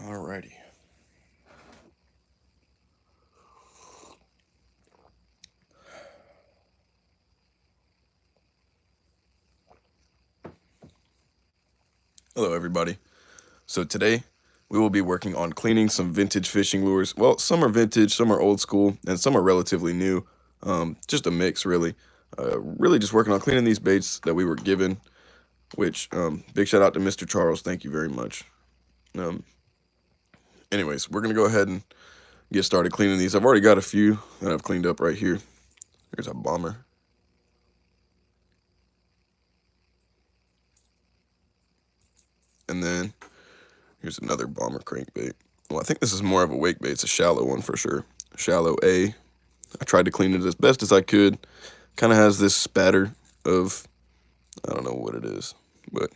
Alrighty. Hello, everybody. So today we will be working on cleaning some vintage fishing lures. Well, some are vintage, some are old school, and some are relatively new. Just a mix, really. Really just working on cleaning these baits that we were given, which big shout out to Mr. Charles. Thank you very much. Um, Anyways, we're going to go ahead and get started cleaning these. I've already got a few that I've cleaned up right here. There's a bomber. And then here's another bomber crankbait. Well, I think this is more of a wake bait. It's a shallow one for sure. Shallow A. I tried to clean it as best as I could. Kind of has this spatter of, I don't know what it is, but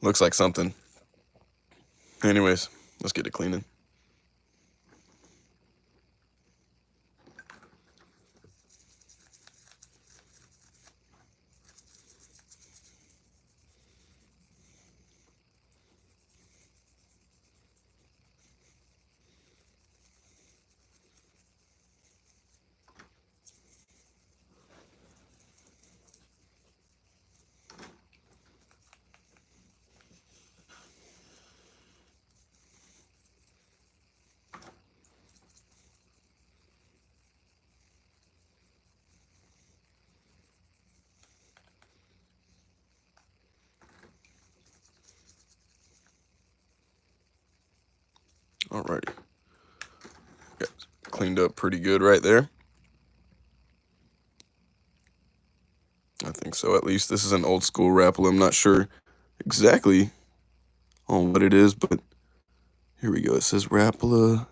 looks like something. Anyways, let's get to cleaning. Alrighty. Got cleaned up pretty good right there. I think so, at least. This is an old school Rapala. I'm not sure exactly on what it is, but here we go. It says Rapala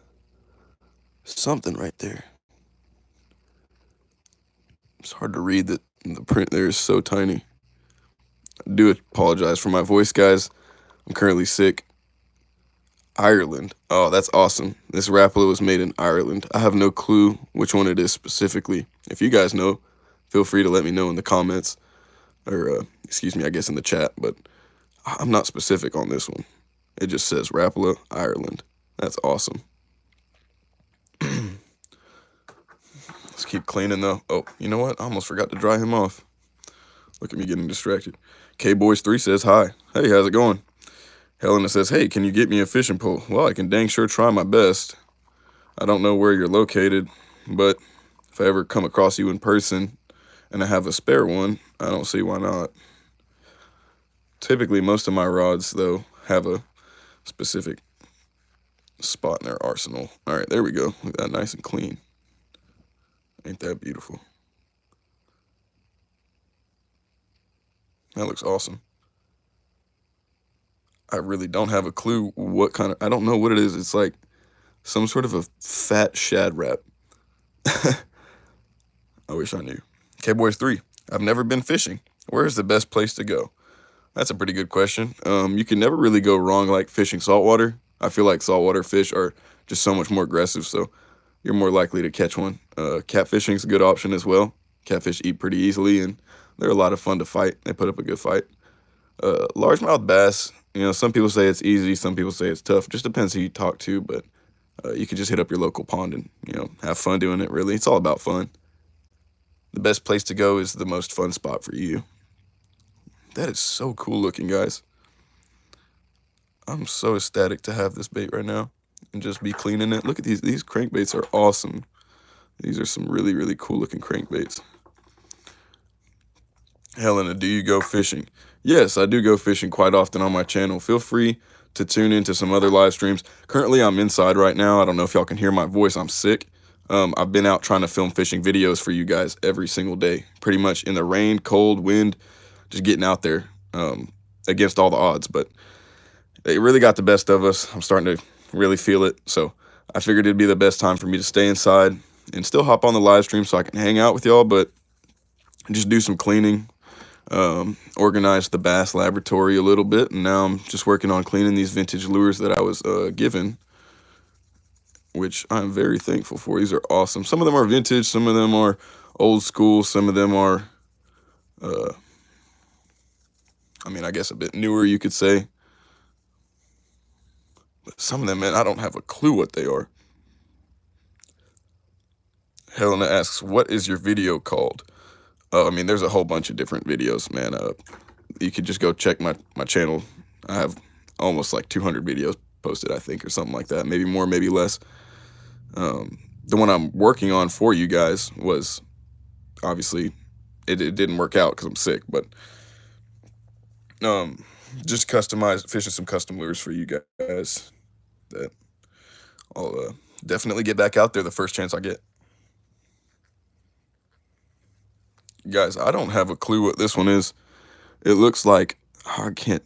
something right there. It's hard to read that the print there is so tiny. I do apologize for my voice, guys. I'm currently sick. Ireland. Oh, that's awesome. This Rapala was made in Ireland. I have no clue which one it is specifically. If you guys know, feel free to let me know in the comments. Or, excuse me, I guess in the chat. But I'm not specific on this one. It just says Rapala, Ireland. That's awesome. Let's keep cleaning, though. Oh, you know what? I almost forgot to dry him off. Look at me getting distracted. K-Boys3 says hi. Hey, how's it going? Helena says, hey, can you get me a fishing pole? Well, I can dang sure try my best. I don't know where you're located, but if I ever come across you in person and I have a spare one, I don't see why not. Typically, most of my rods, though, have a specific spot in their arsenal. All right, there we go. Look at that, nice and clean. Ain't that beautiful? That looks awesome. I really don't have a clue what kind of, I don't know what it is. It's like some sort of a fat shad wrap. I wish I knew. K-Boys3, I've never been fishing. Where's the best place to go? That's a pretty good question. You can never really go wrong like fishing saltwater. I feel like saltwater fish are just so much more aggressive, so you're more likely to catch one. Catfishing's a good option as well. Catfish eat pretty easily, and they're a lot of fun to fight. They put up a good fight. Largemouth bass, you know, some people say it's easy, some people say it's tough. Just depends who you talk to, but you can just hit up your local pond and, you know, have fun doing it, really. It's all about fun. The best place to go is the most fun spot for you. That is so cool looking, guys. I'm so ecstatic to have this bait right now and just be cleaning it. Look at these. These crankbaits are awesome. These are some really, really cool looking crankbaits. Helena, do you go fishing? Yes, I do go fishing quite often on my channel. Feel free to tune into some other live streams. Currently, I'm inside right now. I don't know if y'all can hear my voice. I'm sick. I've been out trying to film fishing videos for you guys every single day, pretty much in the rain, cold, wind, just getting out there against all the odds. But they really got the best of us. I'm starting to really feel it. So I figured it'd be the best time for me to stay inside and still hop on the live stream so I can hang out with y'all, but just do some cleaning. Organized the bass laboratory a little bit, and now I'm just working on cleaning these vintage lures that I was given, which I'm very thankful for. These are awesome. Some of them are vintage, some of them are old school, some of them are, I mean, I guess a bit newer, you could say. Some of them, man, I don't have a clue what they are. Helena asks, what is your video called? I mean, there's a whole bunch of different videos, man. You could just go check my channel. I have almost like 200 videos posted, I think, or something like that. Maybe more, maybe less. The one I'm working on for you guys was obviously it didn't work out because I'm sick, but just fishing some custom lures for you guys that I'll definitely get back out there the first chance I get. Guys, I don't have a clue what this one is. It looks like, I can't,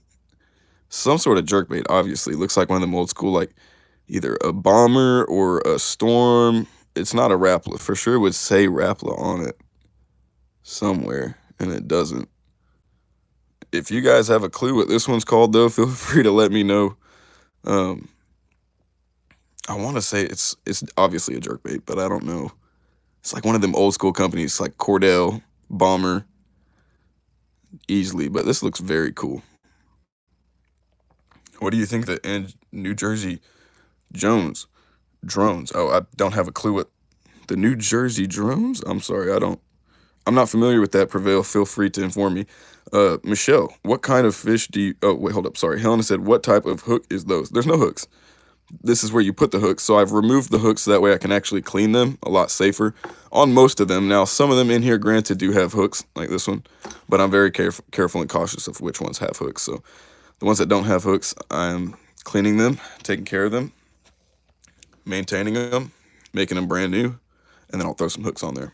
some sort of jerkbait, obviously. It looks like one of them old school, like either a bomber or a storm. It's not a Rapala. For sure it would say Rapala on it somewhere, and it doesn't. If you guys have a clue what this one's called, though, feel free to let me know. I want to say it's obviously a jerkbait, but I don't know. It's like one of them old school companies, like Cordell, Bomber, easily. But this looks very cool. What do you think the New Jersey drones? Oh, I don't have a clue what the New Jersey drones. I'm sorry, I'm not familiar with that. Prevail. Feel free to inform me. Michelle, what kind of fish do you? Oh, wait, hold up. Sorry, Helena said, what type of hook is those? There's no hooks. This is where you put the hooks. So I've removed the hooks so that way I can actually clean them a lot safer on most of them. Now, some of them in here, granted, do have hooks like this one, but I'm very careful and cautious of which ones have hooks. So the ones that don't have hooks, I'm cleaning them, taking care of them, maintaining them, making them brand new, and then I'll throw some hooks on there.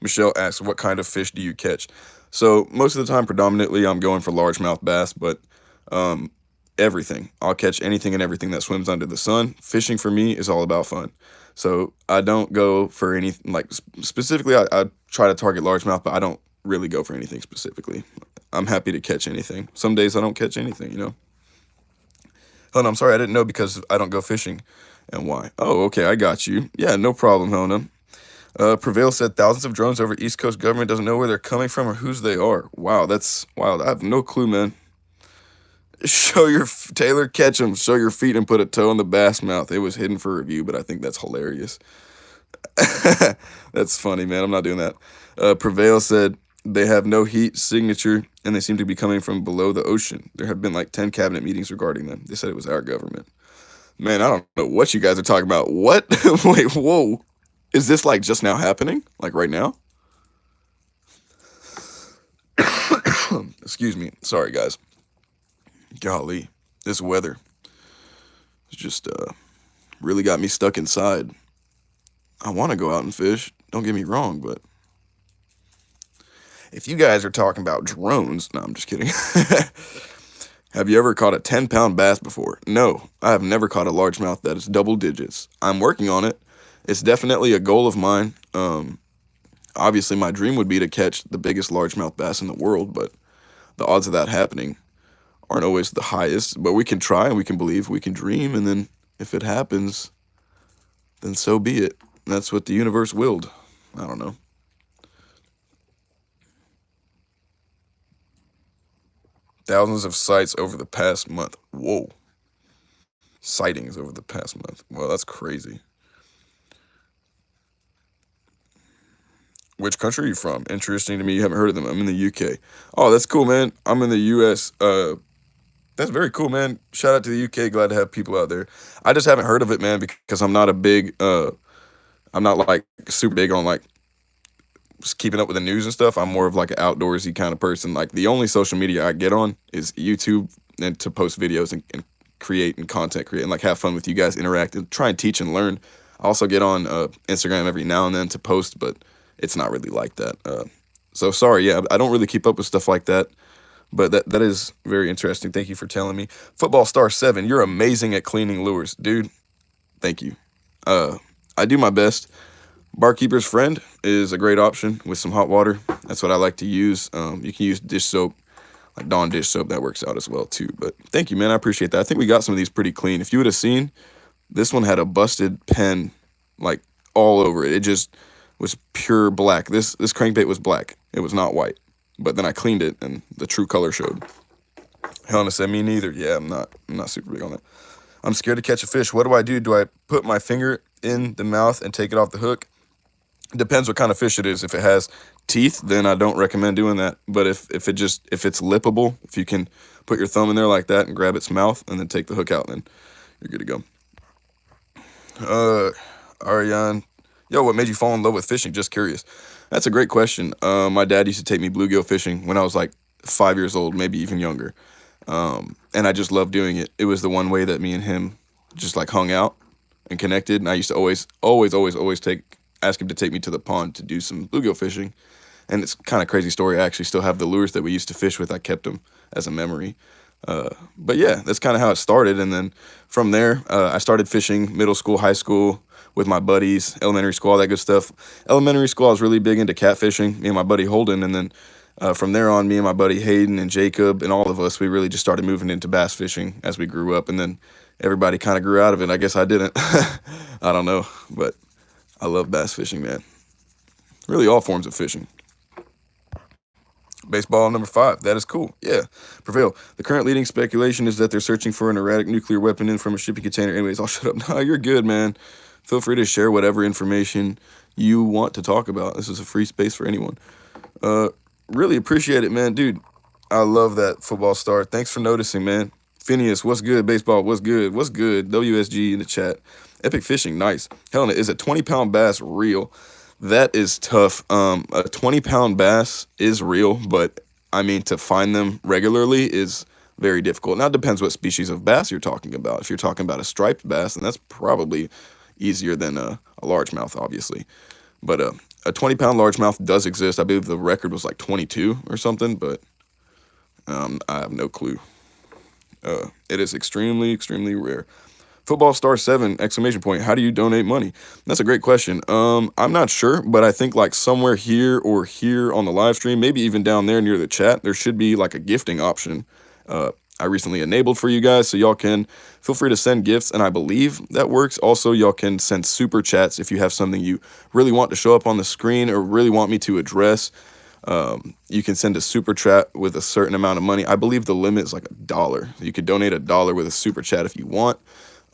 Michelle asks, what kind of fish do you catch? So most of the time, predominantly, I'm going for largemouth bass, but everything. I'll catch anything and everything that swims under the sun. Fishing for me is all about fun. So I don't go for anything, like specifically, I try to target largemouth, but I don't really go for anything specifically. I'm happy to catch anything. Some days I don't catch anything, you know? Helena, I'm sorry, I didn't know because I don't go fishing. And why? Oh, okay, I got you. Yeah, no problem, Helena. Prevail said thousands of drones over East Coast government doesn't know where they're coming from or whose they are. Wow, that's wild. I have no clue, man. Show your Taylor Ketchum. Show your feet and put a toe in the bass mouth. It was hidden for review, but I think that's hilarious. That's funny, man. I'm not doing that. Prevail said they have no heat signature and they seem to be coming from below the ocean. There have been like 10 cabinet meetings regarding them. They said it was our government. Man, I don't know what you guys are talking about. What? Wait, whoa. Is this like just now happening? Like right now? Excuse me. Sorry, guys. Golly, this weather just really got me stuck inside. I want to go out and fish. Don't get me wrong, but if you guys are talking about drones, no, I'm just kidding. Have you ever caught a 10-pound bass before? No, I have never caught a largemouth that is double digits. I'm working on it. It's definitely a goal of mine. Obviously, my dream would be to catch the biggest largemouth bass in the world, but the odds of that happening aren't always the highest. But we can try and we can believe, we can dream, and then if it happens, then so be it. That's what the universe willed. I don't know. Thousands of sights over the past month. Whoa. Sightings over the past month. Well, that's crazy. Which country are you from? Interesting to me. You haven't heard of them. I'm in the UK. Oh, that's cool, man. I'm in the US. That's very cool, man. Shout out to the UK. Glad to have people out there. I just haven't heard of it, man, because I'm not a big, I'm not like super big on like just keeping up with the news and stuff. I'm more of like an outdoorsy kind of person. Like the only social media I get on is YouTube and to post videos and create and content create and like have fun with you guys, interact and try and teach and learn. I also get on Instagram every now and then to post, but it's not really like that. So sorry, yeah, I don't really keep up with stuff like that. But that is very interesting. Thank you for telling me. Football Star 7, you're amazing at cleaning lures. Dude, thank you. I do my best. Barkeeper's Friend is a great option with some hot water. That's what I like to use. You can use dish soap, like Dawn dish soap. That works out as well, too. But thank you, man. I appreciate that. I think we got some of these pretty clean. If you would have seen, this one had a busted pen, like, all over it. It just was pure black. This crankbait was black. It was not white. But then I cleaned it, and the true color showed. Helena said, me neither. Yeah, I'm not super big on that. I'm scared to catch a fish. What do I do? Do I put my finger in the mouth and take it off the hook? Depends what kind of fish it is. If it has teeth, then I don't recommend doing that. But if it's lippable, if you can put your thumb in there like that and grab its mouth and then take the hook out, then you're good to go. Ariane, yo, what made you fall in love with fishing? Just curious. That's a great question. My dad used to take me bluegill fishing when I was like 5 years old, maybe even younger. And I just loved doing it. It was the one way that me and him just like hung out and connected. And I used to always ask him to take me to the pond to do some bluegill fishing. And it's kind of crazy story. I actually still have the lures that we used to fish with. I kept them as a memory. But yeah, that's kind of how it started. And then from there, I started fishing middle school, high school with my buddies, elementary school, all that good stuff. Elementary school, I was really big into catfishing, me and my buddy Holden. And then from there on, me and my buddy Hayden and Jacob and all of us, we really just started moving into bass fishing as we grew up. And then everybody kind of grew out of it. I guess I didn't. I don't know. But I love bass fishing, man. Really all forms of fishing. Baseball number 5. That is cool. Yeah. Prevail. The current leading speculation is that they're searching for an erratic nuclear weapon in from a shipping container. Anyways, I'll shut up. No, you're good, man. Feel free to share whatever information you want to talk about. This is a free space for anyone. Really appreciate it, man. Dude, I love that football star. Thanks for noticing, man. Phineas, what's good? Baseball, what's good? What's good? WSG in the chat. Epic fishing, nice. Helena, is a 20-pound bass real? That is tough. A 20-pound bass is real, but I mean, to find them regularly is very difficult. Now, it depends what species of bass you're talking about. If you're talking about a striped bass, then that's probably easier than a largemouth, obviously. But a 20-pound largemouth does exist. I believe the record was like 22 or something, but I have no clue. It is extremely, extremely rare. Football Star 7 exclamation point. How do you donate money? That's a great question. I'm not sure, but I think like somewhere here or here on the live stream, maybe even down there near the chat, there should be like a gifting option. I recently enabled for you guys, so y'all can feel free to send gifts, and I believe that works. Also, y'all can send super chats if you have something you really want to show up on the screen or really want me to address. You can send a super chat with a certain amount of money. I believe the limit is like $1. You could donate $1 with a super chat if you want.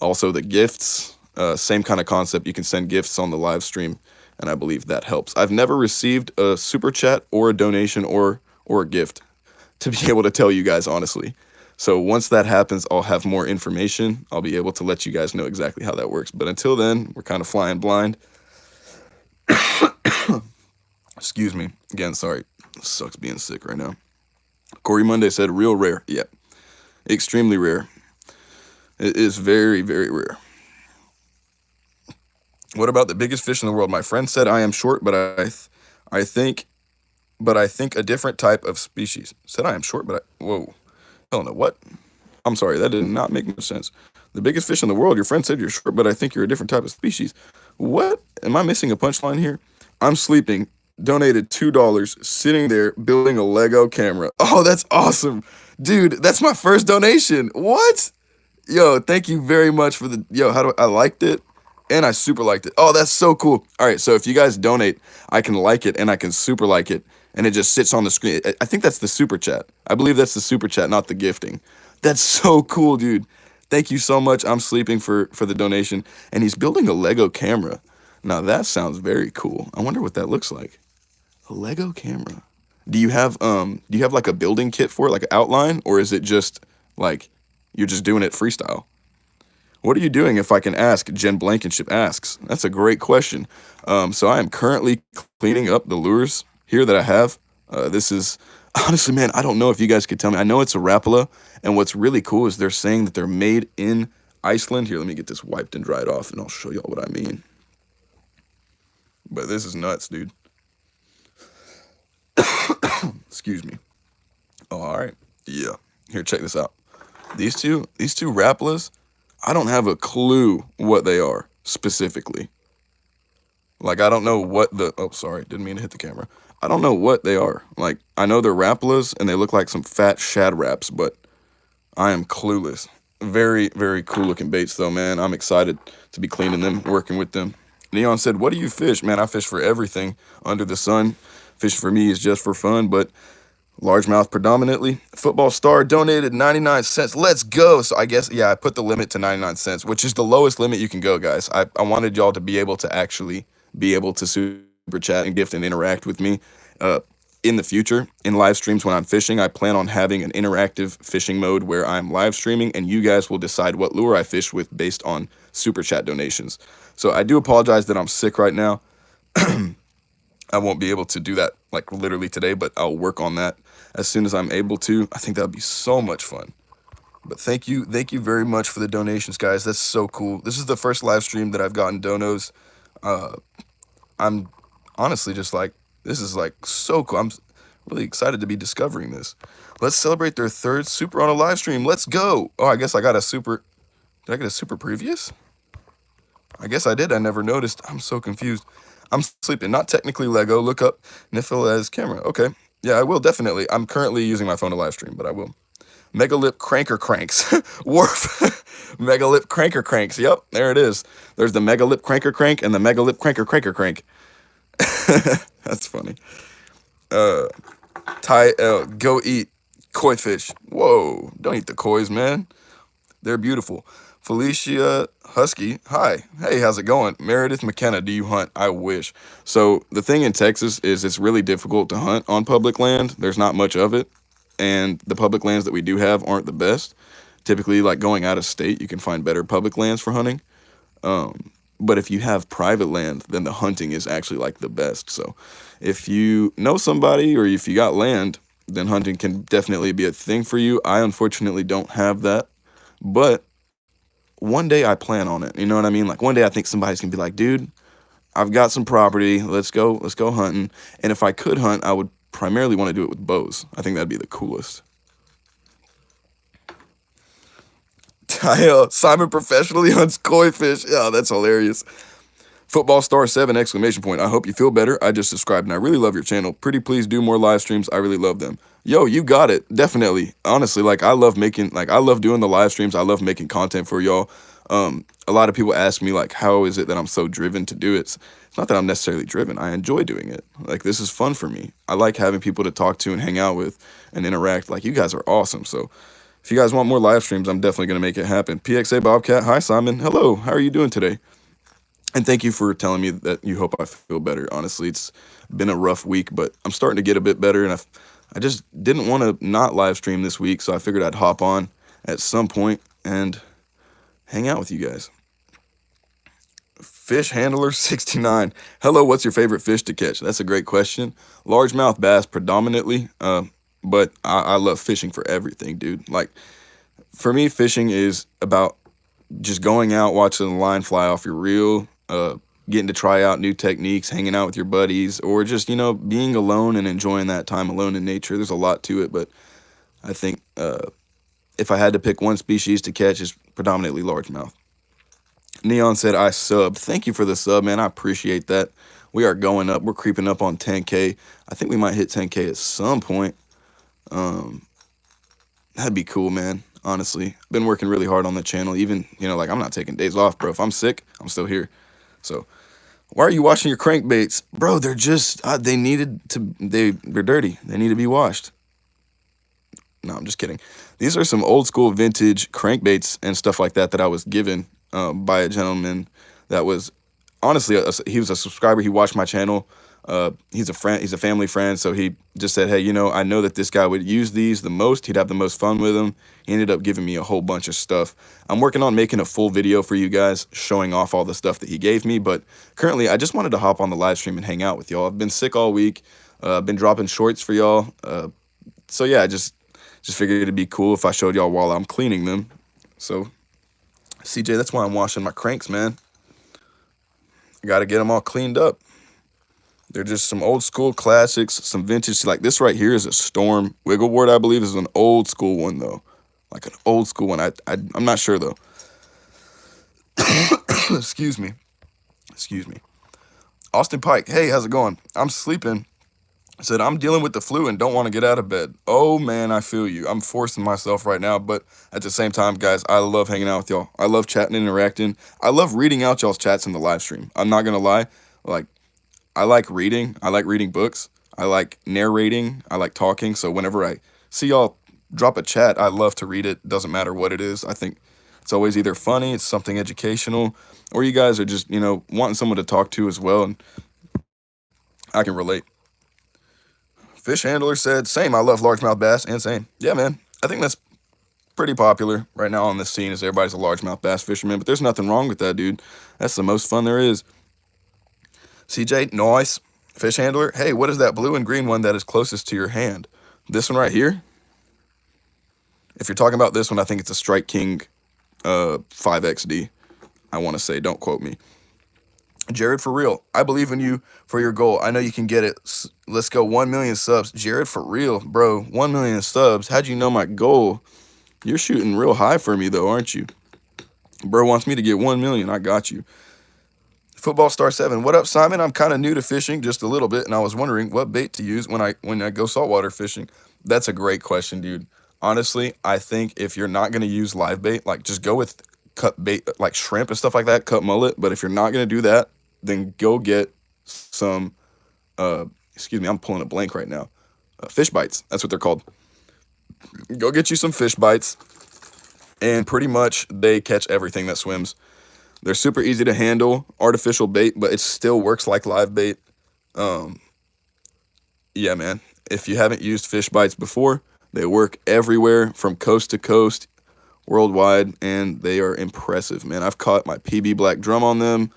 Also, the gifts, same kind of concept. You can send gifts on the live stream, and I believe that helps. I've never received a super chat or a donation or a gift to be able to tell you guys honestly. So once that happens, I'll have more information. I'll be able to let you guys know exactly how that works. But until then, we're kind of flying blind. Excuse me. Again, sorry. It sucks being sick right now. Corey Monday said real rare. Yeah. Extremely rare. It is very, very rare. What about the biggest fish in the world? My friend said I am short, but I think a different type of species. Said I am short, but whoa. I don't know what. I'm sorry, that did not make much sense. The biggest fish in the world. Your friend said you're short, but I think you're a different type of species. What? Am I missing a punchline here? I'm sleeping. Donated $2, sitting there building a Lego camera. Oh, that's awesome. Dude, that's my first donation. What? Yo, thank you very much for the, I liked it, and I super liked it. Oh, that's so cool. All right, so if you guys donate, I can like it, and I can super like it, and it just sits on the screen. I think that's the super chat. I believe that's the super chat, not the gifting. That's so cool, dude. Thank you so much. I'm sleeping for the donation, and he's building a Lego camera. Now, that sounds very cool. I wonder what that looks like. A Lego camera. Do you have like a building kit for it, like an outline, or is it just like you're just doing it freestyle? What are you doing, if I can ask? Jen Blankenship asks. That's a great question. So I am currently cleaning up the lures here that I have. This is, honestly, man, I don't know if you guys could tell me. I know it's a Rapala, and what's really cool is they're saying that they're made in Iceland. Here, let me get this wiped and dried off, and I'll show y'all what I mean. But this is nuts, dude. Excuse me. Oh, all right. Yeah. Here, check this out. These two Rapalas, I don't have a clue what they are specifically. Like, I don't know what oh, sorry, didn't mean to hit the camera. I don't know what they are. Like, I know they're Rapalas, and they look like some fat shad wraps, but I am clueless. Very, very cool looking baits, though, man. I'm excited to be cleaning them, working with them. Neon said, what do you fish? Man, I fish for everything under the sun. Fishing for me is just for fun, but Largemouth predominantly. Football Star donated 99 cents. Let's go. So I guess, yeah, I put the limit to 99 cents, which is the lowest limit you can go, guys. I wanted y'all to be able to actually be able to super chat and gift and interact with me. In the future, in live streams when I'm fishing, I plan on having an interactive fishing mode where I'm live streaming and you guys will decide what lure I fish with based on super chat donations. So I do apologize that I'm sick right now. I won't be able to do that like literally today, but I'll work on that as soon as I'm able to. I think that would be so much fun. But thank you very much for the donations, guys. That's so cool. This is the first live stream that I've gotten donos. I'm honestly just like, this is like so cool. I'm really excited to be discovering this. Let's celebrate their third super on a live stream. Let's go. Oh, I guess I got a super. Did I get a super previous? I guess I did. I never noticed. I'm so confused. I'm sleeping. Not technically Lego. Look up Nifil as camera. Okay. Yeah, I will definitely. I'm currently using my phone to live stream, but I will. Megalip Cranker Cranks. Wharf. Megalip Cranker Cranks. Yep, there it is. There's the Megalip Cranker Crank and the Megalip Cranker Cranker Crank. That's funny. Ty L. Go eat koi fish. Whoa. Don't eat the kois, man. They're beautiful. Felicia Husky, hi. Hey, how's it going? Meredith McKenna, do you hunt? I wish. So the thing in Texas is it's really difficult to hunt on public land. There's not much of it. And the public lands that we do have aren't the best. Typically, like going out of state, you can find better public lands for hunting. But if you have private land, then the hunting is actually like the best. So if you know somebody or if you got land, then hunting can definitely be a thing for you. I unfortunately don't have that. But one day I plan on it. You know what I mean? Like one day I think somebody's gonna be like, dude, I've got some property. Let's go hunting. And if I could hunt, I would primarily want to do it with bows. I think that'd be the coolest. Simon professionally hunts koi fish. Yeah, that's hilarious. Football Star 7 exclamation point. I hope you feel better. I just subscribed and I really love your channel. Pretty please do more live streams. I really love them. Yo, you got it. Definitely. Honestly, like I love doing the live streams. I love making content for y'all. A lot of people ask me like, how is it that I'm so driven to do it? It's not that I'm necessarily driven. I enjoy doing it. Like this is fun for me. I like having people to talk to and hang out with and interact. Like you guys are awesome. So if you guys want more live streams, I'm definitely going to make it happen. PXA Bobcat. Hi, Simon. Hello. How are you doing today? And thank you for telling me that you hope I feel better. Honestly, it's been a rough week, but I'm starting to get a bit better. And I just didn't want to not live stream this week, so I figured I'd hop on at some point and hang out with you guys. Fish Handler 69. Hello, what's your favorite fish to catch? That's a great question. Largemouth bass predominantly, but I love fishing for everything, dude. Like, for me, fishing is about just going out, watching the line fly off your reel, getting to try out new techniques, hanging out with your buddies, or just, being alone and enjoying that time alone in nature. There's a lot to it, but I think if I had to pick one species to catch, it's predominantly largemouth. Neon said, I subbed. Thank you for the sub, man. I appreciate that. We are going up. We're creeping up on 10K. I think we might hit 10K at some point. That'd be cool, man. Honestly, I've been working really hard on the channel. Even, like I'm not taking days off, bro. If I'm sick, I'm still here. So why are you washing your crankbaits? Bro, they're just, they're dirty. They need to be washed. No, I'm just kidding. These are some old school vintage crankbaits and stuff like that I was given by a gentleman that was, honestly, he was a subscriber. He watched my channel. He's a friend. He's a family friend. So he just said, hey, I know that this guy would use these the most. He'd have the most fun with them. He ended up giving me a whole bunch of stuff. I'm working on making a full video for you guys showing off all the stuff that he gave me. But currently, I just wanted to hop on the live stream and hang out with y'all. I've been sick all week. I've been dropping shorts for y'all. So yeah, I just figured it'd be cool if I showed y'all while I'm cleaning them. So CJ, that's why I'm washing my cranks, man. I got to get them all cleaned up. They're just some old school classics, some vintage. Like this right here is a Storm Wigglewort, I believe. Is an old school one, though. Like an old school one. I'm not sure, though. Excuse me. Austin Pike, hey, how's it going? I'm sleeping. I said, I'm dealing with the flu and don't want to get out of bed. Oh, man, I feel you. I'm forcing myself right now. But at the same time, guys, I love hanging out with y'all. I love chatting and interacting. I love reading out y'all's chats in the live stream. I'm not going to lie. Like, I like reading. I like reading books. I like narrating. I like talking. So whenever I see y'all drop a chat, I love to read it. Doesn't matter what it is. I think it's always either funny, it's something educational, or you guys are just, wanting someone to talk to as well. And I can relate. Fish Handler said, same. I love largemouth bass and same. Yeah, man. I think that's pretty popular right now on this scene is everybody's a largemouth bass fisherman, but there's nothing wrong with that, dude. That's the most fun there is. CJ, nice. Fish Handler, hey, what is that blue and green one that is closest to your hand? This one right here? If you're talking about this one, I think it's a Strike King 5XD. I want to say, don't quote me. Jared, for real, I believe in you for your goal. I know you can get it. Let's go 1 million subs. Jared, for real, bro, 1 million subs. How'd you know my goal? You're shooting real high for me, though, aren't you? Bro wants me to get 1 million. I got you. Football Star 7. What up, Simon? I'm kind of new to fishing, just a little bit, and I was wondering what bait to use when I go saltwater fishing. That's a great question, dude. Honestly, I think if you're not going to use live bait, like just go with cut bait, like shrimp and stuff like that, cut mullet. But if you're not going to do that, then go get some, excuse me, I'm pulling a blank right now. Fish bites. That's what they're called. Go get you some fish bites, and pretty much they catch everything that swims. They're super easy to handle, artificial bait, but it still works like live bait. Yeah, man. If you haven't used fish bites before, they work everywhere from coast to coast, worldwide, and they are impressive, man. I've caught my PB black drum on them.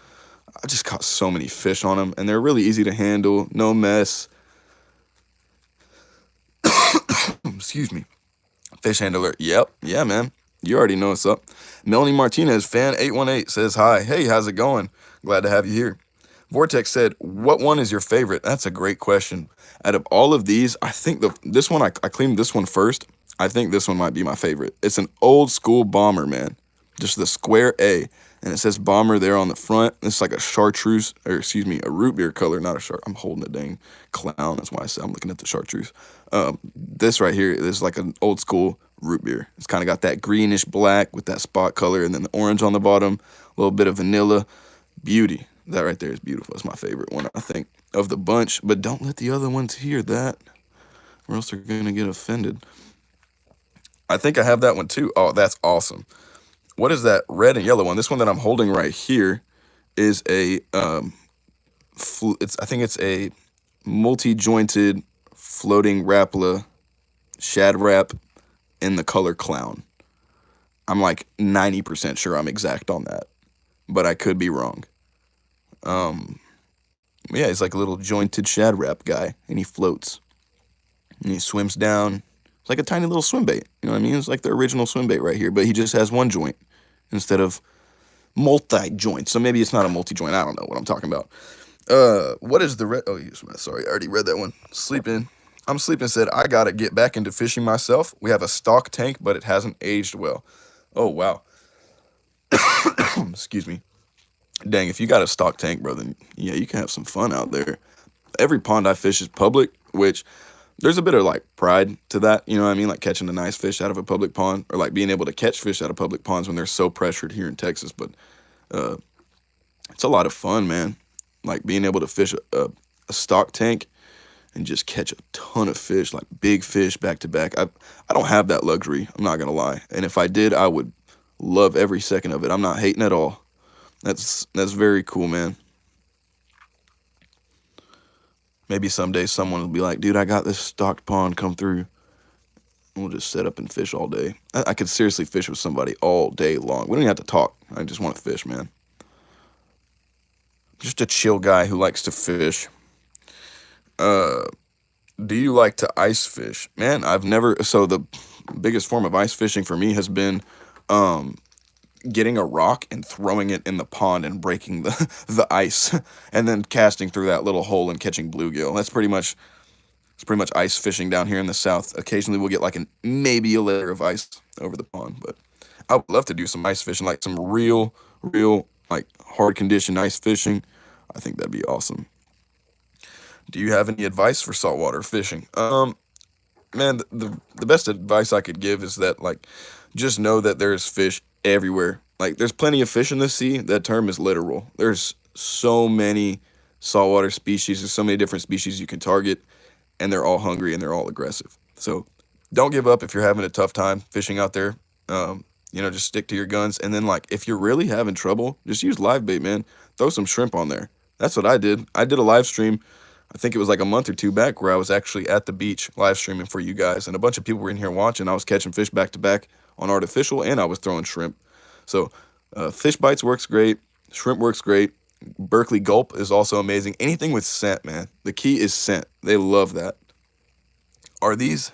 I just caught so many fish on them, and they're really easy to handle, no mess. Excuse me. Fish Handler, yep, yeah, man. You already know what's up. Melanie Martinez, fan 818, says hi. Hey, how's it going? Glad to have you here. Vortex said, what one is your favorite? That's a great question. Out of all of these, I think this one, I cleaned this one first. I think this one might be my favorite. It's an old school bomber, man. Just the square A. And it says bomber there on the front. It's like a chartreuse, or excuse me, a root beer color, not a shark. I'm holding a dang clown. That's why I said I'm looking at the chartreuse. This right here is like an old school root beer. It's kind of got that greenish black with that spot color and then the orange on the bottom, a little bit of vanilla. Beauty. That right there is beautiful. It's my favorite one, I think, of the bunch. But don't let the other ones hear that, or else they're going to get offended. I think I have that one too. Oh, that's awesome. What is that red and yellow one? This one that I'm holding right here is a I think it's a multi-jointed floating Rapala shad wrap in the color clown. I'm like 90% sure I'm exact on that, but I could be wrong. Yeah, he's like a little jointed shad wrap guy, and he floats, and he swims down. It's like a tiny little swim bait. You know what I mean? It's like the original swim bait right here, but he just has one joint instead of multi-joint. So maybe it's not a multi-joint. I don't know what I'm talking about. What is the red? Oh, sorry, I already read that one. Sleeping. I'm sleeping. Said I gotta get back into fishing myself. We have a stock tank, but it hasn't aged well. Oh wow. Excuse me. Dang, if you got a stock tank, bro, then yeah, you can have some fun out there. Every pond I fish is public, which there's a bit of like pride to that, you know what I mean? Like catching a nice fish out of a public pond, or like being able to catch fish out of public ponds when they're so pressured here in Texas. But it's a lot of fun, man. Like being able to fish a stock tank and just catch a ton of fish, like big fish back to back. I don't have that luxury, I'm not gonna lie. And if I did, I would love every second of it. I'm not hating at all. That's very cool, man. Maybe someday someone will be like, dude, I got this stocked pond, come through. And we'll just set up and fish all day. I could seriously fish with somebody all day long. We don't even have to talk. I just want to fish, man. Just a chill guy who likes to fish. Do you like to ice fish? Man, I've never, so the biggest form of ice fishing for me has been getting a rock and throwing it in the pond and breaking the ice and then casting through that little hole and catching bluegill. It's pretty much ice fishing down here in the South. Occasionally we'll get like maybe a layer of ice over the pond, but I would love to do some ice fishing, like some real like hard condition ice fishing. I think that'd be awesome. Do you have any advice for saltwater fishing? Man, the best advice I could give is that, like, just know that there's fish everywhere. Like, there's plenty of fish in the sea. That term is literal. There's so many saltwater species. There's so many different species you can target. and they're all hungry and they're all aggressive. So don't give up if you're having a tough time fishing out there. Just stick to your guns. And then, like, if you're really having trouble, just use live bait, man. Throw some shrimp on there. That's what I did. I did a live stream, I think it was like a month or two back, where I was actually at the beach live streaming for you guys. And a bunch of people were in here watching. I was catching fish back to back on artificial, and I was throwing shrimp. So fish bites works great. Shrimp works great. Berkeley Gulp is also amazing. Anything with scent, man. The key is scent. They love that. Are these...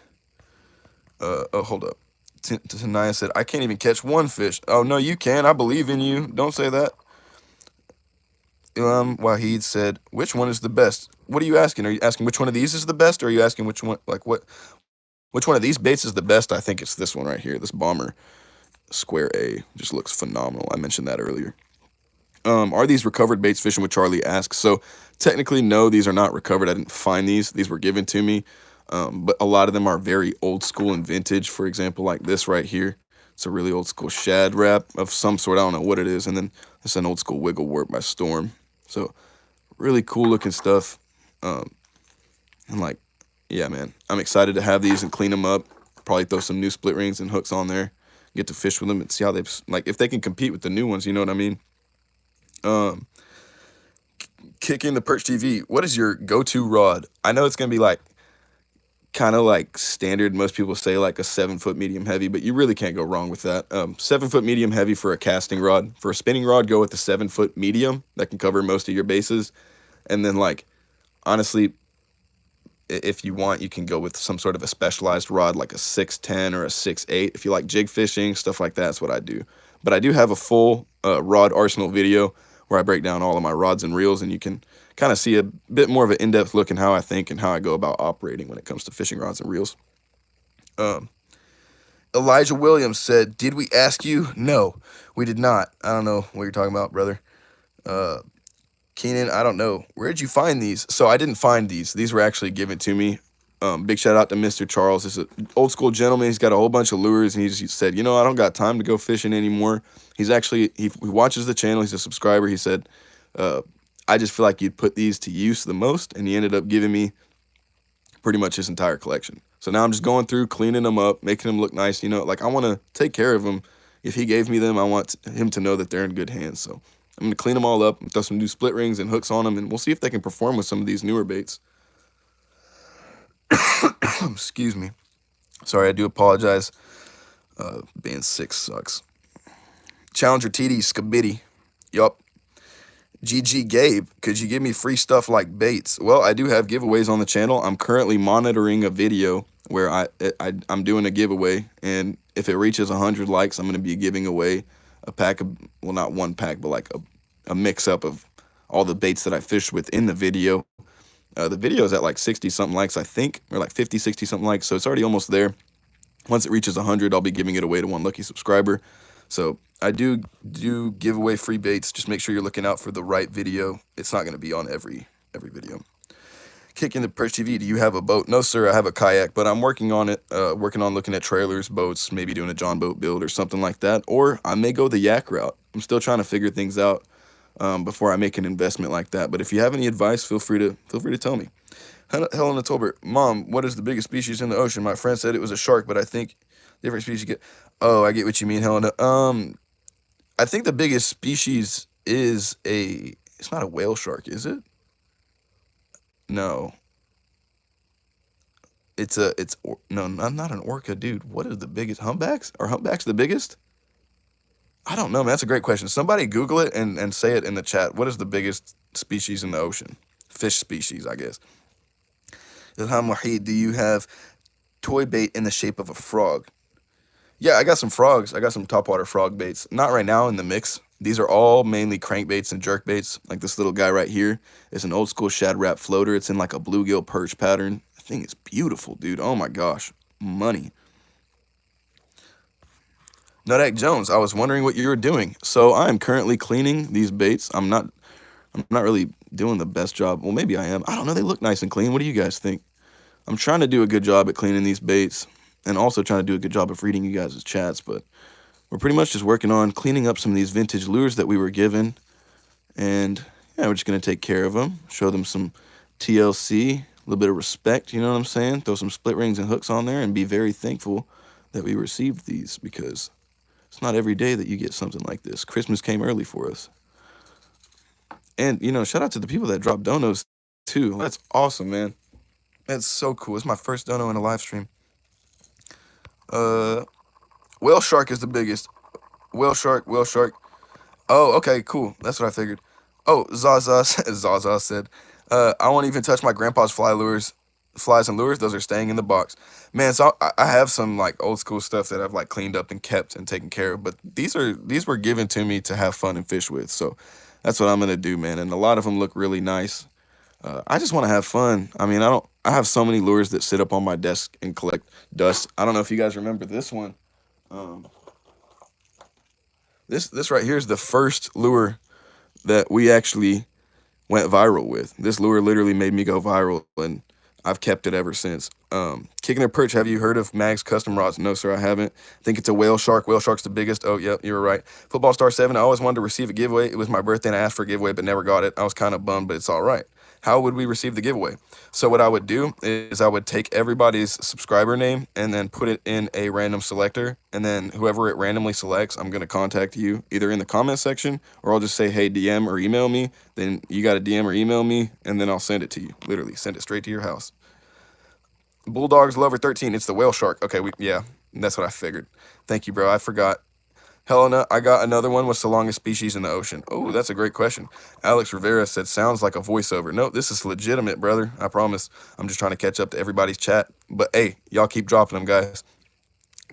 hold up. Tanaya said, I can't even catch one fish. Oh, no, you can. I believe in you. Don't say that. Wahid said, which one is the best? What are you asking? Are you asking which one of these is the best? Or are you asking which one, which one of these baits is the best? I think it's this one right here. This Bomber Square A just looks phenomenal. I mentioned that earlier. Are these recovered baits? Fishing with Charlie asks. So technically, no, these are not recovered. I didn't find these. These were given to me. But a lot of them are very old school and vintage. For example, like this right here. It's a really old school shad wrap of some sort. I don't know what it is. And then it's an old school wiggle work by Storm. So really cool looking stuff. And like, yeah, man, I'm excited to have these and clean them up. Probably throw some new split rings and hooks on there. Get to fish with them and see how they, like, if they can compete with the new ones, you know what I mean? Kicking the Perch TV, what is your go-to rod? I know it's gonna be like kind of like standard. Most people say like a 7-foot medium heavy, but you really can't go wrong with that. 7-foot medium heavy for a casting rod. For a spinning rod, go with the 7-foot medium that can cover most of your bases. And then, like, honestly, if you want, you can go with some sort of a specialized rod like a 610 or a 6.8. If you like jig fishing, stuff like that, that's what I do. But I do have a full rod arsenal video where I break down all of my rods and reels, and you can kind of see a bit more of an in-depth look in how I think and how I go about operating when it comes to fishing rods and reels. Elijah Williams said, did we ask you? No, we did not. I don't know what you're talking about, brother. Keenan, I don't know. Where did you find these? So I didn't find these. These were actually given to me. Big shout out to Mr. Charles. He's an old school gentleman. He's got a whole bunch of lures, and he just said, I don't got time to go fishing anymore. He's actually, he watches the channel. He's a subscriber. He said, I just feel like you'd put these to use the most, and he ended up giving me pretty much his entire collection. So now I'm just going through, cleaning them up, making them look nice. Like, I want to take care of them. If he gave me them, I want him to know that they're in good hands. So I'm going to clean them all up, throw some new split rings and hooks on them, and we'll see if they can perform with some of these newer baits. Excuse me. Sorry, I do apologize. Being sick sucks. Challenger TD Skibidi. Yup. GG Gabe, could you give me free stuff like baits? Well, I do have giveaways on the channel. I'm currently monitoring a video where I'm doing a giveaway, and if it reaches 100 likes, I'm going to be giving away a pack of, well, not one pack, but like a mix-up of all the baits that I fished with in the video. The video is at like 60-something likes, I think, or like 50, 60-something likes, so it's already almost there. Once it reaches 100, I'll be giving it away to one lucky subscriber. So I do give away free baits. Just make sure you're looking out for the right video. It's not going to be on every video. Kicking the Perch TV, do you have a boat? No, sir, I have a kayak, but I'm working on it, working on looking at trailers, boats, maybe doing a John boat build or something like that. Or I may go the yak route. I'm still trying to figure things out before I make an investment like that. But if you have any advice, feel free to tell me. Helena Tolbert, Mom, what is the biggest species in the ocean? My friend said it was a shark, but I think different species get... Oh, I get what you mean, Helena. I think the biggest species is it's not a whale shark, is it? No. No, not an orca, dude. What is the biggest? Humpbacks? Are humpbacks the biggest? I don't know, man. That's a great question. Somebody Google it and say it in the chat. What is the biggest species in the ocean? Fish species, I guess. Ilham Wahid, do you have toy bait in the shape of a frog? Yeah, I got some frogs. I got some topwater frog baits. Not right now in the mix. These are all mainly crankbaits and jerkbaits. Like this little guy right here is an old school shad wrap floater. It's in like a bluegill perch pattern. The thing is beautiful, dude. Oh my gosh. Money. Nutak Jones, I was wondering what you were doing. So I'm currently cleaning these baits. I'm not really doing the best job. Well, maybe I am. I don't know. They look nice and clean. What do you guys think? I'm trying to do a good job at cleaning these baits and also trying to do a good job of reading you guys' chats, but we're pretty much just working on cleaning up some of these vintage lures that we were given. And yeah, we're just going to take care of them, show them some TLC, little bit of respect, you know what I'm saying? Throw some split rings and hooks on there and be very thankful that we received these, because it's not every day that you get something like this. Christmas came early for us. And, shout out to the people that dropped donos too. That's awesome, man. That's so cool. It's my first dono in a live stream. Whale Shark is the biggest. Whale Shark, Whale Shark. Oh, okay, cool. That's what I figured. Oh, Zaza, Zaza said, I won't even touch my grandpa's flies and lures. Those are staying in the box. Man, so I have some like old school stuff that I've like cleaned up and kept and taken care of, but these were given to me to have fun and fish with. So that's what I'm gonna do, man. And a lot of them look really nice. I just want to have fun. I mean, I have so many lures that sit up on my desk and collect dust. I don't know if you guys remember this one. Um, this right here is the first lure that we actually went viral with. This lure literally made me go viral, and I've kept it ever since. Kicking a perch. Have you heard of Mag's Custom Rods? No, sir, I haven't. I think it's a Whale Shark. Whale Shark's the biggest. Oh, yep, you were right. Football Star 7. I always wanted to receive a giveaway. It was my birthday, and I asked for a giveaway, but never got it. I was kind of bummed, but it's all right. How would we receive the giveaway? So what I would do is I would take everybody's subscriber name and then put it in a random selector, and then whoever it randomly selects, I'm going to contact you either in the comment section, or I'll just say, hey, DM or email me. Then you got to DM or email me, and then I'll send it to you. Literally send it straight to your house. Bulldogs Lover 13. It's the Whale Shark. Okay, yeah, that's what I figured. Thank you, bro. I forgot. Helena, I got another one. What's the longest species in the ocean? Oh, that's a great question. Alex Rivera said, sounds like a voiceover. No, this is legitimate, brother. I promise. I'm just trying to catch up to everybody's chat. But hey, y'all keep dropping them, guys.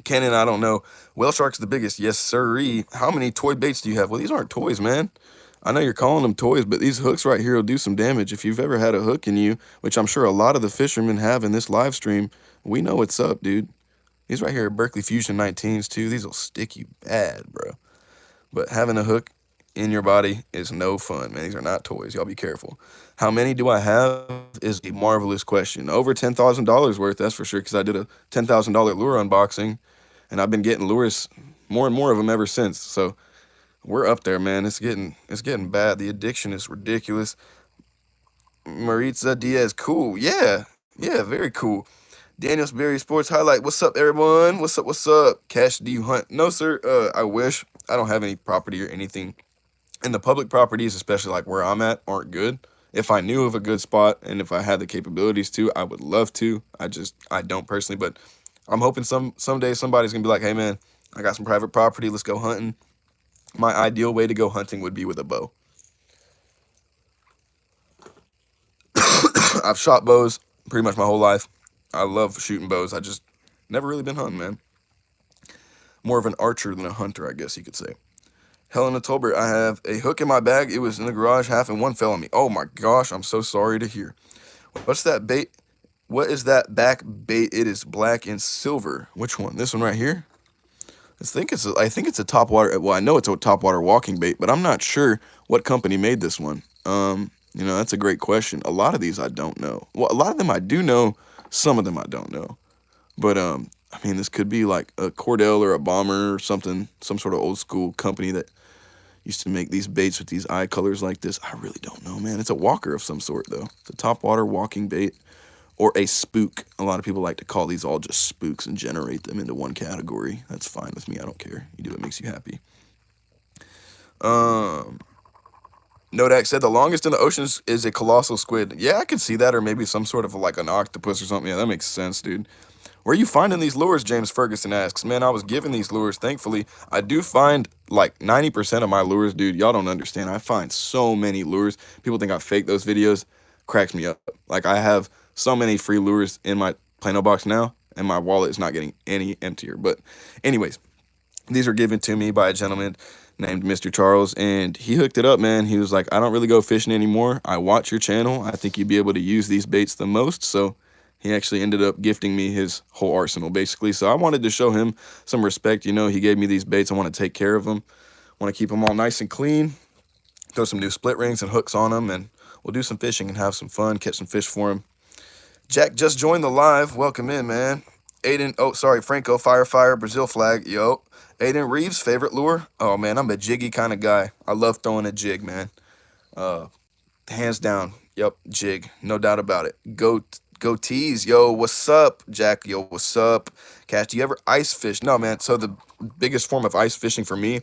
Kenan, I don't know. Whale Shark's the biggest. Yes, sirree. How many toy baits do you have? Well, these aren't toys, man. I know you're calling them toys, but these hooks right here will do some damage. If you've ever had a hook in you, which I'm sure a lot of the fishermen have in this live stream, we know what's up, dude. These right here are Berkeley Fusion 19s too. These will stick you bad, bro. But having a hook in your body is no fun, man. These are not toys. Y'all be careful. How many do I have is a marvelous question. Over $10,000 worth, that's for sure, because I did a $10,000 lure unboxing, and I've been getting lures, more and more of them ever since. So we're up there, man. It's getting bad. The addiction is ridiculous. Maritza Diaz, cool. Yeah, very cool. Daniel's Berry Sports Highlight. What's up, everyone? What's up? What's up? Cash, do you hunt? No, sir. I wish. I don't have any property or anything. And the public properties, especially like where I'm at, aren't good. If I knew of a good spot and if I had the capabilities to, I would love to. I don't personally, but I'm hoping someday somebody's gonna be like, hey man, I got some private property. Let's go hunting. My ideal way to go hunting would be with a bow. I've shot bows pretty much my whole life. I love shooting bows. I just never really been hunting, man. More of an archer than a hunter, I guess you could say. Helena Tolbert, I have a hook in my bag. It was in the garage half and one fell on me. Oh my gosh, I'm so sorry to hear. What's that bait? What is that back bait? It is black and silver. Which one? This one right here? I think it's a topwater. Well, I know it's a topwater walking bait, but I'm not sure what company made this one. That's a great question. A lot of these I don't know. Well, a lot of them I do know. Some of them I don't know. But this could be like a Cordell or a Bomber or something, some sort of old school company that used to make these baits with these eye colors like this. I really don't know, man. It's a walker of some sort, though. It's a topwater walking bait or a spook. A lot of people like to call these all just spooks and generate them into one category. That's fine with me. I don't care. You do what makes you happy. Nodak said the longest in the oceans is a colossal squid. Yeah, I can see that, or maybe some sort of like an octopus or something. Yeah, that makes sense, dude. Where are you finding these lures, James Ferguson asks. Man, I was given these lures, thankfully. I do find like 90% of my lures, dude. Y'all don't understand. I find so many lures. People think I fake those videos. Cracks me up. Like, I have so many free lures in my Plano box now, and my wallet is not getting any emptier. But anyways, these were given to me by a gentleman named Mr. Charles, and he hooked it up, man. He was like, I don't really go fishing anymore. I watch your channel. I think you'd be able to use these baits the most. So he actually ended up gifting me his whole arsenal, basically. So I wanted to show him some respect. He gave me these baits. I want to take care of them. I want to keep them all nice and clean. Throw some new split rings and hooks on them, and we'll do some fishing and have some fun, catch some fish for him. Jack just joined the live. Welcome in, man. Franco, Fire, Brazil flag. Yo. Aiden Reeves, favorite lure? Oh, man, I'm a jiggy kind of guy. I love throwing a jig, man. Hands down. Yep, jig. No doubt about it. Goat Go tease. Yo, what's up, Jack? Yo, what's up? Cash, do you ever ice fish? No, man. So the biggest form of ice fishing for me,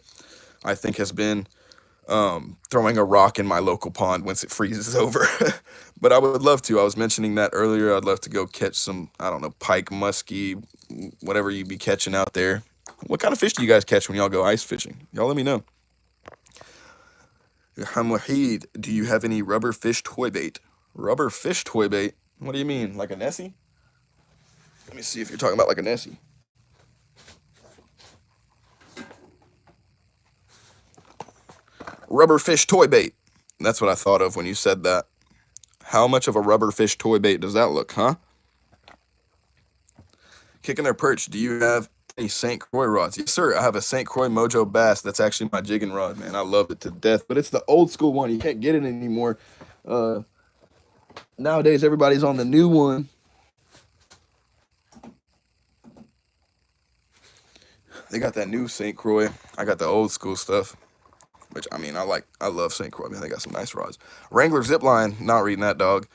I think, has been throwing a rock in my local pond once it freezes over. But I would love to. I was mentioning that earlier. I'd love to go catch some, I don't know, pike, muskie, whatever you be catching out there. What kind of fish do you guys catch when y'all go ice fishing? Y'all let me know. Hamwahid, do you have any rubber fish toy bait? Rubber fish toy bait? What do you mean? Like a Nessie? Let me see if you're talking about like a Nessie. Rubber fish toy bait. That's what I thought of when you said that. How much of a rubber fish toy bait does that look, huh? Kicking their perch. Do you have any St. Croix rods? Yes, sir. I have a St. Croix Mojo Bass. That's actually my jigging rod, man. I love it to death. But it's the old school one. You can't get it anymore. Uh, Nowadays, everybody's on the new one. They got that new St. Croix. I got the old school stuff, which I mean, I love St. Croix. Man, they got some nice rods. Wrangler Zipline, not reading that, dog.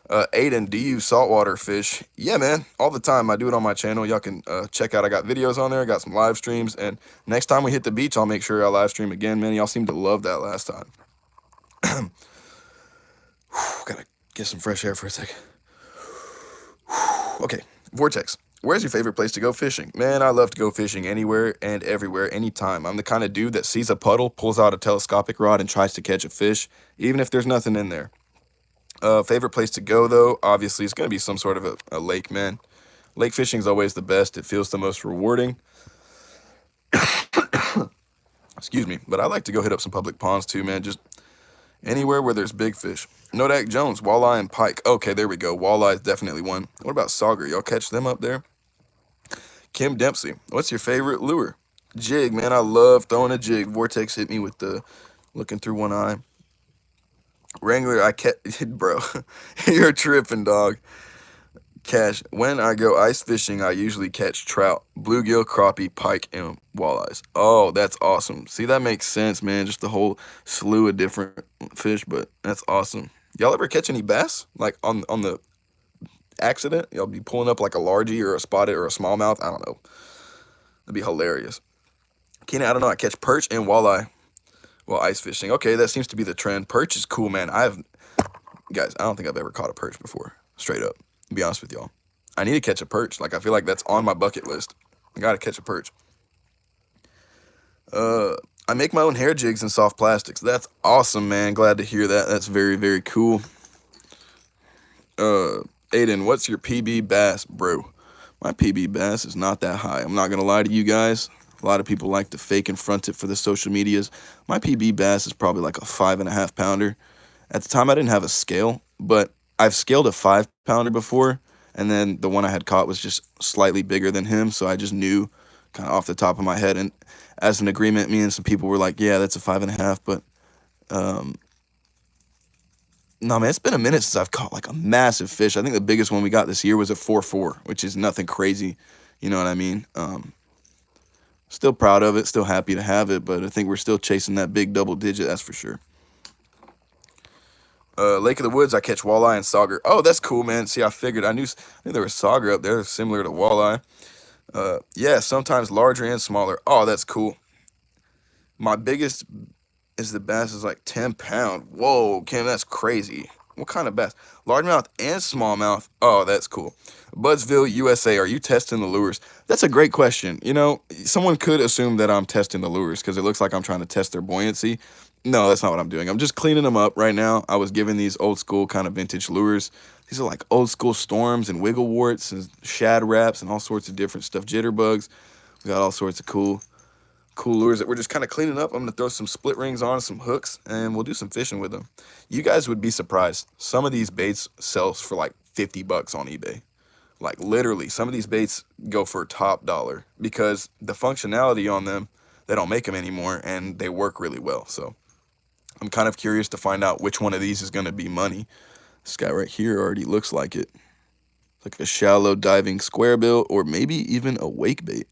Aiden, do you saltwater fish? Yeah, man, all the time. I do it on my channel. Y'all can check out. I got videos on there. I got some live streams. And next time we hit the beach, I'll make sure I live stream again, man. Y'all seem to love that last time. Gotta get some fresh air for a second. Okay, Vortex. Where's your favorite place to go fishing? Man, I love to go fishing anywhere and everywhere, anytime. I'm the kind of dude that sees a puddle, pulls out a telescopic rod, and tries to catch a fish, even if there's nothing in there. Favorite place to go, though, obviously, is going to be some sort of a lake, man. Lake fishing is always the best. It feels the most rewarding. Excuse me. But I like to go hit up some public ponds, too, man. Just anywhere where there's big fish. Nodak Jones, walleye and pike. Okay, there we go. Walleye is definitely one. What about sauger? Y'all catch them up there? Kim Dempsey, what's your favorite lure? Jig, man. I love throwing a jig. Vortex hit me with the looking through one eye. Wrangler, I catch, bro. You're tripping, dog. Cash, when I go ice fishing, I usually catch trout, bluegill, crappie, pike, and walleyes. Oh, that's awesome. See, that makes sense, man. Just a whole slew of different fish, but that's awesome. Y'all ever catch any bass? Like on the accident? Y'all be pulling up like a largie or a spotted or a smallmouth? I don't know. That'd be hilarious. Keenan, I don't know. I catch perch and walleye while ice fishing. Okay, that seems to be the trend. Perch is cool, man. Guys, I don't think I've ever caught a perch before. Straight up. To be honest with y'all. I need to catch a perch. Like, I feel like that's on my bucket list. I gotta catch a perch. I make my own hair jigs in soft plastics. That's awesome, man. Glad to hear that. That's very, very cool. Aiden, what's your PB bass, bro? My PB bass is not that high. I'm not gonna lie to you guys. A lot of people like to fake and front it for the social medias. My PB bass is probably like a 5.5 pounder. At the time, I didn't have a scale, but I've scaled a 5 pounder before, and then the one I had caught was just slightly bigger than him, so I just knew kind of off the top of my head. And as an agreement, me and some people were like, yeah, that's a 5.5, but no, man, it's been a minute since I've caught like a massive fish. I think the biggest one we got this year was a 4.4, which is nothing crazy. You know what I mean? Still proud of it, still happy to have it, but I think we're still chasing that big double digit, that's for sure. Lake of the Woods, I catch walleye and sauger. Oh, that's cool, man. See, I knew there was sauger up there similar to walleye. Yeah, sometimes larger and smaller. Oh, that's cool. My biggest is the bass is like 10 pound. Whoa, Kim, that's crazy. What kind of bass? Largemouth and smallmouth. Oh, that's cool. Budsville, USA, are you testing the lures? That's a great question. You know, someone could assume that I'm testing the lures because it looks like I'm trying to test their buoyancy. No, that's not what I'm doing. I'm just cleaning them up right now. I was given these old school kind of vintage lures. These are like old school storms and wiggle warts and shad wraps and all sorts of different stuff. Jitterbugs. We got all sorts of cool lures that we're just kind of cleaning up. I'm going to throw some split rings on, some hooks, and we'll do some fishing with them. You guys would be surprised. Some of these baits sells for like $50 on eBay. Like literally, some of these baits go for top dollar because the functionality on them, they don't make them anymore and they work really well. So I'm kind of curious to find out which one of these is going to be money. This guy right here already looks like it. Like a shallow diving square bill or maybe even a wake bait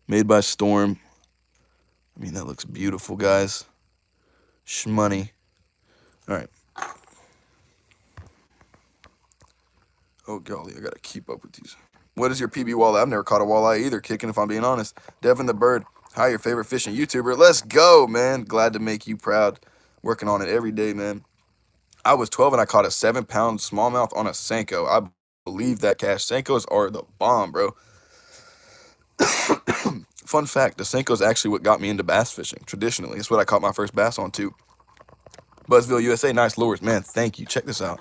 made by Storm. I mean, that looks beautiful, guys. Shmoney. All right. Oh golly, I gotta keep up with these. What is your PB walleye? I've never caught a walleye either. Kicking, if I'm being honest. Devin the Bird. Hi, your favorite fishing YouTuber. Let's go, man. Glad to make you proud. Working on it every day, man. I was 12 and I caught a 7-pound smallmouth on a Senko. I believe that, Cash. Senkos are the bomb, bro. Fun fact, the Senko is actually what got me into bass fishing. Traditionally, it's what I caught my first bass on too. Buzzville, USA, nice lures, man. Thank you. Check this out.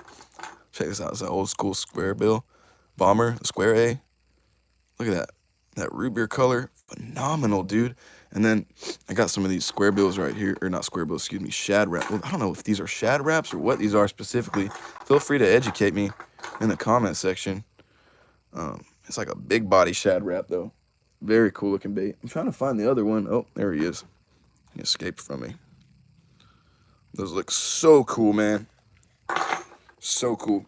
Check this out. It's an old school square bill bomber, square A. Look at that. That root beer color, phenomenal, dude. And then I got some of these square bills right here, or not square bills, excuse me, shad wrap. Well, I don't know if these are shad wraps or what these are specifically. Feel free to educate me in the comment section. It's like a big body shad wrap though. Very cool looking bait. I'm trying to find the other one. Oh, there he is. He escaped from me. Those look so cool, man. So cool.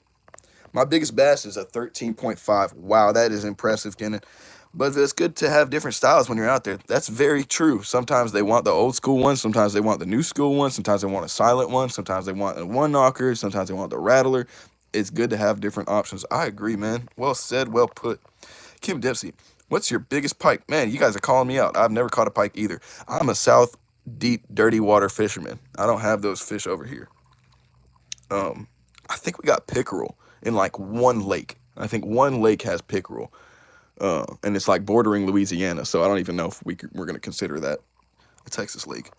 My biggest bass is a 13.5. Wow, that is impressive, Kenan. But it's good to have different styles when you're out there. That's very true. Sometimes they want the old school one. Sometimes they want the new school one. Sometimes they want a silent one. Sometimes they want a one knocker. Sometimes they want the rattler. It's good to have different options. I agree, man. Well said, well put. Kim Dempsey, what's your biggest pike? Man, you guys are calling me out. I've never caught a pike either. I'm a south deep dirty water fisherman. I don't have those fish over here. I think we got pickerel in like one lake. I think one lake has pickerel. And it's like bordering Louisiana, so I don't even know if we're gonna consider that a Texas lake.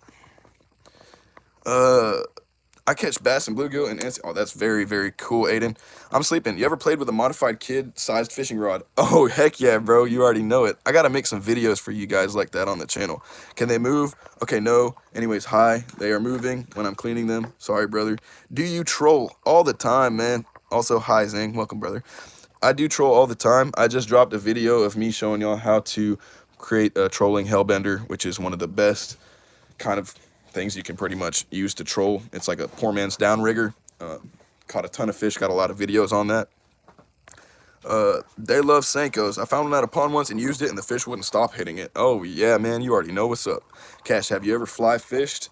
I catch bass and bluegill and oh, that's very, very cool, Aiden. I'm sleeping. You ever played with a modified kid-sized fishing rod? Oh, heck yeah, bro. You already know it. I gotta make some videos for you guys like that on the channel. Can they move? Okay, no. Anyways, hi. They are moving when I'm cleaning them. Sorry, brother. Do you troll? All the time, man. Also, hi, Zing. Welcome, brother. I do troll all the time. I just dropped a video of me showing y'all how to create a trolling hellbender, which is one of the best kind of things you can pretty much use to troll. It's like a poor man's downrigger. Caught a ton of fish, got a lot of videos on that. They love Senkos. I found one at a pond once and used it and the fish wouldn't stop hitting it. Oh yeah, man, you already know what's up. Cash, have you ever fly fished?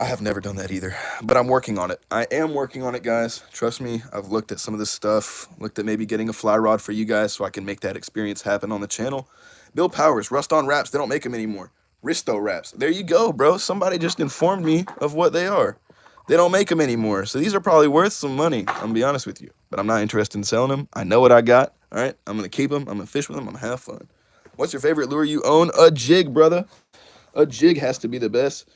I have never done that either, but I'm working on it. I am working on it, guys. Trust me, I've looked at some of this stuff, looked at maybe getting a fly rod for you guys so I can make that experience happen on the channel. Bill Powers, Rust On Wraps, they don't make them anymore. Risto Wraps, there you go, bro. Somebody just informed me of what they are. They don't make them anymore, so these are probably worth some money, I'm gonna be honest with you. But I'm not interested in selling them. I know what I got, all right? I'm gonna keep them, I'm gonna fish with them, I'm gonna have fun. What's your favorite lure you own? A jig, brother. A jig has to be the best.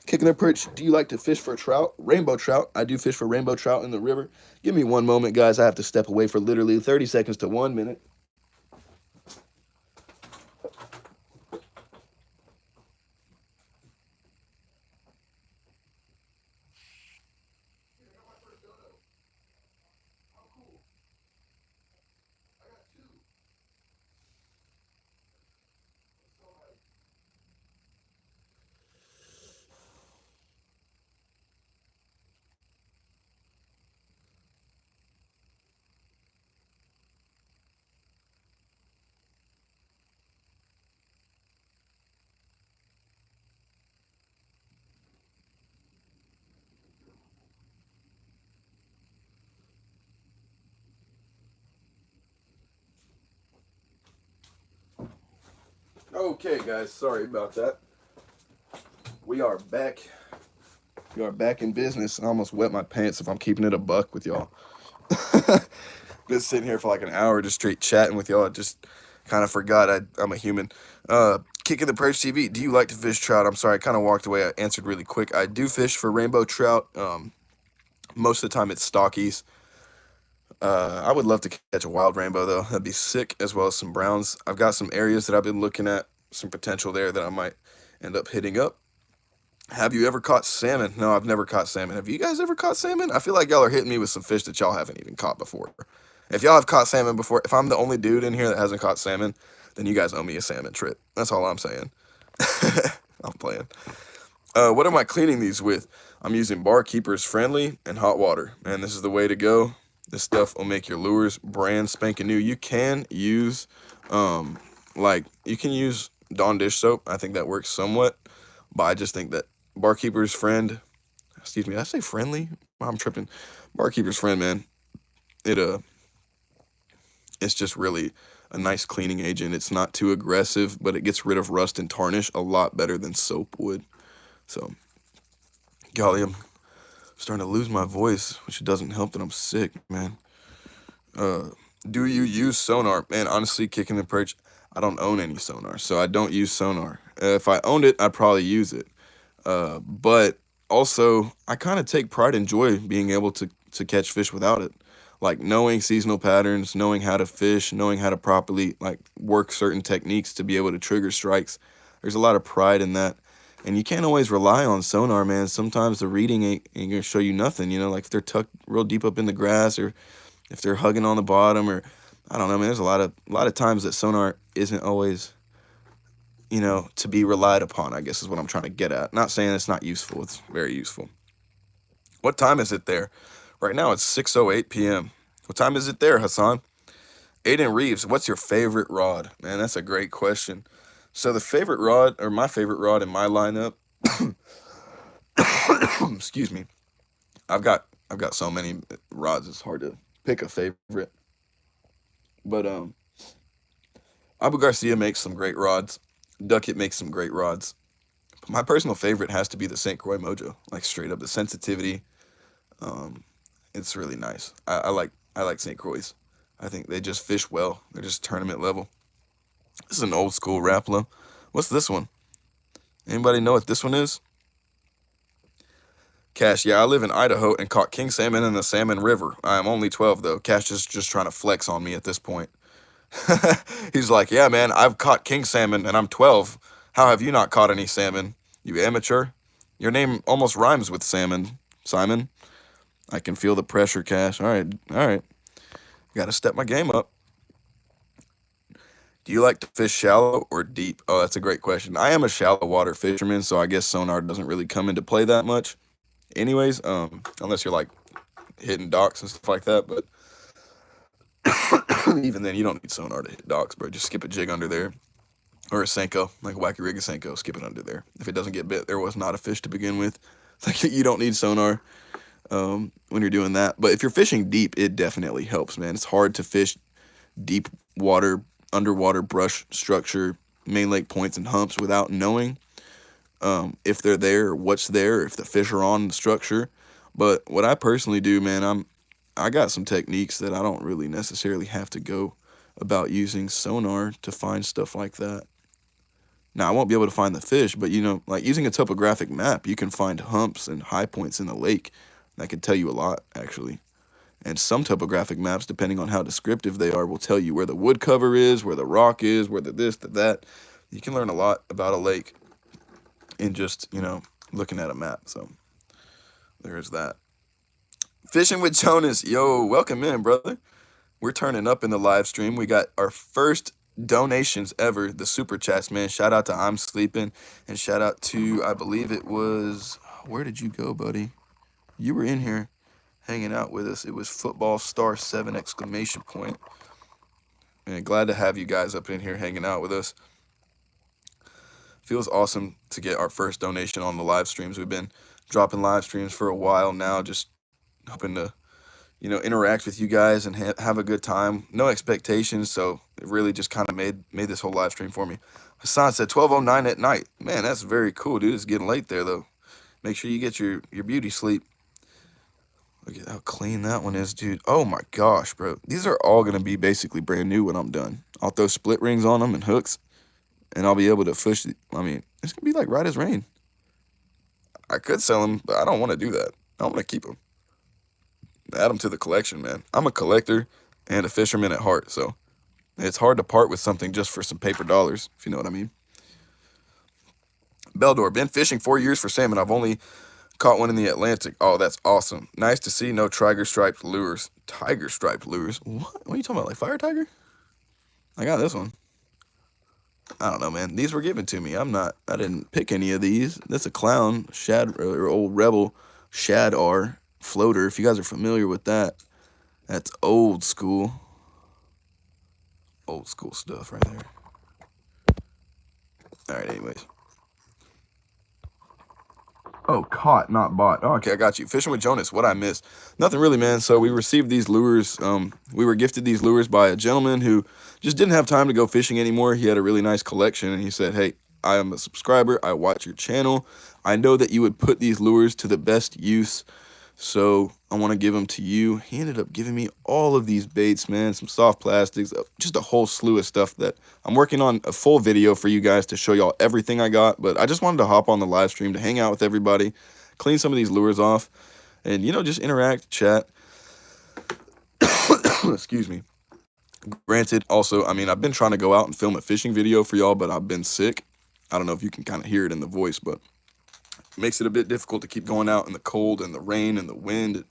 Kicking the perch, do you like to fish for trout? Rainbow trout. I do fish for rainbow trout in the river. Give me one moment, guys. I have to step away for literally 30 seconds to 1 minute. Okay, guys. Sorry about that. We are back. We are back in business. I almost wet my pants if I'm keeping it a buck with y'all. Been sitting here for like an hour just straight chatting with y'all. I just kind of forgot I'm a human. Kicking the Perch TV. Do you like to fish trout? I'm sorry, I kind of walked away. I answered really quick. I do fish for rainbow trout. Most of the time it's stockies. I would love to catch a wild rainbow though. That'd be sick, as well as some browns. I've got some areas that I've been looking at, some potential there that I might end up hitting up. Have you ever caught salmon? No, I've never caught salmon. Have you guys ever caught salmon? I feel like y'all are hitting me with some fish that y'all haven't even caught before. If y'all have caught salmon before, if I'm the only dude in here that hasn't caught salmon, then you guys owe me a salmon trip. That's all I'm saying. I'm playing. What am I cleaning these with? I'm using Barkeepers Friendly and hot water. Man, this is the way to go. This stuff will make your lures brand spanking new. You can use, you can use Dawn dish soap. I think that works somewhat, but I just think that Barkeeper's Friend, excuse me, did I say friendly? I'm tripping. Barkeeper's Friend, man. It It's just really a nice cleaning agent. It's not too aggressive, but it gets rid of rust and tarnish a lot better than soap would. So, golly, I'm starting to lose my voice, which doesn't help that I'm sick, man. Uh, do you use sonar? Man, honestly, kicking the perch, I don't own any sonar, so I don't use sonar. If I owned it, I'd probably use it. But also, I kind of take pride and joy being able to catch fish without it. Like knowing seasonal patterns, knowing how to fish, knowing how to properly like work certain techniques to be able to trigger strikes. There's a lot of pride in that. And you can't always rely on sonar, man. Sometimes the reading ain't gonna show you nothing, like if they're tucked real deep up in the grass or if they're hugging on the bottom or I don't know, man. There's a lot of times that sonar isn't always, to be relied upon, I guess is what I'm trying to get at. Not saying it's not useful. It's very useful. What time is it there? Right now it's 6:08 p.m. What time is it there, Hassan? Aiden Reeves, what's your favorite rod? Man, that's a great question. So the favorite rod, or my favorite rod in my lineup, excuse me. I've got so many rods. It's hard to pick a favorite. But Abu Garcia makes some great rods. Duckett makes some great rods. But my personal favorite has to be the St. Croix Mojo. Like straight up the sensitivity. Um, it's really nice. I like St. Croix. I think they just fish well. They're just tournament level. This is an old school Rapala. What's this one? Anybody know what this one is? Cash, yeah, I live in Idaho and caught king salmon in the Salmon River. I am only 12 though. Cash is just trying to flex on me at this point. He's like, yeah, man, I've caught king salmon and I'm 12. How have you not caught any salmon? You amateur? Your name almost rhymes with salmon, Simon. I can feel the pressure, Cash. All right, all right. Got to step my game up. Do you like to fish shallow or deep? Oh, that's a great question. I am a shallow water fisherman, so I guess sonar doesn't really come into play that much. Anyways, unless you're like hitting docks and stuff like that, but even then, you don't need sonar to hit docks, bro. Just skip a jig under there or a Senko, like a wacky rig a Senko, skip it under there. If it doesn't get bit, there was not a fish to begin with. Like you don't need sonar when you're doing that. But if you're fishing deep, it definitely helps, man. It's hard to fish deep water, underwater brush structure, main lake points and humps without knowing if they're there or what's there, or if the fish are on the structure. But what I personally do, man, I got some techniques that I don't really necessarily have to go about using sonar to find stuff like that. Now, I won't be able to find the fish, but like using a topographic map, you can find humps and high points in the lake. That can tell you a lot, actually. And some topographic maps, depending on how descriptive they are, will tell you where the wood cover is, where the rock is, where the this, the that. You can learn a lot about a lake in just, looking at a map. So there's that. Fishing with Jonas. Yo, welcome in, brother. We're turning up in the live stream. We got our first donations ever, the super chats, man. Shout out to I'm Sleeping, and shout out to, I believe it was, where did you go, buddy? You were in here hanging out with us. It was Football Star 7 exclamation point. And glad to have you guys up in here hanging out with us. Feels awesome to get our first donation on the live streams. We've been dropping live streams for a while now, just hoping to interact with you guys and have a good time. No expectations, so it really just kind of made this whole live stream for me. Hassan said 12:09 at night. Man, that's very cool, dude. It's getting late there though. Make sure you get your beauty sleep. Look at how clean that one is, dude. Oh my gosh, bro. These are all gonna be basically brand new when I'm done. I'll throw split rings on them and hooks, and I'll be able to fish. I mean, it's gonna be like right as rain. I could sell them, but I don't want to do that. I want to keep them. Add them to the collection, man. I'm a collector and a fisherman at heart, so it's hard to part with something just for some paper dollars, if you know what I mean. Beldor, been fishing 4 years for salmon. I've only caught one in the Atlantic. Oh, that's awesome. Nice to see. No tiger striped lures. Tiger striped lures? What are you talking about? Like fire tiger? I got this one. I don't know, man. These were given to me. I didn't pick any of these. That's a clown shad or old rebel shad R floater. If you guys are familiar with that, that's old school stuff right there. All right, anyways. Oh, caught, not bought. Oh, okay, I got you. Fishing with Jonas. What I missed? Nothing really, man. So we received these lures. We were gifted these lures by a gentleman who just didn't have time to go fishing anymore. He had a really nice collection, and he said, "Hey, I am a subscriber. I watch your channel. I know that you would put these lures to the best use. So I want to give them to you." He ended up giving me all of these baits, man, some soft plastics, just a whole slew of stuff that I'm working on a full video for you guys to show y'all everything I got. But I just wanted to hop on the live stream to hang out with everybody, clean some of these lures off, and, you know, just interact, chat. Excuse me. Granted, also, I mean, I've been trying to go out and film a fishing video for y'all, but I've been sick. I don't know if you can kind of hear it in the voice, but makes it a bit difficult to keep going out in the cold and the rain and the wind.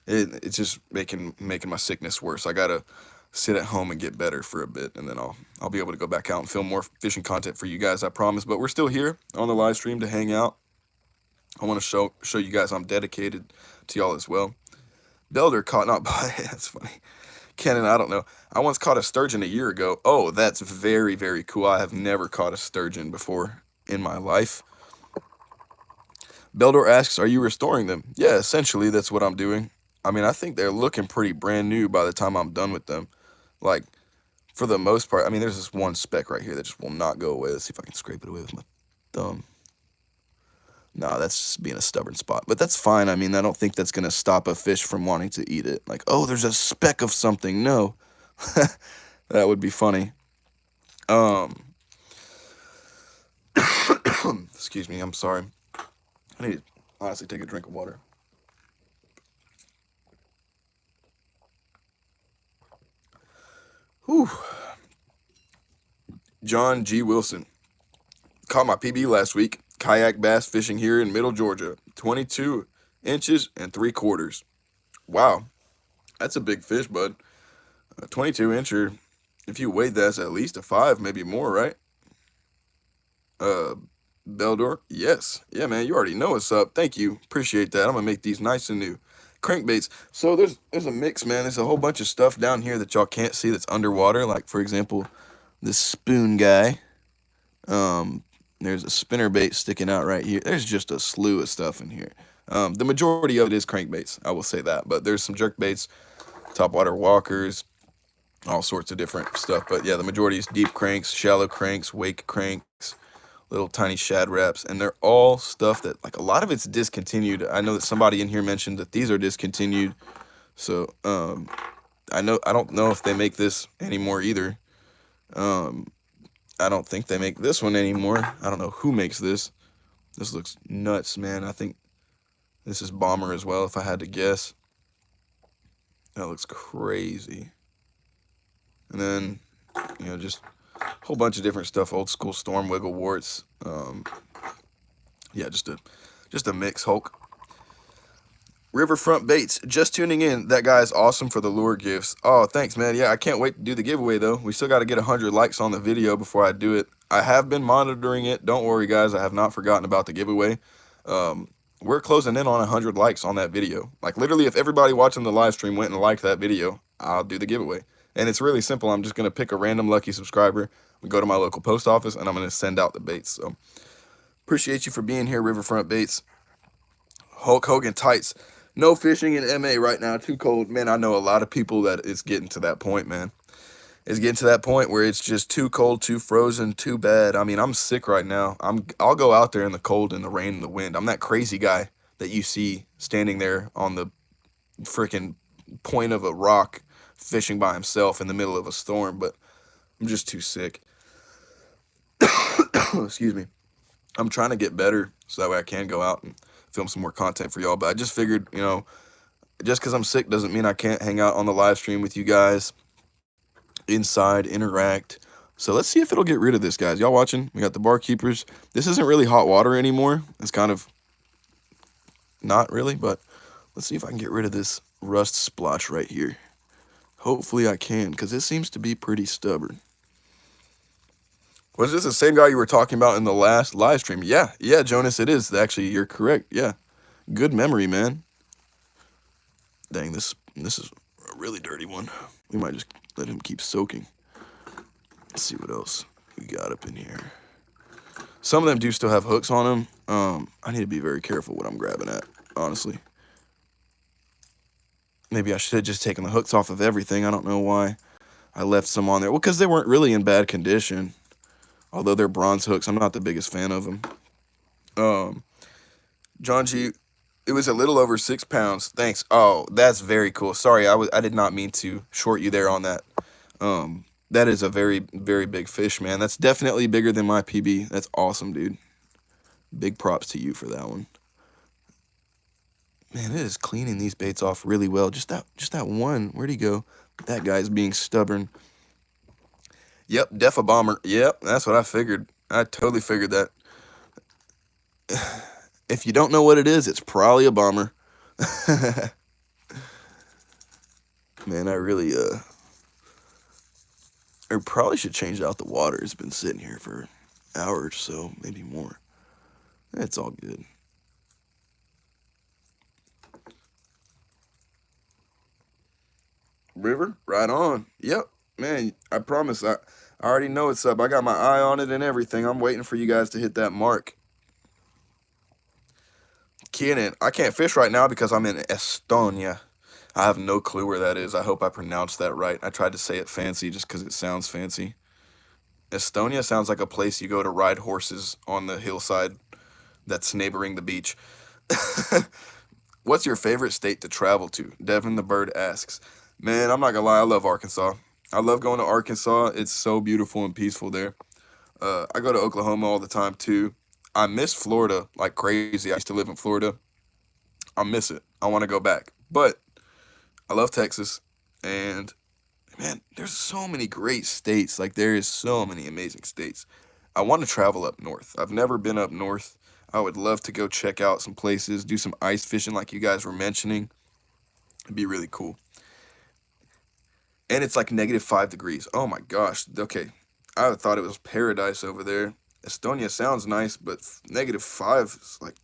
It's just making my sickness worse. I gotta sit at home and get better for a bit, and then I'll be able to go back out and film more fishing content for you guys, I promise. But we're still here on the live stream to hang out. I want to show you guys I'm dedicated to y'all as well. Belder caught not by. That's funny. Cannon, I don't know. I once caught a sturgeon a year ago. Oh, that's very, very cool. I have never caught a sturgeon before in my life. Beldor asks, are you restoring them? Yeah, essentially, that's what I'm doing. I mean, I think they're looking pretty brand new by the time I'm done with them. Like, for the most part, I mean, there's this one speck right here that just will not go away. Let's see if I can scrape it away with my thumb. Nah, that's just being a stubborn spot. But that's fine. I mean, I don't think that's going to stop a fish from wanting to eat it. Like, oh, there's a speck of something. No. That would be funny. Excuse me, I'm sorry. I need to honestly take a drink of water. Whew. John G. Wilson. Caught my PB last week. Kayak bass fishing here in Middle Georgia. 22 inches and 3/4. Wow. That's a big fish, bud. A 22 incher. If you weighed that's at least a 5, maybe more, right? Beldor, yes. Yeah, man, you already know what's up. Thank you. Appreciate that. I'm gonna make these nice and new. Crankbaits. So there's a mix, man. There's a whole bunch of stuff down here that y'all can't see that's underwater. Like, for example, this spoon guy. There's a spinnerbait sticking out right here. There's just a slew of stuff in here. The majority of it is crankbaits, I will say that. But there's some jerkbaits, topwater walkers, all sorts of different stuff. But yeah, the majority is deep cranks, shallow cranks, wake cranks, little tiny shad wraps, and they're all stuff that, like, a lot of it's discontinued. I know that somebody in here mentioned that these are discontinued. So I don't know if they make this anymore either. I don't think they make this one anymore. I don't know who makes this. This looks nuts, man. I think this is Bomber as well, if I had to guess. That looks crazy. And then, you know, just a whole bunch of different stuff. Old school Storm Wiggle Warts. Yeah, just a mix. Hulk. Riverfront Baits, just tuning in. That guy's awesome for the lure gifts. Oh, thanks, man. Yeah, I can't wait to do the giveaway, though. We still got to get 100 likes on the video before I do it. I have been monitoring it. Don't worry, guys. I have not forgotten about the giveaway. We're closing in on 100 likes on that video. Like, literally, if everybody watching the live stream went and liked that video, I'll do the giveaway. And it's really simple. I'm just going to pick a random lucky subscriber, go to my local post office, and I'm going to send out the baits. So, appreciate you for being here, Riverfront Baits. Hulk Hogan Tights. No fishing in MA right now. Too cold. Man, I know a lot of people that it's getting to that point, man. It's getting to that point where it's just too cold, too frozen, too bad. I mean, I'm sick right now. I'll go out there in the cold and the rain and the wind. I'm that crazy guy that you see standing there on the freaking point of a rock fishing by himself in the middle of a storm, but I'm just too sick. Excuse me. I'm trying to get better so that way I can go out and film some more content for y'all. But I just figured, you know, just because I'm sick doesn't mean I can't hang out on the live stream with you guys inside, interact. So let's see if it'll get rid of this, guys. Y'all watching? We got the barkeepers. This isn't really hot water anymore. It's kind of not really, but let's see if I can get rid of this rust splotch right here. Hopefully I can, because it seems to be pretty stubborn. Was this the same guy you were talking about in the last live stream? Yeah, Jonas, it is. Actually, you're correct. Yeah. Good memory, man. Dang, this is a really dirty one. We might just let him keep soaking. Let's see what else we got up in here. Some of them do still have hooks on them. I need to be very careful what I'm grabbing at, honestly. Maybe I should have just taken the hooks off of everything. I don't know why I left some on there. Well, because they weren't really in bad condition. Although they're bronze hooks, I'm not the biggest fan of them. John G, it was a little over 6 pounds. Thanks. Oh, that's very cool. Sorry, I did not mean to short you there on that. That is a very, very big fish, man. That's definitely bigger than my PB. That's awesome, dude. Big props to you for that one. Man, it is cleaning these baits off really well. Just that one. Where'd he go? That guy's being stubborn. Yep, def a bomber. Yep, that's what I figured. I totally figured that. If you don't know what it is, it's probably a bomber. Man, I probably should change out the water. It's been sitting here for an hour or so, maybe more. It's all good. River, right on. Yep, man, I promise. I already know it's up. I got my eye on it and everything. I'm waiting for you guys to hit that mark. Keenan, I can't fish right now because I'm in Estonia. I have no clue where that is. I hope I pronounced that right. I tried to say it fancy just because it sounds fancy. Estonia sounds like a place you go to ride horses on the hillside that's neighboring the beach. What's your favorite state to travel to? Devin the Bird asks. Man, I'm not gonna lie, I love Arkansas. I love going to Arkansas. It's so beautiful and peaceful there. I go to Oklahoma all the time too. I miss Florida like crazy. I used to live in Florida. I miss it. I want to go back. But I love Texas. And man, there's so many great states. Like there is so many amazing states. I want to travel up north. I've never been up north. I would love to go check out some places, do some ice fishing like you guys were mentioning. It'd be really cool. And it's like -5 degrees. Oh my gosh. Okay. I thought it was paradise over there. Estonia sounds nice, but -5 is like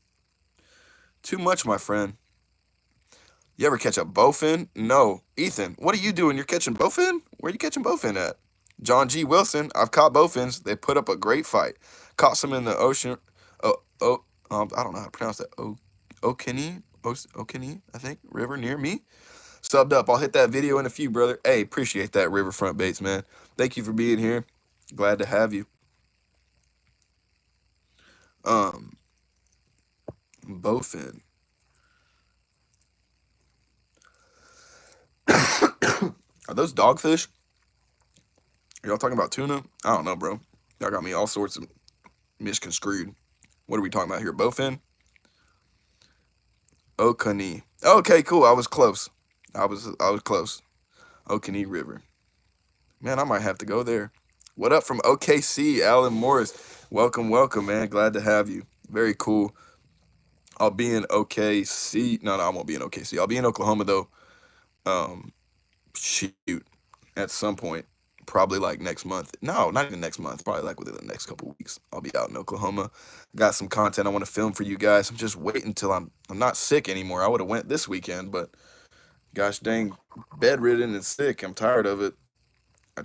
too much, my friend. You ever catch a bowfin? No. Ethan, what are you doing? You're catching bowfin? Where are you catching bowfin at? John G. Wilson, I've caught bowfins. They put up a great fight. Caught some in the ocean. I don't know how to pronounce that. Okini, I think, river near me. Subbed up. I'll hit that video in a few, brother. Hey, appreciate that, Riverfront Baits, man. Thank you for being here. Glad to have you. Bowfin. Are those dogfish? Are y'all talking about tuna? I don't know, bro. Y'all got me all sorts of misconstrued. What are we talking about here? Bowfin? Okani. Okay, cool. I was close. I was close. Okani River. Man, I might have to go there. What up from OKC, Alan Morris? Welcome, welcome, man. Glad to have you. Very cool. I'll be in OKC. No, I won't be in OKC. I'll be in Oklahoma though. Shoot, at some point, probably like next month. No, not even next month. Probably like within the next couple weeks. I'll be out in Oklahoma. Got some content I want to film for you guys. I'm just waiting until I'm not sick anymore. I would have went this weekend, but gosh dang, bedridden and sick. I'm tired of it. I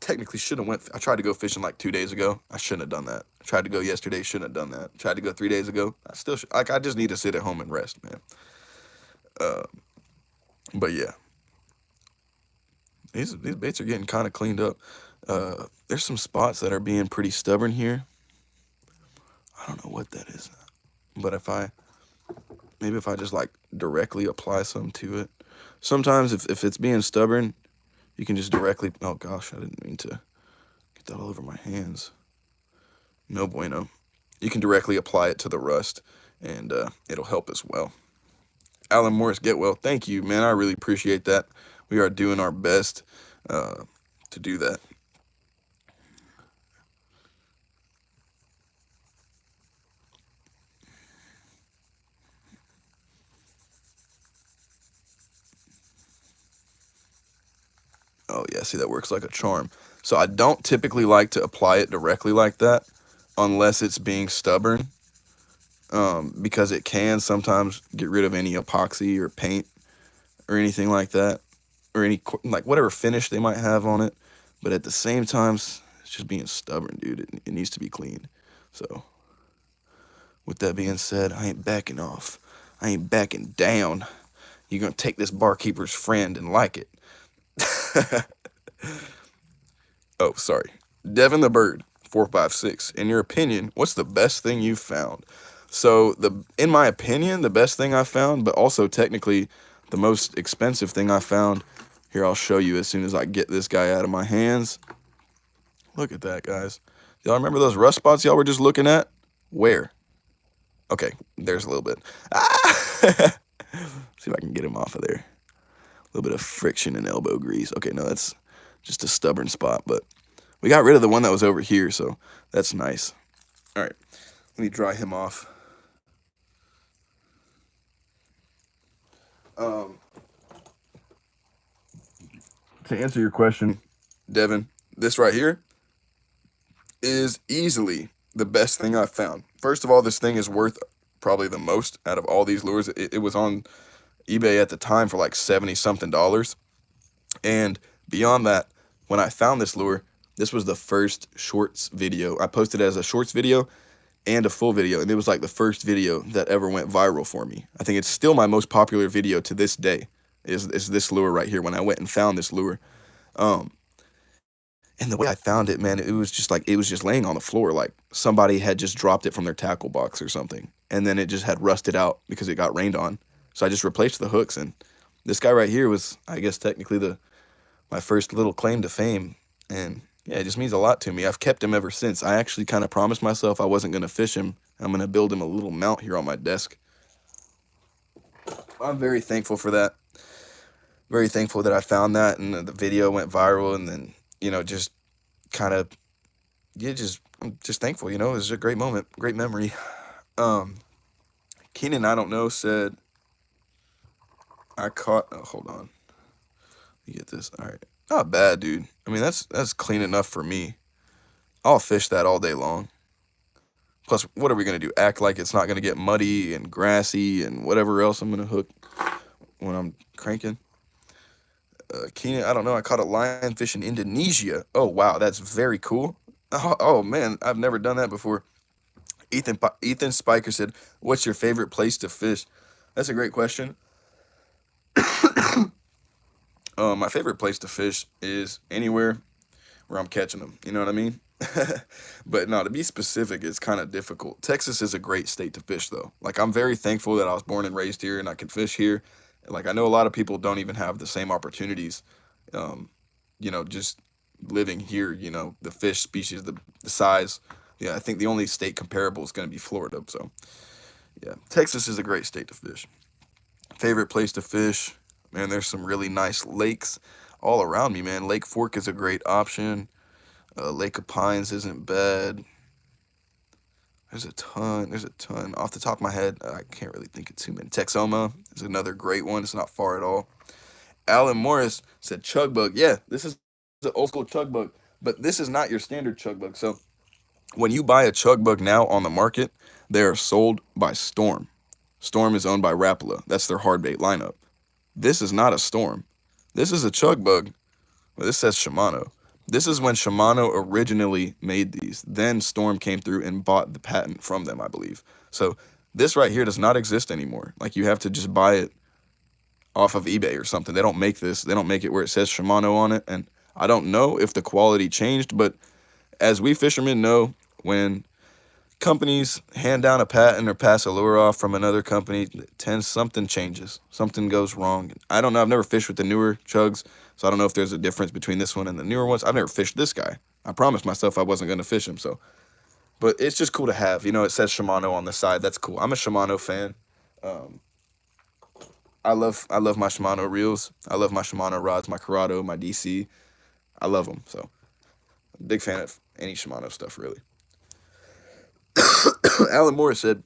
technically should have went. I tried to go fishing like 2 days ago. I shouldn't have done that. I tried to go yesterday. Shouldn't have done that. Tried to go 3 days ago. I still like. I just need to sit at home and rest, man. But yeah, these baits are getting kind of cleaned up. There's some spots that are being pretty stubborn here. I don't know what that is, but if I just like directly apply some to it. Sometimes if it's being stubborn, you can just directly, oh gosh, I didn't mean to get that all over my hands. No bueno. You can directly apply it to the rust and it'll help as well. Alan Morris, get well. Thank you, man. I really appreciate that. We are doing our best to do that. Oh yeah, see, that works like a charm. So I don't typically like to apply it directly like that unless it's being stubborn, because it can sometimes get rid of any epoxy or paint or anything like that, or any like whatever finish they might have on it. But at the same time, it's just being stubborn, dude. It needs to be cleaned. So With that being said, I ain't backing off. I ain't backing down. You're gonna take this barkeeper's friend and like it. Oh, sorry. Devin the Bird, 456. In your opinion, what's the best thing you've found? So in my opinion, the best thing I found, but also technically the most expensive thing I found. Here, I'll show you as soon as I get this guy out of my hands. Look at that, guys. Y'all remember those rust spots y'all were just looking at? Where? Okay, there's a little bit. Ah! See if I can get him off of there. A little bit of friction and elbow grease. Okay, no, that's just a stubborn spot, but we got rid of the one that was over here, so that's nice. All right, let me dry him off. To answer your question, Devin, this right here is easily the best thing I've found. First of all, this thing is worth probably the most out of all these lures. It was on eBay at the time for like 70 something dollars. And beyond that, when I found this lure, this was the first shorts video. I posted it as a shorts video and a full video, and it was like the first video that ever went viral for me. I think it's still my most popular video to this day, is this lure right here when I went and found this lure. And the way I found it, man, it was just like, it was just laying on the floor, like somebody had just dropped it from their tackle box or something. And then it just had rusted out because it got rained on. So I just replaced the hooks, and this guy right here was, I guess, technically my first little claim to fame. And yeah, it just means a lot to me. I've kept him ever since. I actually kind of promised myself I wasn't going to fish him. I'm going to build him a little mount here on my desk. I'm very thankful for that. Very thankful that I found that, and the video went viral, and then, just kind of, yeah, I'm just thankful, it was a great moment, great memory. Keenan, I don't know, said, hold on. You get this. All right. Not bad, dude. I mean, that's clean enough for me. I'll fish that all day long. Plus, what are we going to do? Act like it's not going to get muddy and grassy and whatever else I'm going to hook when I'm cranking? Keenan, I don't know. I caught a lionfish in Indonesia. Oh, wow. That's very cool. Oh, man. I've never done that before. Ethan Spiker said, what's your favorite place to fish? That's a great question. My favorite place to fish is anywhere where I'm catching them. You know what I mean? But no, to be specific, it's kind of difficult. Texas is a great state to fish, though. Like, I'm very thankful that I was born and raised here and I can fish here. Like, I know a lot of people don't even have the same opportunities, just living here, the fish species, the size. Yeah, I think the only state comparable is going to be Florida. So, yeah, Texas is a great state to fish. Favorite place to fish? Man, there's some really nice lakes all around me, man. Lake Fork is a great option. Lake of Pines isn't bad. There's a ton. Off the top of my head, I can't really think of too many. Texoma is another great one. It's not far at all. Alan Morris said chug bug. Yeah, this is the old school chug bug, but this is not your standard chug bug. So when you buy a chug bug now on the market, they are sold by Storm. Storm is owned by Rapala. That's their hard bait lineup. This is not a Storm. This is a chug bug. Well, this says Shimano. This is when Shimano originally made these. Then Storm came through and bought the patent from them, I believe. So this right here does not exist anymore. Like, you have to just buy it off of eBay or something. They don't make this. They don't make it where it says Shimano on it. And I don't know if the quality changed, but as we fishermen know, when companies hand down a patent or pass a lure off from another company, something changes. Something goes wrong. I don't know. I've never fished with the newer chugs, so I don't know if there's a difference between this one and the newer ones. I've never fished this guy. I promised myself I wasn't going to fish him, so. But it's just cool to have. It says Shimano on the side. That's cool. I'm a Shimano fan. I love my Shimano reels. I love my Shimano rods, my Corrado, my DC. I love them, so. Big fan of any Shimano stuff, really. Alan Moore said,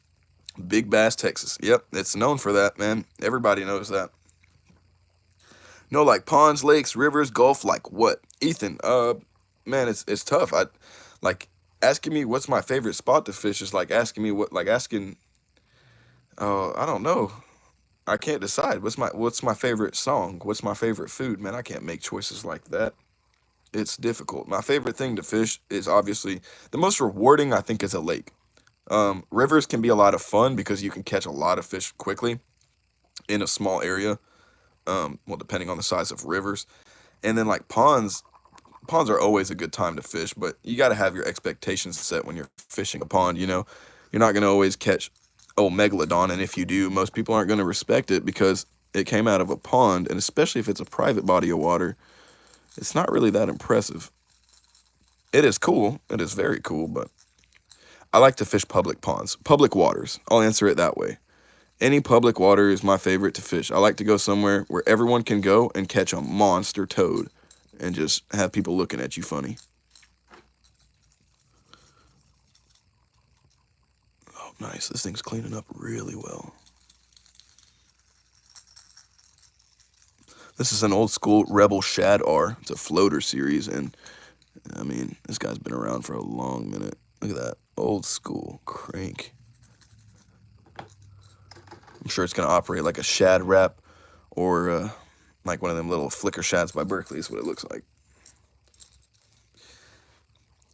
Big Bass, Texas. Yep, it's known for that, man. Everybody knows that. No, like ponds, lakes, rivers, Gulf, like what? Ethan, man, it's tough. Asking me what's my favorite spot to fish is like asking me I don't know. I can't decide. What's my favorite song? What's my favorite food? Man, I can't make choices like that. It's difficult. My favorite thing to fish is obviously the most rewarding, I think, is a lake. Rivers can be a lot of fun because you can catch a lot of fish quickly in a small area. Well, depending on the size of rivers. And then like ponds are always a good time to fish, but you got to have your expectations set when you're fishing a pond. You're not going to always catch megalodon, and if you do, most people aren't going to respect it because it came out of a pond, and especially if it's a private body of water, it's not really that impressive. It is cool. It is very cool, but I like to fish public ponds, public waters. I'll answer it that way. Any public water is my favorite to fish. I like to go somewhere where everyone can go and catch a monster toad and just have people looking at you funny. Oh, nice. This thing's cleaning up really well. This is an old school Rebel Shad R. It's a floater series, and I mean, this guy's been around for a long minute. Look at that. Old school crank. I'm sure it's going to operate like a shad wrap or like one of them little flicker shads by Berkeley is what it looks like.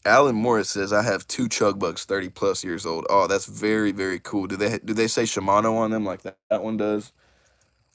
Alan Morris says, I have 2 chug bugs 30 plus years old. Oh, that's very, very cool. Do they say Shimano on them like that one does?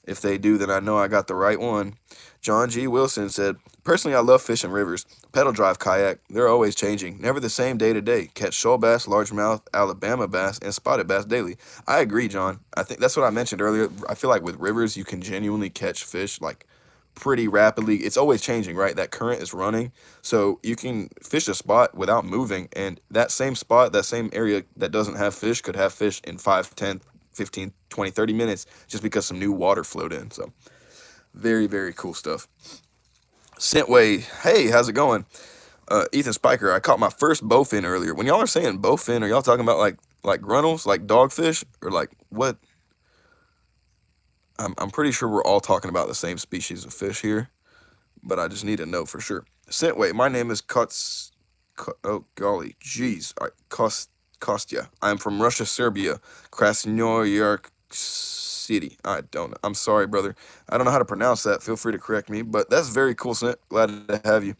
If they do, then I know I got the right one. John G. Wilson said, personally, I love fishing rivers. Pedal drive kayak, they're always changing. Never the same day to day. Catch shoal bass, largemouth, Alabama bass, and spotted bass daily. I agree, John. I think that's what I mentioned earlier. I feel like with rivers, you can genuinely catch fish like pretty rapidly. It's always changing, right? That current is running. So you can fish a spot without moving. And that same spot, that same area that doesn't have fish could have fish in 5, 10, 15, 20, 30 minutes just because some new water flowed in. So very, very cool stuff. Scentway, hey, how's it going? Ethan Spiker, I caught my first bowfin earlier. When y'all are saying bowfin, are y'all talking about like grunnels, like dogfish, or like what? I'm pretty sure we're all talking about the same species of fish here, but I just need to know for sure. Scentway, my name is oh golly, jeez, Kostya. I'm from Russia, Serbia, Krasnoyarsk City. I don't know. I'm sorry, brother. I don't know how to pronounce that. Feel free to correct me, but that's very cool, Scent. Glad to have you.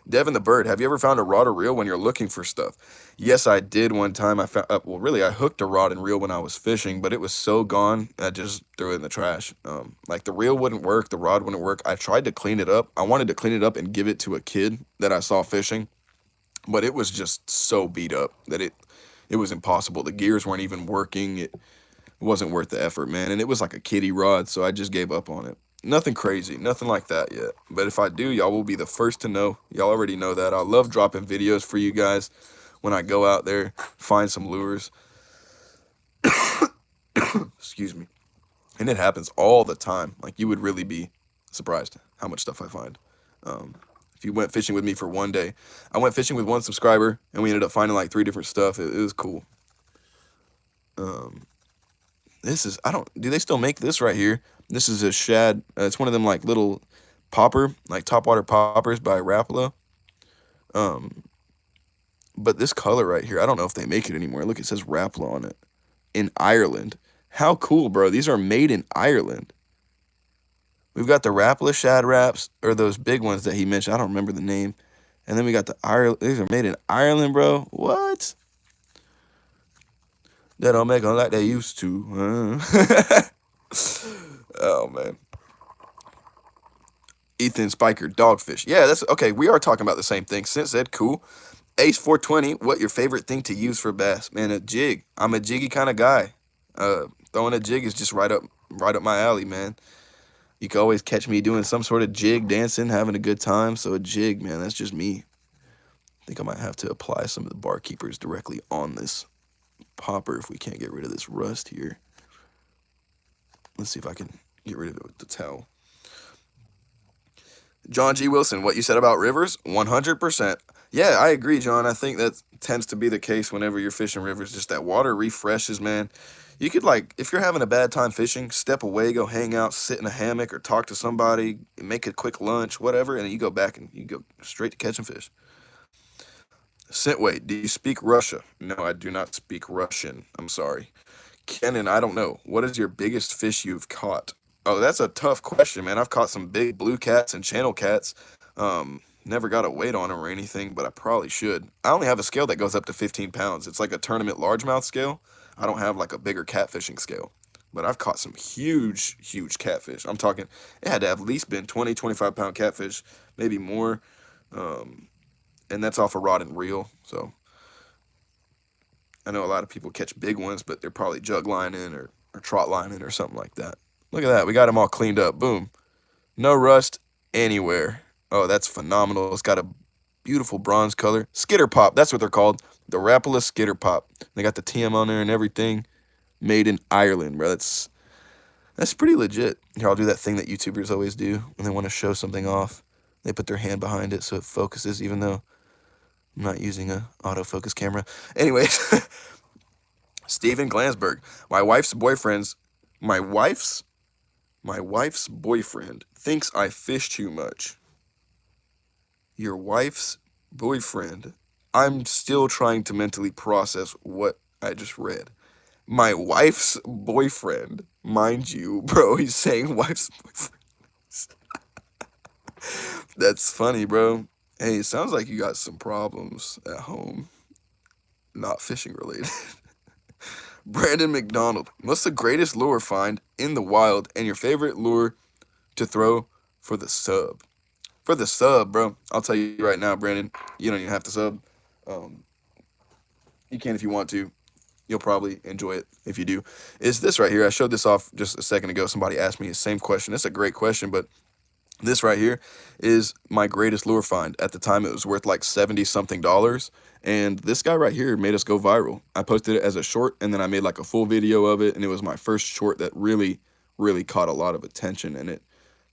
Devin the Bird, have you ever found a rod or reel when you're looking for stuff? Yes, I did one time. I found, well, really, I hooked a rod and reel when I was fishing, but it was so gone, I just threw it in the trash. Like the reel wouldn't work, the rod wouldn't work. I tried to clean it up. I wanted to clean it up and give it to a kid that I saw fishing, but it was just so beat up that it was impossible. The gears weren't even working. It wasn't worth the effort, man. And it was like a kiddie rod, so I just gave up on it. Nothing crazy, nothing like that yet. But if I do, y'all will be the first to know. Y'all already know that. I love dropping videos for you guys when I go out there, find some lures. Excuse me. And it happens all the time. Like, you would really be surprised how much stuff I find. If you went fishing with me for one day, I went fishing with one subscriber, and we ended up finding like 3 different stuff. It was cool. This is, do they still make this right here? This is a shad. It's one of them like little popper, like topwater poppers by Rapala. But this color right here, I don't know if they make it anymore. Look, it says Rapala on it. In Ireland. How cool, bro. These are made in Ireland. We've got the Rapala shad wraps, or those big ones that he mentioned. I don't remember the name. And then we got the Ireland. These are made in Ireland, bro. What? They don't make them like they used to. Oh, man. Ethan Spiker, dogfish. Yeah, that's okay. We are talking about the same thing. Since said, cool. Ace 420, what your favorite thing to use for bass? Man, a jig. I'm a jiggy kind of guy. Throwing a jig is just right up my alley, man. You can always catch me doing some sort of jig, dancing, having a good time. So a jig, man, that's just me. I think I might have to apply some of the barkeepers directly on this popper if we can't get rid of this rust here. Let's see if I can get rid of it with the towel. John G. Wilson, what you said about rivers, 100%. Yeah, I agree, John. I think that tends to be the case whenever you're fishing rivers. Just that water refreshes, man. You could, like, if you're having a bad time fishing, step away, go hang out, sit in a hammock, or talk to somebody, make a quick lunch, whatever, and then you go back and you go straight to catching fish. Scentway, do you speak Russia? No, I do not speak Russian. I'm sorry. Kenan, I don't know. What is your biggest fish you've caught? Oh, that's a tough question, man. I've caught some big blue cats and channel cats. Never got a weight on them or anything, but I probably should. I only have a scale that goes up to 15 pounds. It's like a tournament largemouth scale. I don't have like a bigger catfishing scale. But I've caught some huge, huge catfish. I'm talking, it had to have at least been 20, 25-pound catfish, maybe more. And that's off a rod and reel. So I know a lot of people catch big ones, but they're probably jug lining or trot lining or something like that. Look at that. We got them all cleaned up. Boom. No rust anywhere. Oh, that's phenomenal. It's got a beautiful bronze color. Skitter Pop. That's what they're called. The Rapala Skitter Pop. They got the TM on there and everything. Made in Ireland, bro. That's pretty legit. Here, I'll do that thing that YouTubers always do when they want to show something off. They put their hand behind it so it focuses, even though I'm not using a autofocus camera. Anyways, Steven Glansberg. My wife's boyfriend thinks I fish too much. Your wife's boyfriend. I'm still trying to mentally process what I just read. My wife's boyfriend. Mind you, bro, he's saying wife's boyfriend. That's funny, bro. Hey, it sounds like you got some problems at home. Not fishing related. Brandon McDonald. What's the greatest lure find in the wild and your favorite lure to throw for the sub? For the sub, bro. I'll tell you right now, Brandon. You don't even have to sub. You can if you want to. You'll probably enjoy it if you do. Is this right here. I showed this off just a second ago. Somebody asked me the same question. It's a great question, but this right here is my greatest lure find. At the time, it was worth like $70-something. And this guy right here made us go viral. I posted it as a short, and then I made like a full video of it. And it was my first short that really, really caught a lot of attention. And it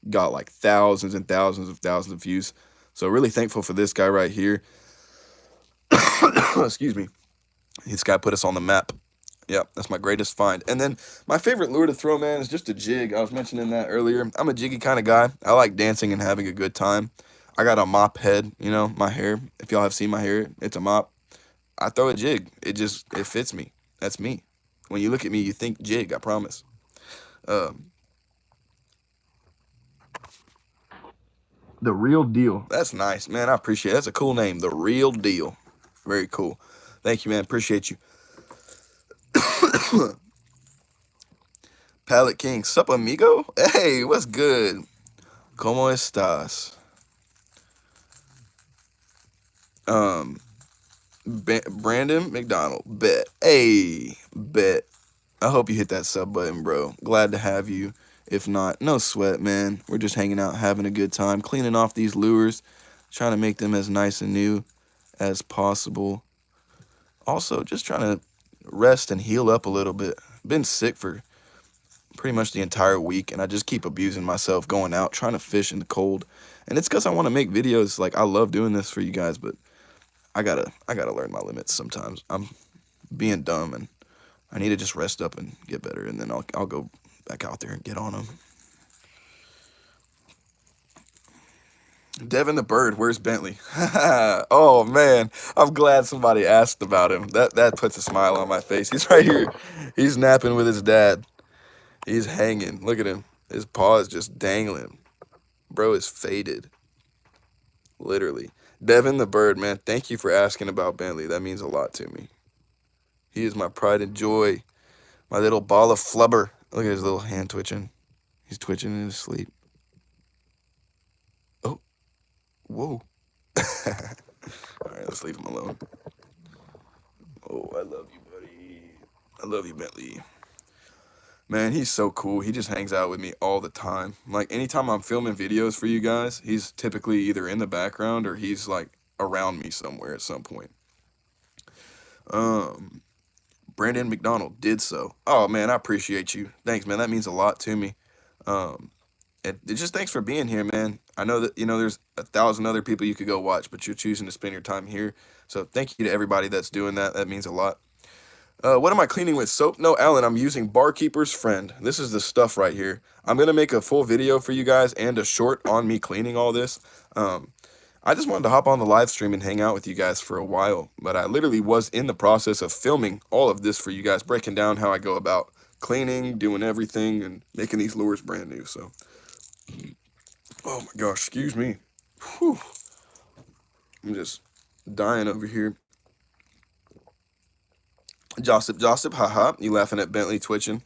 got like thousands and thousands of views. So really thankful for this guy right here. Excuse me. This guy put us on the map. Yeah, that's my greatest find. And then my favorite lure to throw, man, is just a jig. I was mentioning that earlier. I'm a jiggy kind of guy. I like dancing and having a good time. I got a mop head, you know, my hair. If y'all have seen my hair, it's a mop. I throw a jig. It fits me. That's me. When you look at me, you think jig, I promise. The Real Deal. That's nice, man. I appreciate it. That's a cool name. The Real Deal. Very cool. Thank you, man. Appreciate you. Pallet King. Sup, amigo? Hey, what's good? ¿Cómo estás? Brandon McDonald. Bet. Hey, bet. I hope you hit that sub button, bro. Glad to have you. If not, no sweat, man. We're just hanging out, having a good time, cleaning off these lures, trying to make them as nice and new as possible. Also, just trying to rest and heal up a little bit. Been sick for pretty much the entire week, and I just keep abusing myself, going out, trying to fish in the cold. And it's because I want to make videos. Like, I love doing this for you guys, but I gotta learn my limits sometimes. I'm being dumb, and I need to just rest up and get better, and then I'll go back out there and get on them. Devin the Bird, where's Bentley? Oh man, I'm glad somebody asked about him. That puts a smile on my face. He's right here. He's napping with his dad. He's hanging. Look at him. His paw is just dangling. Bro is faded. Literally. Devin the Bird, man, thank you for asking about Bentley. That means a lot to me. He is my pride and joy. My little ball of flubber. Look at his little hand twitching. He's twitching in his sleep. Oh. Whoa. All right, let's leave him alone. Oh, I love you, buddy. I love you, Bentley. Man, he's so cool. He just hangs out with me all the time. Like, anytime I'm filming videos for you guys, he's typically either in the background or he's, like, around me somewhere at some point. Brandon McDonald did so. Oh, man, I appreciate you. Thanks, man. That means a lot to me. And just thanks for being here, man. I know that, you know, there's 1,000 other people you could go watch, but you're choosing to spend your time here. So thank you to everybody that's doing that. That means a lot. What am I cleaning with? Soap? No, Alan, I'm using Barkeeper's Friend. This is the stuff right here. I'm going to make a full video for you guys and a short on me cleaning all this. I just wanted to hop on the live stream and hang out with you guys for a while, but I literally was in the process of filming all of this for you guys, breaking down how I go about cleaning, doing everything, and making these lures brand new. So, oh my gosh, excuse me. Whew. I'm just dying over here. Josip, haha. You laughing at Bentley twitching?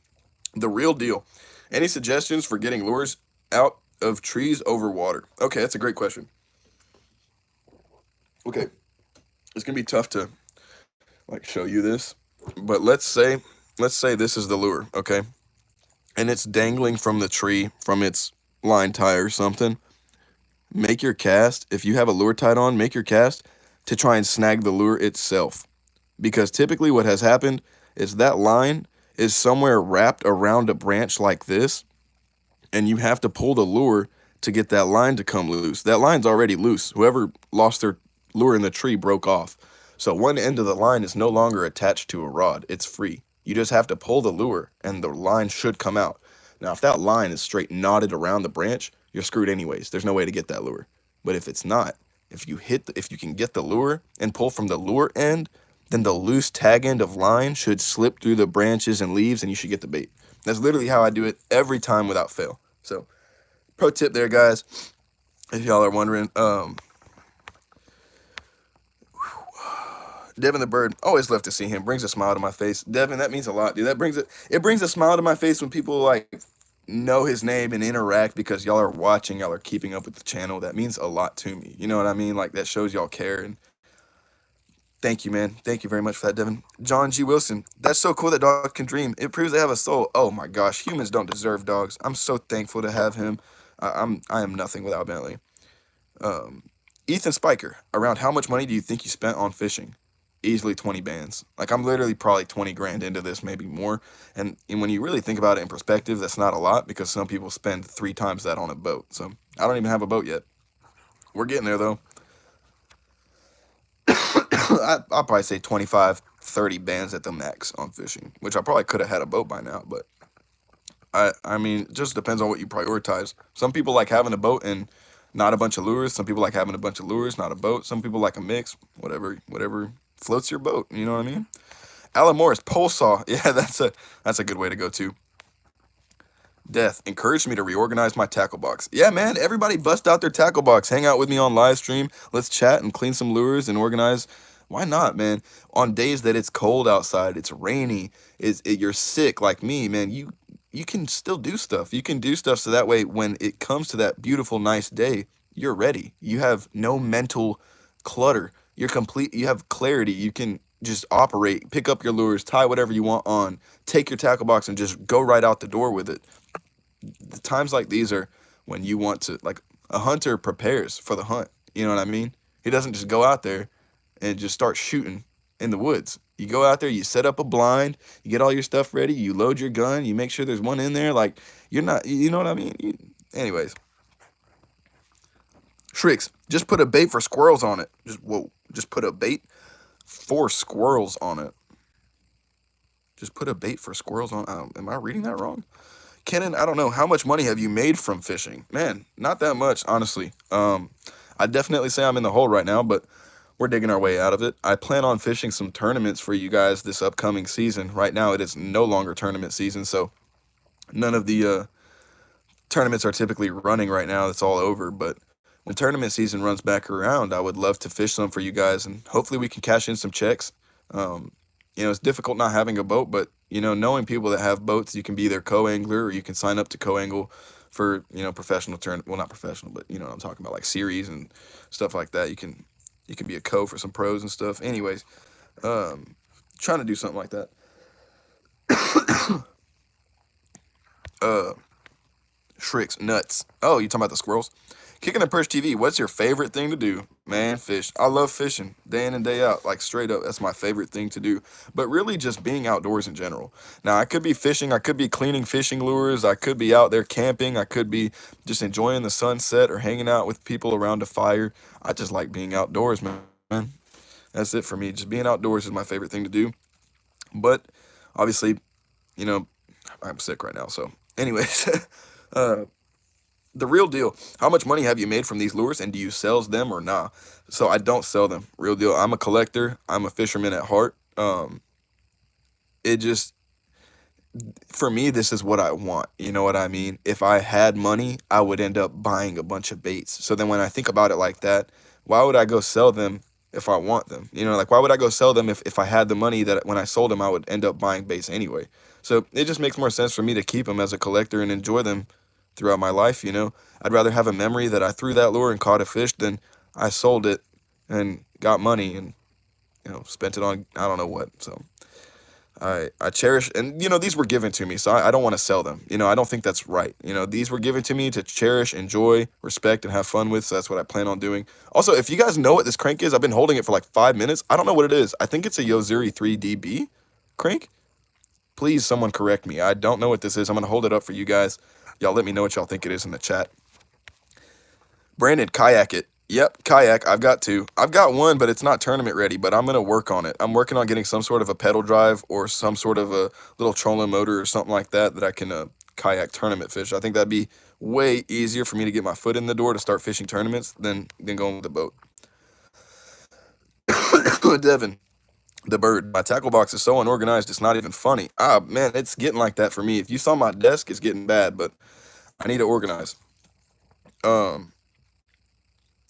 The real deal. Any suggestions for getting lures out of trees over water? Okay, that's a great question. Okay, it's gonna be tough to like show you this, but let's say this is the lure, okay, and it's dangling from the tree from its line tie or something. Make your cast if you have a lure tied on. Make your cast to try and snag the lure itself, because typically what has happened is that line is somewhere wrapped around a branch like this, and you have to pull the lure to get that line to come loose. That line's already loose. Whoever lost their lure in the tree broke off. So one end of the line is no longer attached to a rod. It's free. You just have to pull the lure and the line should come out. Now, if that line is straight knotted around the branch, you're screwed anyways. There's no way to get that lure. But if it's not, if you can get the lure and pull from the lure end, then the loose tag end of line should slip through the branches and leaves and you should get the bait. That's literally how I do it every time without fail. So, pro tip there, guys, if y'all are wondering. Devin the Bird, always love to see him. Brings a smile to my face. Devin, that means a lot, dude. It brings a smile to my face when people like know his name and interact because y'all are watching, y'all are keeping up with the channel. That means a lot to me. You know what I mean? Like that shows y'all care. And thank you, man. Thank you very much for that, Devin. John G. Wilson, that's so cool that dogs can dream. It proves they have a soul. Oh my gosh, humans don't deserve dogs. I'm so thankful to have him. I am nothing without Bentley. Ethan Spiker, around how much money do you think you spent on fishing? Easily 20 bands. Like I'm literally probably 20 grand into this, maybe more. And when you really think about it in perspective, that's not a lot because some people spend 3 times that on a boat. So I don't even have a boat yet. We're getting there though. I'll probably say 25, 30 bands at the max on fishing, which I probably could have had a boat by now, but I mean, it just depends on what you prioritize. Some people like having a boat and not a bunch of lures. Some people like having a bunch of lures, not a boat. Some people like a mix. Whatever floats your boat. You know what I mean? Alan Morris, pole saw. Yeah, that's a good way to go too. Death encouraged me to reorganize my tackle box. Yeah, man. Everybody bust out their tackle box. Hang out with me on live stream. Let's chat and clean some lures and organize. Why not, man? On days that it's cold outside, it's rainy, you're sick like me, man. You can still do stuff. You can do stuff so that way when it comes to that beautiful, nice day, you're ready. You have no mental clutter. You're complete. You have clarity. You can just operate, pick up your lures, tie whatever you want on, take your tackle box and just go right out the door with it. The times like these are when you want to, like a hunter prepares for the hunt. You know what I mean? He doesn't just go out there and just start shooting in the woods. You go out there, you set up a blind, you get all your stuff ready, you load your gun, you make sure there's one in there. Like you're not, you know what I mean? Anyways, Shricks, just put a bait for squirrels on it. Just put a bait for squirrels on it. Just put a bait for squirrels on. Am I reading that wrong? Kenan, I don't know. How much money have you made from fishing? Man, not that much, honestly. I definitely say I'm in the hole right now, but we're digging our way out of it. I plan on fishing some tournaments for you guys this upcoming season. Right now, it is no longer tournament season, so none of the tournaments are typically running right now. It's all over, but when tournament season runs back around, I would love to fish some for you guys, and hopefully we can cash in some checks. It's difficult not having a boat, but knowing people that have boats, you can be their co-angler or you can sign up to co-angle for professional well, not professional, but what I'm talking about, like series and stuff like that. You can be a co for some pros and stuff. Anyways, trying to do something like that. Shricks nuts. Oh, you talking about the squirrels? Kicking the Perch TV, what's your favorite thing to do? Man, fish. I love fishing day in and day out, like straight up. That's my favorite thing to do. But really just being outdoors in general. Now, I could be fishing. I could be cleaning fishing lures. I could be out there camping. I could be just enjoying the sunset or hanging out with people around a fire. I just like being outdoors, man. That's it for me. Just being outdoors is my favorite thing to do. But obviously, I'm sick right now. So anyways, the real deal. How much money have you made from these lures, and do you sell them or nah? So I don't sell them. Real deal. I'm a collector. I'm a fisherman at heart. It just, for me, this is what I want. You know what I mean? If I had money, I would end up buying a bunch of baits. So then when I think about it like that, why would I go sell them if I want them? You know, like why would I go sell them if I had the money that when I sold them I would end up buying baits anyway? So it just makes more sense for me to keep them as a collector and enjoy them throughout my life. You know, I'd rather have a memory that I threw that lure and caught a fish than I sold it and got money and spent it on I don't know what. So I cherish, and these were given to me, so I don't want to sell them. I don't think that's right. These were given to me to cherish, enjoy, respect, and have fun with. So that's what I plan on doing. Also, if you guys know what this crank is, I've been holding it for like 5 minutes. I don't know what it is. I think it's a Yozuri 3DB crank. Please, someone correct me. I don't know what this is. I'm gonna hold it up for you guys. Y'all let me know what y'all think it is in the chat. Brandon, kayak it. Yep, kayak. I've got two. I've got one, but it's not tournament ready, but I'm going to work on it. I'm working on getting some sort of a pedal drive or some sort of a little trolling motor or something like that I can kayak tournament fish. I think that'd be way easier for me to get my foot in the door to start fishing tournaments than going with the boat. Devin, the bird. My tackle box is so unorganized, it's not even funny. Ah, man, it's getting like that for me. If you saw my desk, it's getting bad, but I need to organize.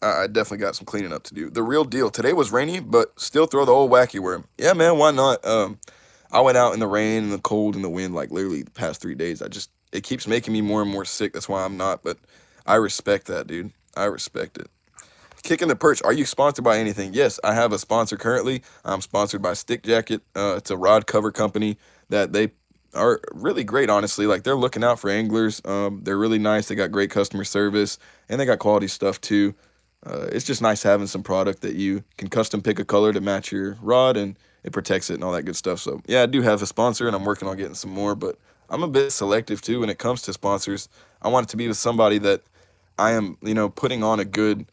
I definitely got some cleaning up to do. The real deal. Today was rainy, but still throw the old wacky worm. Yeah, man, why not? I went out in the rain and the cold and the wind like literally the past 3 days. It keeps making me more and more sick. That's why I'm not, but I respect that, dude. I respect it. Kicking the perch. Are you sponsored by anything? Yes, I have a sponsor currently. I'm sponsored by Stick Jacket. It's a rod cover company that they are really great, honestly. Like they're looking out for anglers. They're really nice. They got great customer service and they got quality stuff too. It's just nice having some product that you can custom pick a color to match your rod and it protects it and all that good stuff. So yeah, I do have a sponsor and I'm working on getting some more, but I'm a bit selective too when it comes to sponsors. I want it to be with somebody that I am, putting on a good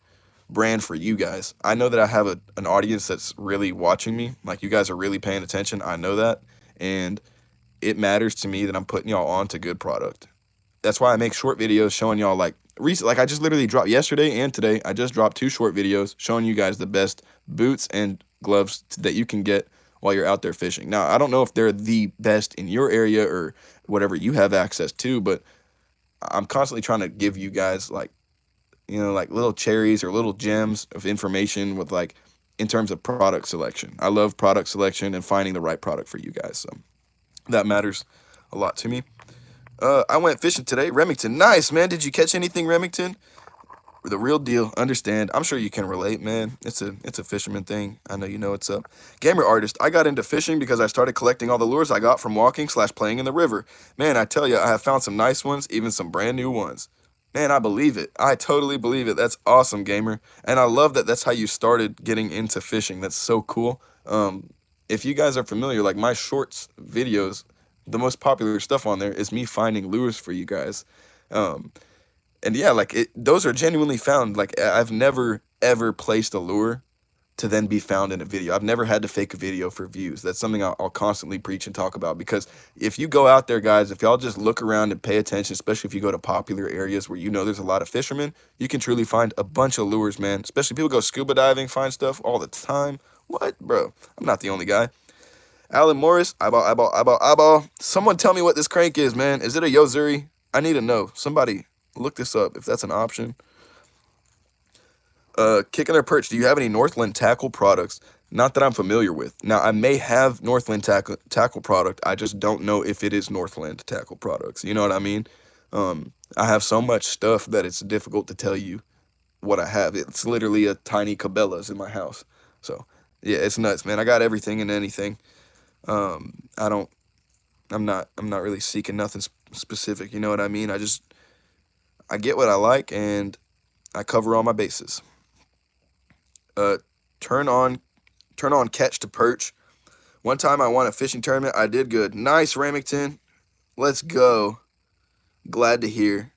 brand for you guys. I know that I have an audience that's really watching me. Like you guys are really paying attention. I know that. And it matters to me that I'm putting y'all on to good product. That's why I make short videos showing y'all like I just literally dropped yesterday and today. I just dropped 2 short videos showing you guys the best boots and gloves that you can get while you're out there fishing. Now, I don't know if they're the best in your area or whatever you have access to, but I'm constantly trying to give you guys like little cherries or little gems of information with like in terms of product selection. I love product selection and finding the right product for you guys. So that matters a lot to me. I went fishing today. Remington, nice, man. Did you catch anything, Remington? The real deal. Understand. I'm sure you can relate, man. It's a fisherman thing. I know you know what's up. Gamer artist. I got into fishing because I started collecting all the lures I got from walking/playing in the river. Man, I tell you, I have found some nice ones, even some brand new ones. Man, I believe it. I totally believe it. That's awesome, gamer. And I love that that's how you started getting into fishing. That's so cool. If you guys are familiar, like my shorts videos, the most popular stuff on there is me finding lures for you guys. And yeah, like those are genuinely found. Like I've never ever placed a lure to then be found in a video. I've never had to fake a video for views. That's something I'll constantly preach and talk about because if you go out there, guys, if y'all just look around and pay attention, especially if you go to popular areas where there's a lot of fishermen, you can truly find a bunch of lures, man. Especially people go scuba diving, find stuff all the time. What, bro? I'm not the only guy. Alan Morris, eyeball. Someone tell me what this crank is, man. Is it a Yozuri? I need to know. Somebody look this up if that's an option. Kicking their perch. Do you have any Northland tackle products? Not that I'm familiar with. Now, I may have Northland tackle product. I just don't know if it is Northland tackle products. You know what I mean? I have so much stuff that it's difficult to tell you what I have. It's literally a tiny Cabela's in my house. So, yeah, it's nuts, man. I got everything and anything. I'm not really seeking nothing specific. You know what I mean? I get what I like and I cover all my bases. Turn on catch to perch. One time I won a fishing tournament. I did good. Nice, Remington. Let's go. Glad to hear.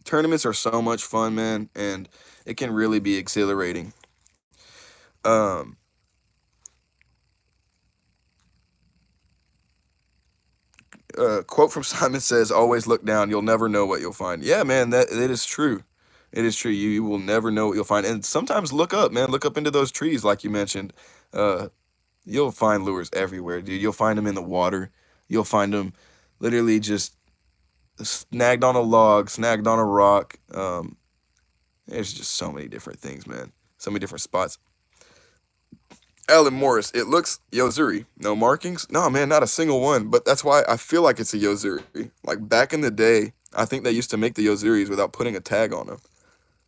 Tournaments are so much fun, man, and it can really be exhilarating. Quote from Simon says, always look down. You'll never know what you'll find. Yeah, man, it is true. It is true. You will never know what you'll find. And sometimes look up, man. Look up into those trees like you mentioned. You'll find lures everywhere, dude. You'll find them in the water. You'll find them literally just snagged on a log, snagged on a rock. There's just so many different things, man. So many different spots. Alan Morris, it looks Yozuri. No markings? No, man, not a single one. But that's why I feel like it's a Yozuri. Like back in the day, I think they used to make the Yozuris without putting a tag on them.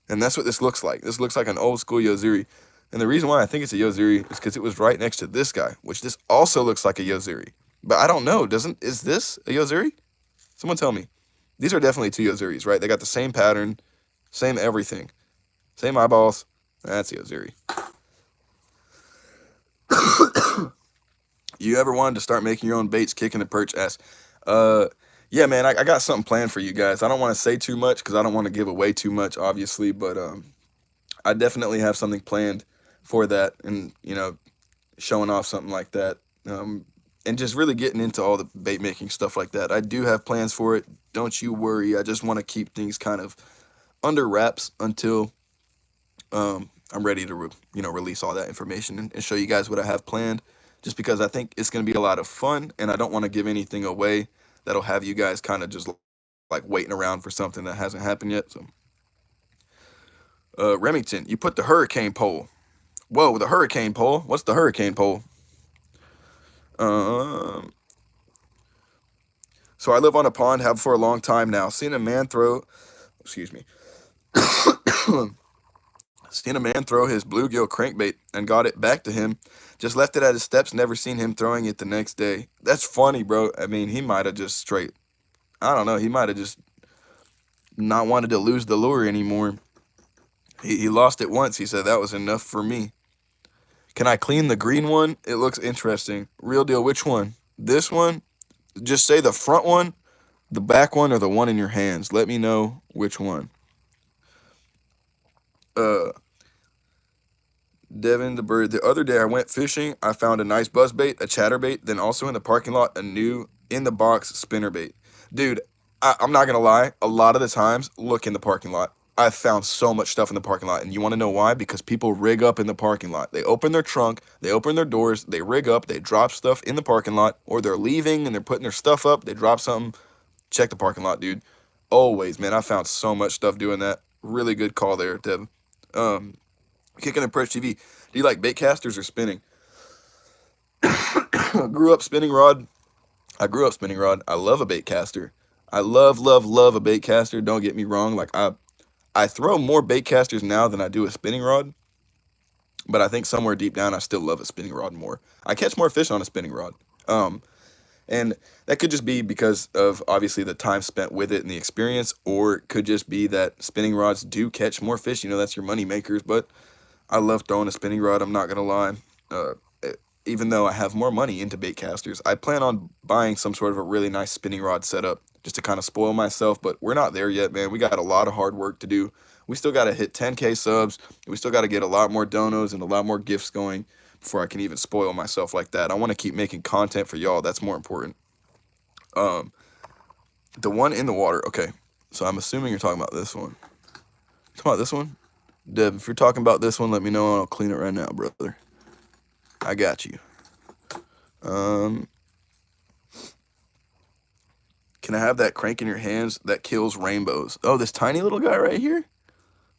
And that's what this looks like. This looks like an old school Yozuri. And the reason why I think it's a Yozuri is because it was right next to this guy, which this also looks like a Yozuri. But I don't know, is this a Yozuri? Someone tell me. These are definitely two Yozuris, right? They got the same pattern, same everything. Same eyeballs. That's a Yozuri. You ever wanted to start making your own baits, kicking the perch ass? Yeah, man, I got something planned for you guys. I don't want to say too much because I don't want to give away too much, obviously, but I definitely have something planned for that, and showing off something like that, and just really getting into all the bait making stuff like that. I do have plans for it. Don't you worry. I just want to keep things kind of under wraps until I'm ready to release all that information and show you guys what I have planned. Just because I think it's going to be a lot of fun, and I don't want to give anything away that'll have you guys kind of just like waiting around for something that hasn't happened yet. So, Remington, you put the hurricane pole. Whoa, the hurricane pole. What's the hurricane pole? So I live on a pond, have for a long time now. Seen a man throw his bluegill crankbait and got it back to him. Just left it at his steps, never seen him throwing it the next day. That's funny, bro. I mean, he might have just straight, I don't know, he might have just not wanted to lose the lure anymore. He lost it once. He said, that was enough for me. Can I clean the green one? It looks interesting. Real deal, which one? This one? Just say the front one, the back one, or the one in your hands. Let me know which one. Devin the Bird, the other day I went fishing. I found a nice buzzbait, a chatterbait, then also in the parking lot, a new in-the-box spinnerbait. Dude, I'm not going to lie. A lot of the times, look in the parking lot. I've found so much stuff in the parking lot, and you want to know why? Because people rig up in the parking lot. They open their trunk, they open their doors, they rig up, they drop stuff in the parking lot, or they're leaving and they're putting their stuff up, they drop something. Check the parking lot, dude. Always, man. I found so much stuff doing that. Really good call there, Dev. Kicking the Perch TV. Do you like bait casters or spinning? I grew up spinning rod. I love a bait caster. I love a bait caster. Don't get me wrong. Like I throw more bait casters now than I do a spinning rod. But I think somewhere deep down, I still love a spinning rod more. I catch more fish on a spinning rod. And that could just be because of obviously the time spent with it and the experience, or it could just be that spinning rods do catch more fish. That's your money makers. But I love throwing a spinning rod. I'm not gonna lie. Even though I have more money into bait casters, I plan on buying some sort of a really nice spinning rod setup just to kind of spoil myself. But we're not there yet, man. We got a lot of hard work to do. We still got to hit 10K subs. We still got to get a lot more donos and a lot more gifts going before I can even spoil myself like that. I want to keep making content for y'all. That's more important. The one in the water. Okay, so I'm assuming you're talking about this one. Talking about this one? Deb, if you're talking about this one, let me know and I'll clean it right now, brother. I got you. Can I have that crank in your hands that kills rainbows? Oh, this tiny little guy right here?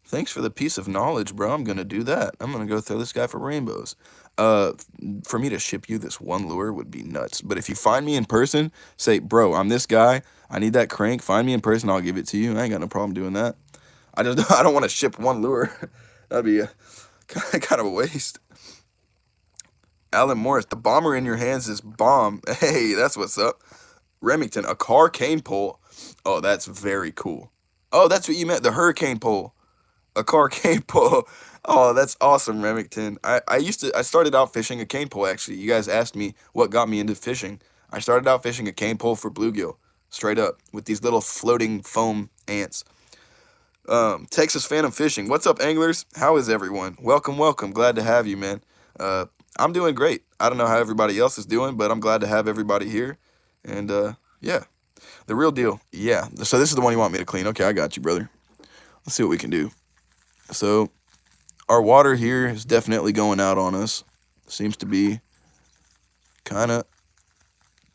Thanks for the piece of knowledge, bro. I'm going to do that. I'm going to go throw this guy for rainbows. For me to ship you this one lure would be nuts. But if you find me in person, say, bro, I'm this guy. I need that crank. Find me in person. I'll give it to you. I ain't got no problem doing that. I don't want to ship one lure. That'd be kind of a waste. Alan Morris, the bomber in your hands is bomb. Hey, that's what's up. Remington, a car cane pole. Oh, that's very cool. Oh, that's what you meant, the hurricane pole. A car cane pole. Oh, that's awesome, Remington. I started out fishing a cane pole, actually. You guys asked me what got me into fishing. I started out fishing a cane pole for bluegill, straight up, with these little floating foam ants. Texas Phantom Fishing. What's up, anglers? How is everyone? Welcome. Glad to have you, man. I'm doing great. I don't know how everybody else is doing, but I'm glad to have everybody here. And, yeah. The real deal. Yeah. So this is the one you want me to clean. Okay, I got you, brother. Let's see what we can do. So our water here is definitely going out on us. Seems to be kind of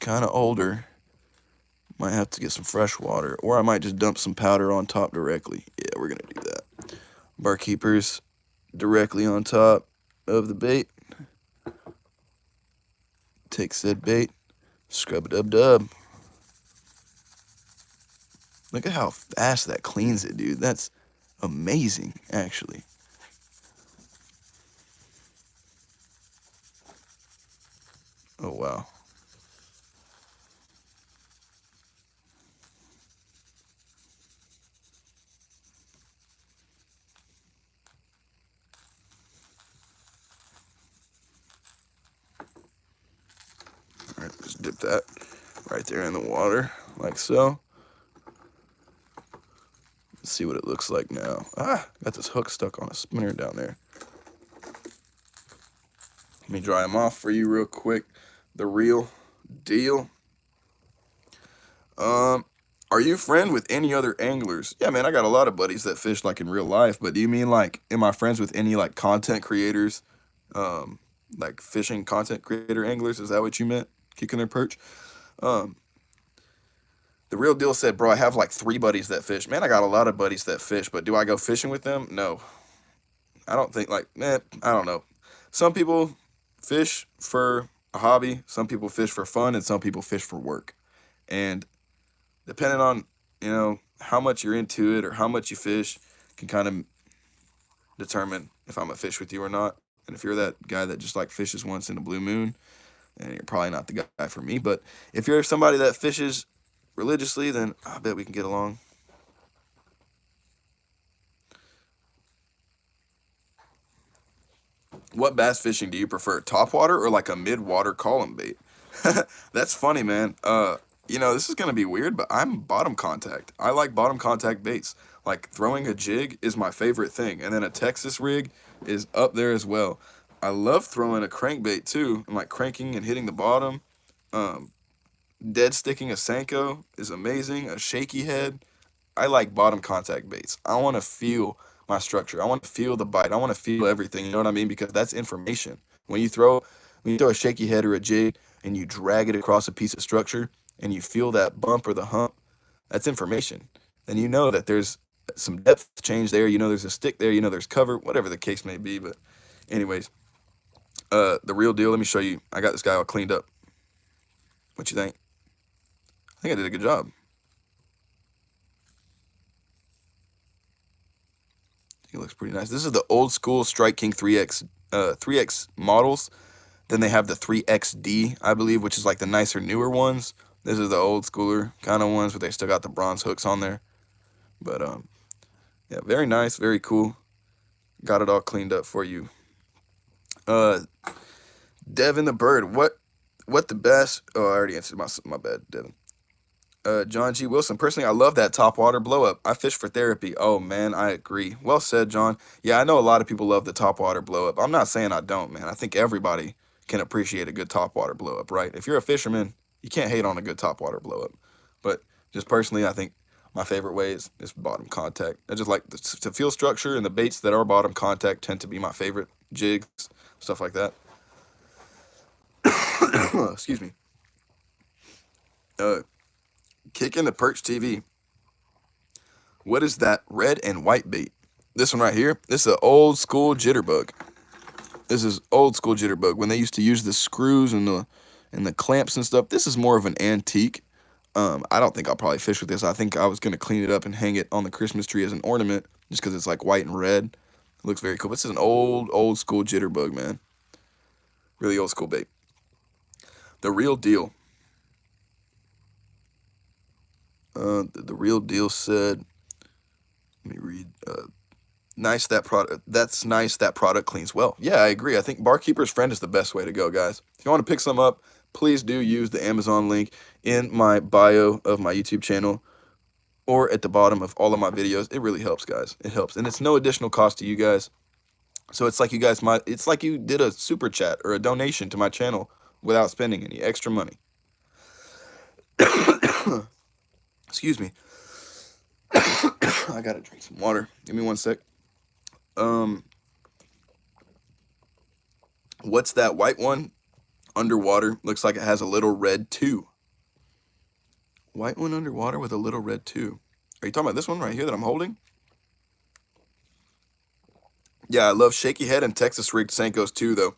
older. Might have to get some fresh water, or I might just dump some powder on top directly. Yeah, we're going to do that. Barkeepers, directly on top of the bait. Take said bait, scrub dub dub. Look at how fast that cleans it, dude. That's amazing, actually. Oh, wow. All right, just dip that right there in the water, like so. Let's see what it looks like now. Ah, got this hook stuck on a spinner down there. Let me dry them off for you real quick. The real deal. Are you friend with any other anglers? Yeah, man, I got a lot of buddies that fish like in real life, but do you mean like, am I friends with any like content creators? Like fishing content creator anglers? Is that what you meant? Kicking their perch? Um, the real deal said, bro, I have like 3 buddies that fish. Man, I got a lot of buddies that fish, but do I go fishing with them? No. I don't think like, I don't know. Some people fish for a hobby, some people fish for fun, and some people fish for work. And depending on, how much you're into it or how much you fish can kind of determine if I'm a fish with you or not. And if you're that guy that just like fishes once in a blue moon, then you're probably not the guy for me. But if you're somebody that fishes religiously, then I bet we can get along. What bass fishing do you prefer, topwater or like a mid-water column bait? That's funny, man. This is gonna be weird, but I'm bottom contact. I like bottom contact baits. Like throwing a jig is my favorite thing, and then a Texas rig is up there as well. I love throwing a crankbait too, and like cranking and hitting the bottom. Um, Dead sticking a Senko is amazing. A shaky head. I like bottom contact baits. I want to feel my structure. I want to feel the bite. I want to feel everything. You know what I mean? Because that's information. When you throw a shaky head or a jig and you drag it across a piece of structure and you feel that bump or the hump, that's information. And you know that there's some depth change there. You know there's a stick there. You know there's cover, whatever the case may be. But anyways, the real deal. Let me show you. I got this guy all cleaned up. What you think? I think I did a good job. It looks pretty nice. This is the old school Strike King 3X models. Then they have the 3XD, I believe, which is like the nicer, newer ones. This is the old schooler kind of ones, but they still got the bronze hooks on there. But yeah, very nice, very cool. Got it all cleaned up for you. Devin the Bird, what the best? Oh, I already answered my bad, Devin. John G. Wilson. Personally, I love that top water blow up. I fish for therapy. Oh man, I agree. Well said, John. Yeah, I know a lot of people love the top water blow up. I'm not saying I don't, man. I think everybody can appreciate a good top water blow up, right? If you're a fisherman, you can't hate on a good top water blow up. But just personally, I think my favorite way is bottom contact. I just like to feel structure, and the baits that are bottom contact tend to be my favorite. Jigs, stuff like that. Excuse me. Kicking the Perch TV. What is that red and white bait? This one right here. This is an old school jitterbug. This is old school jitterbug. When they used to use the screws and the clamps and stuff. This is more of an antique. I don't think I'll probably fish with this. I think I was gonna clean it up and hang it on the Christmas tree as an ornament, just because it's like white and red. It looks very cool. This is an old school jitterbug, man. Really old school bait. The real deal. The real deal said. Let me read. Nice that product. That's nice that product cleans well. Yeah, I agree. I think Barkeeper's Friend is the best way to go, guys. If you want to pick some up, please do use the Amazon link in my bio of my YouTube channel or at the bottom of all of my videos. It really helps, guys. It helps, and it's no additional cost to you guys. So it's like it's like you did a super chat or a donation to my channel without spending any extra money. Excuse me. I gotta drink some water. Give me one sec. What's that white one? Underwater. Looks like it has a little red 2. White one underwater with a little red 2. Are you talking about this one right here that I'm holding? Yeah, I love Shaky Head and Texas rigged Senkos too, though.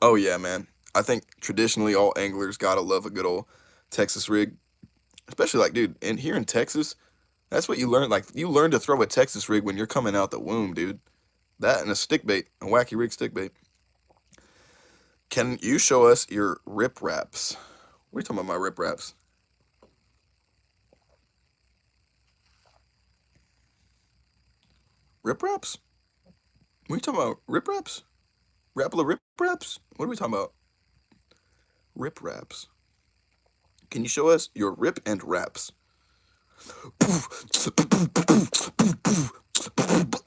Oh yeah, man. I think traditionally all anglers gotta love a good old Texas rig, especially like, dude, and here in Texas, that's what you learn. Like, you learn to throw a Texas rig when you're coming out the womb, dude. That and a stick bait, a wacky rig stick bait. Can you show us your rip wraps? What are you talking about, my rip wraps? Rip wraps? What are you talking about? Rip wraps? Rapala rip wraps? What are we talking about? Rip wraps. Can you show us your rip and wraps?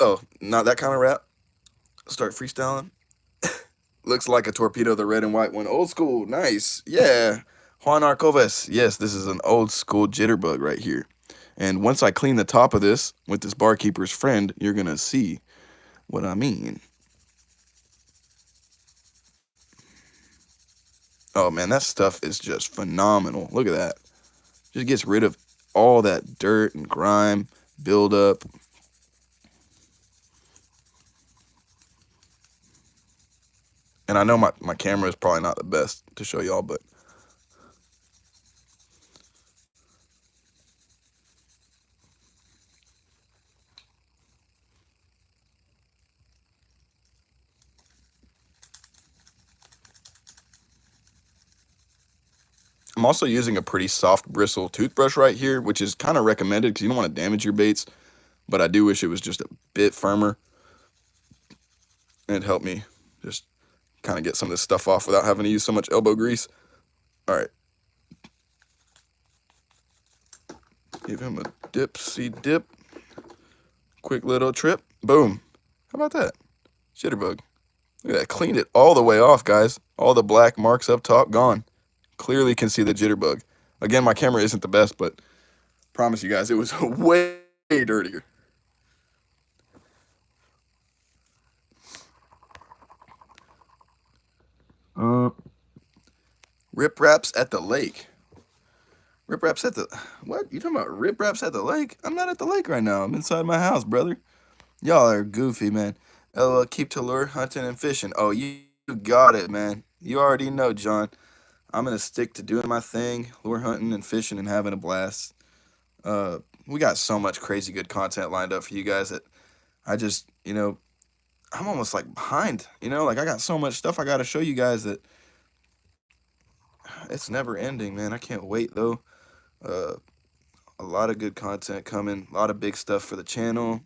Oh, not that kind of rap. Start freestyling. Looks like a torpedo, the red and white one. Old school, nice. Yeah. Juan Arcoves. Yes, this is an old school jitterbug right here. And once I clean the top of this with this barkeeper's friend, you're going to see what I mean. Oh man, that stuff is just phenomenal. Look at that. Just gets rid of all that dirt and grime, buildup. And I know my camera is probably not the best to show y'all, but I'm also using a pretty soft bristle toothbrush right here, which is kind of recommended because you don't want to damage your baits. But I do wish it was just a bit firmer. It'd help me just kind of get some of this stuff off without having to use so much elbow grease. All right. Give him a dipsy dip. Quick little trip. Boom. How about that? Jitterbug. Look at that. Cleaned it all the way off, guys. All the black marks up top, gone. Clearly can see the jitterbug. Again, my camera isn't the best, but promise you guys, it was way dirtier. Rip wraps at the lake. Rip wraps at the... What? You talking about rip wraps at the lake? I'm not at the lake right now. I'm inside my house, brother. Y'all are goofy, man. LOL, keep to lure, hunting, and fishing. Oh, you got it, man. You already know, John. I'm going to stick to doing my thing, lure hunting and fishing and having a blast. We got so much crazy good content lined up for you guys that I just, I'm almost like behind, like I got so much stuff I got to show you guys that it's never ending, man. I can't wait though. A lot of good content coming, a lot of big stuff for the channel.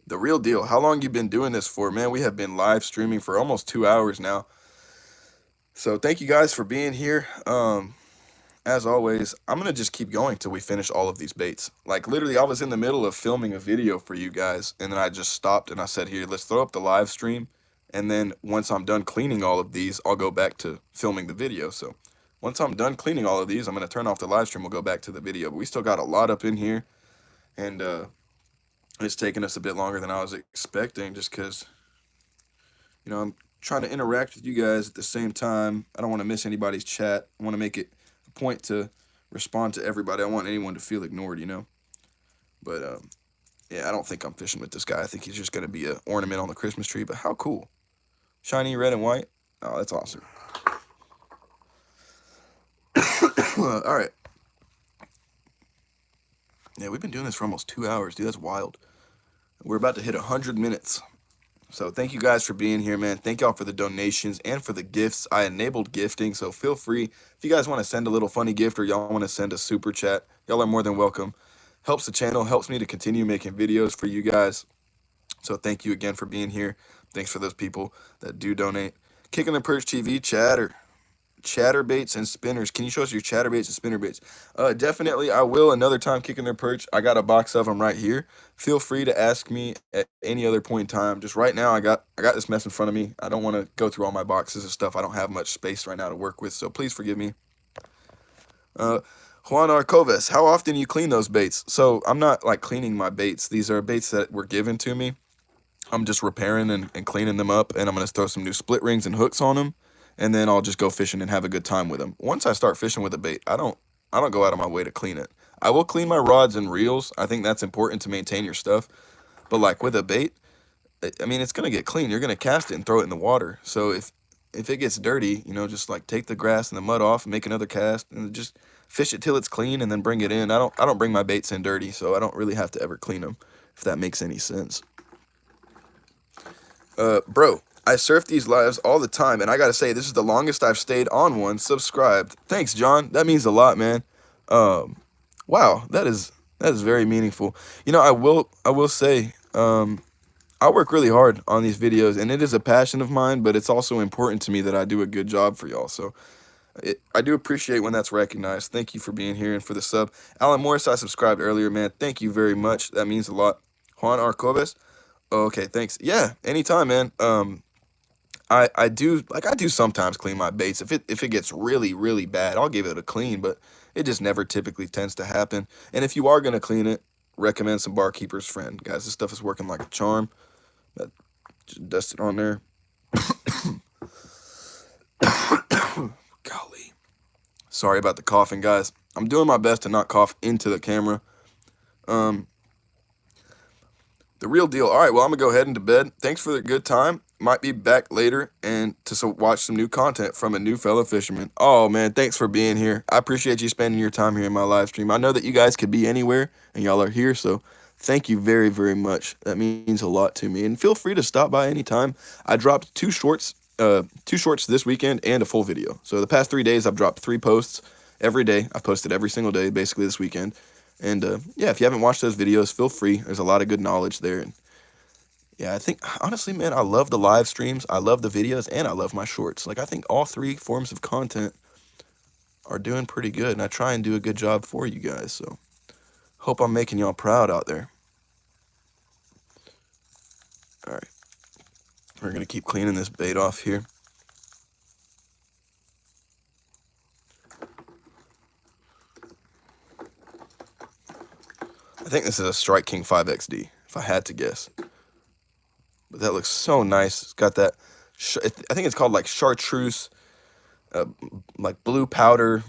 The real deal. How long you been doing this for, man? We have been live streaming for almost 2 hours now. So thank you guys for being here. As always, I'm going to just keep going till we finish all of these baits. Like, literally, I was in the middle of filming a video for you guys, and then I just stopped and I said, here, let's throw up the live stream. And then once I'm done cleaning all of these, I'll go back to filming the video. So once I'm done cleaning all of these, I'm going to turn off the live stream. We'll go back to the video. But we still got a lot up in here, and it's taken us a bit longer than I was expecting just because, I'm trying to interact with you guys at the same time. I don't want to miss anybody's chat. I want to make it point to respond to everybody. I want anyone to feel ignored, But yeah, I don't think I'm fishing with this guy. I think he's just gonna be an ornament on the Christmas tree. But how cool, shiny red and white. Oh, that's awesome. All right. Yeah, we've been doing this for almost 2 hours, dude. That's wild. We're about to hit 100 minutes. So thank you guys for being here, man. Thank y'all for the donations and for the gifts. I enabled gifting, so feel free. If you guys want to send a little funny gift or y'all want to send a super chat, y'all are more than welcome. Helps the channel, helps me to continue making videos for you guys. So thank you again for being here. Thanks for those people that do donate. Kicking the Perch TV, chatterbaits and spinners. Can you show us your chatterbaits and spinnerbaits? Definitely, I will another time. Kicking their perch. I got a box of them right here. Feel free to ask me at any other point in time. Just right now, I got this mess in front of me. I don't want to go through all my boxes of stuff. I don't have much space right now to work with, so please forgive me. Juan Arcoves, how often you clean those baits? So I'm not like cleaning my baits. These are baits that were given to me. I'm just repairing and cleaning them up, and I'm going to throw some new split rings and hooks on them, and then I'll just go fishing and have a good time with them. Once I start fishing with a bait, I don't go out of my way to clean it. I will clean my rods and reels. I think that's important to maintain your stuff. But like with a bait, I mean, it's gonna get clean. You're gonna cast it and throw it in the water. So if it gets dirty, you know, just like take the grass and the mud off and make another cast and just fish it till it's clean and then bring it in. I don't bring my baits in dirty, so I don't really have to ever clean them, if that makes any sense. Bro, I surf these lives all the time, and I gotta say, this is the longest I've stayed on one subscribed. Thanks, John. That means a lot, man. Wow, that is very meaningful. You know, I will say, I work really hard on these videos, and it is a passion of mine, but it's also important to me that I do a good job for y'all. So I do appreciate when that's recognized. Thank you for being here and for the sub. Alan Morris, I subscribed earlier, man. Thank you very much. That means a lot. Juan Arcoves. Okay, thanks. Yeah, anytime, man. I do sometimes clean my baits. If it gets really, really bad, I'll give it a clean, but it just never typically tends to happen. And if you are gonna clean it, recommend some Barkeeper's Friend. Guys, this stuff is working like a charm. Just dust it on there. Golly. Sorry about the coughing, guys. I'm doing my best to not cough into the camera. Um, the real deal. All right, well, I'm gonna go ahead and to bed. Thanks for the good time. Might be back later and to watch some new content from a new fellow fisherman. Oh man, thanks for being here. I appreciate you spending your time here in my live stream. I know that you guys could be anywhere and y'all are here, so thank you very, very much. That means a lot to me. And feel free to stop by anytime. I dropped two shorts this weekend and a full video. So the past 3 days I've dropped 3 posts every day. I've posted every single day basically this weekend. And yeah, if you haven't watched those videos, feel free. There's a lot of good knowledge there. And yeah, I think honestly, man, I love the live streams, I love the videos, and I love my shorts. Like I think all 3 forms of content are doing pretty good, and I try and do a good job for you guys. So hope I'm making y'all proud out there. All right, we're gonna keep cleaning this bait off here. I think this is a Strike King 5XD, if I had to guess. But that looks so nice. It's got that, I think it's called like chartreuse, like blue powder,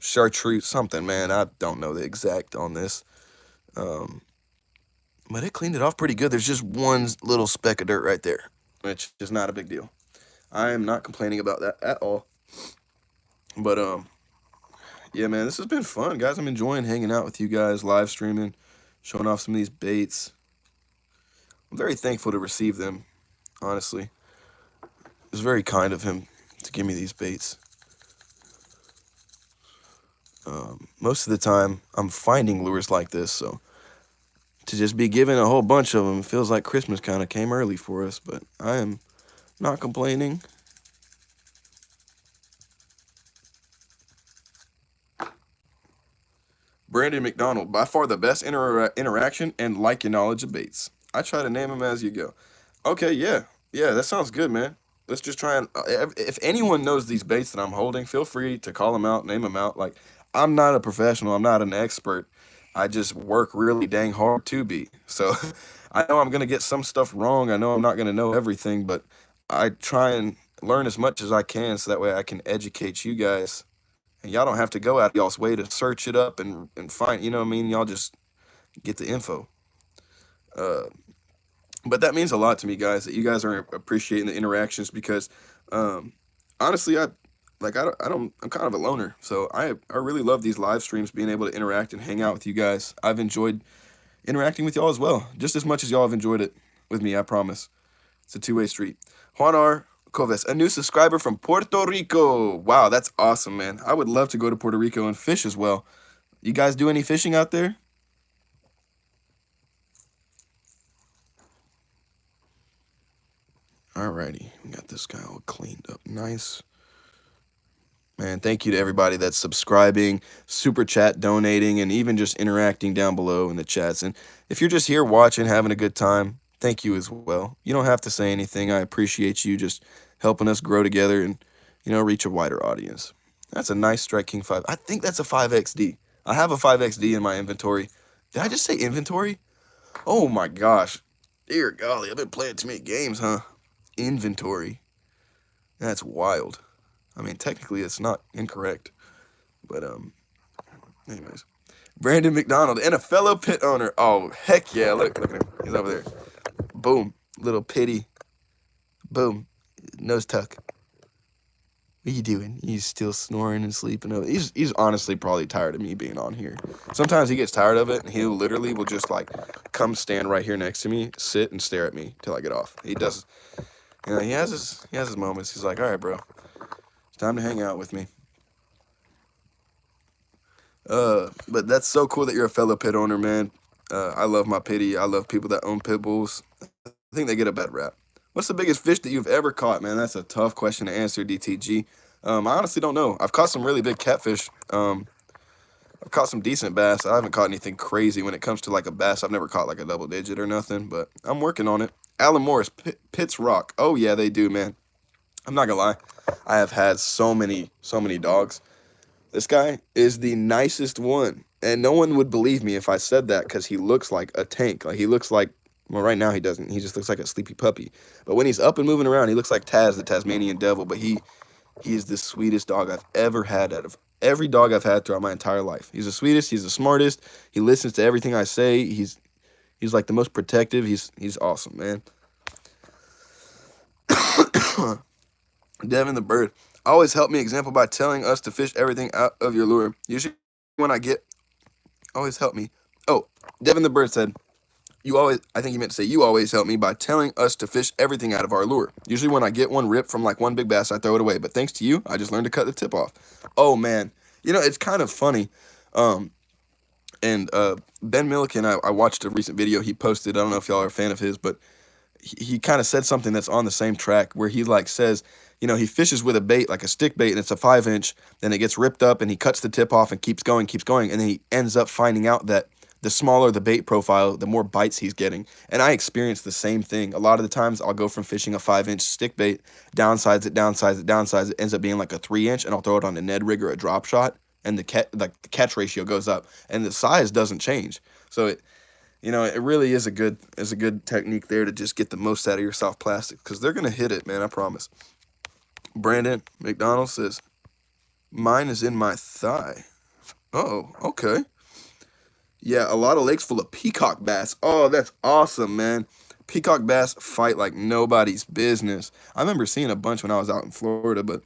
chartreuse, something, man. I don't know the exact on this. But it cleaned it off pretty good. There's just one little speck of dirt right there, which is not a big deal. I am not complaining about that at all. But, yeah, man, this has been fun, guys. I'm enjoying hanging out with you guys, live streaming, showing off some of these baits. I'm very thankful to receive them, honestly. It was very kind of him to give me these baits. Most of the time, I'm finding lures like this, so to just be given a whole bunch of them feels like Christmas kind of came early for us, but I am not complaining. Brandon McDonald, by far the best interaction and like your knowledge of baits. I try to name them as you go. Okay, yeah, that sounds good, man. Let's just try and if anyone knows these baits that I'm holding, feel free to call them out, name them out. Like I'm not a professional, I'm not an expert. I just work really dang hard to be. So I know I'm gonna get some stuff wrong. I know I'm not gonna know everything, but I try and learn as much as I can so that way I can educate you guys and y'all don't have to go out y'all's way to search it up and find, you know what I mean? Y'all just get the info. But that means a lot to me, guys, that you guys are appreciating the interactions because, honestly, I'm kind of a loner. So I really love these live streams, being able to interact and hang out with you guys. I've enjoyed interacting with y'all as well, just as much as y'all have enjoyed it with me, I promise. It's a two-way street. Juan R. Coves, a new subscriber from Puerto Rico. Wow, that's awesome, man. I would love to go to Puerto Rico and fish as well. You guys do any fishing out there? Alrighty, we got this guy all cleaned up nice. Man, thank you to everybody that's subscribing, super chat, donating, and even just interacting down below in the chats. And if you're just here watching, having a good time, thank you as well. You don't have to say anything. I appreciate you just helping us grow together and, you know, reach a wider audience. That's a nice Strike King 5. I think that's a 5XD. I have a 5XD in my inventory. Did I just say inventory? Oh my gosh. Dear golly, I've been playing too many games, huh? Inventory. That's wild. I mean, technically it's not incorrect, but anyways. Brandon McDonald and a fellow pit owner. Oh, heck yeah. Look at him. He's over there. Boom. Little pitty. Boom. Nose tuck. What are you doing? He's still snoring and sleeping. He's honestly probably tired of me being on here. Sometimes he gets tired of it, and he literally will just like come stand right here next to me, sit and stare at me till I get off. He does, you know, he has his moments. He's like, all right, bro, it's time to hang out with me. But that's so cool that you're a fellow pit owner, man. I love my pitty. I love people that own pit bulls. I think they get a bad rap. What's the biggest fish that you've ever caught, man? That's a tough question to answer, DTG. I honestly don't know. I've caught some really big catfish. I've caught some decent bass. I haven't caught anything crazy when it comes to like a bass. I've never caught like a double digit or nothing, but I'm working on it. Alan Morris, Pitts rock. Oh yeah, they do, man. I'm not gonna lie. I have had so many dogs. This guy is the nicest one. And no one would believe me if I said that because he looks like a tank. Like he looks like, well, right now he doesn't. He just looks like a sleepy puppy. But when he's up and moving around, he looks like Taz, the Tasmanian devil. But he is the sweetest dog I've ever had out of every dog I've had throughout my entire life. He's the sweetest. He's the smartest. He listens to everything I say. He's like the most protective. He's awesome, man. Devin the Bird. Always help me example by telling us to fish everything out of your lure. Usually when I get, always help me. Oh, Devin the Bird said, I think he meant to say, you always help me by telling us to fish everything out of our lure. Usually when I get one ripped from like one big bass, I throw it away. But thanks to you, I just learned to cut the tip off. Oh, man. You know, it's kind of funny. And Ben Milliken, I watched a recent video he posted. I don't know if y'all are a fan of his, but he kind of said something that's on the same track where he like says, you know, he fishes with a bait, like a stick bait, and it's a 5-inch, then it gets ripped up and he cuts the tip off and keeps going. And then he ends up finding out that the smaller the bait profile, the more bites he's getting. And I experienced the same thing. A lot of the times I'll go from fishing a 5-inch stick bait, downsize it, ends up being like a 3-inch, and I'll throw it on a Ned rig or a drop shot, and the catch ratio goes up and the size doesn't change. So it really is a good technique there to just get the most out of your soft plastic because they're gonna hit it, man. I promise. Brandon McDonald says, "Mine is in my thigh." Oh, okay. Yeah, a lot of lakes full of peacock bass. Oh, that's awesome, man. Peacock bass fight like nobody's business. I remember seeing a bunch when I was out in Florida, but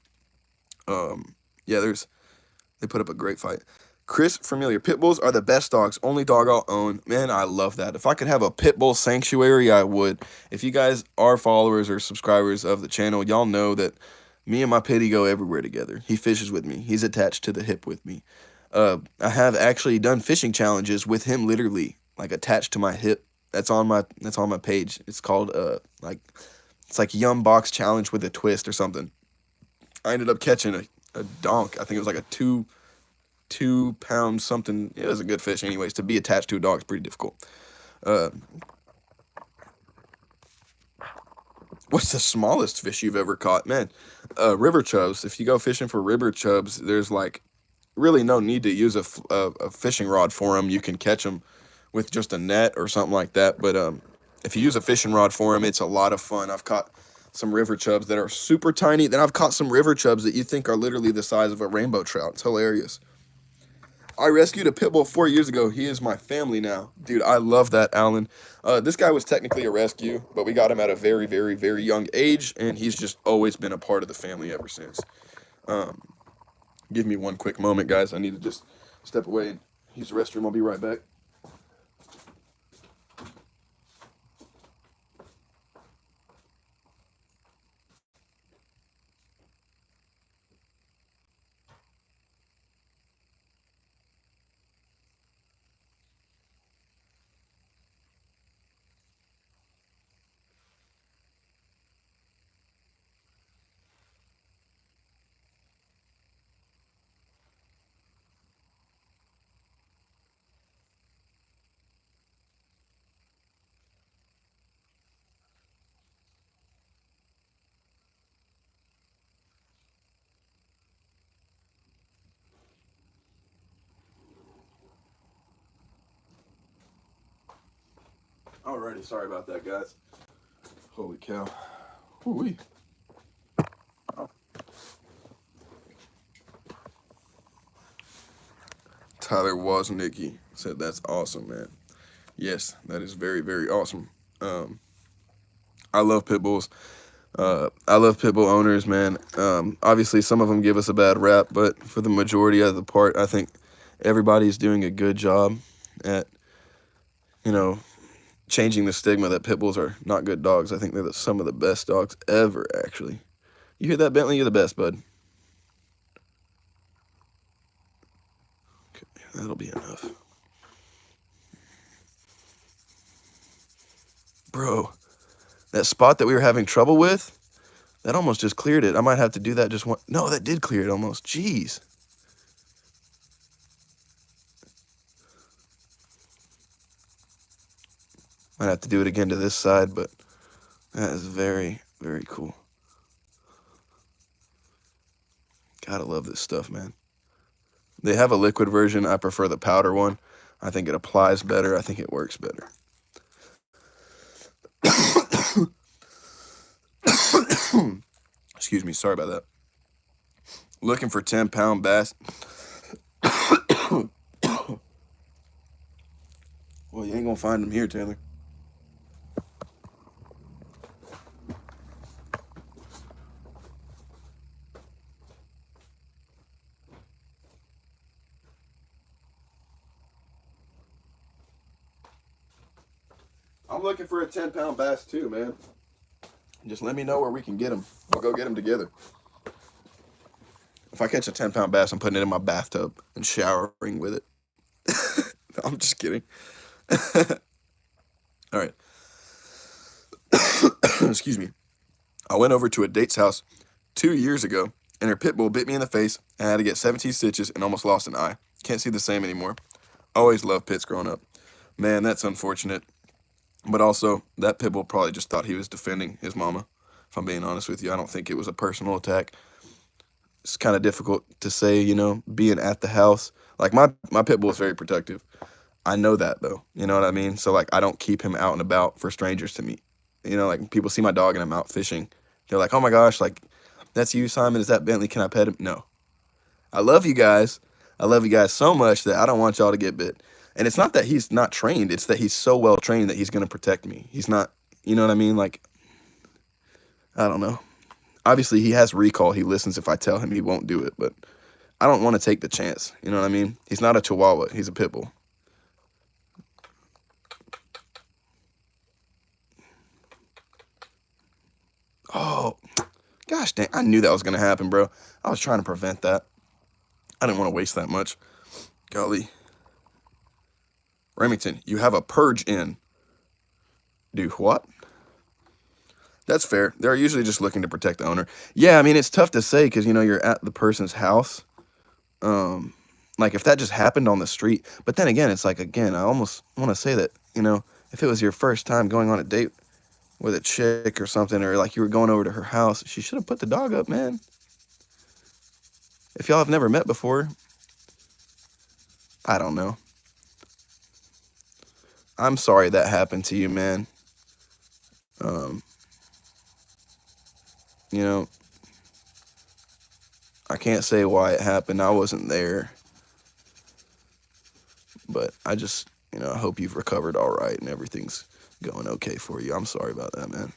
yeah, they put up a great fight. Chris Familiar, pit bulls are the best dogs. Only dog I'll own. Man, I love that. If I could have a pit bull sanctuary, I would. If you guys are followers or subscribers of the channel, y'all know that me and my pitty go everywhere together. He fishes with me. He's attached to the hip with me. I have actually done fishing challenges with him, literally like attached to my hip. That's on my page. It's called it's like Yum Box Challenge with a twist or something. I ended up catching a donk. I think it was like a 2 pound something. It was a good fish anyways. To be attached to a dog is pretty difficult. What's the smallest fish you've ever caught? Man, river chubs. If you go fishing for river chubs, there's like really no need to use a fishing rod for them. You can catch them with just a net or something like that. But if you use a fishing rod for them, it's a lot of fun. I've caught some river chubs that are super tiny. Then I've caught some river chubs that you think are literally the size of a rainbow trout. It's hilarious. I rescued a pit bull 4 years ago. He is my family now. Dude, I love that, Alan. This guy was technically a rescue, but we got him at a very, very, very young age, and he's just always been a part of the family ever since. Give me one quick moment, guys. I need to just step away and use the restroom. I'll be right back. Alrighty, sorry about that, guys. Holy cow. Hoo-wee. Tyler Woznicki said that's awesome, man. Yes, that is very, very awesome. Um, I love pit bulls. I love pit bull owners, man. Obviously, some of them give us a bad rap, but for the majority of the part, I think everybody's doing a good job at, you know, changing the stigma that pit bulls are not good dogs. I think they're some of the best dogs ever, actually. You hear that, Bentley? You're the best, bud. Okay, that'll be enough. Bro, that spot that we were having trouble with, that almost just cleared it. I might have to do that just one. No, that did clear it almost. Jeez. Might have to do it again to this side, but that is very, very cool. Gotta love this stuff, man. They have a liquid version. I prefer the powder one. I think it applies better. I think it works better. Excuse me. Sorry about that. Looking for 10-pound bass. Well, you ain't gonna find them here, Taylor. I'm looking for a 10-pound bass too, man. Just let me know where we can get them. We'll go get them together. If I catch a 10-pound bass, I'm putting it in my bathtub and showering with it. I'm just kidding. All right. Excuse me. I went over to a date's house 2 years ago, and her pit bull bit me in the face, and I had to get 17 stitches and almost lost an eye. Can't see the same anymore. Always loved pits growing up. Man, that's unfortunate. But also, that pit bull probably just thought he was defending his mama. If I'm being honest with you, I don't think it was a personal attack. It's kind of difficult to say, you know, being at the house. Like, my pit bull is very protective. I know that, though. You know what I mean? So, like, I don't keep him out and about for strangers to meet. You know, like, people see my dog and I'm out fishing. They're like, oh, my gosh, like, that's you, Simon? Is that Bentley? Can I pet him? No. I love you guys. I love you guys so much that I don't want y'all to get bit. And it's not that he's not trained. It's that he's so well trained that he's going to protect me. He's not, you know what I mean? Like, I don't know. Obviously, he has recall. He listens if I tell him he won't do it. But I don't want to take the chance. You know what I mean? He's not a Chihuahua. He's a pit bull. Oh, gosh dang. I knew that was going to happen, bro. I was trying to prevent that. I didn't want to waste that much. Golly. Remington, you have a purge in. Do what? That's fair. They're usually just looking to protect the owner. Yeah, I mean, it's tough to say because, you know, you're at the person's house. Like, if that just happened on the street. But then again, it's like, again, I almost want to say that, you know, if it was your first time going on a date with a chick or something, or like you were going over to her house, she should have put the dog up, man. If y'all have never met before, I don't know. I'm sorry that happened to you, man. You know, I can't say why it happened. I wasn't there. But I just, you know, I hope you've recovered all right and everything's going okay for you. I'm sorry about that, man.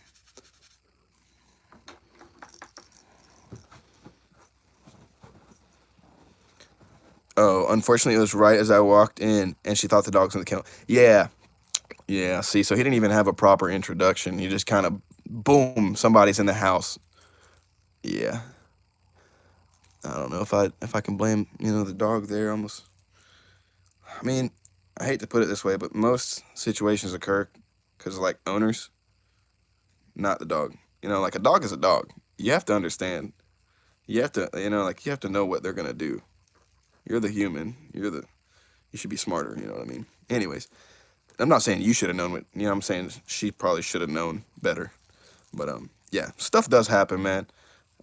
Oh, unfortunately, it was right as I walked in, and she thought the dog was in the kennel. Yeah, yeah. See, so he didn't even have a proper introduction. He just kind of, boom, somebody's in the house. Yeah. I don't know if I can blame, you know, the dog there. Almost. I mean, I hate to put it this way, but most situations occur because, like, owners, not the dog. You know, like, a dog is a dog. You have to understand. You have to, you know, like, you have to know what they're gonna do. You're the human. You should be smarter. You know what I mean? Anyways, I'm not saying you should have known what. You know, I'm saying she probably should have known better. But yeah, stuff does happen, man.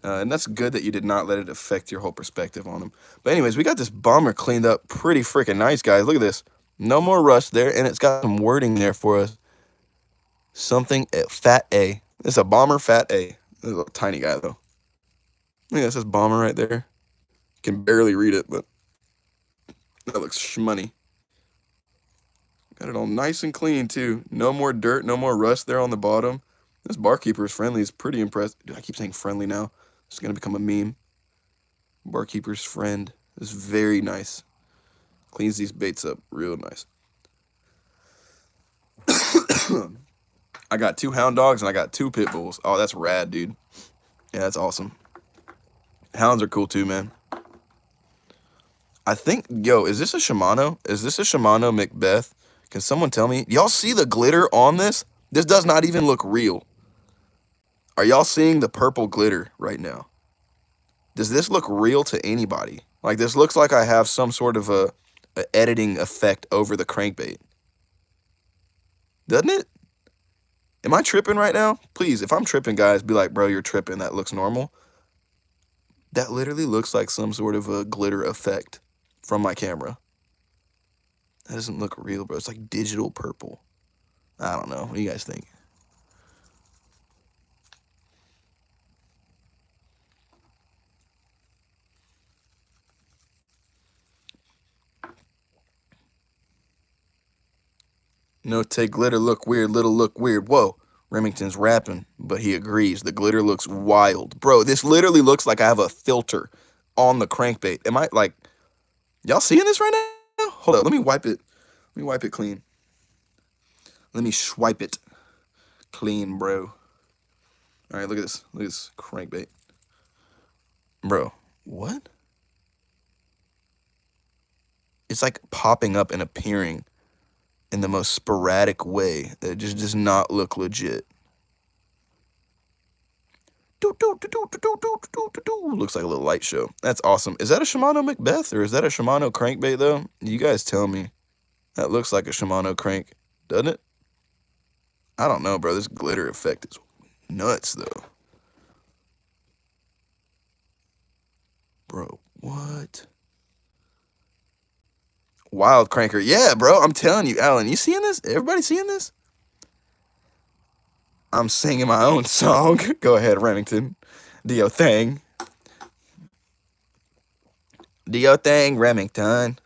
And that's good that you did not let it affect your whole perspective on them. But anyways, we got this bomber cleaned up pretty freaking nice, guys. Look at this. No more rust there, and it's got some wording there for us. Something at Fat A. It's a bomber Fat A. This is a tiny guy, though. Look, it says bomber right there. You can barely read it, but That looks shmoney. Got it all nice and clean, too. No more dirt, no more rust there on the bottom. This barkeeper is friendly. Is pretty impressed. Dude, I keep saying friendly now. It's going to become a meme. Barkeeper's friend is very nice. Cleans these baits up real nice. I got 2 hound dogs and I got 2 pit bulls. Oh, that's rad, dude. Yeah, that's awesome. Hounds are cool too, man. I think, yo, is this a Shimano? Is this a Shimano Macbeth? Can someone tell me? Y'all see the glitter on this? This does not even look real. Are y'all seeing the purple glitter right now? Does this look real to anybody? Like, this looks like I have some sort of a editing effect over the crankbait. Doesn't it? Am I tripping right now? Please, if I'm tripping, guys, be like, bro, you're tripping. That looks normal. That literally looks like some sort of a glitter effect from my camera. That doesn't look real, bro. It's like digital purple. I don't know. What do you guys think? No, take glitter look weird, little look weird. Whoa, Remington's rapping, but he agrees. The glitter looks wild. Bro, this literally looks like I have a filter on the crankbait. Am I, like, y'all seeing this right now? Hold up, let me wipe it. Let me wipe it clean. Let me swipe it clean, bro. All right, look at this. Look at this crankbait. Bro, what? It's like popping up and appearing in the most sporadic way that just does not look legit. Looks like a little light show. That's awesome. Is that a Shimano Macbeth or is that a Shimano crankbait though? You guys tell me. That looks like a Shimano crank, doesn't it? I don't know, bro. This glitter effect is nuts though. Bro, what? Wild cranker. Yeah, bro. I'm telling you, Alan. You seeing this? Everybody seeing this? I'm singing my own song. Go ahead, Remington. Do your thing. Do your thing, Remington.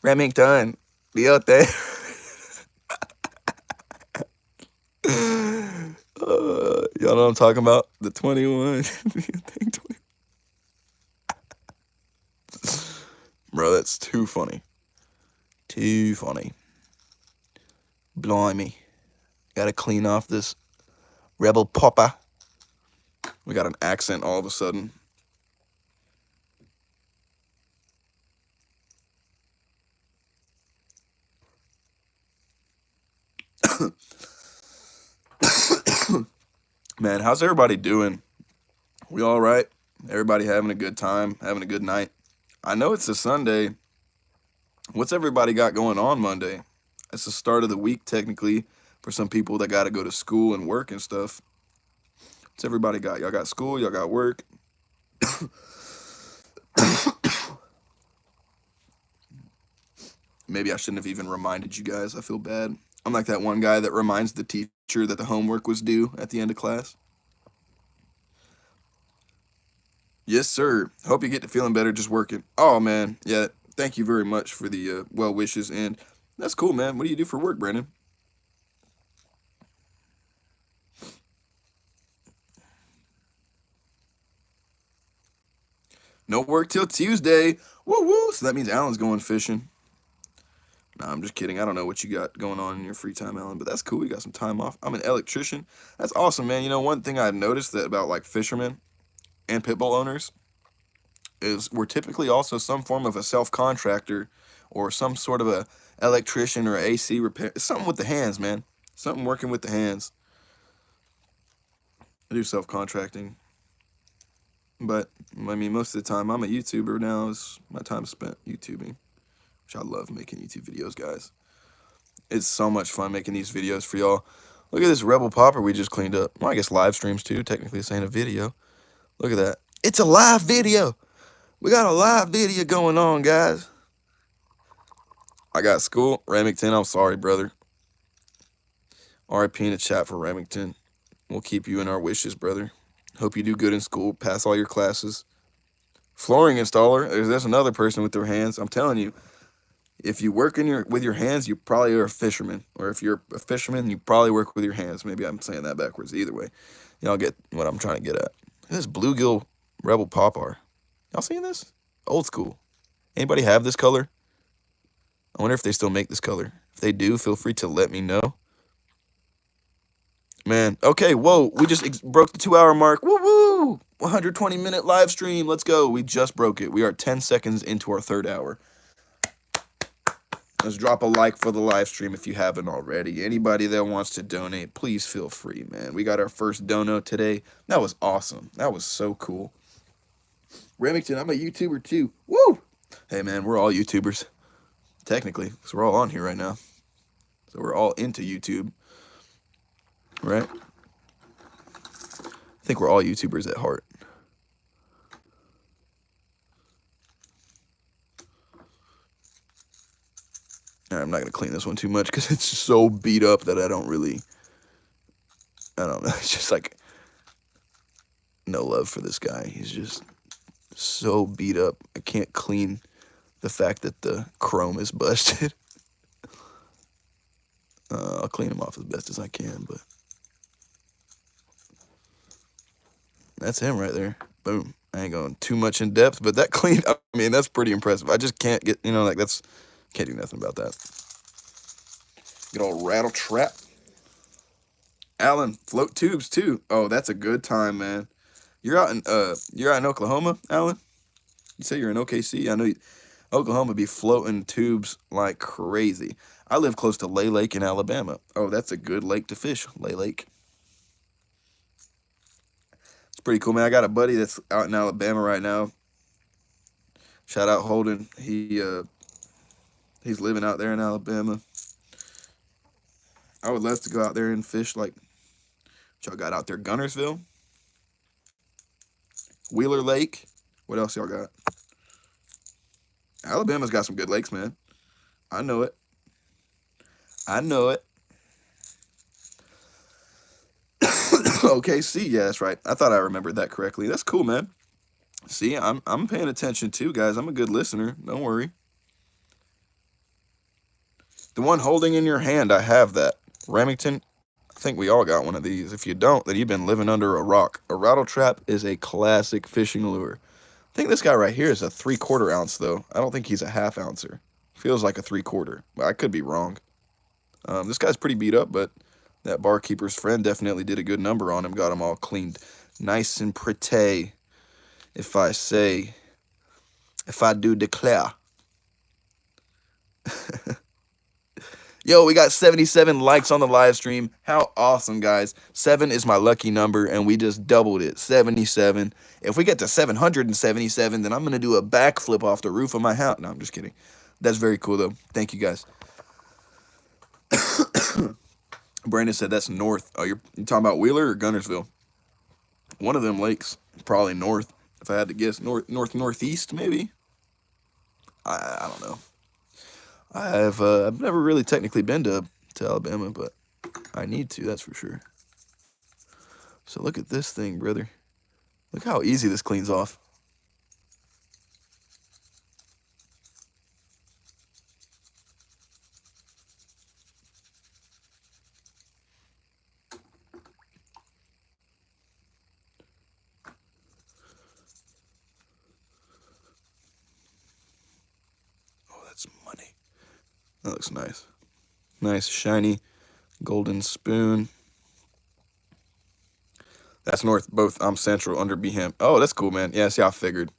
Remington. Do your thing. Y'all know what I'm talking about? The 21. Bro, that's too funny. Too funny. Blimey. Gotta clean off this Rebel Popper. We got an accent all of a sudden. Man, how's everybody doing? We all right? Everybody having a good time? Having a good night? I know it's a Sunday. What's everybody got going on Monday? It's the start of the week, technically, for some people that got to go to school and work and stuff. What's everybody got? Y'all got school? Y'all got work? Maybe I shouldn't have even reminded you guys. I feel bad. I'm like that one guy that reminds the teacher that the homework was due at the end of class. Yes, sir. Hope you get to feeling better just working. Oh, man. Yeah, thank you very much for the well wishes. And that's cool, man. What do you do for work, Brandon? No work till Tuesday. Woo woo. So that means Alan's going fishing. Nah, I'm just kidding. I don't know what you got going on in your free time, Alan, but that's cool. You got some time off. I'm an electrician. That's awesome, man. You know, one thing I noticed that about like fishermen and pit bull owners is we're typically also some form of a self-contractor or some sort of a electrician or AC repair. Something with the hands, man. Something working with the hands. I do self-contracting. But, I mean, most of the time, I'm a YouTuber now. Is my time spent YouTubing, which I love making YouTube videos, guys. It's so much fun making these videos for y'all. Look at this Rebel Popper we just cleaned up. Well, I guess live streams, too. Technically, this ain't a video. Look at that. It's a live video. We got a live video going on, guys. I got school. Remington, I'm sorry, brother. RIP in the chat for Remington. We'll keep you in our wishes, brother. Hope you do good in school. Pass all your classes. Flooring installer. There's another person with their hands. I'm telling you, if you work with your hands, you probably are a fisherman. Or if you're a fisherman, you probably work with your hands. Maybe I'm saying that backwards. Either way, y'all get what I'm trying to get at. This bluegill rebel popar. Y'all seeing this? Old school. Anybody have this color? I wonder if they still make this color. If they do, feel free to let me know. Man, okay, whoa, we just broke the 2-hour mark. Woo woo! 120-minute live stream. Let's go. We just broke it. We are 10 seconds into our 3rd hour. Let's drop a like for the live stream if you haven't already. Anybody that wants to donate, please feel free, man. We got our first dono today. That was awesome. That was so cool. Remington, I'm a YouTuber too. Woo! Hey, man, we're all YouTubers. Technically, because we're all on here right now. So we're all into YouTube. Right? I think we're all YouTubers at heart. Right, I'm not going to clean this one too much because it's so beat up that I don't know. It's just like no love for this guy. He's just so beat up. I can't clean the fact that the chrome is busted. I'll clean him off as best as I can, but that's him right there. Boom. I ain't going too much in depth, but that clean, I mean, that's pretty impressive. I just can't get, can't do nothing about that. Good old rattle trap. Alan, float tubes too. Oh, that's a good time, man. You're out in Oklahoma, Alan? You say you're in OKC? I know Oklahoma be floating tubes like crazy. I live close to Lay Lake in Alabama. Oh, that's a good lake to fish, Lay Lake. It's pretty cool, man. I got a buddy that's out in Alabama right now. Shout out Holden. He's living out there in Alabama. I would love to go out there and fish like y'all got out there. Gunnersville, Wheeler Lake. What else y'all got? Alabama's got some good lakes, man. I know it. I know it. OKC, yeah, that's right. I thought I remembered that correctly. That's cool, man. See, I'm paying attention too, guys. I'm a good listener. Don't worry. The one holding in your hand, I have that. Remington, I think we all got one of these. If you don't, then you've been living under a rock. A rattle trap is a classic fishing lure. I think this guy right here is a 3/4 ounce, though. I don't think he's a 1/2 ouncer. Feels like a 3/4, but I could be wrong. This guy's pretty beat up, but that barkeeper's friend definitely did a good number on him. Got him all cleaned nice and pretty, if I do declare. Yo, we got 77 likes on the live stream. How awesome, guys. 7 is my lucky number, and we just doubled it. 77. If we get to 777, then I'm going to do a backflip off the roof of my house. No, I'm just kidding. That's very cool, though. Thank you, guys. Brandon said that's north. Oh, you're talking about Wheeler or Gunnersville? One of them lakes. Probably north, if I had to guess. Northeast, maybe? I don't know. I've never really technically been to Alabama, but I need to, that's for sure. So look at this thing, brother. Look how easy this cleans off. Oh, that's money. That looks nice. Nice, shiny, golden spoon. That's north, both. I'm central, under Beham. Oh, that's cool, man. Yeah, see, I figured.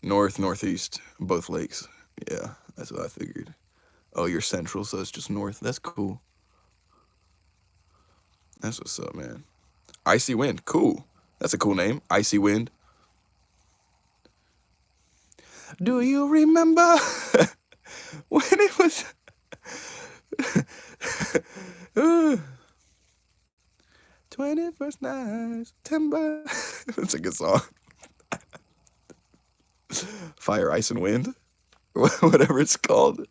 North, northeast, both lakes. Yeah, that's what I figured. Oh, you're central, so it's just north. That's cool. That's what's up, man. Icy Wind, cool. That's a cool name, Icy Wind. Do you remember when it was... 21st night, September. That's a good song. Fire, Ice, and Wind. Whatever it's called.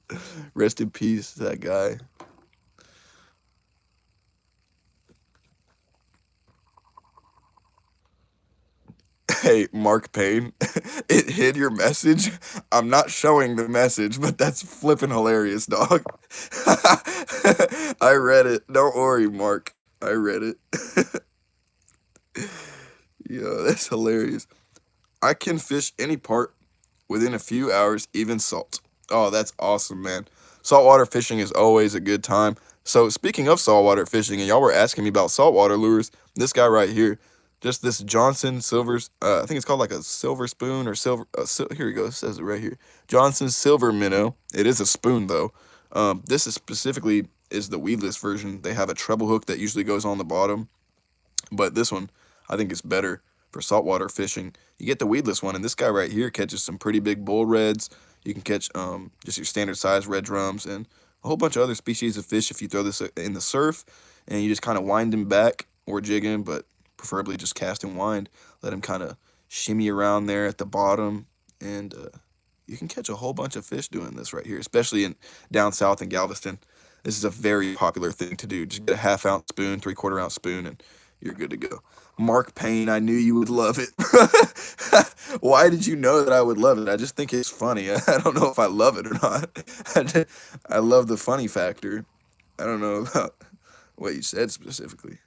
Rest in peace, that guy. Hey, Mark Payne, it hid your message. I'm not showing the message, but that's flipping hilarious, dog. I read it. Don't worry, Mark. I read it. Yo, that's hilarious. I can fish any part within a few hours, even salt. Oh, that's awesome, man. Saltwater fishing is always a good time. So, speaking of saltwater fishing, and y'all were asking me about saltwater lures, this guy right here, just this Johnson Silver's, I think it's called like a silver spoon or silver, here we go, it says it right here. Johnson Silver Minnow. It is a spoon, though. This is specifically is the weedless version. They have a treble hook that usually goes on the bottom, but this one, I think is better for saltwater fishing. You get the weedless one, and this guy right here catches some pretty big bull reds. You can catch just your standard size red drums and a whole bunch of other species of fish if you throw this in the surf and you just kind of wind him back or jig him, but preferably just cast and wind. Let him kind of shimmy around there at the bottom, and you can catch a whole bunch of fish doing this right here, especially in down south in Galveston. This is a very popular thing to do. Just get a half-ounce spoon, 3/4 ounce spoon, and you're good to go. Mark Payne, I knew you would love it. Why did you know that I would love it? I just think it's funny. I don't know if I love it or not. I love the funny factor. I don't know about what you said specifically.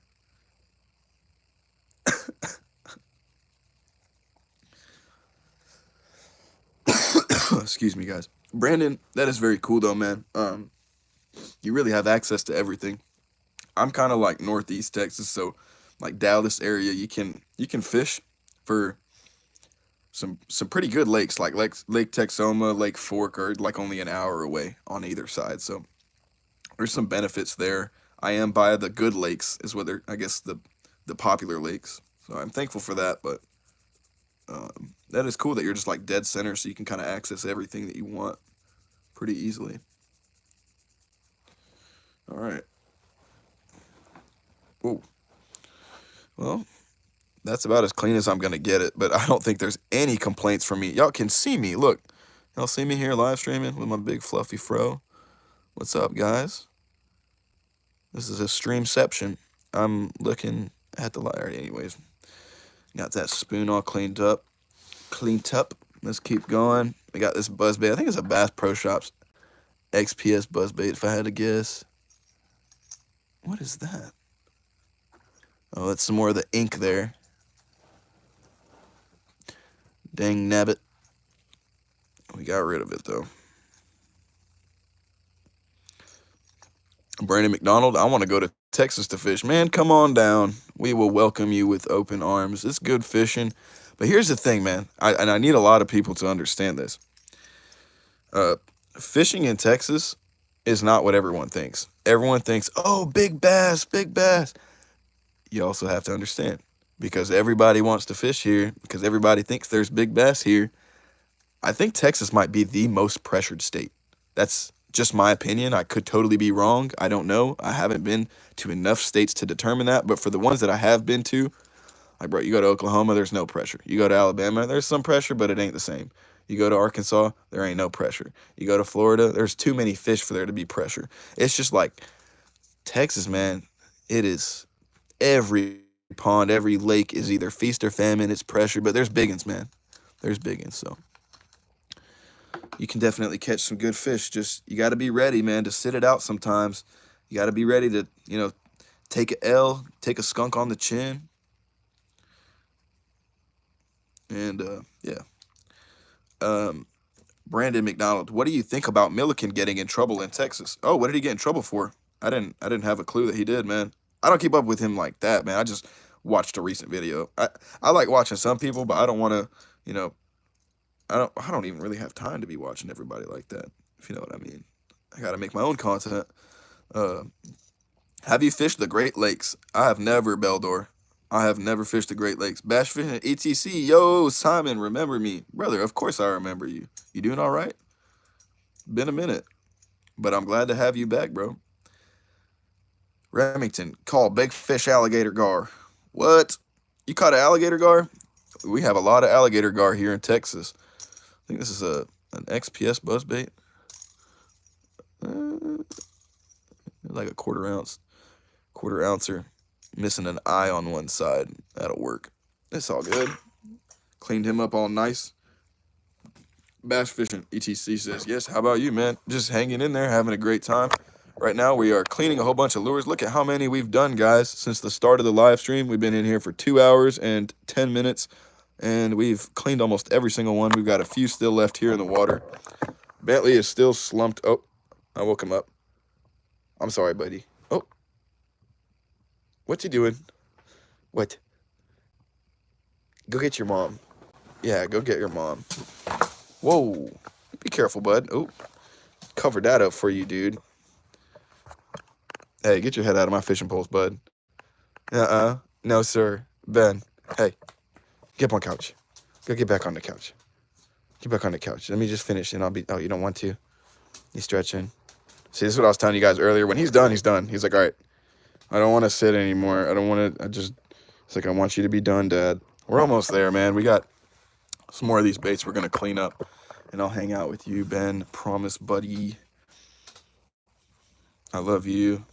Excuse me, guys. Brandon, that is very cool though, man. You really have access to everything. I'm kind of like northeast Texas, so like Dallas area, you can fish for some pretty good lakes, like Lake Texoma, Lake Fork are like only an hour away on either side. So there's some benefits there. I am by the good lakes, is what they're, I guess, the popular lakes. So I'm thankful for that, but that is cool that you're just like dead center, so you can kind of access everything that you want pretty easily. All right. Whoa. Well, that's about as clean as I'm gonna get it, but I don't think there's any complaints from me. Y'all can see me. Look, y'all see me here live streaming with my big fluffy fro. What's up, guys? This is a streamception. I'm looking at the light. Anyways, got that spoon all cleaned up. Cleaned up. Let's keep going. We got this buzzbait. I think it's a Bass Pro Shops XPS buzzbait, if I had to guess. What is that? Oh, that's some more of the ink there. Dang nabbit. We got rid of it, though. Brandon McDonald, I want to go to Texas to fish. Man, come on down. We will welcome you with open arms. It's good fishing. But here's the thing, man. I need a lot of people to understand this. Fishing in Texas is not what everyone thinks. Everyone thinks, oh, big bass, big bass. You also have to understand, because everybody wants to fish here, because everybody thinks there's big bass here. I think Texas might be the most pressured state. That's just my opinion. I could totally be wrong. I don't know. I haven't been to enough states to determine that. But for the ones that I have been to, like, bro, you go to Oklahoma, there's no pressure. You go to Alabama, there's some pressure, but it ain't the same. You go to Arkansas, there ain't no pressure. You go to Florida, there's too many fish for there to be pressure. It's just like Texas, man. It is every pond, every lake is either feast or famine. It's pressure, but there's big ones, man. There's big ones, so you can definitely catch some good fish. Just, you got to be ready, man, to sit it out sometimes. You got to be ready to, take a L, take a skunk on the chin. And, yeah. Brandon McDonald, what do you think about Milliken getting in trouble in Texas? Oh, what did he get in trouble for? I didn't have a clue that he did, man. I don't keep up with him like that, man. I just watched a recent video. I like watching some people, but I don't want to, I don't even really have time to be watching everybody like that, if you know what I mean. I got to make my own content. Have you fished the Great Lakes? I have never, Beldor. I have never fished the Great Lakes. Bash fishing at ETC. Yo, Simon, remember me. Brother, of course I remember you. You doing all right? Been a minute, but I'm glad to have you back, bro. Remington, call big fish alligator gar. What? You caught an alligator gar? We have a lot of alligator gar here in Texas. I think this is an XPS buzzbait. Like a quarter ouncer. Missing an eye on one side. That'll work. It's all good. Cleaned him up all nice. Bass fishing, ETC says, yes, how about you, man? Just hanging in there, having a great time. Right now, we are cleaning a whole bunch of lures. Look at how many we've done, guys, since the start of the live stream. We've been in here for 2 hours and 10 minutes, and we've cleaned almost every single one. We've got a few still left here in the water. Bentley is still slumped. Oh, I woke him up. I'm sorry, buddy. Oh, what's he doing? What? Go get your mom. Yeah, go get your mom. Whoa. Be careful, bud. Oh, covered that up for you, dude. Hey, get your head out of my fishing poles, bud. No, sir. Ben, hey, get up on the couch. Go get back on the couch. Get back on the couch. Let me just finish, and I'll be... Oh, you don't want to? He's stretching. See, this is what I was telling you guys earlier. When he's done, he's done. He's like, all right, I don't want to sit anymore. I don't want to... It's like, I want you to be done, Dad. We're almost there, man. We got some more of these baits we're going to clean up, and I'll hang out with you, Ben. Promise, buddy. I love you.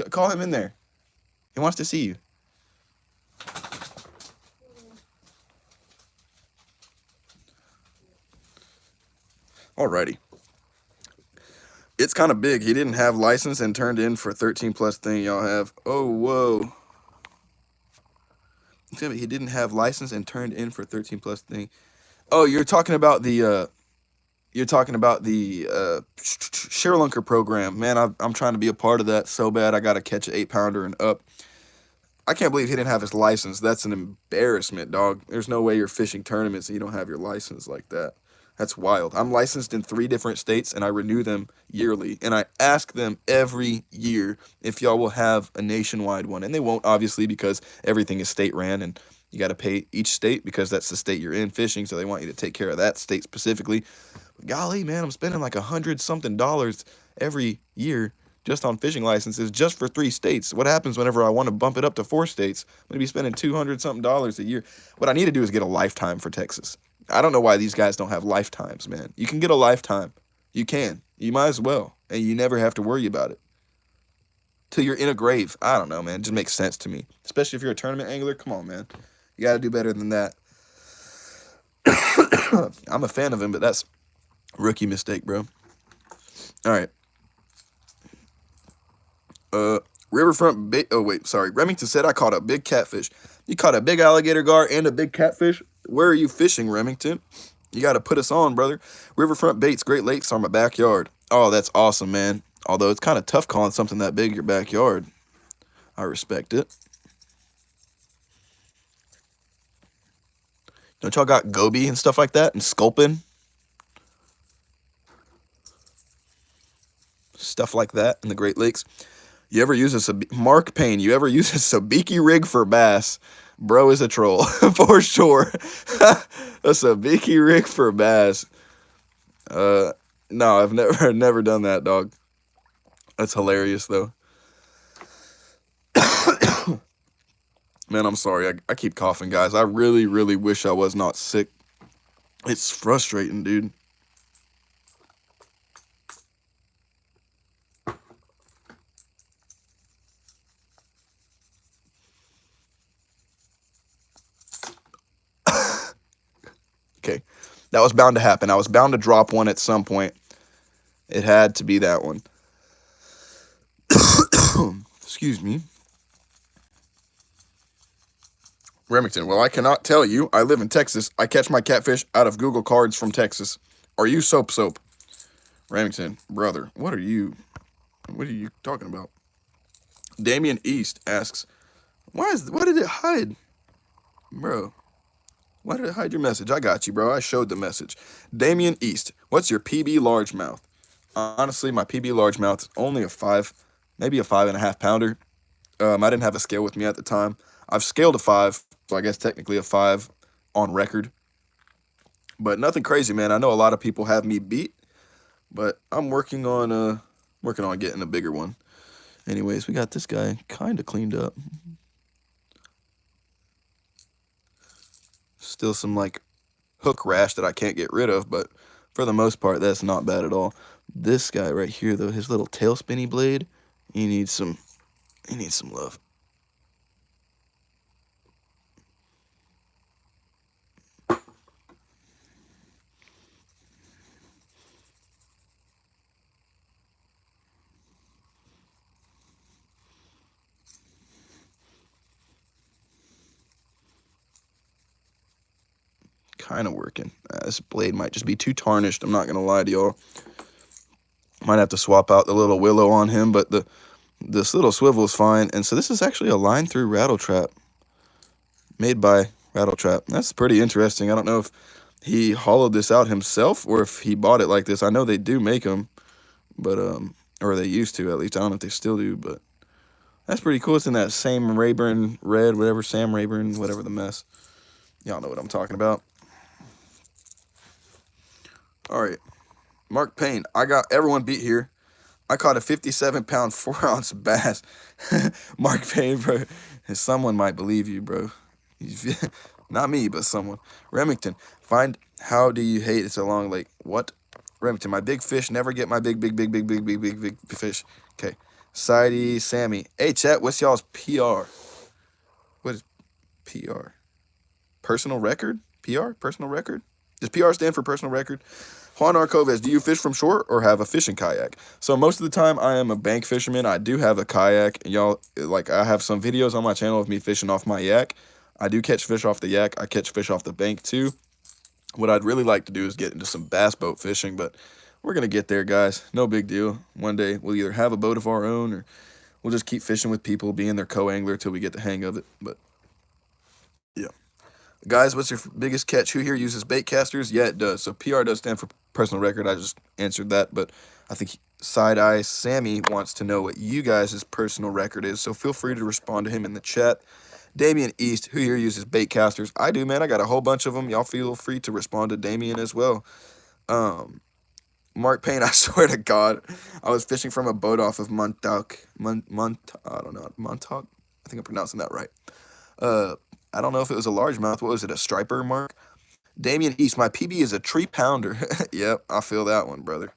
Call him in there. He wants to see you. Alrighty. It's kind of big. He didn't have license and turned in for 13 plus thing y'all have. Oh, whoa. He didn't have license and turned in for 13 plus thing. Oh, you're talking about the Sharelunker program. Man, I'm trying to be a part of that so bad. I got to catch an 8-pounder and up. I can't believe he didn't have his license. That's an embarrassment, dog. There's no way you're fishing tournaments and you don't have your license like that. That's wild. I'm licensed in 3 different states, and I renew them yearly. And I ask them every year if y'all will have a nationwide one. And they won't, obviously, because everything is state ran, and you got to pay each state because that's the state you're in fishing, so they want you to take care of that state specifically. But golly, man, I'm spending like $100-something every year just on fishing licenses just for 3 states. What happens whenever I want to bump it up to 4 states? I'm going to be spending $200-something a year. What I need to do is get a lifetime for Texas. I don't know why these guys don't have lifetimes, man. You can get a lifetime. You can. You might as well. And you never have to worry about it. Till you're in a grave. I don't know, man. It just makes sense to me. Especially if you're a tournament angler. Come on, man. You got to do better than that. I'm a fan of him, but that's a rookie mistake, bro. All right. Riverfront bait. Oh, wait. Sorry. Remington said I caught a big catfish. You caught a big alligator gar and a big catfish? Where are you fishing, Remington? You got to put us on, brother. Riverfront Baits, Great Lakes are my backyard. Oh, that's awesome, man. Although it's kind of tough calling something that big your backyard. I respect it. Don't y'all got goby and stuff like that? And sculpin? Stuff like that in the Great Lakes. You ever use a... Mark Payne, you ever use a sabiki rig for bass? Bro is a troll, for sure. A sabiki rig for bass. No, I've never done that, dog. That's hilarious, though. Man, I'm sorry. I keep coughing, guys. I really, really wish I was not sick. It's frustrating, dude. Okay, that was bound to happen. I was bound to drop one at some point. It had to be that one. Excuse me. Remington, well, I cannot tell you. I live in Texas. I catch my catfish out of Google Cards from Texas. Are you soap? Remington, brother, what are you talking about? Damian East asks, why did it hide? Bro, why did it hide your message? I got you, bro. I showed the message. Damian East, what's your PB largemouth? Honestly, my PB largemouth is only a 5, maybe a 5.5 pounder. I didn't have a scale with me at the time. I've scaled a 5, so I guess technically a 5 on record. But nothing crazy, man. I know a lot of people have me beat, but I'm working on getting a bigger one. Anyways, we got this guy kind of cleaned up. Still some like hook rash that I can't get rid of, but for the most part, that's not bad at all. This guy right here, though, his little tail spinny blade, he needs some love. Kind of working. This blade might just be too tarnished. I'm not gonna lie to y'all. Might have to swap out the little willow on him, but this little swivel is fine. And so this is actually a line through rattle trap made by Rattle Trap. That's pretty interesting. I don't know if he hollowed this out himself or if he bought it like this. I know they do make them, but or they used to at least. I don't know if they still do, but that's pretty cool. It's in that same Rayburn red, whatever, Sam Rayburn, whatever the mess. Y'all know what I'm talking about. All right, Mark Payne. I got everyone beat here. I caught a 57-pound 4-ounce bass. Mark Payne, bro. Someone might believe you, bro. Not me, but someone. Remington, find how do you hate it's a long lake? What? Remington, my big fish never get my big fish. Okay. Sidey, Sammy. Hey, chat, what's y'all's PR? What is PR? Personal record? PR? Personal record? Does PR stand for personal record? Juan Arcoves, do you fish from shore or have a fishing kayak? So most of the time I am a bank fisherman. I do have a kayak. Y'all, like, I have some videos on my channel of me fishing off my yak. I do catch fish off the yak. I catch fish off the bank too. What I'd really like to do is get into some bass boat fishing, but we're going to get there, guys. No big deal. One day we'll either have a boat of our own or we'll just keep fishing with people, being their co-angler till we get the hang of it. But yeah. Guys, what's your biggest catch? Who here uses bait casters? Yeah, it does. So PR does stand for personal record. I just answered that, but I think Side Eye Sammy wants to know what you guys' personal record is. So feel free to respond to him in the chat. Damian East, who here uses bait casters? I do, man. I got a whole bunch of them. Y'all feel free to respond to Damian as well. Mark Payne, I swear to God, I was fishing from a boat off of Montauk. I don't know, Montauk? I think I'm pronouncing that right. I don't know if it was a largemouth. What was it, a striper, Mark? Damian East, my PB is a 3-pounder. Yep, I feel that one, brother.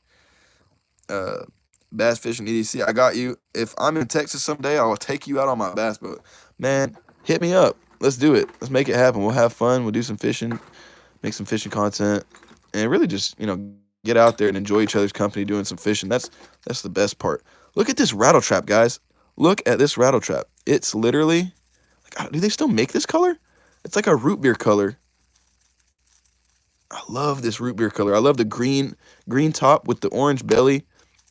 Bass fishing EDC, I got you. If I'm in Texas someday, I will take you out on my bass boat. Man, hit me up. Let's do it. Let's make it happen. We'll have fun. We'll do some fishing, make some fishing content, and really just, get out there and enjoy each other's company doing some fishing. That's the best part. Look at this rattle trap, guys. Look at this rattle trap. It's literally, like, do they still make this color? It's like a root beer color. I love this root beer color. I love the green top with the orange belly.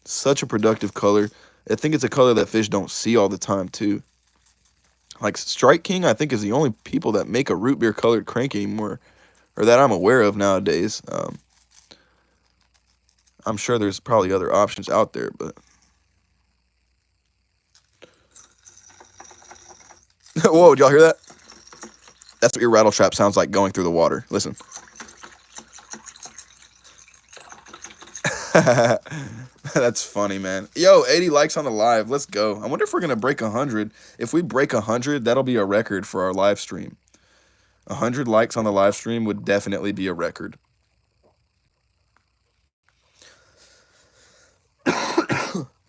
Such a productive color. I think it's a color that fish don't see all the time too. Like Strike King, I think, is the only people that make a root beer colored crank anymore, or that I'm aware of nowadays. I'm sure there's probably other options out there, but whoa, did y'all hear that? That's what your rattle trap sounds like going through the water. Listen. That's funny, man. Yo, 80 likes on the live. Let's go. I wonder if we're going to break 100. If we break 100, that'll be a record for our live stream. 100 likes on the live stream would definitely be a record.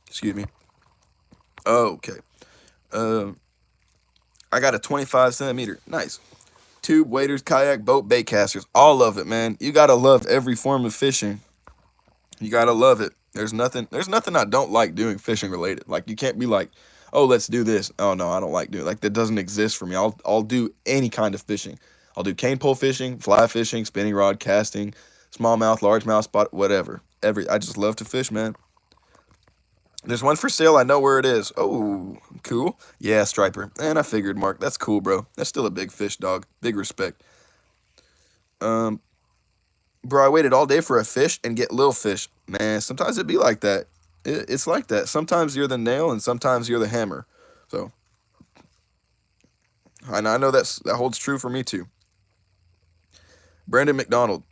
Excuse me. Okay. I got a 25 centimeter. Nice. Tube, waders, kayak, boat, bait casters. All of it, man. You got to love every form of fishing. You got to love it. There's nothing I don't like doing fishing related. Like, you can't be like, oh, let's do this. Oh, no, I don't like doing it. Like, that doesn't exist for me. I'll do any kind of fishing. I'll do cane pole fishing, fly fishing, spinning rod, casting, smallmouth, largemouth, spot, whatever. I just love to fish, man. There's one for sale. I know where it is. Oh, cool. Yeah, striper. And I figured, Mark. That's cool, bro. That's still a big fish, dog. Big respect. Bro, I waited all day for a fish and get little fish. Man, sometimes it be like that. It's like that. Sometimes you're the nail and sometimes you're the hammer. So, I know that holds true for me too. Brandon McDonald,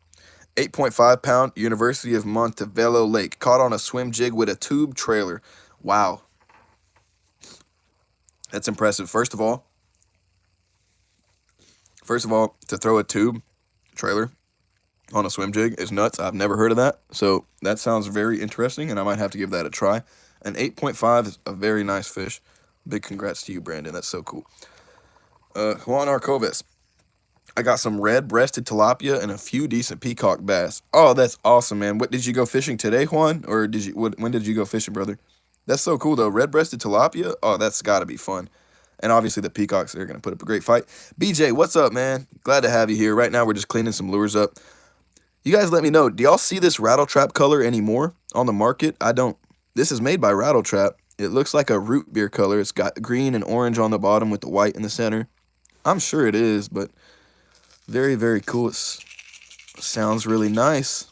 8.5 pound, University of Montevallo Lake. Caught on a swim jig with a tube trailer. Wow. That's impressive. First of all, to throw a tube trailer, on a swim jig is nuts. I've never heard of that. So that sounds very interesting, and I might have to give that a try. An 8.5 is a very nice fish. Big congrats to you, Brandon. That's so cool. Juan Arcoves. I got some red-breasted tilapia and a few decent peacock bass. Oh, that's awesome, man. What did you go fishing today, Juan? Or when did you go fishing, brother? That's so cool, though. Red-breasted tilapia? Oh, that's got to be fun. And obviously the peacocks, they're going to put up a great fight. BJ, what's up, man? Glad to have you here. Right now we're just cleaning some lures up. You guys let me know. Do y'all see this Rattle Trap color anymore on the market? I don't. This is made by Rattle Trap. It looks like a root beer color. It's got green and orange on the bottom with the white in the center. I'm sure it is, but very, very cool. It sounds really nice.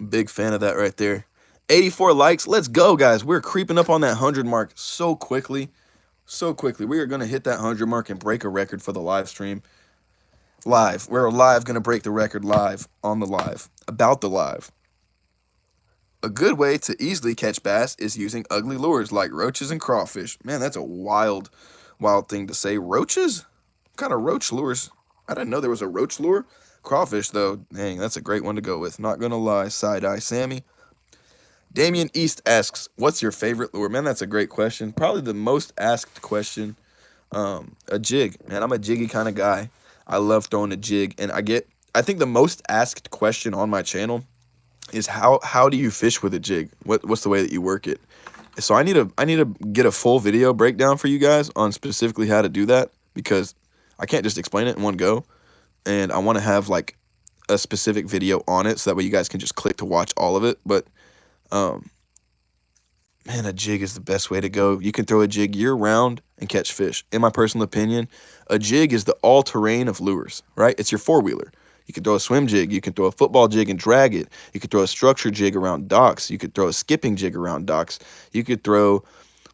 Big fan of that right there. 84 likes. Let's go, guys. We're creeping up on that 100 mark so quickly. So quickly. We are going to hit that 100 mark and break a record for the live stream. Live. We're live going to break the record live on the live. About the live. A good way to easily catch bass is using ugly lures like roaches and crawfish. Man, that's a wild, wild thing to say. Roaches? What kind of roach lures? I didn't know there was a roach lure. Crawfish, though, dang, that's a great one to go with. Not gonna lie, side-eye Sammy. Damian East asks, what's your favorite lure? Man, that's a great question. Probably the most asked question. A jig. Man, I'm a jiggy kind of guy. I love throwing a jig, and I think the most asked question on my channel is how do you fish with a jig? What's the way that you work it? So I need to get a full video breakdown for you guys on specifically how to do that, because I can't just explain it in one go, and I want to have like a specific video on it so that way you guys can just click to watch all of it. But man, a jig is the best way to go. You can throw a jig year round and catch fish. In my personal opinion, a jig is the all-terrain of lures, right? It's your four-wheeler. You can throw a swim jig. You can throw a football jig and drag it. You could throw a structure jig around docks. You could throw a skipping jig around docks. You could throw,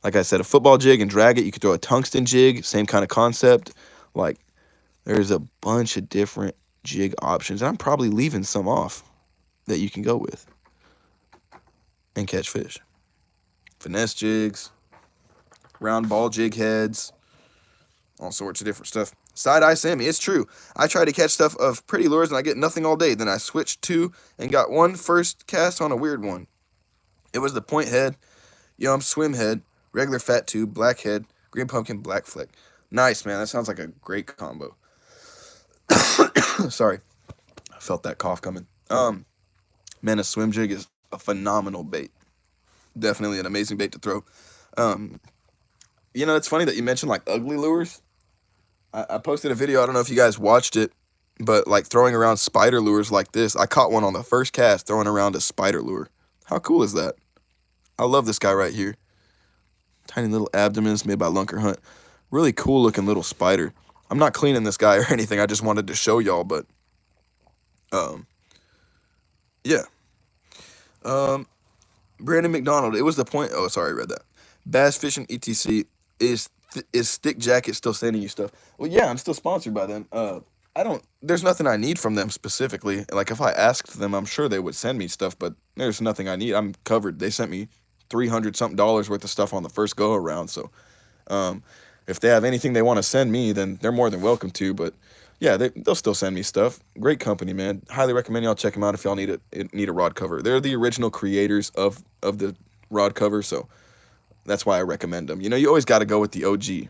like I said, a football jig and drag it. You could throw a tungsten jig, same kind of concept. Like, there's a bunch of different jig options. And I'm probably leaving some off that you can go with and catch fish. Finesse jigs, round ball jig heads, all sorts of different stuff. Side-eye Sammy, it's true. I try to catch stuff of pretty lures and I get nothing all day. Then I switched to and got one first cast on a weird one. It was the point head, yum, swim head, regular fat tube, black head, green pumpkin, black flick. Nice, man. That sounds like a great combo. Sorry. I felt that cough coming. Man, a swim jig is a phenomenal bait. Definitely an amazing bait to throw. You know, it's funny that you mentioned like ugly lures. I posted a video, I don't know if you guys watched it, but like throwing around spider lures like this. I caught one on the first cast throwing around a spider lure. How cool is that? I love this guy right here. Tiny little abdomens made by Lunker Hunt. Really cool looking little spider. I'm not cleaning this guy or anything. I just wanted to show y'all, but yeah. Brandon McDonald, it was the point. Oh, sorry, I read that. Bass Fishing ETC, is Stick Jacket still sending you stuff? Well, yeah, I'm still sponsored by them. There's nothing I need from them specifically. Like, if I asked them, I'm sure they would send me stuff, but there's nothing I need. I'm covered. They sent me $300 something worth of stuff on the first go around. So, if they have anything they want to send me, then they're more than welcome to. But yeah, they'll still send me stuff. Great company, man. Highly recommend y'all check them out if y'all need a rod cover. They're the original creators of the rod cover, so that's why I recommend them. You know, you always got to go with the OG.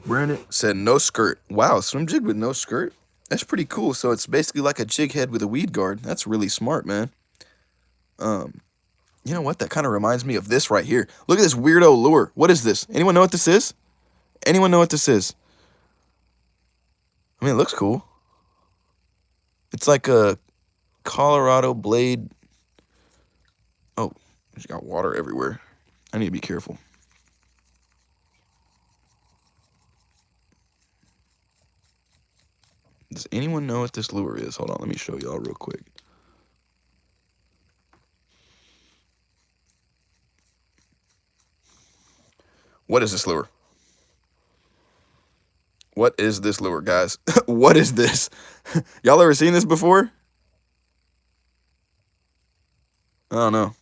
Brandon said no skirt. Wow, swim jig with no skirt? That's pretty cool. So it's basically like a jig head with a weed guard. That's really smart, man. You know what? That kind of reminds me of this right here. Look at this weirdo lure. What is this? Anyone know what this is? Anyone know what this is? I mean, it looks cool. It's like a Colorado blade. Oh, there's got water everywhere. I need to be careful. Does anyone know what this lure is? Hold on, let me show y'all real quick. What is this lure? What is this lure, guys? What is this? Y'all ever seen this before? I don't know.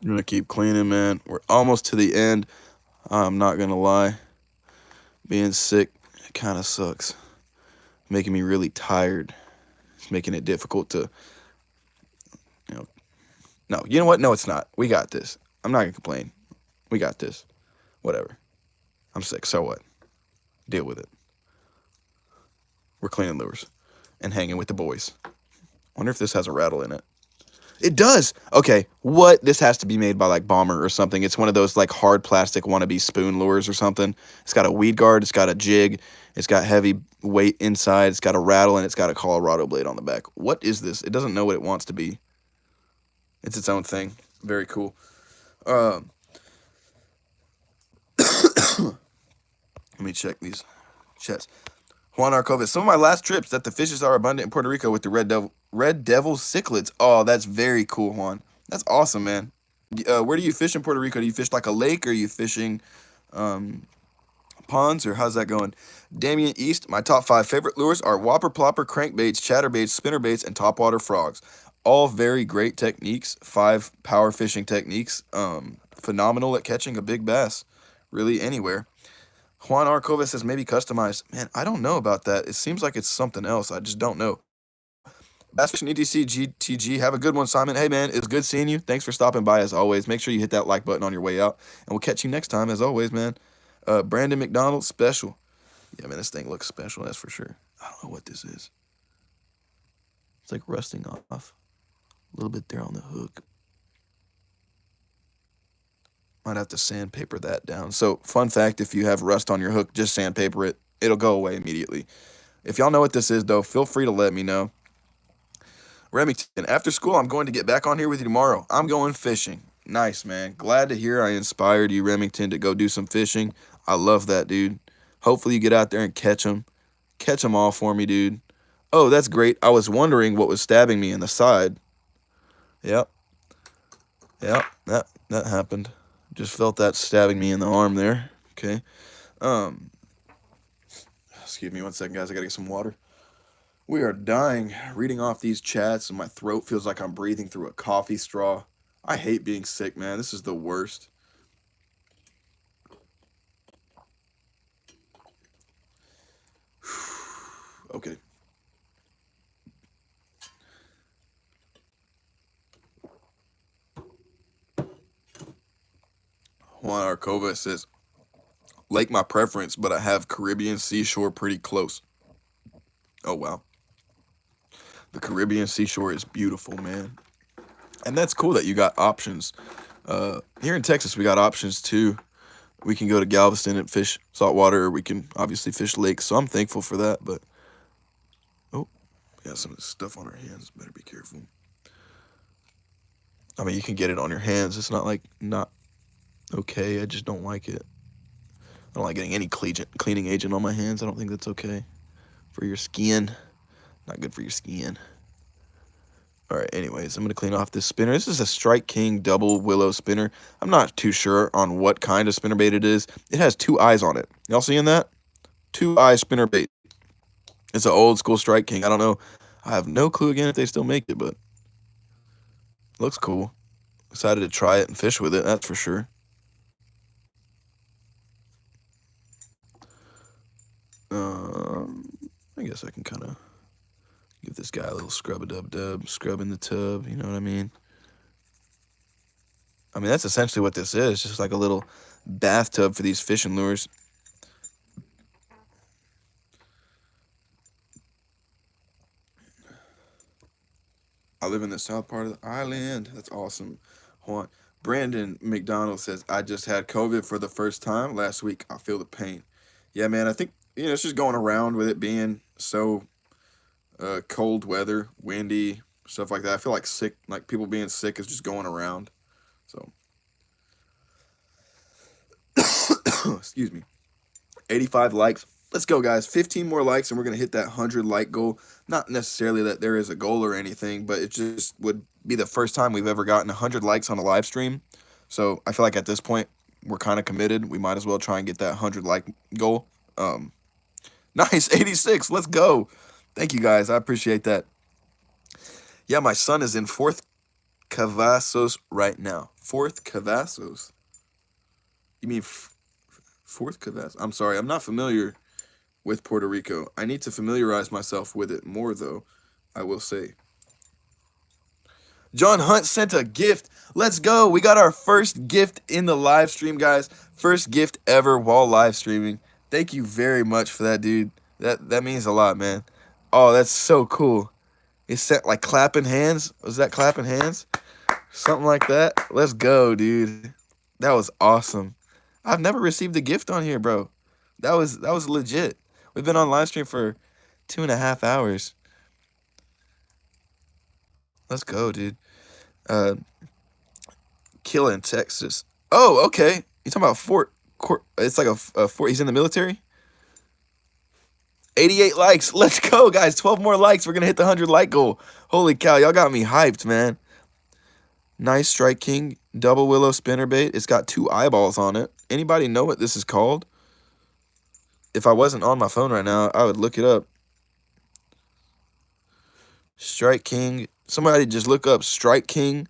You're gonna keep cleaning, man. We're almost to the end. I'm not gonna lie. Being sick kind of sucks. Making me really tired. It's making it difficult to, you know. No, you know what? No, it's not. We got this. I'm not gonna complain. We got this. Whatever. I'm sick. So what? Deal with it. We're cleaning lures and hanging with the boys. Wonder if this has a rattle in it. It does. Okay, what? This has to be made by like Bomber or something. It's one of those like hard plastic wannabe spoon lures or something. It's got a weed guard. It's got a jig. It's got heavy weight inside. It's got a rattle and it's got a Colorado blade on the back. What is this? It doesn't know what it wants to be. It's its own thing. Very cool. Let me check these chats. Juan Arcovis. Some of my last trips that the fishes are abundant in Puerto Rico with the red devil cichlids. Oh, that's very cool, Juan. That's awesome, man. Where do you fish in Puerto Rico? Do you fish like a lake, or are you fishing ponds, or how's that going? Damien East. My top 5 favorite lures are whopper, plopper, crankbaits, chatterbaits, spinnerbaits, and topwater frogs. All very great techniques. 5 power fishing techniques. Phenomenal at catching a big bass, really anywhere. Juan Arcova says maybe customized. Man, I don't know about that. It seems like it's something else. I just don't know. Bass Fishing ETC GTG. Have a good one, Simon. Hey, man, it's good seeing you. Thanks for stopping by as always. Make sure you hit that like button on your way out, and we'll catch you next time as always, man. Brandon McDonald, special. Yeah, man, this thing looks special, that's for sure. I don't know what this is. It's like rusting off a little bit there on the hook. Might have to sandpaper that down. So, fun fact, if you have rust on your hook, just sandpaper it. It'll go away immediately. If y'all know what this is, though, feel free to let me know. Remington, after school, I'm going to get back on here with you tomorrow. I'm going fishing. Nice, man. Glad to hear I inspired you, Remington, to go do some fishing. I love that, dude. Hopefully you get out there and catch them. Catch them all for me, dude. Oh, that's great. I was wondering what was stabbing me in the side. Yep. Yep, that happened. Just felt that stabbing me in the arm there. Okay. Excuse me one second, guys. I gotta get some water. We are dying reading off these chats, and my throat feels like I'm breathing through a coffee straw. I hate being sick, man. This is the worst. Okay. Juan Arcova says, Lake my preference, but I have Caribbean seashore pretty close. Oh, wow. The Caribbean seashore is beautiful, man. And that's cool that you got options. Here in Texas, we got options too. We can go to Galveston and fish saltwater, or we can obviously fish lakes. So I'm thankful for that. But, oh, we got some of this stuff on our hands. Better be careful. I mean, you can get it on your hands. It's not like not okay. I just don't like it. I don't like getting any cleaning agent on my hands. I don't think that's okay for your skin. Not good for your skin. All right, anyways, I'm going to clean off this spinner. This is a Strike King double willow spinner. I'm not too sure on what kind of spinnerbait it is. It has 2 eyes on it. Y'all seeing that? 2-eye spinnerbait. It's an old school Strike King. I don't know. I have no clue again if they still make it, but it looks cool. Excited to try it and fish with it, that's for sure. I guess I can kind of give this guy a little scrub-a-dub-dub, scrub in the tub, you know what I mean? I mean, that's essentially what this is, just like a little bathtub for these fishing lures. I live in the south part of the island. That's awesome. Juan. Brandon McDonald says, I just had COVID for the first time last week. I feel the pain. Yeah, man, I think, it's just going around with it being so cold weather, windy, stuff like that. I feel like people being sick is just going around. So, excuse me. 85 likes. Let's go, guys. 15 more likes, and we're going to hit that 100 like goal. Not necessarily that there is a goal or anything, but it just would be the first time we've ever gotten 100 likes on a live stream. So I feel like at this point, we're kind of committed. We might as well try and get that 100 like goal. Nice, 86. Let's go. Thank you, guys. I appreciate that. Yeah, my son is in 4th Cavazos right now. Fourth Cavazos. You mean Fourth Cavazos? I'm sorry, I'm not familiar with Puerto Rico. I need to familiarize myself with it more, though, I will say. John Hunt sent a gift. Let's go. We got our first gift in the live stream, guys. First gift ever while live streaming. Thank you very much for that, dude. That means a lot, man. Oh, that's so cool. It sent like clapping hands. Was that clapping hands? Something like that. Let's go, dude. That was awesome. I've never received a gift on here, bro. That was legit. We've been on live stream for 2.5 hours. Let's go, dude. Killing Texas. Oh, okay. You talking about Fort? It's like a fort. He's in the military. 88 likes. Let's go, guys. 12 more likes. We're gonna hit the 100 like goal. Holy cow, y'all got me hyped, man. Nice Strike King double willow spinnerbait. It's got 2 eyeballs on it. Anybody know what this is called? If I wasn't on my phone right now, I would look it up. Strike King. Somebody just look up Strike King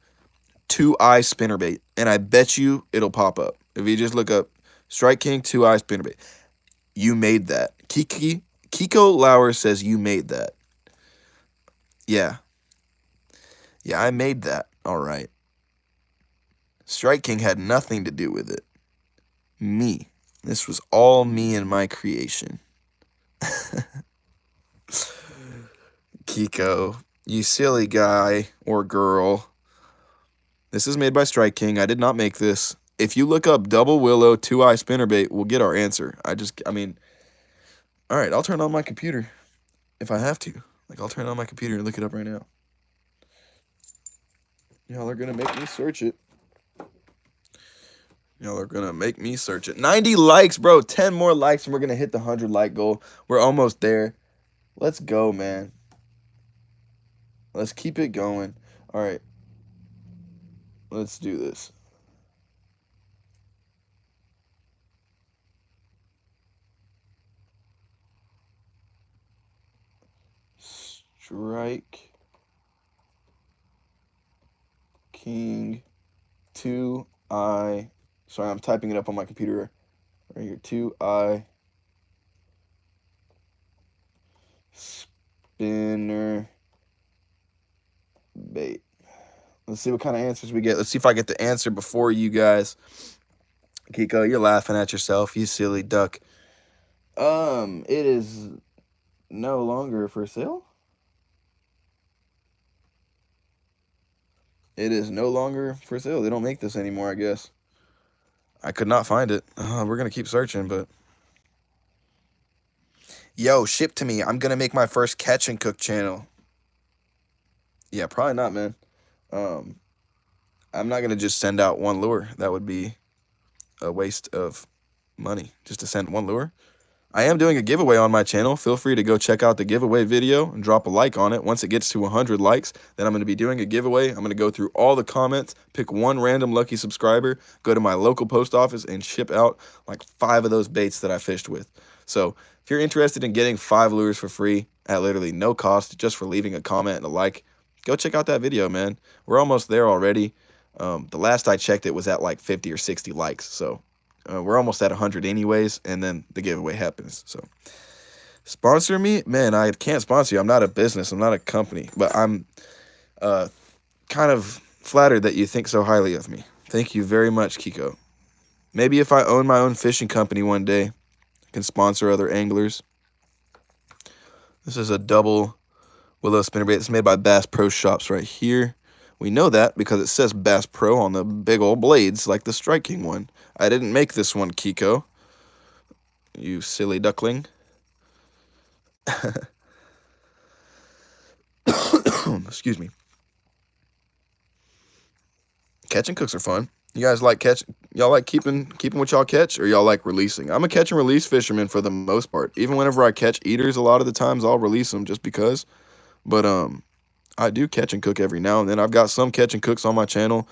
2-eye spinnerbait, and I bet you it'll pop up. If you just look up Strike King 2-eye spinnerbait. You made that. Kiko Lauer says you made that. Yeah. Yeah, I made that. All right. Strike King had nothing to do with it. Me. This was all me and my creation. Kiko, you silly guy or girl. This is made by Strike King. I did not make this. If you look up double willow 2-eye spinnerbait, we'll get our answer. I mean, all right, I'll turn on my computer if I have to. Like, I'll turn on my computer and look it up right now. Y'all are going to make me search it. Y'all are going to make me search it. 90 likes, bro. 10 more likes, and we're going to hit the 100 like goal. We're almost there. Let's go, man. Let's keep it going. All right. Let's do this. Strike King 2-eye. Sorry, I'm typing it up on my computer right here. 2-eye spinner bait. Let's see what kind of answers we get. Let's see if I get the answer before you guys. Kiko, you're laughing at yourself, you silly duck. It is no longer for sale. It is no longer for sale. They don't make this anymore, I guess. I could not find it. We're going to keep searching, but... Yo, ship to me. I'm going to make my first catch and cook channel. Yeah, probably not, man. I'm not going to just send out one lure. That would be a waste of money just to send one lure. I am doing a giveaway on my channel. Feel free to go check out the giveaway video and drop a like on it. Once it gets to 100 likes, then I'm going to be doing a giveaway. I'm going to go through all the comments, pick one random lucky subscriber, go to my local post office, and ship out like 5 of those baits that I fished with. So if you're interested in getting 5 lures for free at literally no cost, just for leaving a comment and a like, go check out that video, man. We're almost there already. The last I checked, it was at like 50 or 60 likes. So we're almost at 100 anyways, and then the giveaway happens. So sponsor me? Man, I can't sponsor you. I'm not a business. I'm not a company. But I'm kind of flattered that you think so highly of me. Thank you very much, Kiko. Maybe if I own my own fishing company one day, I can sponsor other anglers. This is a double willow spinnerbait. It's made by Bass Pro Shops right here. We know that because it says Bass Pro on the big old blades like the Strike King one. I didn't make this one, Kiko. You silly duckling. Excuse me. Catch and cooks are fun. You guys like catch? Y'all like keeping what y'all catch, or y'all like releasing? I'm a catch and release fisherman for the most part. Even whenever I catch eaters, a lot of the times I'll release them just because. But I do catch and cook every now and then. I've got some catch and cooks on my channel,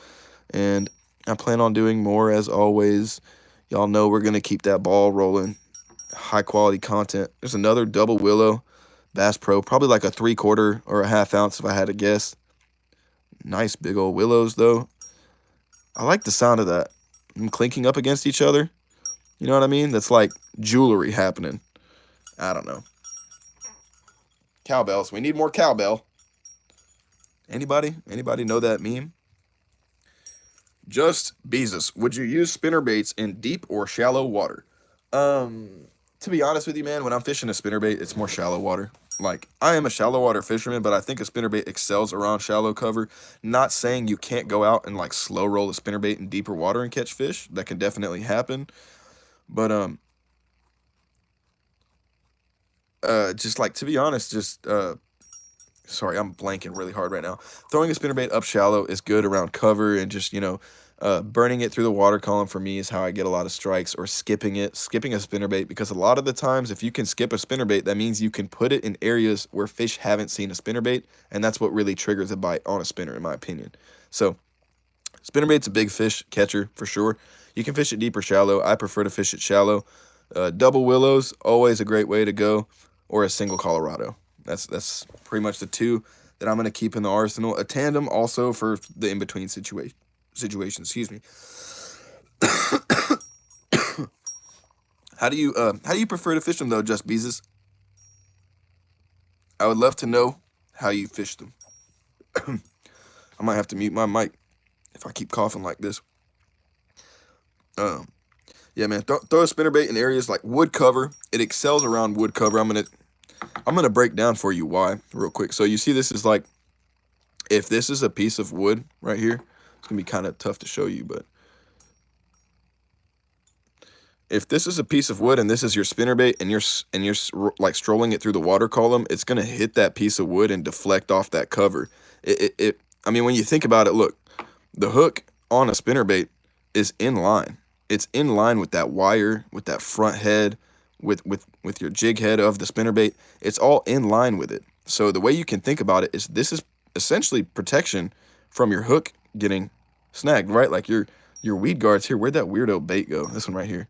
and I plan on doing more as always. Y'all know we're gonna keep that ball rolling. High quality content. There's another double willow Bass Pro, probably like a 3/4 or a 1/2 ounce if I had to guess. Nice big old willows though. I like the sound of that. Them clinking up against each other. You know what I mean? That's like jewelry happening. I don't know. Cowbells. We need more cowbell. Anybody? Anybody know that meme? Just Beezus. Would you use spinner baits in deep or shallow water? To be honest with you, man, when I'm fishing a spinnerbait, it's more shallow water. Like, I am a shallow water fisherman, but I think a spinnerbait excels around shallow cover. Not saying you can't go out and like slow roll a spinnerbait in deeper water and catch fish. That can definitely happen. But just like to be honest, just sorry, I'm blanking really hard right now. Throwing a spinnerbait up shallow is good around cover, and just, burning it through the water column for me is how I get a lot of strikes, or skipping a spinnerbait, because a lot of the times if you can skip a spinnerbait, that means you can put it in areas where fish haven't seen a spinnerbait, and that's what really triggers a bite on a spinner, in my opinion. So spinnerbait's a big fish catcher for sure. You can fish it deep or shallow. I prefer to fish it shallow. Double willows, always a great way to go, or a single Colorado. That's pretty much the two that I'm going to keep in the arsenal. A tandem also for the in-between situation. Excuse me. How do you prefer to fish them though, Just Beezus? I would love to know how you fish them. I might have to mute my mic if I keep coughing like this. Yeah, man, throw a spinnerbait in areas like wood cover. It excels around wood cover. I'm gonna break down for you why real quick. So you see, this is like, if this is a piece of wood right here, it's gonna be kind of tough to show you, but if this is a piece of wood and this is your spinnerbait, and you're like strolling it through the water column, it's gonna hit that piece of wood and deflect off that cover. I mean, when you think about it, look, the hook on a spinnerbait is in line. It's in line with that wire, with that front head, with your jig head of the spinnerbait. It's all in line with it. So the way you can think about it is, this is essentially protection from your hook getting snagged, right? Like your weed guards here. Where'd that weirdo bait go? This one right here.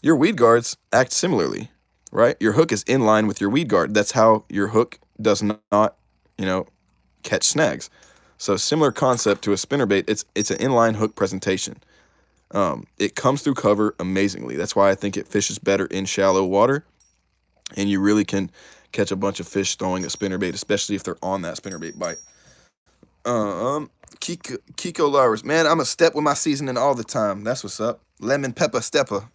Your weed guards act similarly, right? Your hook is in line with your weed guard. That's how your hook does not, catch snags. So similar concept to a spinnerbait. It's an inline hook presentation. It comes through cover amazingly. That's why I think it fishes better in shallow water, and you really can catch a bunch of fish throwing a spinnerbait, especially if they're on that spinnerbait bite. Kiko Lowers, man, I'm a step with my seasoning all the time. That's what's up. Lemon pepper stepper.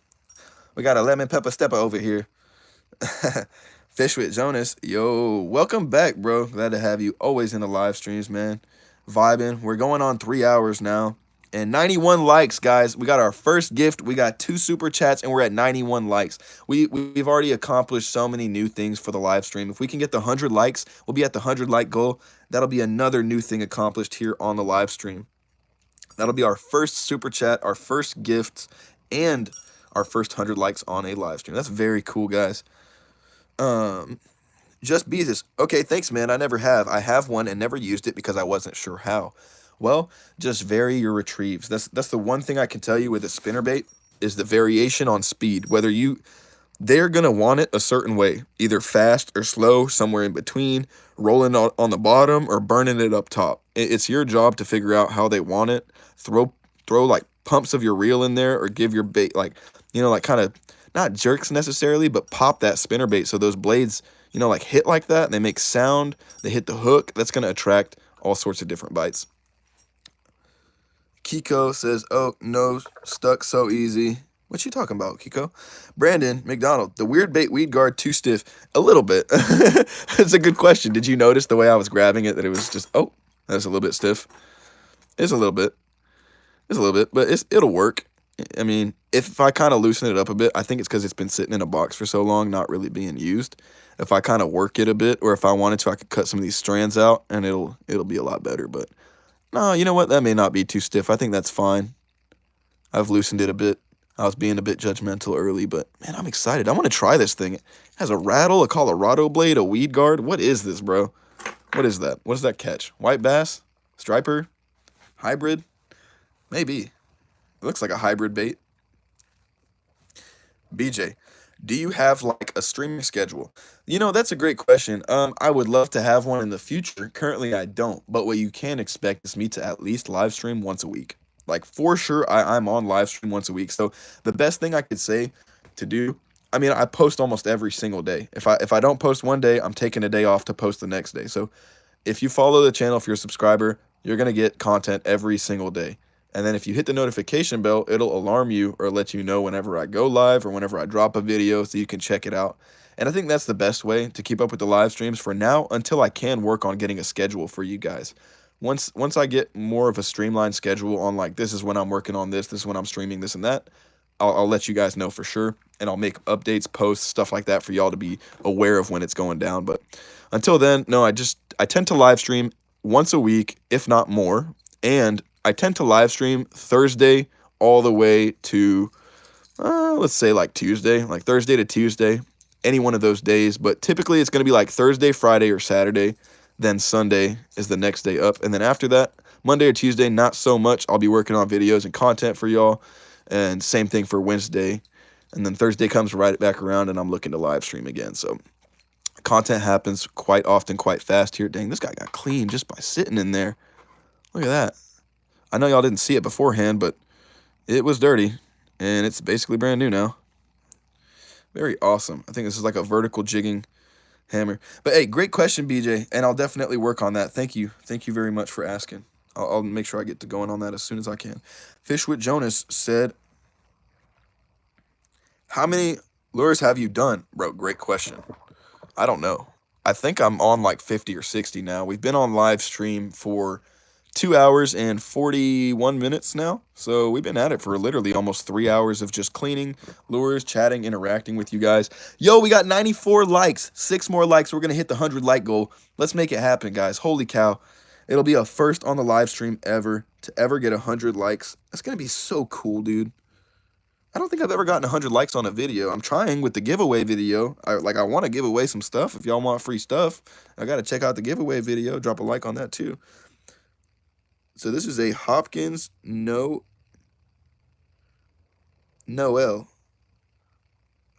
We got a lemon pepper stepper over here. Fish with Jonas. Yo, welcome back, bro. Glad to have you always in the live streams, man. Vibing. We're going on 3 hours now. And 91 likes, guys. We got our first gift. We got 2 super chats, and we're at 91 likes. We've already accomplished so many new things for the live stream. If we can get the 100 likes, we'll be at the 100 like goal. That'll be another new thing accomplished here on the live stream. That'll be our first super chat, our first gift, and our first 100 likes on a live stream. That's very cool, guys. Just Beezus. Okay, thanks, man. I never have. I have one and never used it because I wasn't sure how. Well, just vary your retrieves. That's the one thing I can tell you with a spinnerbait, is the variation on speed. They're gonna want it a certain way, either fast or slow, somewhere in between, rolling on the bottom or burning it up top. It's your job to figure out how they want it. Throw like pumps of your reel in there, or give your bait like kind of, not jerks necessarily, but pop that spinnerbait so those blades, like hit like that, and they make sound. They hit the hook. That's gonna attract all sorts of different bites. Kiko says, oh, no, stuck so easy. What you talking about, Kiko? Brandon McDonald, the weird bait weed guard too stiff? A little bit. It's a good question. Did you notice the way I was grabbing it, that it was just, oh, that's a little bit stiff? It's a little bit. But it'll work. I mean, if I kind of loosen it up a bit, I think it's because it's been sitting in a box for so long, not really being used. If I kind of work it a bit, or if I wanted to, I could cut some of these strands out, and it'll be a lot better. But no, you know what? That may not be too stiff. I think that's fine. I've loosened it a bit. I was being a bit judgmental early, but man, I'm excited. I want to try this thing. It has a rattle, a Colorado blade, a weed guard. What is this, bro? What is that? What does that catch? White bass? Striper? Hybrid? Maybe. It looks like a hybrid bait. BJ. Do you have like a streaming schedule? You know, that's a great question. I would love to have one in the future. Currently, I don't, but what you can expect is me to at least live stream once a week. Like for sure, I'm on live stream once a week. So the best thing I could say to do, I mean, I post almost every single day. If I don't post one day, I'm taking a day off to post the next day. So if you follow the channel, if you're a subscriber, you're going to get content every single day. And then if you hit the notification bell, it'll alarm you or let you know whenever I go live or whenever I drop a video so you can check it out. And I think that's the best way to keep up with the live streams for now until I can work on getting a schedule for you guys. Once I get more of a streamlined schedule on like this is when I'm working on this is when I'm streaming this and that, I'll let you guys know for sure, and I'll make updates, posts, stuff like that for y'all to be aware of when it's going down. But until then, no, I tend to live stream once a week, if not more, and I tend to live stream Thursday all the way to let's say like Tuesday, like Thursday to Tuesday, any one of those days. But typically it's going to be like Thursday, Friday, or Saturday. Then Sunday is the next day up, and then after that, Monday or Tuesday, not so much. I'll be working on videos and content for y'all. And same thing for Wednesday. And then Thursday comes right back around and I'm looking to live stream again. So content happens quite often, quite fast here. Dang, this guy got clean just by sitting in there. Look at that. I know y'all didn't see it beforehand, but it was dirty. And it's basically brand new now. Very awesome. I think this is like a vertical jigging hammer. But hey, great question, BJ. And I'll definitely work on that. Thank you. Thank you very much for asking. I'll make sure I get to going on that as soon as I can. Fish with Jonas said, how many lures have you done? Bro, great question. I don't know. I think I'm on like 50 or 60 now. We've been on live stream for 2 hours and 41 minutes now. So we've been at it for literally almost 3 hours of just cleaning lures, chatting, interacting with you guys. Yo, we got 94 likes. 6 more likes. We're going to hit the 100 like goal. Let's make it happen, guys. Holy cow. It'll be a first on the live stream ever to ever get 100 likes. That's going to be so cool, dude. I don't think I've ever gotten 100 likes on a video. I'm trying with the giveaway video. I want to give away some stuff. If y'all want free stuff, I got to check out the giveaway video. Drop a like on that too. So this is a Hopkins Noel.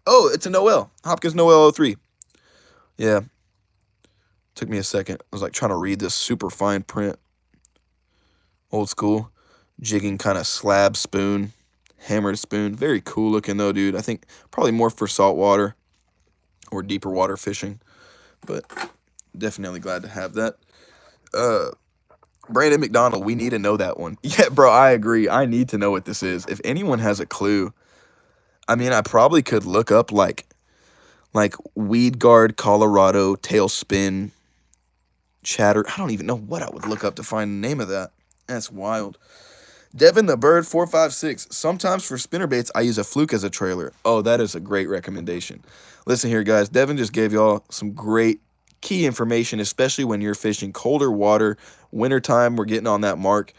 Oh, it's a Noel. Hopkins Noel 03. Yeah. Took me a second. I was like trying to read this super fine print. Old school. Jigging kind of slab spoon. Hammered spoon. Very cool looking though, dude. I think probably more for saltwater or deeper water fishing. But definitely glad to have that. Brandon McDonald, we need to know that one. Yeah, bro, I agree. I need to know what this is. If anyone has a clue, I mean, I probably could look up like Weed Guard, Colorado, Tailspin, Chatter. I don't even know what I would look up to find the name of that. That's wild. Devin the Bird 456. Sometimes for spinnerbaits, I use a fluke as a trailer. Oh, that is a great recommendation. Listen here, guys. Devin just gave y'all some great key information, especially when you're fishing colder water, wintertime. We're getting on that mark.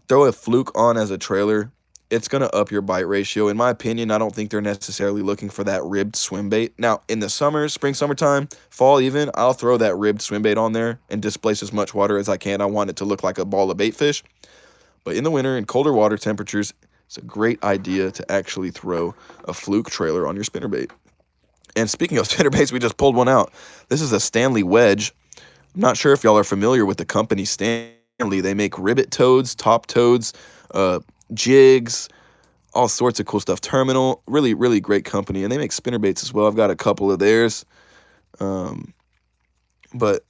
Throw a fluke on as a trailer. It's going to up your bite ratio. In my opinion, I don't think they're necessarily looking for that ribbed swim bait. Now, in the summer, spring, summertime, fall even, I'll throw that ribbed swim bait on there and displace as much water as I can. I want it to look like a ball of bait fish. But in the winter, in colder water temperatures, it's a great idea to actually throw a fluke trailer on your spinnerbait. And speaking of spinnerbaits, we just pulled one out. This is a Stanley wedge. I'm not sure if y'all are familiar with the company Stanley. They make ribbit toads, top toads, jigs, all sorts of cool stuff. Terminal, really, really great company. And they make spinnerbaits as well. I've got a couple of theirs. But,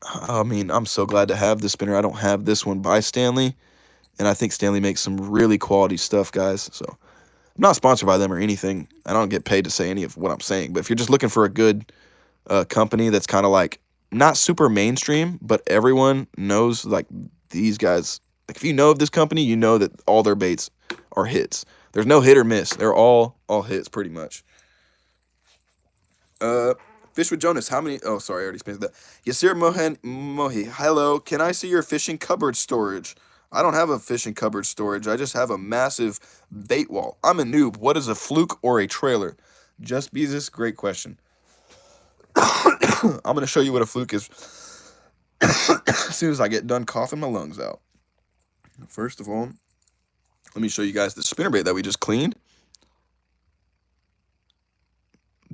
I mean, I'm so glad to have this spinner. I don't have this one by Stanley. And I think Stanley makes some really quality stuff, guys. So I'm not sponsored by them or anything. I don't get paid to say any of what I'm saying. But if you're just looking for a good company that's kind of like not super mainstream, but everyone knows like these guys. Like if you know of this company, you know that all their baits are hits. There's no hit or miss. They're all hits pretty much. Fish with Jonas, how many? Oh, sorry, I already spent that. Yasir Mohi, hello. Can I see your fishing cupboard storage? I don't have a fishing cupboard storage. I just have a massive bait wall. I'm a noob. What is a fluke or a trailer? Just Beezus, great question. I'm going to show you what a fluke is as soon as I get done coughing my lungs out. First of all, let me show you guys the spinnerbait that we just cleaned.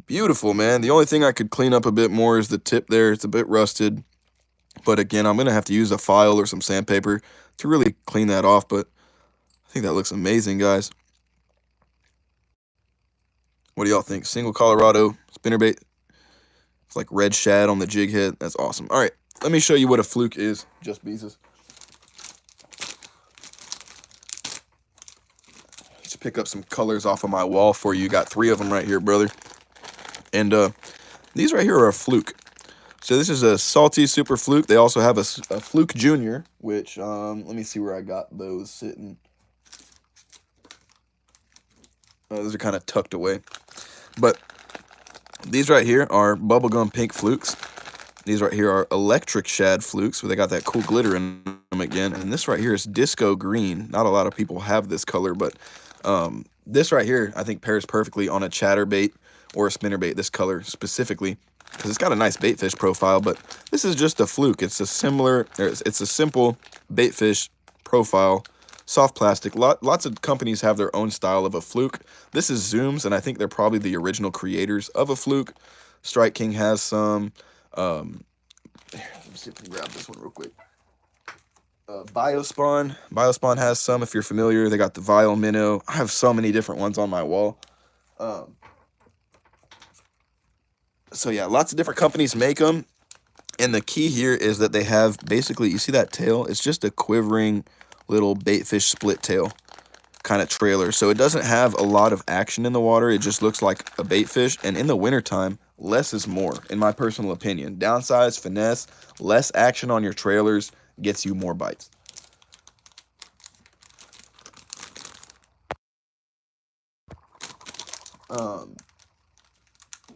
Beautiful, man. The only thing I could clean up a bit more is the tip there. It's a bit rusted. But again, I'm going to have to use a file or some sandpaper to really clean that off. But I think that looks amazing, guys. What do y'all think? Single Colorado spinnerbait. It's like red shad on the jig head. That's awesome. All right, let me show you what a fluke is. Just Beezus. Let's pick up some colors off of my wall for you. Got 3 of them right here, brother. And these right here are a fluke. So this is a salty super fluke. They also have a fluke junior, which let me see where I got those sitting. Those are kind of tucked away. But these right here are bubblegum pink flukes. These right here are electric shad flukes, where they got that cool glitter in them again. And this right here is disco green. Not a lot of people have this color, but this right here I think pairs perfectly on a chatterbait or a spinnerbait. This color specifically, because it's got a nice baitfish profile. But this is just a fluke. It's a simple baitfish profile. Soft plastic. Lots of companies have their own style of a fluke. This is Zoom's, and I think they're probably the original creators of a fluke. Strike King has some. Let me see if I can grab this one real quick. Biospawn. Biospawn has some, if you're familiar. They got the Vile Minnow. I have so many different ones on my wall. So yeah, lots of different companies make them. And the key here is that they have basically, you see that tail? It's just a quivering little baitfish split tail kind of trailer. So it doesn't have a lot of action in the water. It just looks like a baitfish. And in the wintertime, less is more, in my personal opinion. Downsize, finesse, less action on your trailers gets you more bites.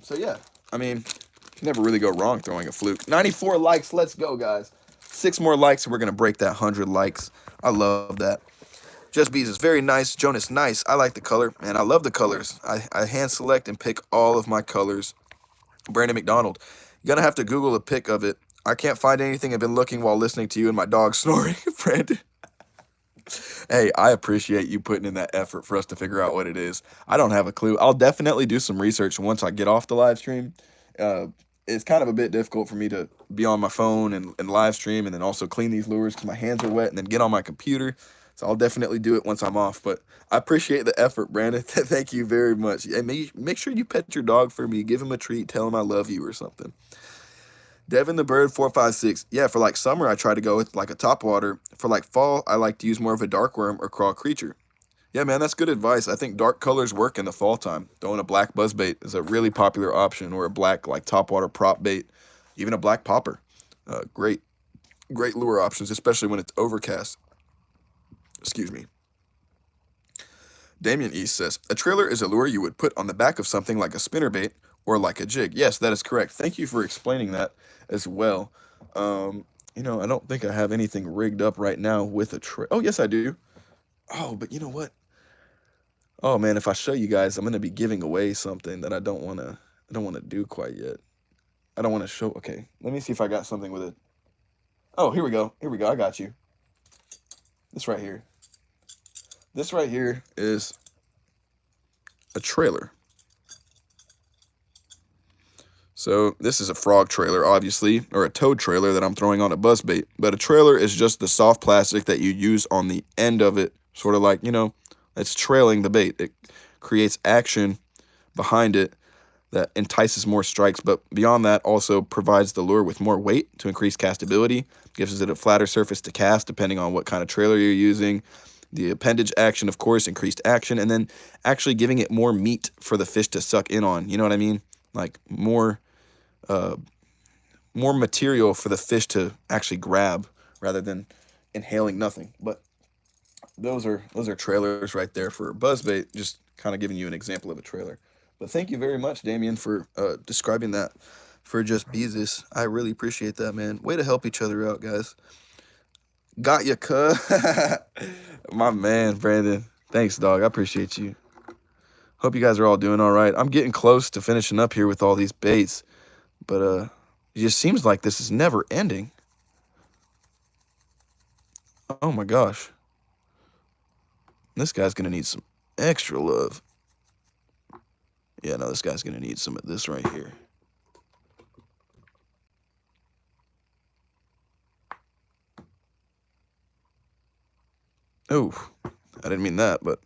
So yeah, I mean, you can never really go wrong throwing a fluke. 94 likes, let's go, guys. 6 more likes, and we're gonna break that 100 likes. I love that. Just Bees is very nice. Jonas, nice. I like the color, man. I love the colors. I hand select and pick all of my colors. Brandon McDonald, you're gonna have to Google a pic of it. I can't find anything. I've been looking while listening to you and my dog snoring. Brandon. Hey, I appreciate you putting in that effort for us to figure out what it is. I don't have a clue. I'll definitely do some research once I get off the live stream. It's kind of a bit difficult for me to be on my phone and live stream and then also clean these lures because my hands are wet and then get on my computer. So I'll definitely do it once I'm off. But I appreciate the effort, Brandon. Thank you very much. And make sure you pet your dog for me. Give him a treat. Tell him I love you or something. Devin the Bird 456. Yeah, for like summer, I try to go with like a topwater. For like fall, I like to use more of a dark worm or crawl creature. Yeah, man, that's good advice. I think dark colors work in the fall time. Throwing a black buzzbait is a really popular option, or a black like topwater prop bait, even a black popper. Great lure options, especially when it's overcast. Excuse me. Damien East says, a trailer is a lure you would put on the back of something like a spinnerbait or like a jig. Yes, that is correct. Thank you for explaining that as well. I don't think I have anything rigged up right now with a trailer. Oh, yes, I do. Oh, but you know what? Oh man, if I show you guys, I'm gonna be giving away something that I don't wanna do quite yet. I don't wanna show. Okay, let me see if I got something with it. Oh, here we go. Here we go. I got you. This right here. This right here is a trailer. So this is a frog trailer, obviously, or a toad trailer that I'm throwing on a buzzbait. But a trailer is just the soft plastic that you use on the end of it, sort of like, it's trailing the bait. It creates action behind it that entices more strikes, but beyond that also provides the lure with more weight to increase castability, gives it a flatter surface to cast depending on what kind of trailer you're using. The appendage action, of course, increased action, and then actually giving it more meat for the fish to suck in on. You know what I mean? Like more material for the fish to actually grab rather than inhaling nothing. But those are trailers right there for buzzbait, just kind of giving you an example of a trailer. But thank you very much, Damien, for describing that for Just Beezus. I really appreciate that, man. Way to help each other out, guys. Got ya, cuh. My man, Brandon. Thanks, dog. I appreciate you. Hope you guys are all doing all right. I'm getting close to finishing up here with all these baits, but it just seems like this is never ending. Oh my gosh. This guy's gonna need some extra love. Yeah, no, this guy's going to need some of this right here. Oh, I didn't mean that, but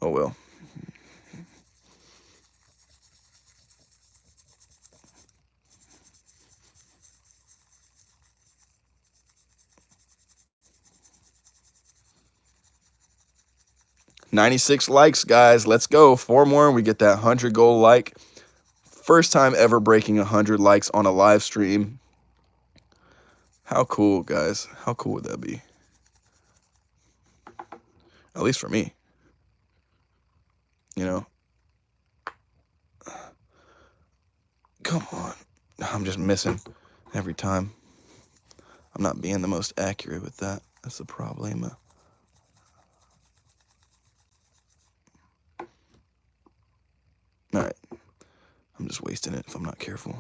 oh well. $96 likes, guys. Let's go. 4 more and we get that 100 goal like. First time ever breaking 100 likes on a live stream. How cool, guys. How cool would that be? At least for me. You know? Come on. I'm just missing every time. I'm not being the most accurate with that. That's the problem. All right. I'm just wasting it if I'm not careful.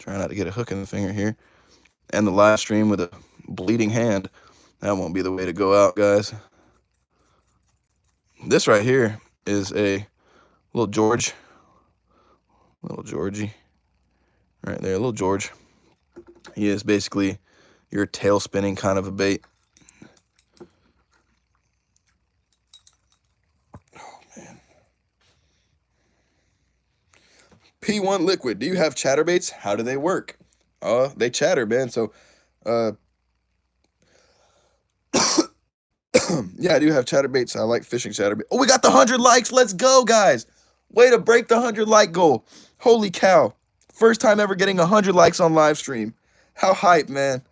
Try not to get a hook in the finger here. And the live stream with a bleeding hand. That won't be the way to go out, guys. This right here is a little Georgie. Right there, little George. He is basically your tail spinning kind of a bait. Oh, man. P1 Liquid, do you have chatterbaits? How do they work? They chatter, man. So, yeah, I do have chatterbaits. I like fishing chatterbaits. Oh, we got the 100 likes. Let's go, guys. Way to break the 100 like goal. Holy cow. First time ever getting 100 likes on live stream. How hype, man.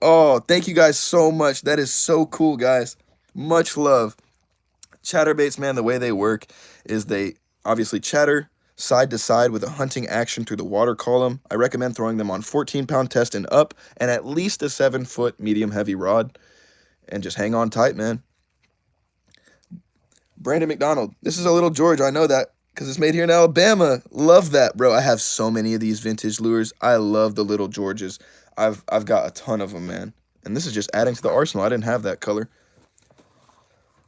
Oh, thank you guys so much. That is so cool, guys. Much love. Chatterbaits, man, the way they work is they obviously chatter side to side with a hunting action through the water column. I recommend throwing them on 14-pound test and up and at least a 7-foot medium heavy rod. And just hang on tight, man. Brandon McDonald. This is a little George. I know that because it's made here in Alabama. Love that, bro. I have so many of these vintage lures. I love the little Georges. I've got a ton of them, man. And this is just adding to the arsenal. I didn't have that color.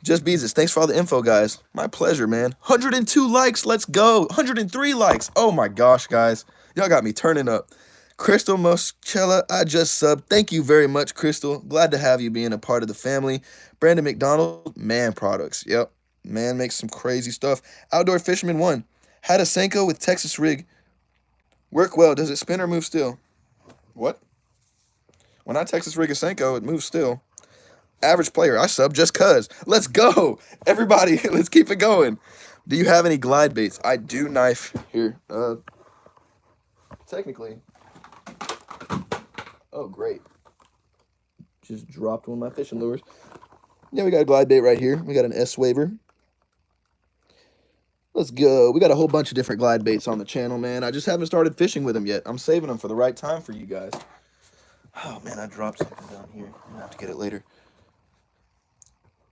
Just Beezus, thanks for all the info, guys. My pleasure, man. 102 likes. Let's go. 103 likes. Oh my gosh, guys. Y'all got me turning up. Crystal Moschella, I just subbed. Thank you very much, Crystal. Glad to have you being a part of the family. Brandon McDonald, Man Products. Yep. Man makes some crazy stuff. Outdoor Fisherman 1. Had a Senko with Texas rig. Work well. Does it spin or move still? What? When I Texas rig a Senko, it moves still. Average player, I sub just cuz. Let's go. Everybody, let's keep it going. Do you have any glide baits? I do knife here. Technically. Oh, great. Just dropped one of my fishing lures. Yeah, we got a glide bait right here. We got an S-Waver. Let's go. We got a whole bunch of different glide baits on the channel, man. I just haven't started fishing with them yet. I'm saving them for the right time for you guys. Oh, man, I dropped something down here. I'm gonna have to get it later.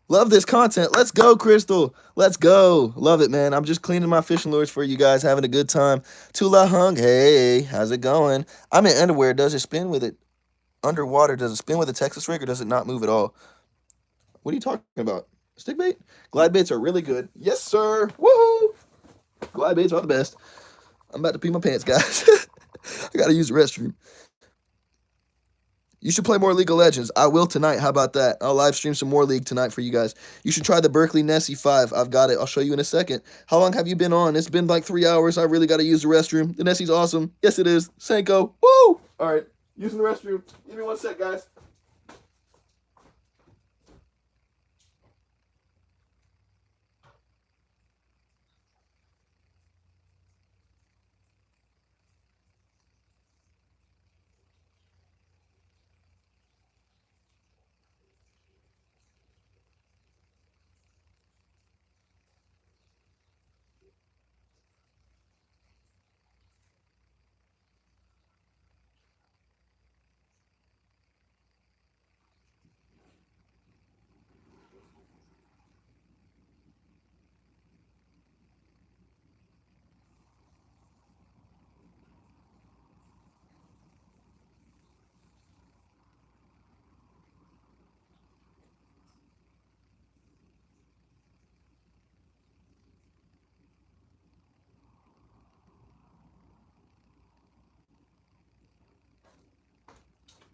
Love this content. Let's go, Crystal. Let's go. Love it, man. I'm just cleaning my fishing lures for you guys, having a good time. Tula Hung, hey, how's it going? I'm in underwear. Does it spin with it underwater? Does it spin with a Texas rig or does it not move at all? What are you talking about? Stick bait? Glide baits are really good. Yes, sir. Woohoo! Glide baits are the best. I'm about to pee my pants, guys. I gotta use the restroom. You should play more League of Legends. I will tonight. How about that? I'll live stream some more League tonight for you guys. You should try the Berkeley Nessie 5. I've got it. I'll show you in a second. How long have you been on? It's been like 3 hours. I really got to use the restroom. The Nessie's awesome. Yes, it is. Senko. Woo! All right. Using the restroom. Give me 1 sec, guys.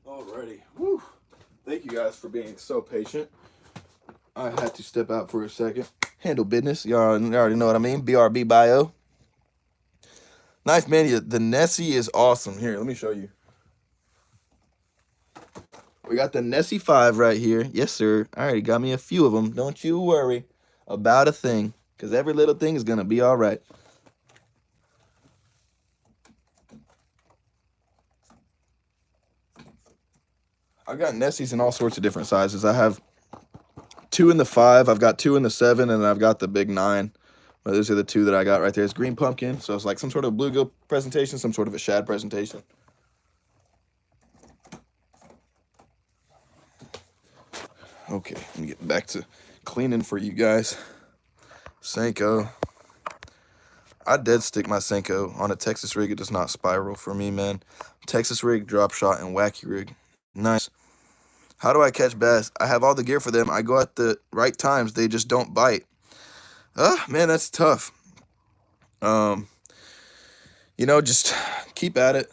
Alrighty. Woo. Thank you guys for being so patient. I had to step out for a second. Handle business. Y'all already know what I mean. BRB bio. Knife Mania. The Nessie is awesome. Here, let me show you. We got the Nessie 5 right here. Yes, sir. I already got me a few of them. Don't you worry about a thing, because every little thing is going to be all right. I got Nessies in all sorts of different sizes. I have 2 in the 5. I've got 2 in the 7, and I've got the big 9. Well, those are the 2 that I got right there. It's green pumpkin, so it's like some sort of bluegill presentation, some sort of a shad presentation. Okay, let me get back to cleaning for you guys. Senko. I dead stick my Senko on a Texas rig. It does not spiral for me, man. Texas rig, drop shot, and wacky rig. Nice. How do I catch bass? I have all the gear for them. I go at the right times. They just don't bite. Man, that's tough. You know, just keep at it.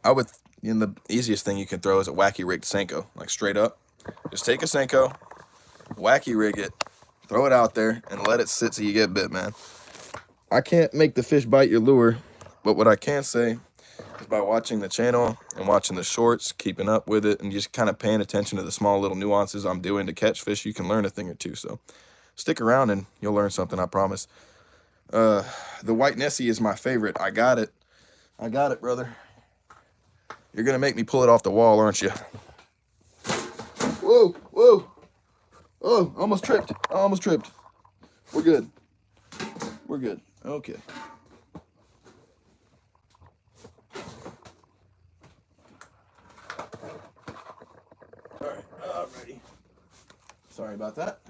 The easiest thing you can throw is a wacky rigged Senko, like straight up. Just take a Senko, wacky rig it, throw it out there, and let it sit so you get bit, man. I can't make the fish bite your lure, but what I can say is by watching the channel and watching the shorts, keeping up with it, and just kind of paying attention to the small little nuances I'm doing to catch fish, you can learn a thing or two. So stick around and you'll learn something, I promise. The white Nessie is my favorite. I got it. I got it, brother. You're going to make me pull it off the wall, aren't you? Whoa, whoa. Oh, almost tripped. Almost tripped. We're good. We're good. Okay. All right. Alrighty. Sorry about that.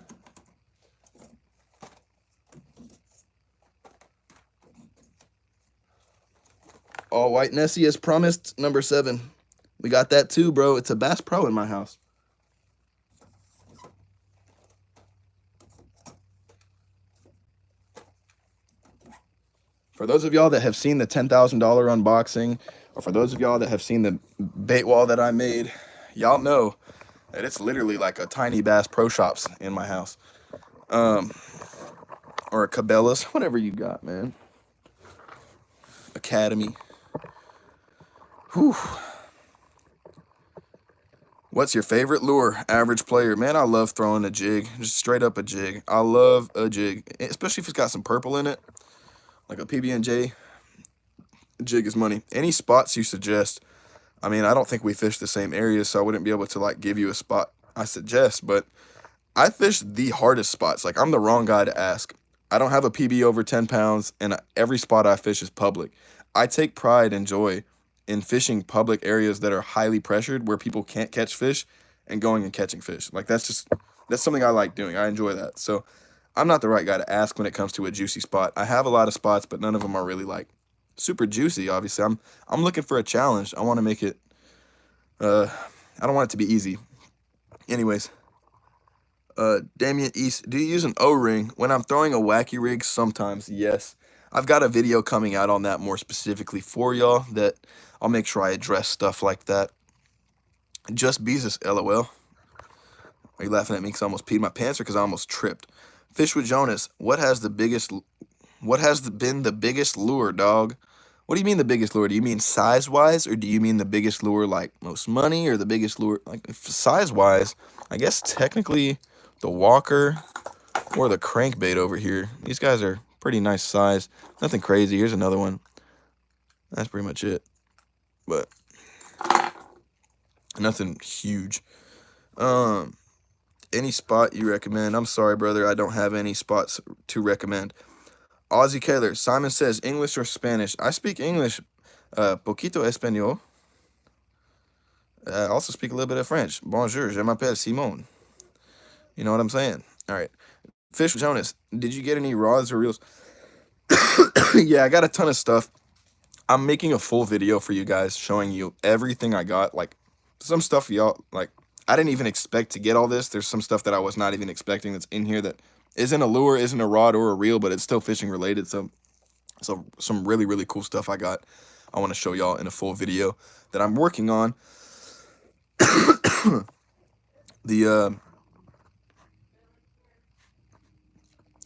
All white Nessie as promised, number 7. We got that too, bro. It's a Bass Pro in my house. For those of y'all that have seen the $10,000 unboxing, or for those of y'all that have seen the bait wall that I made, y'all know that it's literally like a tiny Bass Pro Shops in my house. Or a Cabela's, whatever you got, man. Academy. Whew. What's your favorite lure? Average player. Man, I love throwing a jig. Just straight up a jig. I love a jig, especially if it's got some purple in it. Like a PB&J. Jig is money. Any spots you suggest? I mean, I don't think we fish the same areas, so I wouldn't be able to like give you a spot I suggest, but I fish the hardest spots. Like, I'm the wrong guy to ask. I don't have a PB over 10 pounds, and every spot I fish is public. I take pride and joy in fishing public areas that are highly pressured where people can't catch fish and going and catching fish. Like, that's something I like doing. I enjoy that. So I'm not the right guy to ask when it comes to a juicy spot. I have a lot of spots, but none of them are really like super juicy. Obviously, I'm looking for a challenge. I want to make it I don't want it to be easy. Anyways, Damien East, do you use an O-ring? When I'm throwing a wacky rig, sometimes, yes. I've got a video coming out on that more specifically for y'all that I'll make sure I address stuff like that. Just Beezus, LOL. Are you laughing at me because I almost peed my pants or because I almost tripped? Fish with Jonas, what has been the biggest lure, dog? What do you mean the biggest lure? Do you mean size-wise, or do you mean the biggest lure like most money, or the biggest lure like size-wise? I guess technically the Walker or the crankbait over here. These guys are pretty nice size. Nothing crazy. Here's another one. That's pretty much it. But nothing huge. Any spot you recommend? I'm sorry, brother. I don't have any spots to recommend. Aussie Kaler. Simon says English or Spanish. I speak English. Poquito español. I also speak a little bit of French. Bonjour, je m'appelle Simon. You know what I'm saying? All right. Fish Jonas, did you get any rods or reels? Yeah, I got a ton of stuff. I'm making a full video for you guys showing you everything I got. Like, some stuff y'all, like, I didn't even expect to get all this. There's some stuff that I was not even expecting that's in here that isn't a lure, isn't a rod or a reel, but it's still fishing related. So some really, really cool stuff I got. I want to show y'all in a full video that I'm working on. The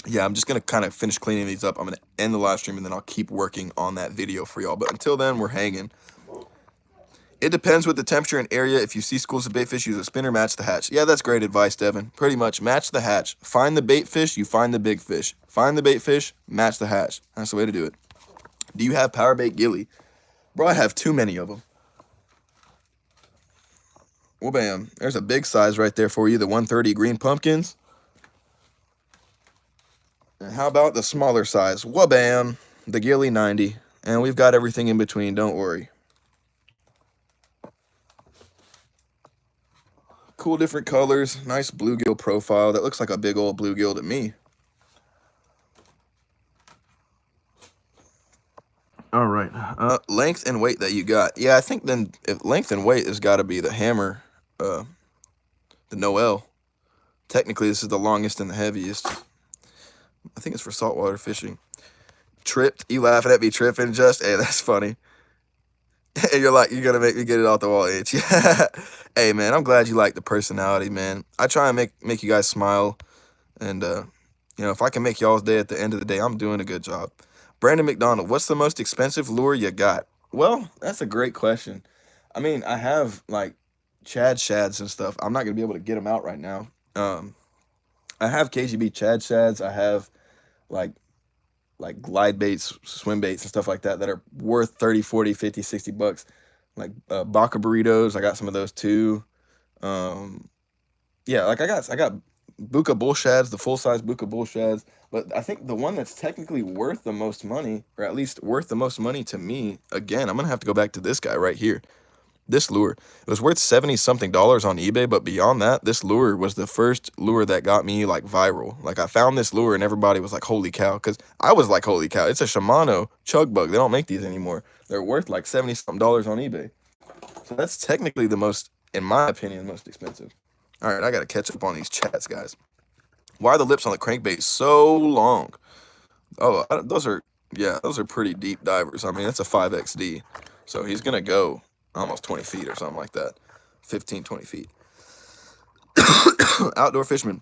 yeah, I'm just gonna kind of finish cleaning these up. I'm gonna end the live stream and then I'll keep working on that video for y'all. But until then, we're hanging. It depends with the temperature and area. If you see schools of bait fish, use a spinner, match the hatch. Yeah, that's great advice, Devin. Pretty much match the hatch. Find the bait fish, you find the big fish. Find the bait fish, match the hatch. That's the way to do it. Do you have power bait gilly? Bro, I have too many of them. Well, bam. There's a big size right there for you, the 130 green pumpkins. And how about the smaller size? Wha-bam, the Gilly 90. And we've got everything in between, don't worry. Cool different colors, nice bluegill profile. That looks like a big old bluegill to me. All right. Length and weight that you got. Yeah, I think then if length and weight has got to be the hammer, the Noel. Technically, this is the longest and the heaviest. I think it's for saltwater fishing. Tripped? You laughing at me tripping, Just? Hey, that's funny. And you're like, you're going to make me get it off the wall, H. Hey, man, I'm glad you like the personality, man. I try and make you guys smile. And, you know, if I can make y'all's day at the end of the day, I'm doing a good job. Brandon McDonald, what's the most expensive lure you got? Well, that's a great question. I mean, I have, like, Chad shads and stuff. I'm not going to be able to get them out right now. I have KGB Chad shads. I have, like glide baits, swim baits, and stuff like that that are worth 30, 40, 50, 60 bucks. Like Baca burritos, I got some of those too. Yeah, like I got Buca bull shads, the full size Buca bull shads. But I think the one that's technically worth the most money, or at least worth the most money to me, again, I'm gonna have to go back to this guy right here. This lure, it was worth 70 something dollars on eBay, but beyond that, this lure was the first lure that got me like viral. Like I found this lure and everybody was like, holy cow, because I was like, holy cow, it's a Shimano chug bug. They don't make these anymore. They're worth like 70 something dollars on eBay. So that's technically the most, in my opinion, the most expensive. All right, I gotta catch up on these chats, guys. Why are the lips on the crankbait so long? Oh, those are pretty deep divers. I mean, that's a 5XD. So he's gonna go almost 20 feet or something like that. 15, 20 feet. Outdoor fisherman,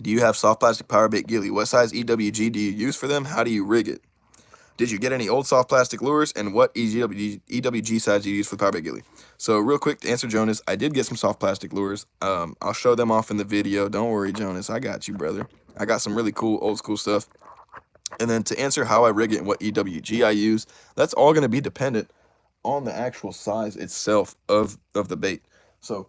do you have soft plastic power bait gilly? What size EWG do you use for them? How do you rig it? Did you get any old soft plastic lures? And what EWG size do you use for the power bait gilly? So real quick to answer Jonas, I did get some soft plastic lures. I'll show them off in the video. Don't worry, Jonas. I got you, brother. I got some really cool old school stuff. And then to answer how I rig it and what EWG I use, that's all going to be dependent on the actual size itself of the bait. So,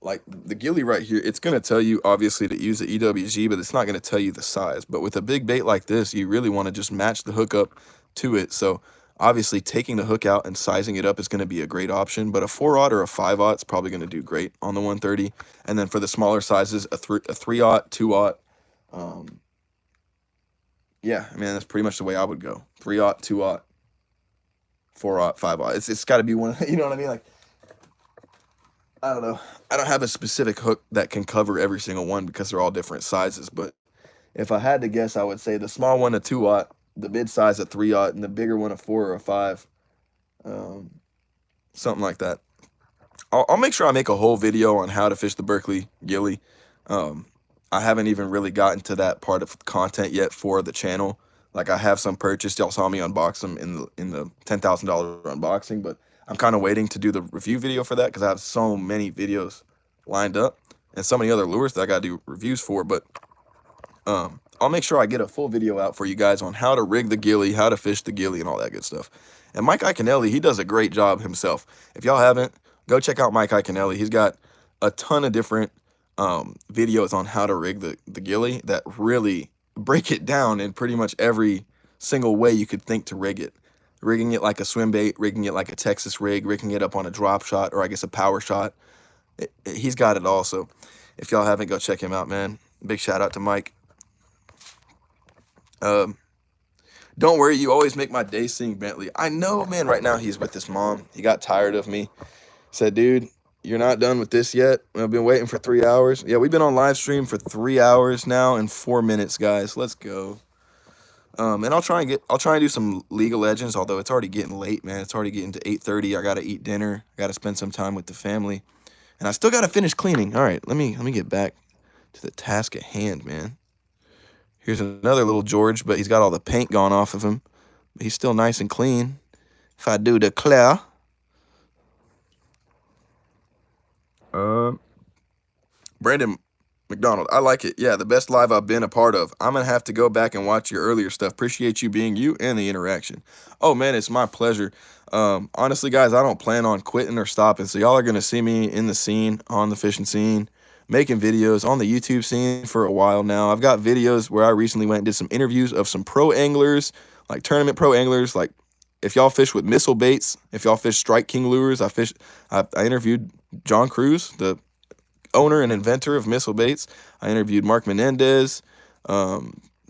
like the gilly right here, it's going to tell you obviously to use the EWG, but it's not going to tell you the size. But with a big bait like this, you really want to just match the hook up to it. So obviously taking the hook out and sizing it up is going to be a great option, but a 4-aught or a 5-aught is probably going to do great on the 130. And then for the smaller sizes, a 3-aught, 2-aught, yeah, I mean, that's pretty much the way I would go. 3-aught, 2-aught, 4-aught, 5-aught. It's got to be one, you know what I mean? Like, I don't know. I don't have a specific hook that can cover every single one because they're all different sizes. But if I had to guess, I would say the small one a 2-aught, the mid size a 3-aught, and the bigger one a 4 or a 5. Something like that. I'll make sure I make a whole video on how to fish the Berkley gilly. I haven't even really gotten to that part of content yet for the channel. Like I have some purchased. Y'all saw me unbox them in the $10,000 unboxing, but I'm kind of waiting to do the review video for that because I have so many videos lined up and so many other lures that I got to do reviews for. But I'll make sure I get a full video out for you guys on how to rig the gilly, how to fish the gilly, and all that good stuff. And Mike Iaconelli, he does a great job himself. If y'all haven't, go check out Mike Iaconelli. He's got a ton of different videos on how to rig the gilly that really break it down in pretty much every single way you could think to rig it. Rigging it like a swim bait, rigging it like a Texas rig, rigging it up on a drop shot, or I guess a power shot. He's got it all. So if y'all haven't, go check him out, man. Big shout out to Mike. Don't worry, you always make my day seeing Bentley. I know, man. Right now he's with his mom. He got tired of me. Said, dude, you're not done with this yet. I've been waiting for 3 hours. Yeah, we've been on live stream for 3 hours now and 4 minutes, guys. Let's go. And I'll try and do some League of Legends, although it's already getting late, man. It's already getting to 8:30. I gotta eat dinner. I gotta spend some time with the family. And I still got to finish cleaning. All right, let me get back to the task at hand, man. Here's another little George, but he's got all the paint gone off of him. But he's still nice and clean, if I do declare. Brandon McDonald, I like it. Yeah, the best live I've been a part of. I'm going to have to go back and watch your earlier stuff. Appreciate you being you and the interaction. Oh, man, it's my pleasure. Honestly, guys, I don't plan on quitting or stopping. So y'all are going to see me in the scene, on the fishing scene, making videos on the YouTube scene for a while now. I've got videos where I recently went and did some interviews of some pro anglers, like tournament pro anglers. Like if y'all fish with missile baits, if y'all fish Strike King lures, I interviewed John Cruz, the owner and inventor of missile baits. I interviewed Mark Menendez. So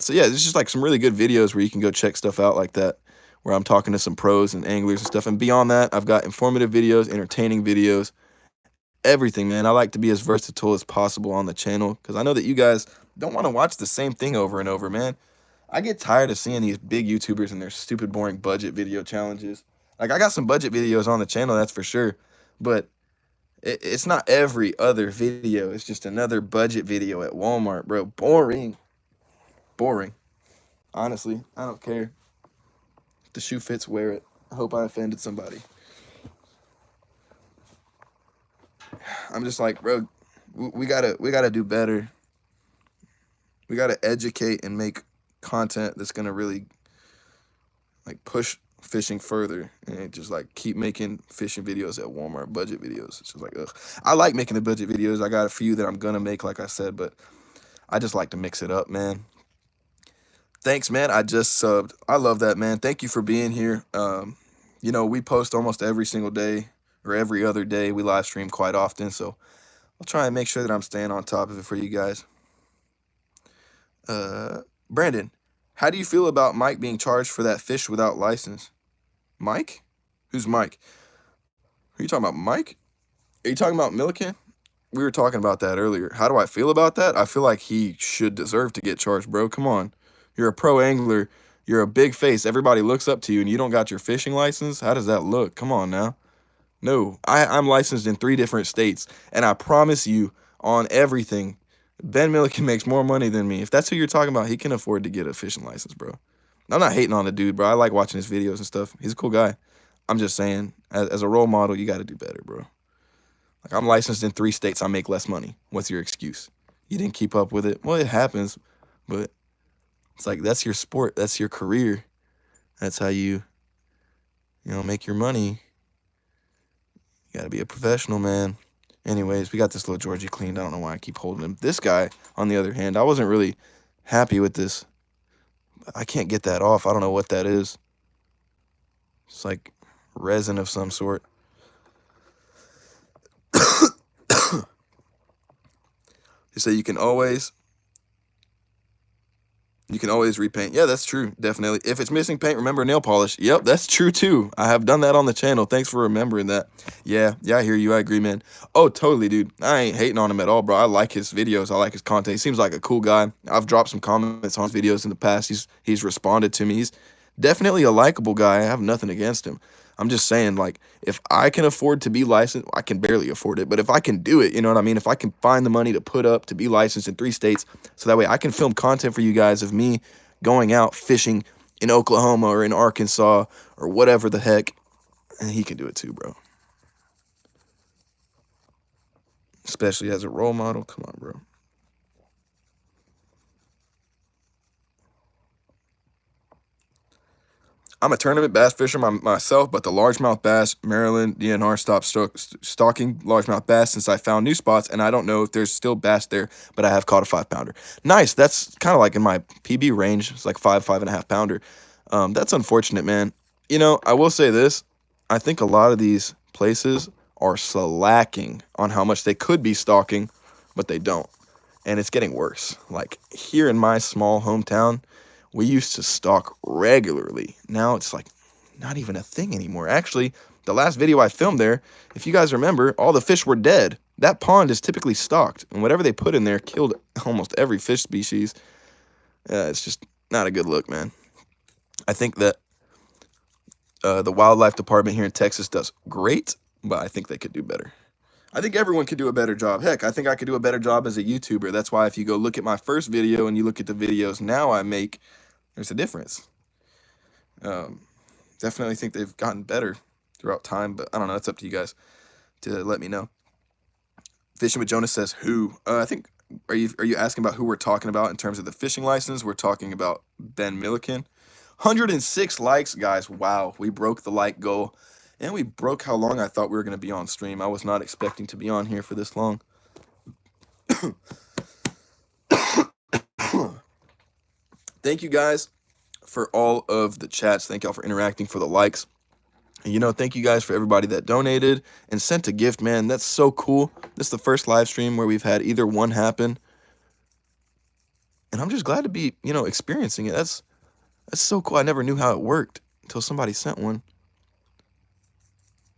yeah, it's just like some really good videos where you can go check stuff out like that, where I'm talking to some pros and anglers and stuff. And beyond that, I've got informative videos, entertaining videos, everything, man. I like to be as versatile as possible on the channel because I know that you guys don't want to watch the same thing over and over, man. I get tired of seeing these big YouTubers and their stupid, boring budget video challenges. Like, I got some budget videos on the channel, that's for sure, but it's not every other video. It's just another budget video at Walmart, bro. Boring. Boring. Honestly, I don't care. If the shoe fits, wear it. I hope I offended somebody. I'm just like, bro, we gotta do better. We gotta educate and make content that's gonna really like push fishing further, and just like keep making fishing videos at Walmart, budget videos. It's just like, ugh. I like making the budget videos. I got a few that I'm gonna make, like I said, but I just like to mix it up, man. Thanks, man. I just subbed. I love that, man. Thank you for being here. You know, we post almost every single day or every other day. We live stream quite often, so I'll try and make sure that I'm staying on top of it for you guys. Brandon, how do you feel about Mike being charged for that fish without license? Mike? Who's Mike? Are you talking about Mike? Are you talking about Milliken? We were talking about that earlier. How do I feel about that? I feel like he should deserve to get charged, bro. Come on. You're a pro angler. You're a big face. Everybody looks up to you, and you don't got your fishing license? How does that look? Come on now. No, I'm licensed in 3 different states, and I promise you on everything, Ben Milliken makes more money than me. If that's who you're talking about, he can afford to get a fishing license, bro. I'm not hating on the dude, bro. I like watching his videos and stuff. He's a cool guy. I'm just saying, as a role model, you got to do better, bro. Like, I'm licensed in 3 states. I make less money. What's your excuse? You didn't keep up with it? Well, it happens, but it's like, that's your sport. That's your career. That's how you make your money. You got to be a professional, man. Anyways, we got this little Georgie cleaned. I don't know why I keep holding him. This guy, on the other hand, I wasn't really happy with this. I can't get that off. I don't know what that is. It's like resin of some sort. You say you can always repaint. Yeah, that's true. Definitely. If it's missing paint, remember nail polish. Yep, that's true too. I have done that on the channel. Thanks for remembering that. Yeah, I hear you. I agree, man. Oh, totally, dude. I ain't hating on him at all, bro. I like his videos. I like his content. He seems like a cool guy. I've dropped some comments on his videos in the past. He's responded to me. He's definitely a likable guy. I have nothing against him. I'm just saying, like, if I can afford to be licensed, I can barely afford it, but if I can do it, you know what I mean? If I can find the money to put up to be licensed in 3 states, so that way I can film content for you guys of me going out fishing in Oklahoma or in Arkansas or whatever the heck, and he can do it too, bro. Especially as a role model. Come on, bro. I'm a tournament bass fisher myself, but the largemouth bass, Maryland DNR stopped stalking largemouth bass since I found new spots, and I don't know if there's still bass there, but I have caught a 5-pounder. Nice. That's kind of like in my PB range. It's like 5.5 pounder. That's unfortunate, man. You know, I will say this. I think a lot of these places are slacking on how much they could be stalking, but they don't. And it's getting worse. Like here in my small hometown, we used to stalk regularly. Now it's like not even a thing anymore. Actually, the last video I filmed there, if you guys remember, all the fish were dead. That pond is typically stocked, and whatever they put in there killed almost every fish species. It's just not a good look, man. I think that the wildlife department here in Texas does great, but I think they could do better. I think everyone could do a better job. Heck, I think I could do a better job as a YouTuber. That's why if you go look at my first video and you look at the videos now I make, there's a difference. Definitely think they've gotten better throughout time, but I don't know. It's up to you guys to let me know. Fishing with Jonas says who? I think are you asking about who we're talking about in terms of the fishing license? We're talking about Ben Milliken. 106 likes, guys. Wow, we broke the like goal. And we broke how long I thought we were going to be on stream. I was not expecting to be on here for this long. Thank you guys for all of the chats. Thank y'all for interacting, for the likes. And, you know, thank you guys for everybody that donated and sent a gift, man. That's so cool. This is the first live stream where we've had either one happen. And I'm just glad to be, you know, experiencing it. That's so cool. I never knew how it worked until somebody sent one.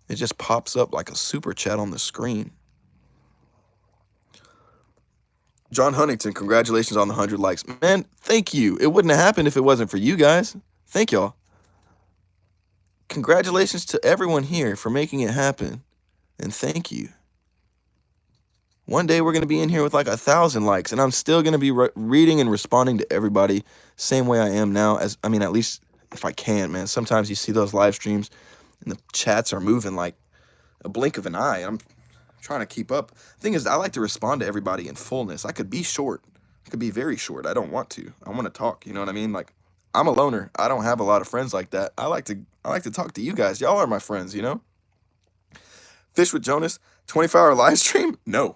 It just pops up like a super chat on the screen. John Huntington, congratulations on the 100 likes. Man, thank you. It wouldn't have happened if it wasn't for you guys. Thank y'all. Congratulations to everyone here for making it happen. And thank you. One day we're going to be in here with like 1,000 likes, and I'm still going to be reading and responding to everybody same way I am now. As I mean, at least if I can, man. Sometimes you see those live streams and the chats are moving like a blink of an eye. I'm trying to keep up. The thing is, I like to respond to everybody in fullness. I could be short. I could be very short. I don't want to. I want to talk. You know what I mean? Like, I'm a loner. I don't have a lot of friends like that. I like to talk to you guys. Y'all are my friends, you know? Fish with Jonas, 24-hour live stream? No.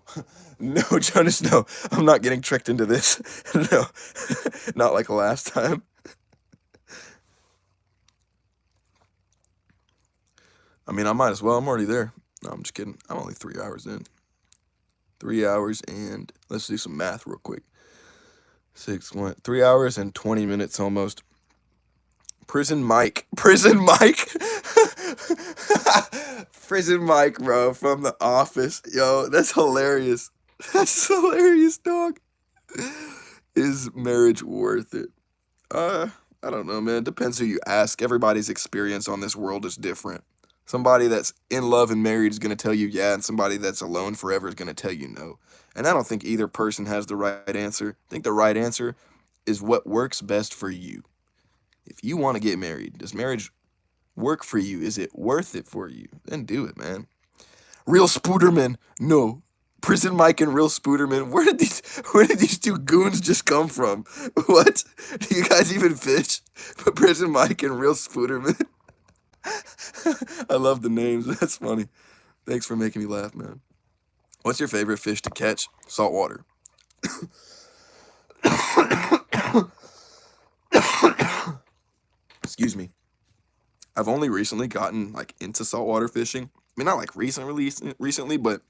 No, Jonas, no. I'm not getting tricked into this. No. Not like last time. I mean, I might as well. I'm already there. No, I'm just kidding. I'm only 3 hours in. 3 hours and let's do some math real quick. 3 hours and 20 minutes almost. Prison Mike. Prison Mike. Prison Mike, bro, from The Office. Yo, that's hilarious. That's hilarious, dog. Is marriage worth it? I don't know, man. Depends who you ask. Everybody's experience on this world is different. Somebody that's in love and married is going to tell you yeah, and somebody that's alone forever is going to tell you no. And I don't think either person has the right answer. I think the right answer is what works best for you. If you want to get married, does marriage work for you? Is it worth it for you? Then do it, man. Real Spooderman, no. Prison Mike and Real Spooderman. Where did these two goons just come from? What? Do you guys even fish? But Prison Mike and Real Spooderman. I love the names. That's funny. Thanks for making me laugh, man. What's your favorite fish to catch? Saltwater. Excuse me. I've only recently gotten like into saltwater fishing. I mean, not like recently, but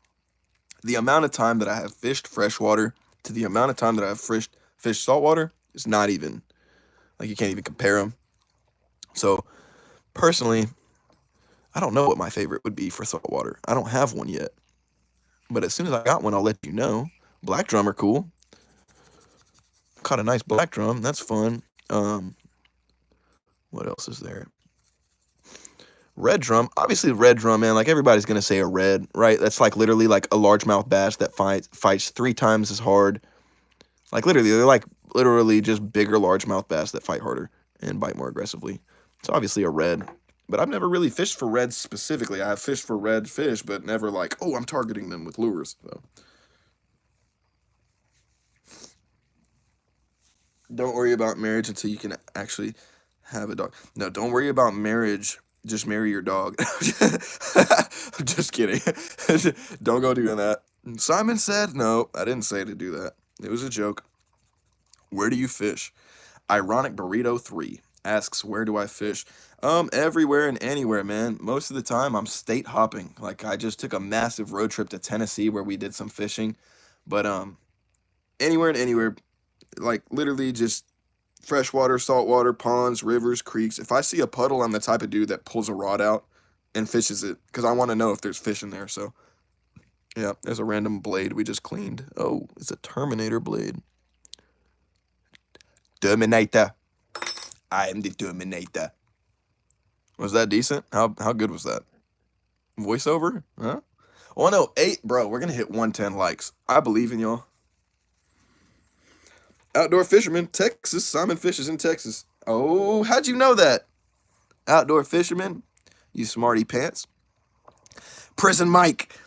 the amount of time that I have fished freshwater to the amount of time that I've fished saltwater is not even, like, you can't even compare them. So personally, I don't know what my favorite would be for saltwater. I don't have one yet. But as soon as I got one, I'll let you know. Black drum are cool. Caught a nice black drum. That's fun. What else is there? Red drum. Obviously, red drum, man. Like, everybody's going to say a red, right? That's like literally like a largemouth bass that fights 3 times as hard. Like, literally, they're like literally just bigger largemouth bass that fight harder and bite more aggressively. It's obviously a red. But I've never really fished for reds specifically. I have fished for red fish, but never like, oh, I'm targeting them with lures. So. Don't worry about marriage until you can actually have a dog. No, don't worry about marriage. Just marry your dog. I'm just kidding. Don't go doing that. Simon said, no, I didn't say to do that. It was a joke. Where do you fish? Ironic Burrito 3 asks, where do I fish? Everywhere and anywhere, man. Most of the time, I'm state hopping. Like, I just took a massive road trip to Tennessee where we did some fishing. But, anywhere and anywhere, like, literally just freshwater, saltwater, ponds, rivers, creeks. If I see a puddle, I'm the type of dude that pulls a rod out and fishes it because I want to know if there's fish in there. So, yeah, there's a random blade we just cleaned. Oh, it's a Terminator blade. Terminator. I am the Terminator. Was that decent? How good was that? Voiceover? Huh? 108, bro. We're gonna hit 110 likes. I believe in y'all. Outdoor fisherman, Texas. Simon Fish is in Texas. Oh, how'd you know that? Outdoor fisherman, you smarty pants. Prison Mike.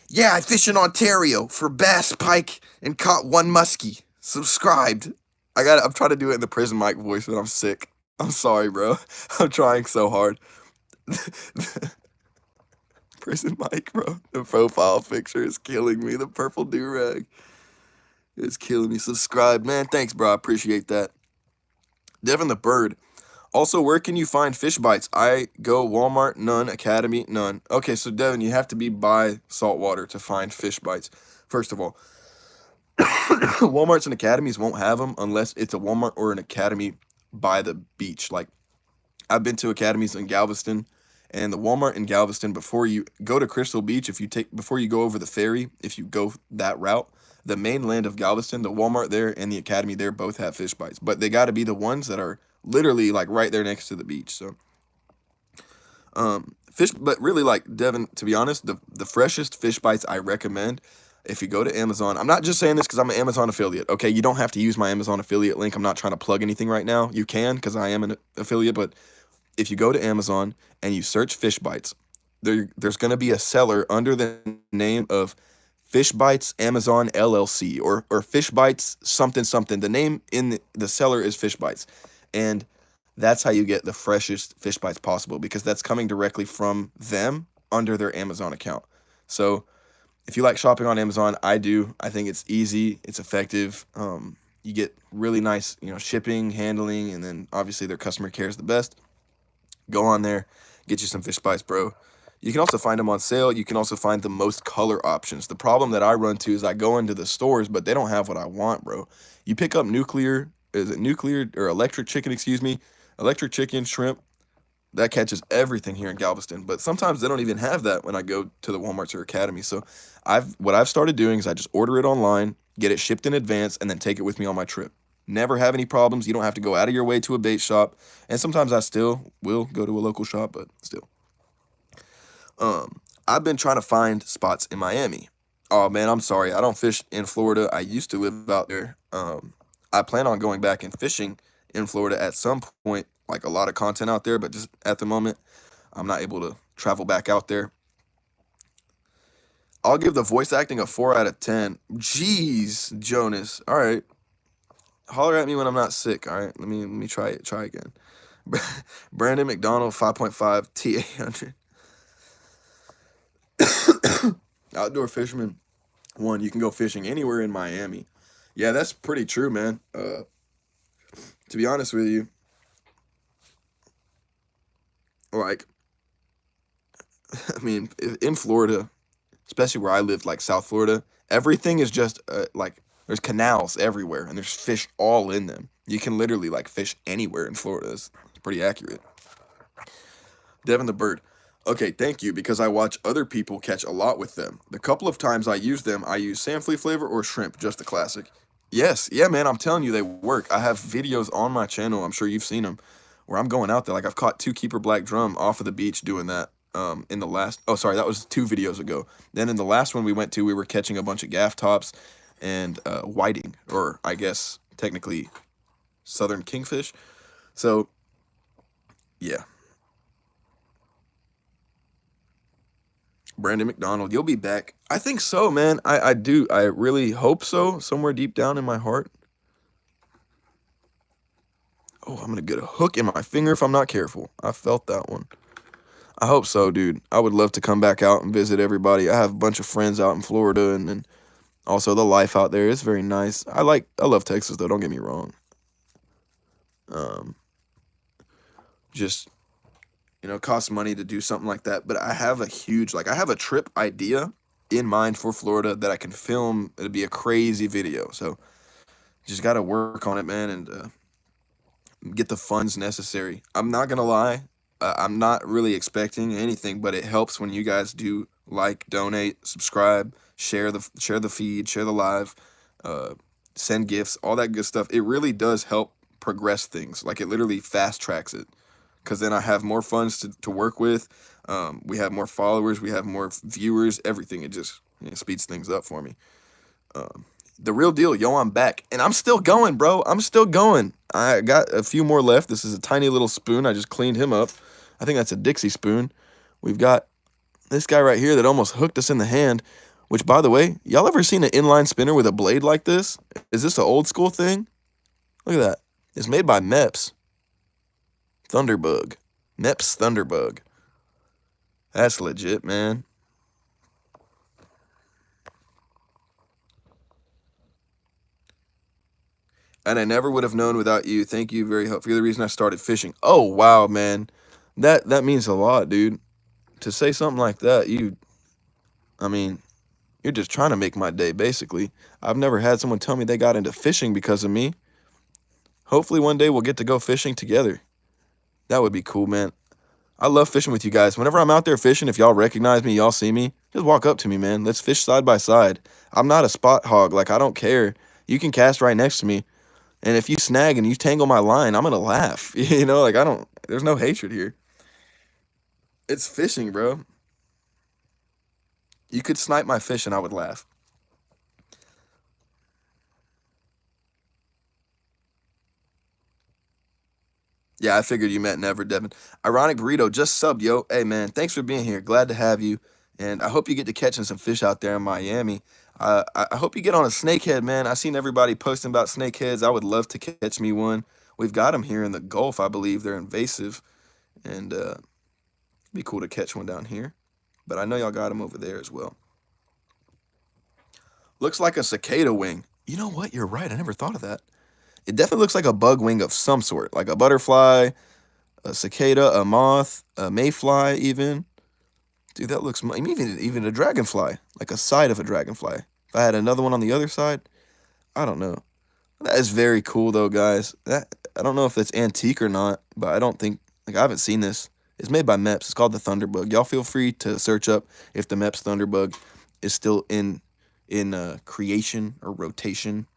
Yeah, I fish in Ontario for bass, pike, and caught one muskie. Subscribed. I'm trying to do it in the Prison Mike voice, but I'm sick. I'm sorry, bro. I'm trying so hard. Prison Mike, bro. The profile picture is killing me. The purple do-rag is killing me. Subscribe, man. Thanks, bro. I appreciate that. Devin the Bird. Also, where can you find fish bites? I go Walmart, none. Academy, none. Okay, so Devin, you have to be by saltwater to find fish bites. First of all, Walmarts and academies won't have them unless it's a Walmart or an academy by the beach. Like, I've been to academies in Galveston, and the Walmart in Galveston, before you go to Crystal Beach, before you go over the ferry, if you go that route, the mainland of Galveston, the Walmart there and the academy there both have fish bites, but they got to be the ones that are literally like right there next to the beach. So fish, but really, like, Devin, to be honest, the freshest fish bites I recommend, if you go to Amazon. I'm not just saying this because I'm an Amazon affiliate. Okay, you don't have to use my Amazon affiliate link. I'm not trying to plug anything right now. You can, because I am an affiliate, but if you go to Amazon and you search fish bites, there's going to be a seller under the name of Fish Bites Amazon LLC, or Fish Bites something something. The name in the seller is Fish Bites, and that's how you get the freshest fish bites possible, because that's coming directly from them under their Amazon account. So if you like shopping on Amazon, I do. I think it's easy, it's effective. You get really nice, shipping, handling, and then obviously their customer care is the best. Go on there, get you some fish bites, bro. You can also find them on sale. You can also find the most color options. The problem that I run to is I go into the stores, but they don't have what I want, bro. You pick up nuclear or electric chicken, excuse me, electric chicken, shrimp. That catches everything here in Galveston, but sometimes they don't even have that when I go to the Walmarts or Academy. So what I've started doing is I just order it online, get it shipped in advance, and then take it with me on my trip. Never have any problems. You don't have to go out of your way to a bait shop. And sometimes I still will go to a local shop, but still. I've been trying to find spots in Miami. Oh man, I'm sorry. I don't fish in Florida. I used to live out there. I plan on going back and fishing in Florida at some point, like a lot of content out there, but just at the moment, I'm not able to travel back out there. I'll give the voice acting a 4 out of 10. Jeez, Jonas. All right. Holler at me when I'm not sick. All right. Let me try again. Brandon McDonald, 5.5 T800. Outdoor fisherman 1, you can go fishing anywhere in Miami. Yeah, that's pretty true, man. To be honest with you, like, I mean, in Florida, especially where I live, like South Florida, everything is just like, there's canals everywhere and there's fish all in them. You can literally like fish anywhere in Florida. It's pretty accurate. Devin the Bird. Okay, thank you, because I watch other people catch a lot with them. The couple of times I use them, I use Sandflea flavor or shrimp, just the classic. Yes, yeah, man, I'm telling you, they work. I have videos on my channel, I'm sure you've seen them, where I'm going out there. Like, I've caught 2 keeper black drum off of the beach doing that. In the last, oh, sorry, that was 2 videos ago. Then in the last one we went to, we were catching a bunch of gaff tops and whiting, or I guess technically southern kingfish. So, yeah. Brandon McDonald, you'll be back. I think so, man. I do. I really hope so, somewhere deep down in my heart. Oh, I'm going to get a hook in my finger if I'm not careful. I felt that one. I hope so, dude. I would love to come back out and visit everybody. I have a bunch of friends out in Florida, and also the life out there is very nice. I love Texas, though. Don't get me wrong. Just, it costs money to do something like that. But I have a trip idea in mind for Florida that I can film. It'd be a crazy video. So just got to work on it, man, and get the funds necessary. I'm not going to lie. I'm not really expecting anything, but it helps when you guys do like, donate, subscribe, share the feed, share the live, send gifts, all that good stuff. It really does help progress things. Like, it literally fast tracks it. because then I have more funds to work with. We have more followers, we have more viewers, everything. It just speeds things up for me. Um, the real deal, yo, I'm back, and I'm still going, bro. I'm still going. I got a few more left. This is a tiny little spoon. I just cleaned him up. I think that's a Dixie spoon. We've got this guy right here that almost hooked us in the hand. Which, by the way, y'all ever seen an inline spinner with a blade like this? Is this an old school thing? Look at that. It's made by Mepps. Thunderbug. Mepps Thunderbug. That's legit, man. And I never would have known without you. Thank you very much. You're the reason I started fishing. Oh, wow, man. That means a lot, dude. To say something like that, I mean, you're just trying to make my day, basically. I've never had someone tell me they got into fishing because of me. Hopefully one day we'll get to go fishing together. That would be cool, man. I love fishing with you guys. Whenever I'm out there fishing, if y'all recognize me, y'all see me, just walk up to me, man. Let's fish side by side. I'm not a spot hog. Like, I don't care. You can cast right next to me. And if you snag and you tangle my line, I'm going to laugh. Like, there's no hatred here. It's fishing, bro. You could snipe my fish and I would laugh. Yeah, I figured you meant never, Devin. Ironic Burrito just subbed, yo. Hey, man, thanks for being here. Glad to have you. And I hope you get to catching some fish out there in Miami. I hope you get on a snakehead, man. I seen everybody posting about snakeheads. I would love to catch me one. We've got them here in the Gulf, I believe. They're invasive. And it'd be cool to catch one down here. But I know y'all got them over there as well. Looks like a cicada wing. You know what? You're right. I never thought of that. It definitely looks like a bug wing of some sort, like a butterfly, a cicada, a moth, a mayfly, even. Dude, that looks even a dragonfly, like a side of a dragonfly. If I had another one on the other side, I don't know. That is very cool, though, guys. I don't know if it's antique or not, but I don't think I haven't seen this. It's made by Mepps. It's called the Thunderbug. Y'all feel free to search up if the Mepps Thunderbug is still in creation or rotation.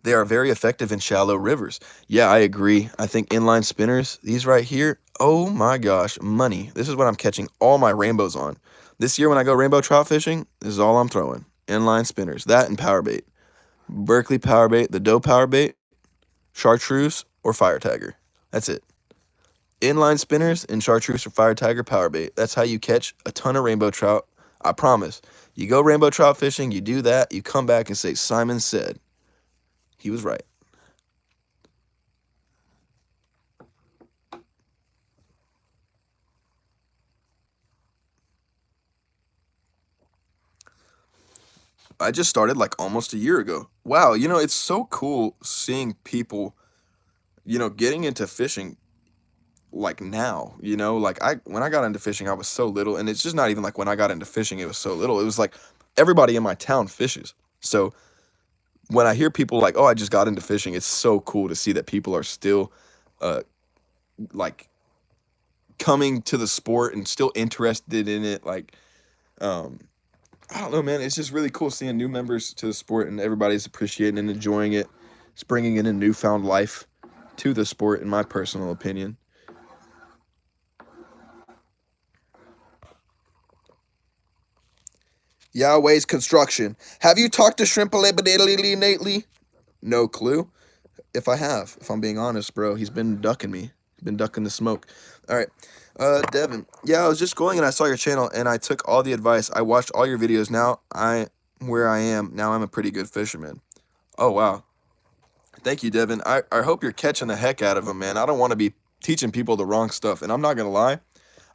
They are very effective in shallow rivers. Yeah, I agree. I think inline spinners, these right here, oh my gosh, money. This is what I'm catching all my rainbows on. This year when I go rainbow trout fishing, this is all I'm throwing. Inline spinners, that and power bait. Berkeley power bait, the doe power bait, chartreuse, or fire tiger. That's it. Inline spinners and chartreuse or fire tiger power bait. That's how you catch a ton of rainbow trout. I promise. You go rainbow trout fishing, you do that, you come back and say, Simon said. He was right. I just started like almost a year ago. Wow, it's so cool seeing people, getting into fishing like now, like when I got into fishing, I was so little, and it's just not even like when I got into fishing, it was so little. It was like everybody in my town fishes. So when I hear people like, oh, I just got into fishing, it's so cool to see that people are still like coming to the sport and still interested in it. Like, I don't know, man. It's just really cool seeing new members to the sport and everybody's appreciating and enjoying it. It's bringing in a newfound life to the sport, in my personal opinion. Yahweh's construction. Have you talked to Shrimp lately? No clue. If I'm being honest, bro, he's been ducking me. He's been ducking the smoke. All right. Devin. Yeah, I was just going and I saw your channel and I took all the advice. I watched all your videos. Now where I am, now I'm a pretty good fisherman. Oh, wow. Thank you, Devin. I hope you're catching the heck out of them, man. I don't want to be teaching people the wrong stuff. And I'm not going to lie.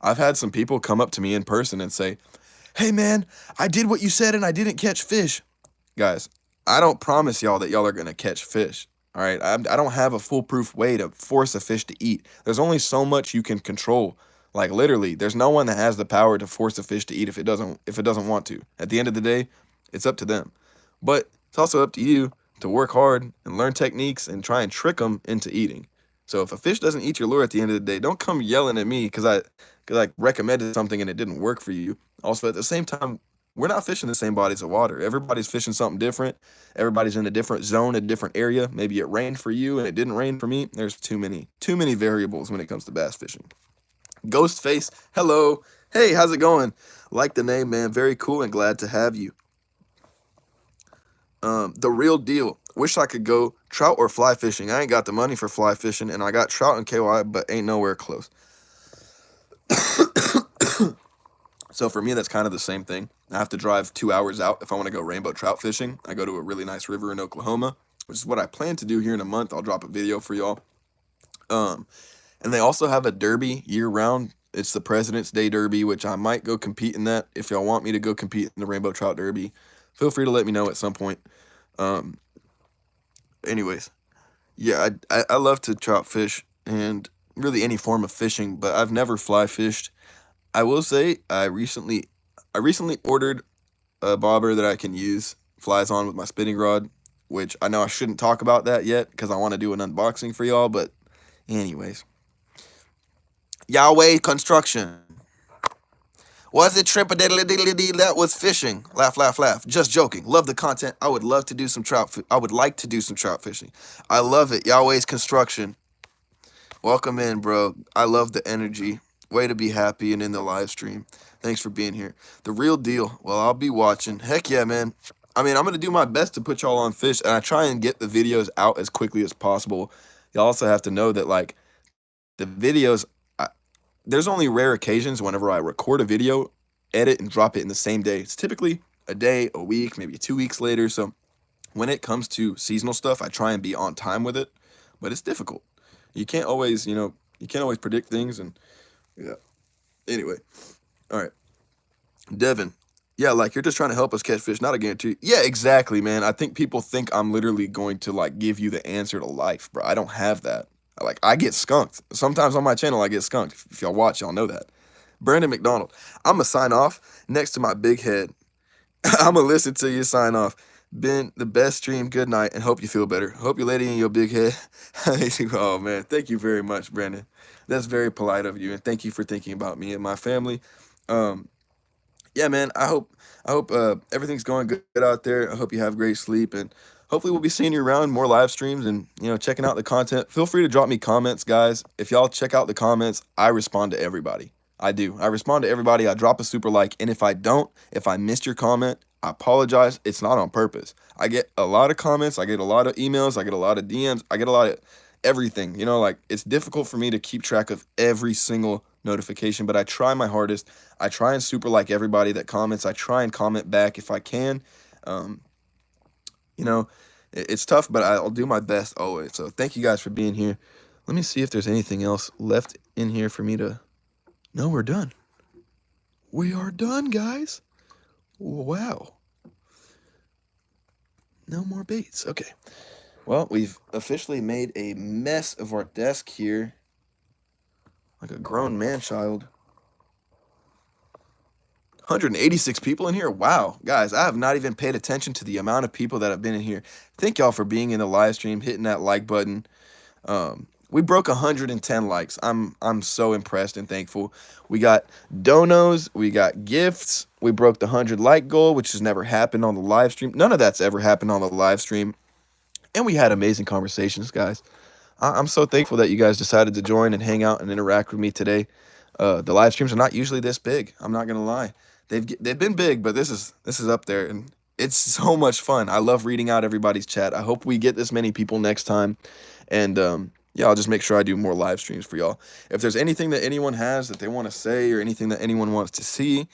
I've had some people come up to me in person and say, hey, man, I did what you said and I didn't catch fish. Guys, I don't promise y'all that y'all are going to catch fish. All right, I don't have a foolproof way to force a fish to eat. There's only so much you can control. Like literally, there's no one that has the power to force a fish to eat if it doesn't want to. At the end of the day, it's up to them. But it's also up to you to work hard and learn techniques and try and trick them into eating. So if a fish doesn't eat your lure at the end of the day, don't come yelling at me because I recommended something and it didn't work for you. Also, at the same time, we're not fishing the same bodies of water. Everybody's fishing something different. Everybody's in a different zone, a different area. Maybe it rained for you and it didn't rain for me. There's too many variables when it comes to bass fishing. Ghostface, hello. Hey, how's it going? Like the name, man. Very cool and glad to have you. The real deal. Wish I could go trout or fly fishing. I ain't got the money for fly fishing, and I got trout in KY, but ain't nowhere close. So for me, that's kind of the same thing. I have to drive 2 hours out if I want to go rainbow trout fishing. I go to a really nice river in Oklahoma, which is what I plan to do here in a month. I'll drop a video for y'all. And they also have a derby year round. It's the President's Day Derby, which I might go compete in that. If y'all want me to go compete in the Rainbow Trout Derby, feel free to let me know at some point. Anyways, yeah, I love to trout fish and really any form of fishing, but I've never fly fished. I will say I recently ordered a bobber that I can use flies on with my spinning rod, which I know I shouldn't talk about that yet because I want to do an unboxing for y'all, but anyways. Yahweh Construction. Was it trip that was fishing? Laugh, laugh, laugh. Just joking. Love the content. I would love to do some trout. I would like to do some trout fishing. I love it. Yahweh's Construction. Welcome in, bro. I love the energy. Way to be happy and in the live stream. Thanks for being here. The real deal. Well, I'll be watching. Heck yeah, man. I mean, I'm going to do my best to put y'all on fish, and I try and get the videos out as quickly as possible. You also have to know that, like, the videos, there's only rare occasions whenever I record a video, edit, and drop it in the same day. It's typically a day, a week, maybe 2 weeks later. So when it comes to seasonal stuff, I try and be on time with it, but it's difficult. You can't always, you can't always predict things. And yeah. Anyway, all right. Devin. Yeah, like you're just trying to help us catch fish, not a guarantee. Yeah, exactly, man. I think people think I'm literally going to like give you the answer to life, bro. I don't have that. Like, I get skunked. Sometimes on my channel, I get skunked. If y'all watch, y'all know that. Brandon McDonald. I'm going to sign off next to my big head. I'm going to listen to you sign off. Been the best stream. Good night, and hope you feel better. Hope you lady in your big head. Oh, man. Thank you very much, Brandon. That's very polite of you, and thank you for thinking about me and my family. Yeah, man, I hope everything's going good out there. I hope you have great sleep, and hopefully we'll be seeing you around more live streams and, checking out the content. Feel free to drop me comments, guys. If y'all check out the comments, I respond to everybody. I do. I respond to everybody. I drop a super like, and if I missed your comment, I apologize. It's not on purpose. I get a lot of comments. I get a lot of emails. I get a lot of DMs. I get a lot of everything. Like, it's difficult for me to keep track of every single notification, but I try my hardest. I try and super like everybody that comments. I try and comment back if I can. It's tough, but I'll do my best always. So thank you guys for being here. Let me see if there's anything else left in here for me to... No, we're done. We are done, guys. Wow. No more baits. Okay. Well, we've officially made a mess of our desk here. Like a grown man-child. 186 people in here? Wow. Guys, I have not even paid attention to the amount of people that have been in here. Thank y'all for being in the live stream, hitting that like button. We broke 110 likes. I'm so impressed and thankful. We got donos, we got gifts. We broke the 100 like goal, which has never happened on the live stream. None of that's ever happened on the live stream. And we had amazing conversations, guys. I'm so thankful that you guys decided to join and hang out and interact with me today. The live streams are not usually this big. I'm not gonna lie. They've been big, but this is up there, and it's so much fun. I love reading out everybody's chat. I hope we get this many people next time, and yeah, I'll just make sure I do more live streams for y'all. If there's anything that anyone has that they want to say or anything that anyone wants to see,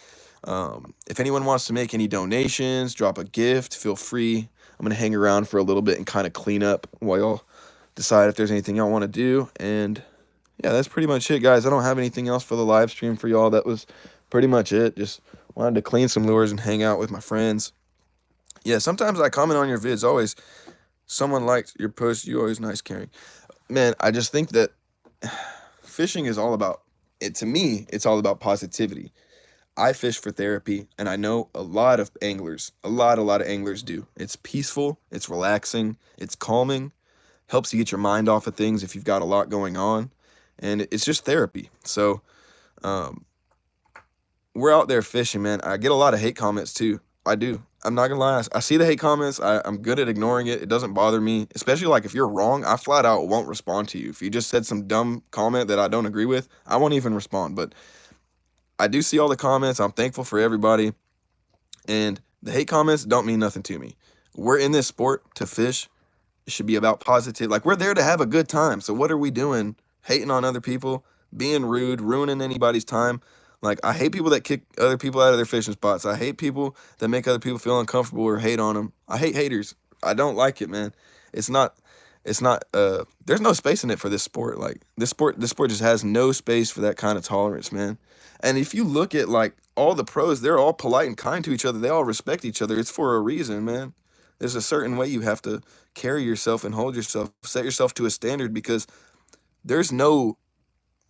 if anyone wants to make any donations, drop a gift, feel free. I'm gonna hang around for a little bit and kind of clean up while y'all decide if there's anything y'all want to do. And yeah, that's pretty much it, guys. I don't have anything else for the live stream for y'all. That was pretty much it. Just wanted to clean some lures and hang out with my friends. Yeah, sometimes I comment on your vids. Always, someone liked your post. You always nice, caring. Man, I just think that fishing is all about it. To me, it's all about positivity. I fish for therapy, and I know a lot of anglers, a lot of anglers do. It's peaceful, it's relaxing, it's calming, helps you get your mind off of things if you've got a lot going on, and it's just therapy. So we're out there fishing, man. I get a lot of hate comments too. I do. I'm not gonna lie. I see the hate comments. I'm good at ignoring it. It doesn't bother me, especially like if you're wrong. I flat out won't respond to you. If you just said some dumb comment that I don't agree with, I won't even respond. But I do see all the comments. I'm thankful for everybody. And the hate comments don't mean nothing to me. We're in this sport to fish. It should be about positive. Like, we're there to have a good time. So what are we doing? Hating on other people, being rude, ruining anybody's time. Like, I hate people that kick other people out of their fishing spots. I hate people that make other people feel uncomfortable or hate on them. I hate haters. I don't like it, man. It's not there's no space in it for this sport. Like, this sport just has no space for that kind of tolerance, man. And if you look at like all the pros, they're all polite and kind to each other. They all respect each other. It's for a reason, man. There's a certain way you have to carry yourself and hold yourself, set yourself to a standard, because there's no,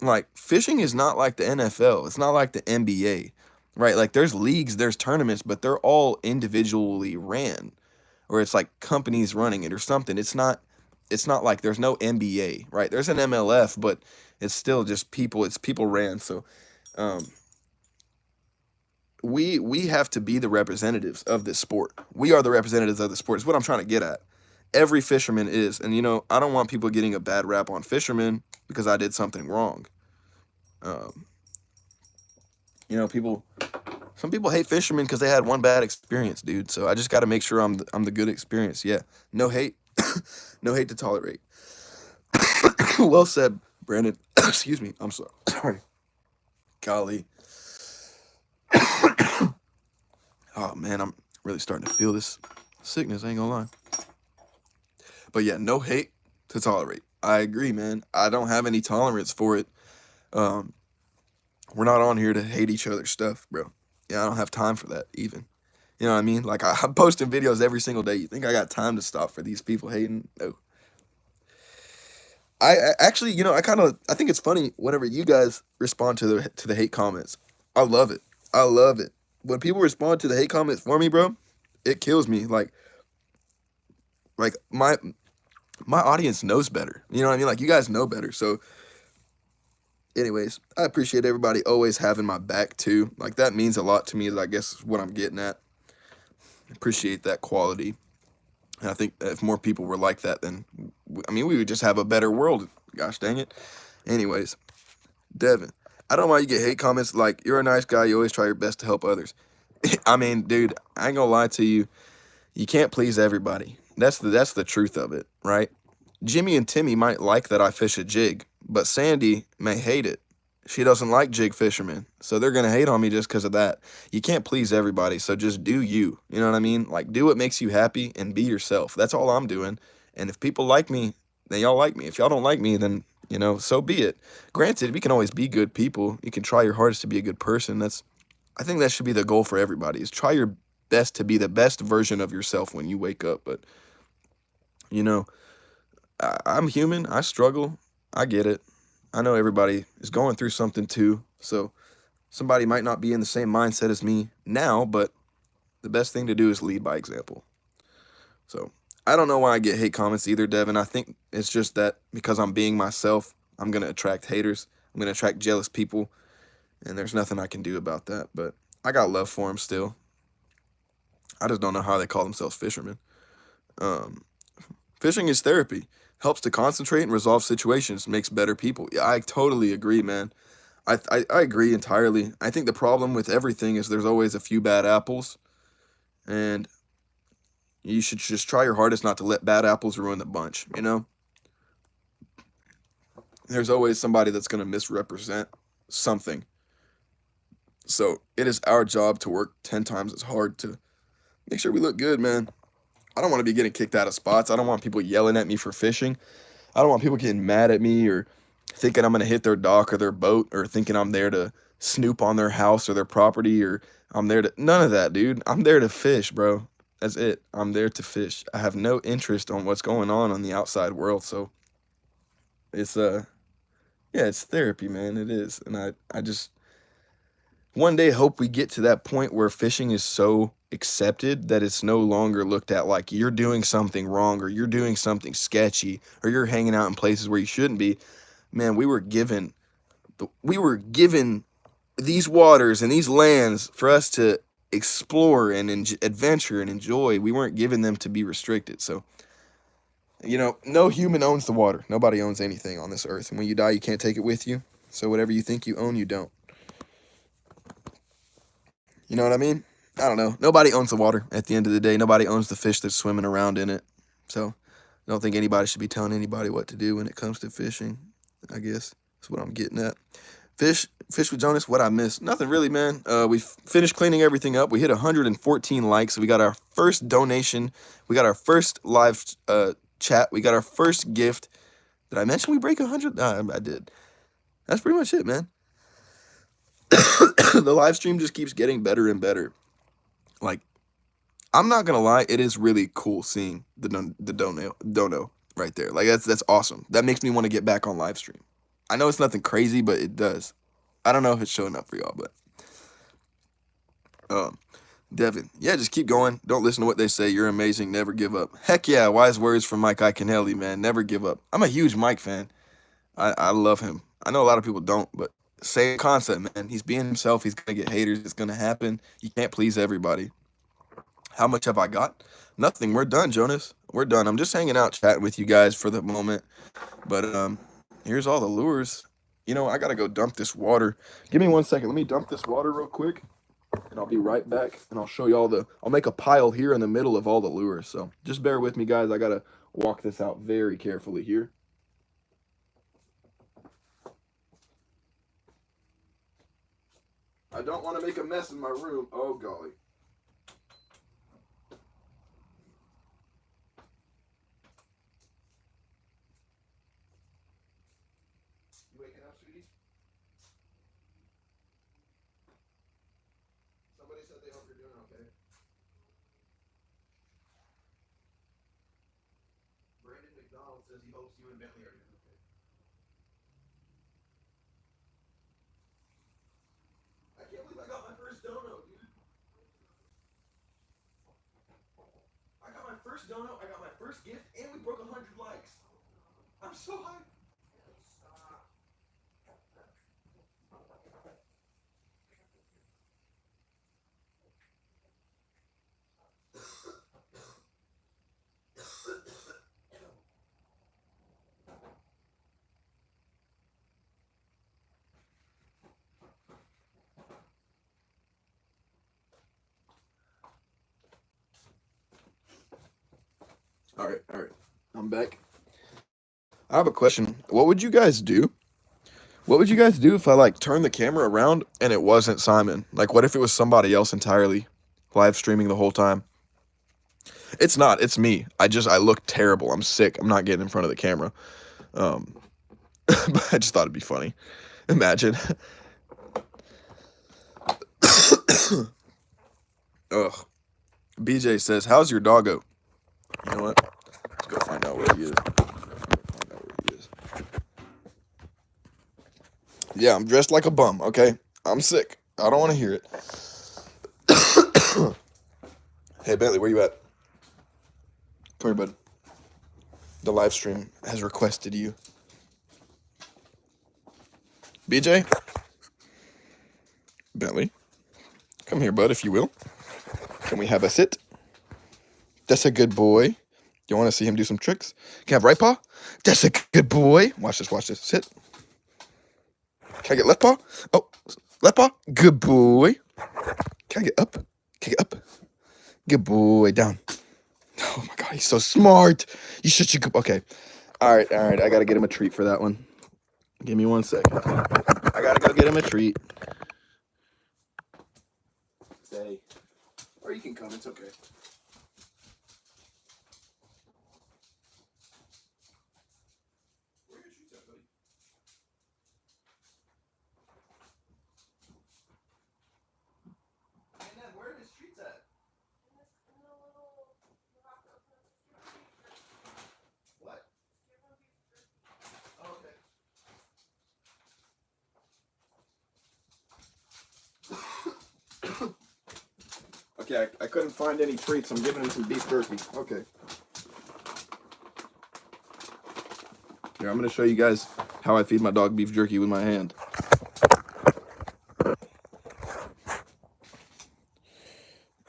like, fishing is not like the NFL. It's not like the NBA, right? Like, there's leagues, there's tournaments, but they're all individually ran, or it's like companies running it or something. It's not like there's no NBA, right? There's an MLF, but it's still just people. It's people ran. So um, we have to be the representatives of this sport. We are the representatives of the sport. Is what I'm trying to get at. Every fisherman is, and I don't want people getting a bad rap on fishermen because I did something wrong. Um, people, some people hate fishermen because they had one bad experience, dude. So I just got to make sure I'm the good experience. Yeah, no hate, no hate to tolerate. Well said, Brandon. Excuse me. I'm sorry. Golly. Oh man, I'm really starting to feel this sickness. I ain't gonna lie. But yeah, no hate to tolerate. I agree, man. I don't have any tolerance for it. Um, we're not on here to hate each other's stuff, bro. Yeah, I don't have time for that even. You know what I mean? Like, I'm posting videos every single day. You think I got time to stop for these people hating? No. I actually, I think it's funny whenever you guys respond to the hate comments. I love it. I love it. When people respond to the hate comments for me, bro, it kills me. Like my audience knows better. You know what I mean? Like, you guys know better. So anyways, I appreciate everybody always having my back too. Like, that means a lot to me, I guess is what I'm getting at. Appreciate that quality. And I think if more people were like that, then we would just have a better world. Gosh dang it. Anyways, Devin, I don't know why you get hate comments like, you're a nice guy, you always try your best to help others. I mean, dude, I ain't gonna lie to you. You can't please everybody. That's the truth of it, right? Jimmy and Timmy might like that I fish a jig, but Sandy may hate it. She doesn't like jig fishermen, so they're gonna hate on me just because of that. You can't please everybody, so just do you. You know what I mean? Like, do what makes you happy and be yourself. That's all I'm doing. And if people like me, then y'all like me. If y'all don't like me, then so be it. Granted, we can always be good people. You can try your hardest to be a good person. I think that should be the goal for everybody, is try your best to be the best version of yourself when you wake up. But you know, I'm human. I struggle. I get it. I know everybody is going through something too. So somebody might not be in the same mindset as me now, but the best thing to do is lead by example. So I don't know why I get hate comments either, Devin. I think it's just that because I'm being myself, I'm going to attract haters. I'm going to attract jealous people. And there's nothing I can do about that. But I got love for them still. I just don't know how they call themselves fishermen. Um, Fishing is therapy. Helps to concentrate and resolve situations. Makes better people. Yeah, I totally agree, man. I agree entirely. I think the problem with everything is there's always a few bad apples. And you should just try your hardest not to let bad apples ruin the bunch, There's always somebody that's going to misrepresent something. So it is our job to work 10 times as hard to make sure we look good, man. I don't want to be getting kicked out of spots. I don't want people yelling at me for fishing. I don't want people getting mad at me or thinking I'm going to hit their dock or their boat, or thinking I'm there to snoop on their house or their property, or I'm there to... None of that, dude. I'm there to fish, bro. That's it. I'm there to fish. I have no interest on what's going on the outside world. So it's yeah, it's therapy, man. It is. And I just one day hope we get to that point where fishing is so accepted that it's no longer looked at like you're doing something wrong, or you're doing something sketchy, or you're hanging out in places where you shouldn't be. Man, we were given these waters and these lands for us to explore and adventure and enjoy. We weren't given them to be restricted. So, no human owns the water. Nobody owns anything on this earth. And when you die, you can't take it with you. So whatever you think you own, you don't. You know what I mean? I don't know. Nobody owns the water at the end of the day. Nobody owns the fish that's swimming around in it. So I don't think anybody should be telling anybody what to do when it comes to fishing, I guess. That's what I'm getting at. Fish with Jonas, what I missed? Nothing really, man. We finished cleaning everything up. We hit 114 likes. We got our first donation. We got our first live chat. We got our first gift. Did I mention we break 100? I did. That's pretty much it, man. The live stream just keeps getting better and better. Like, I'm not gonna lie, it is really cool seeing the dono right there. Like, that's awesome. That makes me want to get back on live stream. I know it's nothing crazy, but it does. I don't know if it's showing up for y'all, but Devin, yeah, just keep going. Don't listen to what they say. You're amazing. Never give up. Heck yeah, wise words from Mike Iaconelli, man. Never give up. I'm a huge Mike fan. I love him. I know a lot of people don't, but same concept, man. He's being himself. He's gonna get haters. It's gonna happen. You can't please everybody. How much have I got? Nothing. We're done, Jonas. We're done. I'm just hanging out, chatting with you guys for the moment. But here's all the lures. I gotta go dump this water. Give me 1 second. Let me dump this water real quick, and I'll be right back. And I'll show you all I'll make a pile here in the middle of all the lures. So just bear with me, guys. I gotta walk this out very carefully here. I don't want to make a mess in my room. Oh, golly. You waking up, sweetie? Somebody said they hope you're doing okay. Brandon McDonald says he hopes you and Bentley are doing okay. I can't believe I got my first dono, dude. I got my first dono, I got my first gift, and we broke 100 likes. I'm so hyped. All right. I'm back. I have a question. What would you guys do? What would you guys do if I turned the camera around and it wasn't Simon? Like, what if it was somebody else entirely live streaming the whole time? It's not. It's me. I look terrible. I'm sick. I'm not getting in front of the camera. But I just thought it'd be funny. Imagine. Ugh. BJ says, "How's your doggo?" You know what? Let's go find out where he is. Yeah, I'm dressed like a bum, okay? I'm sick. I don't want to hear it. Hey, Bentley, where you at? Come here, bud. The live stream has requested you. BJ? Bentley? Come here, bud, if you will. Can we have a sit? That's a good boy. You want to see him do some tricks? Can I have right paw? That's a good boy. Watch this. Sit. Can I get left paw? Oh, left paw. Good boy. Can I get up? Can I get up? Good boy. Down. Oh my God, he's so smart. You should. Okay. All right. I gotta get him a treat for that one. Give me 1 second. I gotta go get him a treat. Stay. Or you can come. It's okay. Where are your treats at, buddy? And then where are his treats at? What? Oh, okay. Okay, I couldn't find any treats. I'm giving him some beef jerky. Okay. Here, I'm going to show you guys how I feed my dog beef jerky with my hand.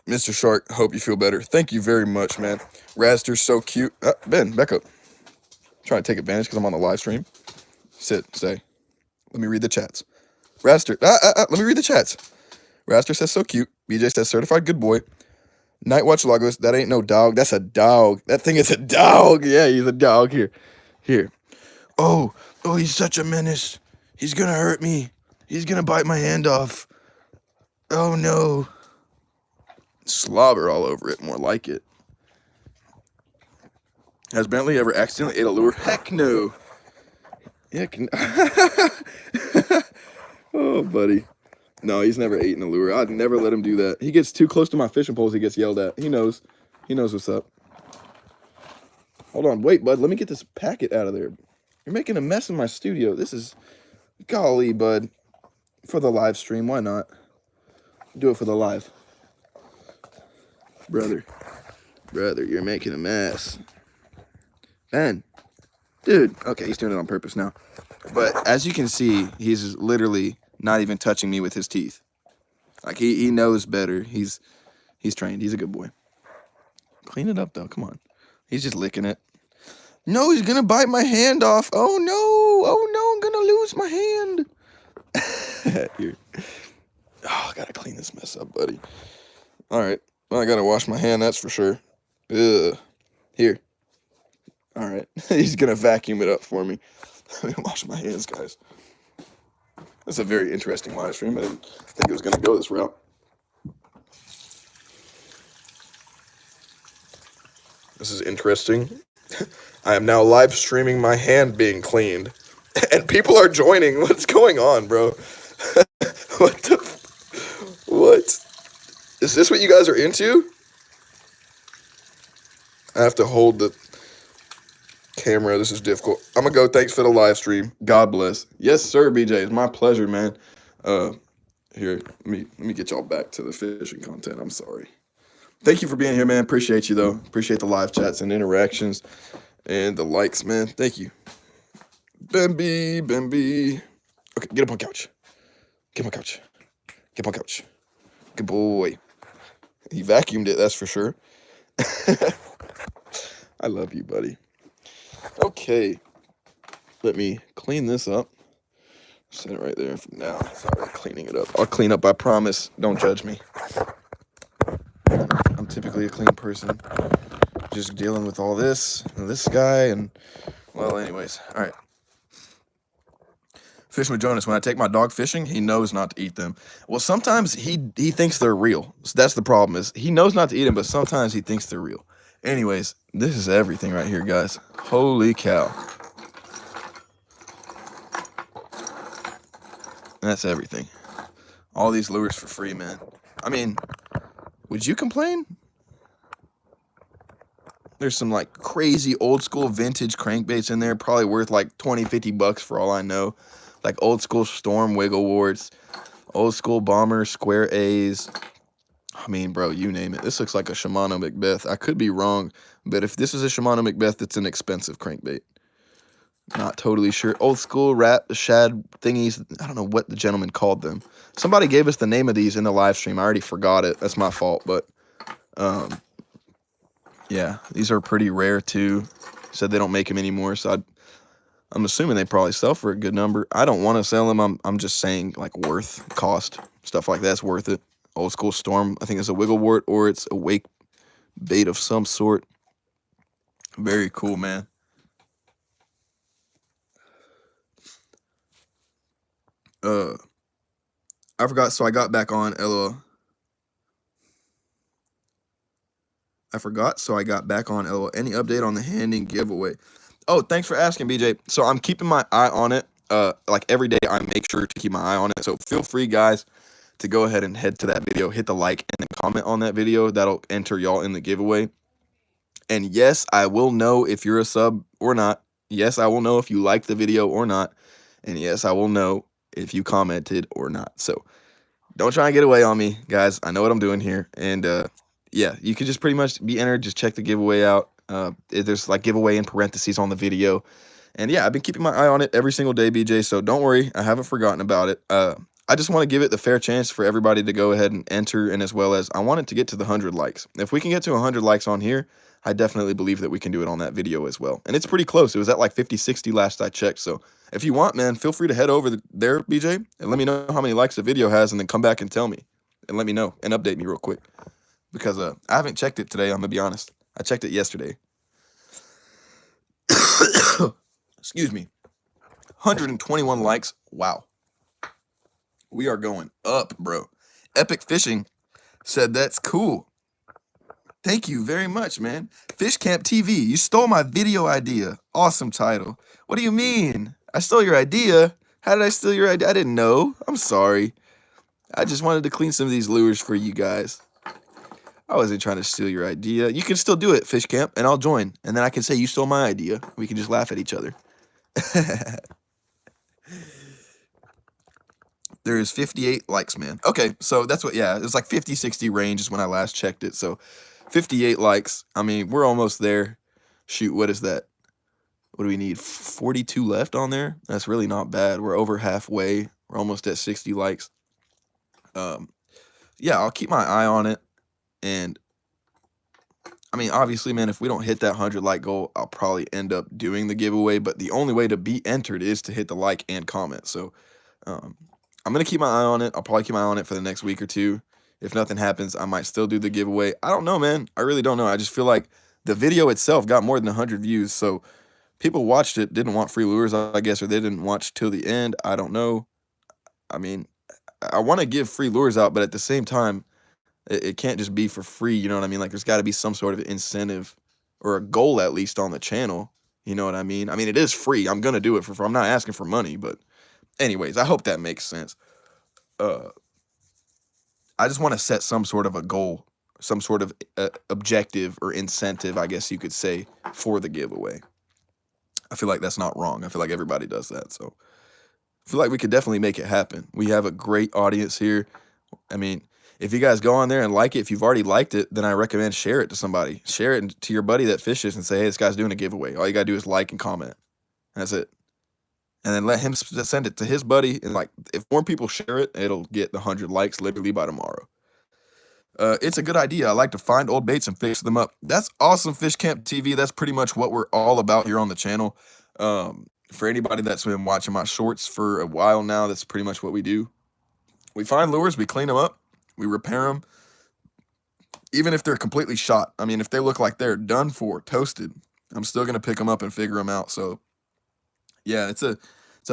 Mr. Shark, hope you feel better. Thank you very much, man. Raster's so cute. Ben, back up. Trying to take advantage because I'm on the live stream. Sit, stay. Let me read the chats. Raster, let me read the chats. Raster says so cute. BJ says certified good boy. Nightwatch Lagos, that ain't no dog. That's a dog. That thing is a dog. Yeah, he's a dog. Here. Oh, he's such a menace. He's gonna hurt me. He's gonna bite my hand off. Oh no. Slobber all over it, more like it. Has Bentley ever accidentally ate a lure? Heck no. Yeah, oh, buddy. No, he's never eaten a lure. I'd never let him do that. He gets too close to my fishing poles, he gets yelled at. He knows. He knows what's up. Hold on. Wait, bud. Let me get this packet out of there. You're making a mess in my studio. This is... Golly, bud. For the live stream, why not? Do it for the live. Brother, you're making a mess. Ben. Dude. Okay, he's doing it on purpose now. But as you can see, he's literally not even touching me with his teeth. Like, he knows better. He's trained. He's a good boy. Clean it up, though. Come on. He's just licking it. No, he's going to bite my hand off. Oh, no. Oh, no, I'm going to lose my hand. Here. Oh, I got to clean this mess up, buddy. All right. Well, I got to wash my hand, that's for sure. Ugh. Here. All right. He's going to vacuum it up for me. Let me wash my hands, guys. That's a very interesting live stream. I didn't think it was going to go this route. This is interesting. I am now live streaming my hand being cleaned. And people are joining. What's going on, bro? What? Is this what you guys are into? I have to hold the camera. This is difficult. I'm going to go. Thanks for the live stream. God bless. Yes, sir, BJ. It's my pleasure, man. Here, let me get y'all back to the fishing content. I'm sorry. Thank you for being here, man. Appreciate you, though. Appreciate the live chats and interactions and the likes, man. Thank you. Bambi. Okay, get up on couch. Get up on couch. Get up on couch. Good boy. He vacuumed it, that's for sure. I love you, buddy. Okay. Let me clean this up. Set it right there for now. Sorry, cleaning it up. I'll clean up, I promise. Don't judge me. I'm typically a clean person. Just dealing with all this and this guy and, well, anyways. All right. Fishing with Jonas. When I take my dog fishing, he knows not to eat them. Well, sometimes he thinks they're real. So that's the problem, is he knows not to eat them, but sometimes he thinks they're real. Anyways, this is everything right here, guys. Holy cow. That's everything. All these lures for free, man. I mean, would you complain? There's some like crazy old school vintage crankbaits in there, probably worth like 20, 50 bucks for all I know. Like old school Storm Wiggle Warts, old school Bomber Square A's. I mean, bro, you name it. This looks like a Shimano Macbeth. I could be wrong, but if this is a Shimano Macbeth, it's an expensive crankbait. Not totally sure. Old school rat shad thingies. I don't know what the gentleman called them. Somebody gave us the name of these in the live stream. I already forgot it. That's my fault, but yeah, these are pretty rare too. Said they don't make them anymore, so I'm assuming they probably sell for a good number. I don't want to sell them. I'm just saying, like, worth, cost, stuff like that's worth it. Old school Storm, I think it's a wiggle wart or it's a wake bait of some sort. Very cool, man. I forgot, so I got back on LOL. I forgot, so I got back on LOL. Any update on the handing giveaway? Oh, thanks for asking, BJ. So I'm keeping my eye on it. Like every day, I make sure to keep my eye on it. So feel free, guys, to go ahead and head to that video, hit the like and the comment on that video. That'll enter y'all in the giveaway. And yes, I will know if you're a sub or not. Yes, I will know if you liked the video or not. And yes, I will know if you commented or not. So don't try and get away on me, guys. I know what I'm doing here. And yeah, you can just pretty much be entered. Just check the giveaway out. There's like giveaway in parentheses on the video. And yeah, I've been keeping my eye on it every single day, BJ. So don't worry, I haven't forgotten about it. I just want to give it the fair chance for everybody to go ahead and enter, and as well as I want it to get to the 100 likes. If we can get to 100 likes on here, I definitely believe that we can do it on that video as well. And it's pretty close. It was at like 50, 60 last I checked. So if you want, man, feel free to head over there, BJ, and let me know how many likes the video has, and then come back and tell me, and let me know and update me real quick, because I haven't checked it today. I'm gonna be honest. I checked it yesterday. Excuse me. 121 likes. Wow. We are going up, bro. Epic Fishing said that's cool. Thank you very much, man. Fish Camp TV, you stole my video idea. Awesome title. What do you mean? I stole your idea? How did I steal your idea? I didn't know. I'm sorry. I just wanted to clean some of these lures for you guys. I wasn't trying to steal your idea. You can still do it, Fish Camp, and I'll join. And then I can say you stole my idea. We can just laugh at each other. There's 58 likes, man. Okay, so that's what, yeah, it was like 50, 60 range is when I last checked it. So 58 likes. I mean, we're almost there. Shoot, what is that? What do we need? 42 left on there? That's really not bad. We're over halfway. We're almost at 60 likes. Yeah, I'll keep my eye on it. And I mean, obviously, man, if we don't hit that 100 like goal, I'll probably end up doing the giveaway. But the only way to be entered is to hit the like and comment. So I'm going to keep my eye on it. I'll probably keep my eye on it for the next week or two. If nothing happens, I might still do the giveaway. I don't know, man. I really don't know. I just feel like the video itself got more than 100 views. So people watched it, didn't want free lures, I guess, or they didn't watch till the end. I don't know. I mean, I want to give free lures out, but at the same time, it can't just be for free. You know what I mean? Like, there's got to be some sort of incentive or a goal, at least, on the channel. You know what I mean? I mean, it is free. I'm going to do it for free. I'm not asking for money, but anyways, I hope that makes sense. I just want to set some sort of a goal, some sort of objective or incentive, I guess you could say, for the giveaway. I feel like that's not wrong. I feel like everybody does that. So I feel like we could definitely make it happen. We have a great audience here. I mean, if you guys go on there and like it, if you've already liked it, then I recommend share it to somebody. Share it to your buddy that fishes and say, hey, this guy's doing a giveaway. All you got to do is like and comment. That's it. And then let him send it to his buddy. And like, if more people share it, it'll get the 100 likes literally by tomorrow. It's a good idea. I like to find old baits and fix them up. That's awesome, Fish Camp TV. That's pretty much what we're all about here on the channel. For anybody that's been watching my shorts for a while now, that's pretty much what we do. We find lures, we clean them up, we repair them, even if they're completely shot. I mean, if they look like they're done for, toasted, I'm still going to pick them up and figure them out. So, yeah, it's a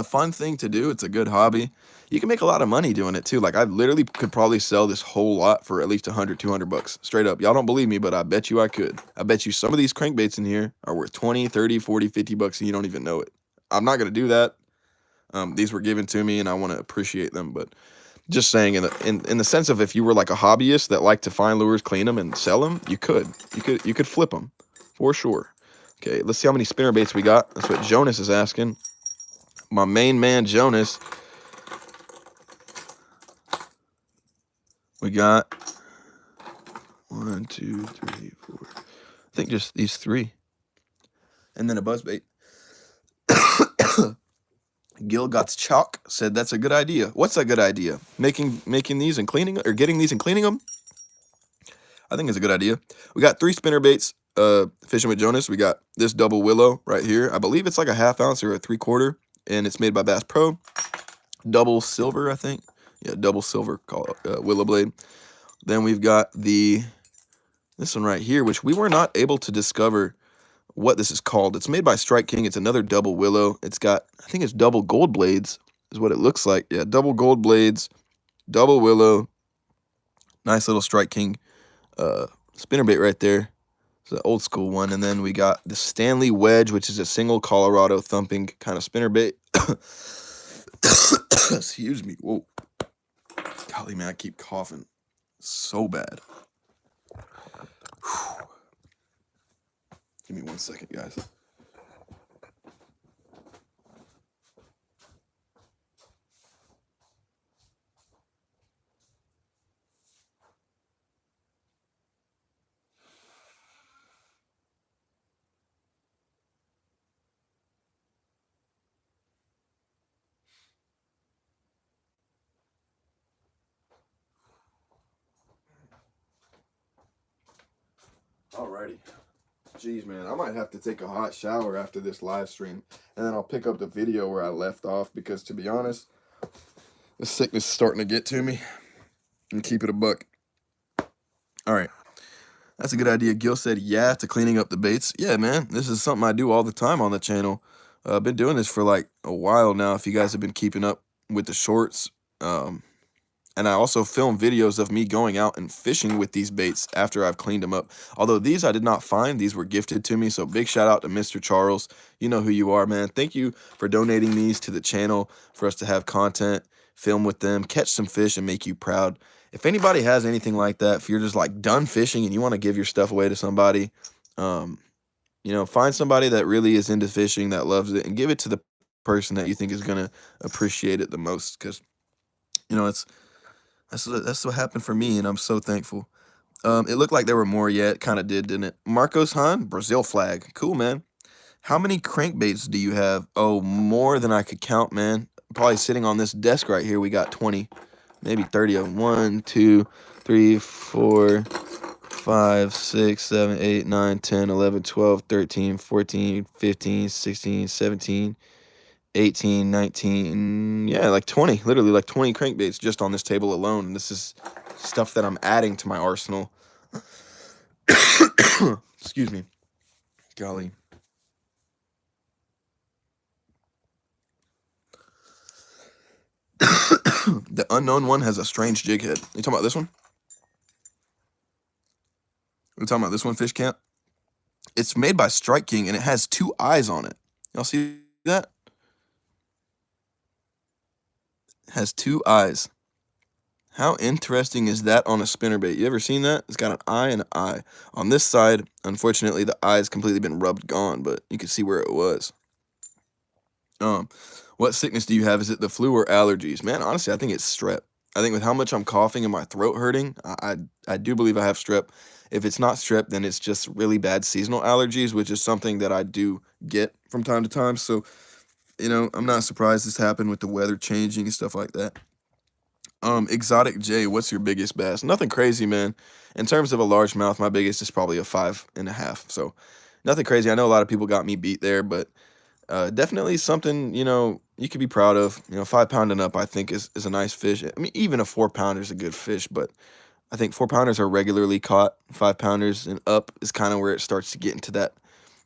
fun thing to do. It's a good hobby. You can make a lot of money doing it too. Like, I literally could probably sell this whole lot for at least 100, 200 bucks. Straight up. Y'all don't believe me, but I bet you I could. I bet you some of these crankbaits in here are worth 20, 30, 40, 50 bucks and you don't even know it. I'm not going to do that. These were given to me and I want to appreciate them, but just saying, in the sense of, if you were like a hobbyist that liked to find lures, clean them, and sell them, you could flip them for sure. Okay, let's see how many spinner baits we got. That's what Jonas is asking. My main man, Jonas. We got 1, 2, 3, 4. I think just these 3, and then a buzzbait. Gilgott's Chalk said that's a good idea. What's a good idea? Making these and cleaning, or getting these and cleaning them? I think it's a good idea. We got 3 spinner baits. Fishing with Jonas. We got this double willow right here. I believe it's like a 1/2 ounce or a 3/4, and it's made by Bass Pro. Double silver, I think. Yeah, double silver willow blade. Then we've got this one right here, which we were not able to discover what this is called. It's made by Strike King. It's another double willow. It's got, I think it's double gold blades is what it looks like. Yeah, double gold blades, double willow. Nice little Strike King spinnerbait right there. It's an old school one. And then we got the Stanley Wedge, which is a single Colorado thumping kind of spinnerbait. Excuse me. Whoa. Golly, man, I keep coughing so bad. Whew. Give me 1 second, guys. Alrighty. Jeez, man, I might have to take a hot shower after this live stream, and then I'll pick up the video where I left off, because to be honest, the sickness is starting to get to me, and keep it a buck. All right, that's a good idea. Gil said yeah to cleaning up the baits. Yeah, man, this is something I do all the time on the channel. I've been doing this for like a while now, if you guys have been keeping up with the shorts. And I also film videos of me going out and fishing with these baits after I've cleaned them up. Although these I did not find. These were gifted to me. So big shout out to Mr. Charles. You know who you are, man. Thank you for donating these to the channel for us to have content, film with them, catch some fish, and make you proud. If anybody has anything like that, if you're just like done fishing and you want to give your stuff away to somebody, you know, find somebody that really is into fishing, that loves it, and give it to the person that you think is going to appreciate it the most. Because, you know, that's what happened for me, and I'm so thankful. It looked like there were more yet. Kind of did, didn't it? Marcos Hahn, Brazil flag. Cool, man. How many crankbaits do you have? Oh, more than I could count, man. Probably sitting on this desk right here, we got 20, maybe 30 of them. 1, 2, 3, 4, 5, 6, 7, 8, 9, 10, 11, 12, 13, 14, 15, 16, 17, 18, 19, yeah, like 20, literally like 20 crankbaits just on this table alone. And this is stuff that I'm adding to my arsenal. Excuse me. Golly. The unknown one has a strange jig head. You talking about this one? We're talking about this one, Fish Camp? It's made by Strike King, and it has 2 eyes on it. Y'all see that? It has 2 eyes. How interesting is that on a spinnerbait? You ever seen that? It's got an eye and an eye. On this side, unfortunately, the eye's completely been rubbed gone, but you can see where it was. What sickness do you have? Is it the flu or allergies? Man, honestly, I think it's strep. I think with how much I'm coughing and my throat hurting, I do believe I have strep. If it's not strep, then it's just really bad seasonal allergies, which is something that I do get from time to time. So, you know, I'm not surprised this happened with the weather changing and stuff like that. Exotic J, what's your biggest bass? Nothing crazy, man. In terms of a largemouth, my biggest is probably a 5.5. So nothing crazy. I know a lot of people got me beat there, but definitely something, you know, you could be proud of. You know, 5 pound and up, I think is a nice fish. I mean, even a 4 pounder is a good fish, but I think 4 pounders are regularly caught. 5 pounders and up is kind of where it starts to get into that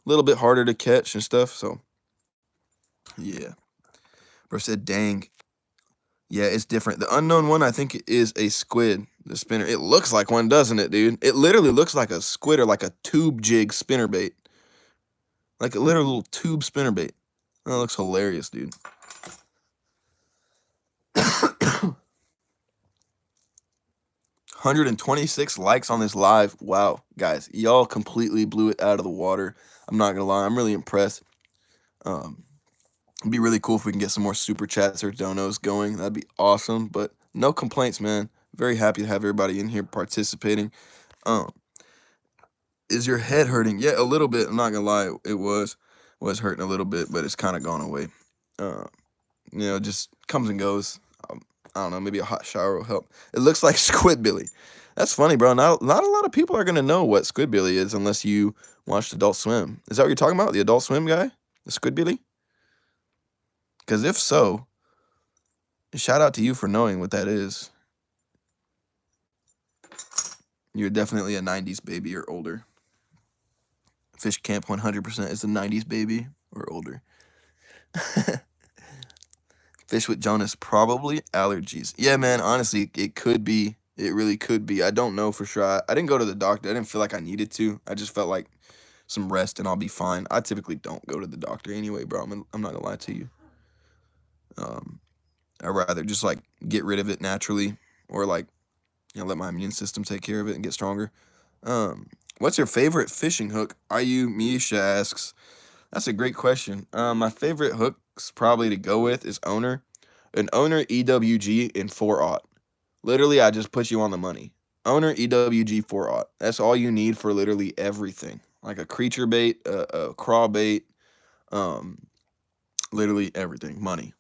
little bit harder to catch and stuff. So yeah. Bro said, dang. Yeah, it's different. The unknown one, I think, is a squid, the spinner. It looks like one, doesn't it, dude? It literally looks like a squid or like a tube jig spinnerbait. Like a literal little tube spinnerbait. That looks hilarious, dude. 126 likes on this live. Wow, guys, y'all completely blew it out of the water. I'm not gonna lie, I'm really impressed. It'd be really cool if we can get some more super chats or donos going. That'd be awesome. But no complaints, man. Very happy to have everybody in here participating. Is your head hurting? Yeah, a little bit. I'm not gonna lie, it was hurting a little bit, but it's kind of gone away. You know, just comes and goes. I don't know, maybe a hot shower will help. It looks like Squidbilly. That's funny, bro. Not a lot of people are gonna know what Squidbilly is unless you watched Adult Swim. Is that what you're talking about? The Adult Swim guy? The Squidbilly? Because if so, shout out to you for knowing what that is. You're definitely a 90s baby or older. Fish Camp 100% is a 90s baby or older. Fish with Jonas, probably allergies. Yeah, man, honestly, it could be. It really could be. I don't know for sure. I didn't go to the doctor. I didn't feel like I needed to. I just felt like some rest and I'll be fine. I typically don't go to the doctor anyway, bro. I'm not gonna lie to you. I'd rather just like get rid of it naturally, or like, you know, let my immune system take care of it and get stronger. What's your favorite fishing hook? Ayu Misha asks. That's a great question. My favorite hooks probably to go with is Owner. An Owner EWG in 4/0. Literally, I just put you on the money. Owner EWG 4/0. That's all you need for literally everything. Like a creature bait, a craw bait, literally everything. Money.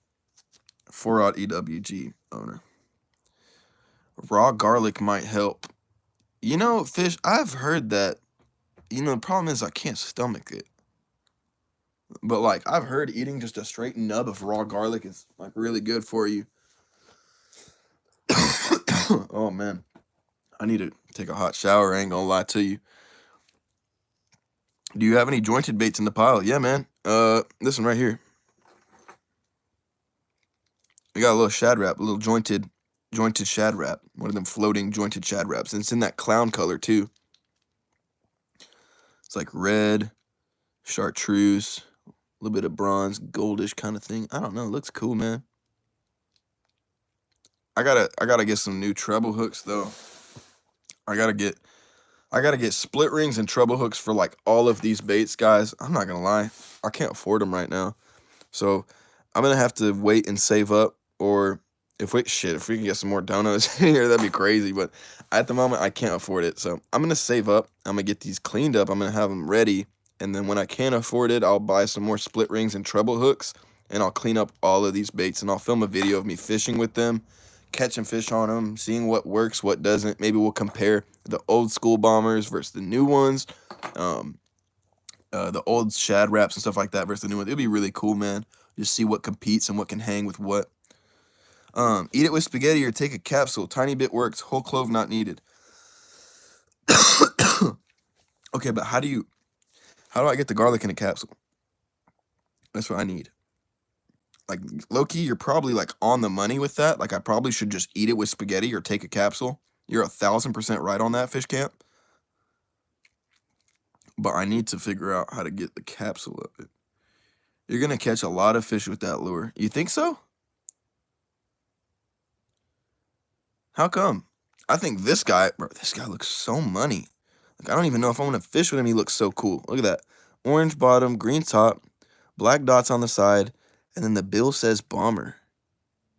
4/0 EWG Owner. Raw garlic might help. You know, Fish, I've heard that You know, the problem is I can't stomach it. But like I've heard eating just a straight nub of raw garlic is like really good for you. Oh man, I need to take a hot shower. I ain't gonna lie to you. Do you have any jointed baits in the pile? Yeah, man. This one right here. We got a little Shad Rap, a little jointed Shad Rap. One of them floating jointed Shad Raps, and it's in that clown color too. It's like red, chartreuse, a little bit of bronze, goldish kind of thing. I don't know. It looks cool, man. I gotta get some new treble hooks though. I gotta get split rings and treble hooks for like all of these baits, guys. I'm not gonna lie, I can't afford them right now, so I'm gonna have to wait and save up. Or if we can get some more donuts in here, that'd be crazy. But at the moment, I can't afford it, so I'm gonna save up. I'm gonna get these cleaned up. I'm gonna have them ready, and then when I can afford it, I'll buy some more split rings and treble hooks, and I'll clean up all of these baits, and I'll film a video of me fishing with them, catching fish on them, seeing what works, what doesn't. Maybe we'll compare the old school bombers versus the new ones, the old Shad Raps and stuff like that versus the new ones. It'd be really cool, man. Just see what competes and what can hang with what. Eat it with spaghetti or take a capsule. Tiny bit works. Whole clove not needed. Okay, but how do I get the garlic in a capsule? That's what I need. Like, low-key, you're probably like on the money with that. Like, I probably should just eat it with spaghetti or take a capsule. You're 1,000% right on that, Fish Camp. But I need to figure out how to get the capsule of it. You're gonna catch a lot of fish with that lure. You think so? How come? I think this guy, bro, this guy looks so money. Like, I don't even know if I want to fish with him. He looks so cool. Look at that. Orange bottom, green top, black dots on the side, and then the bill says bomber.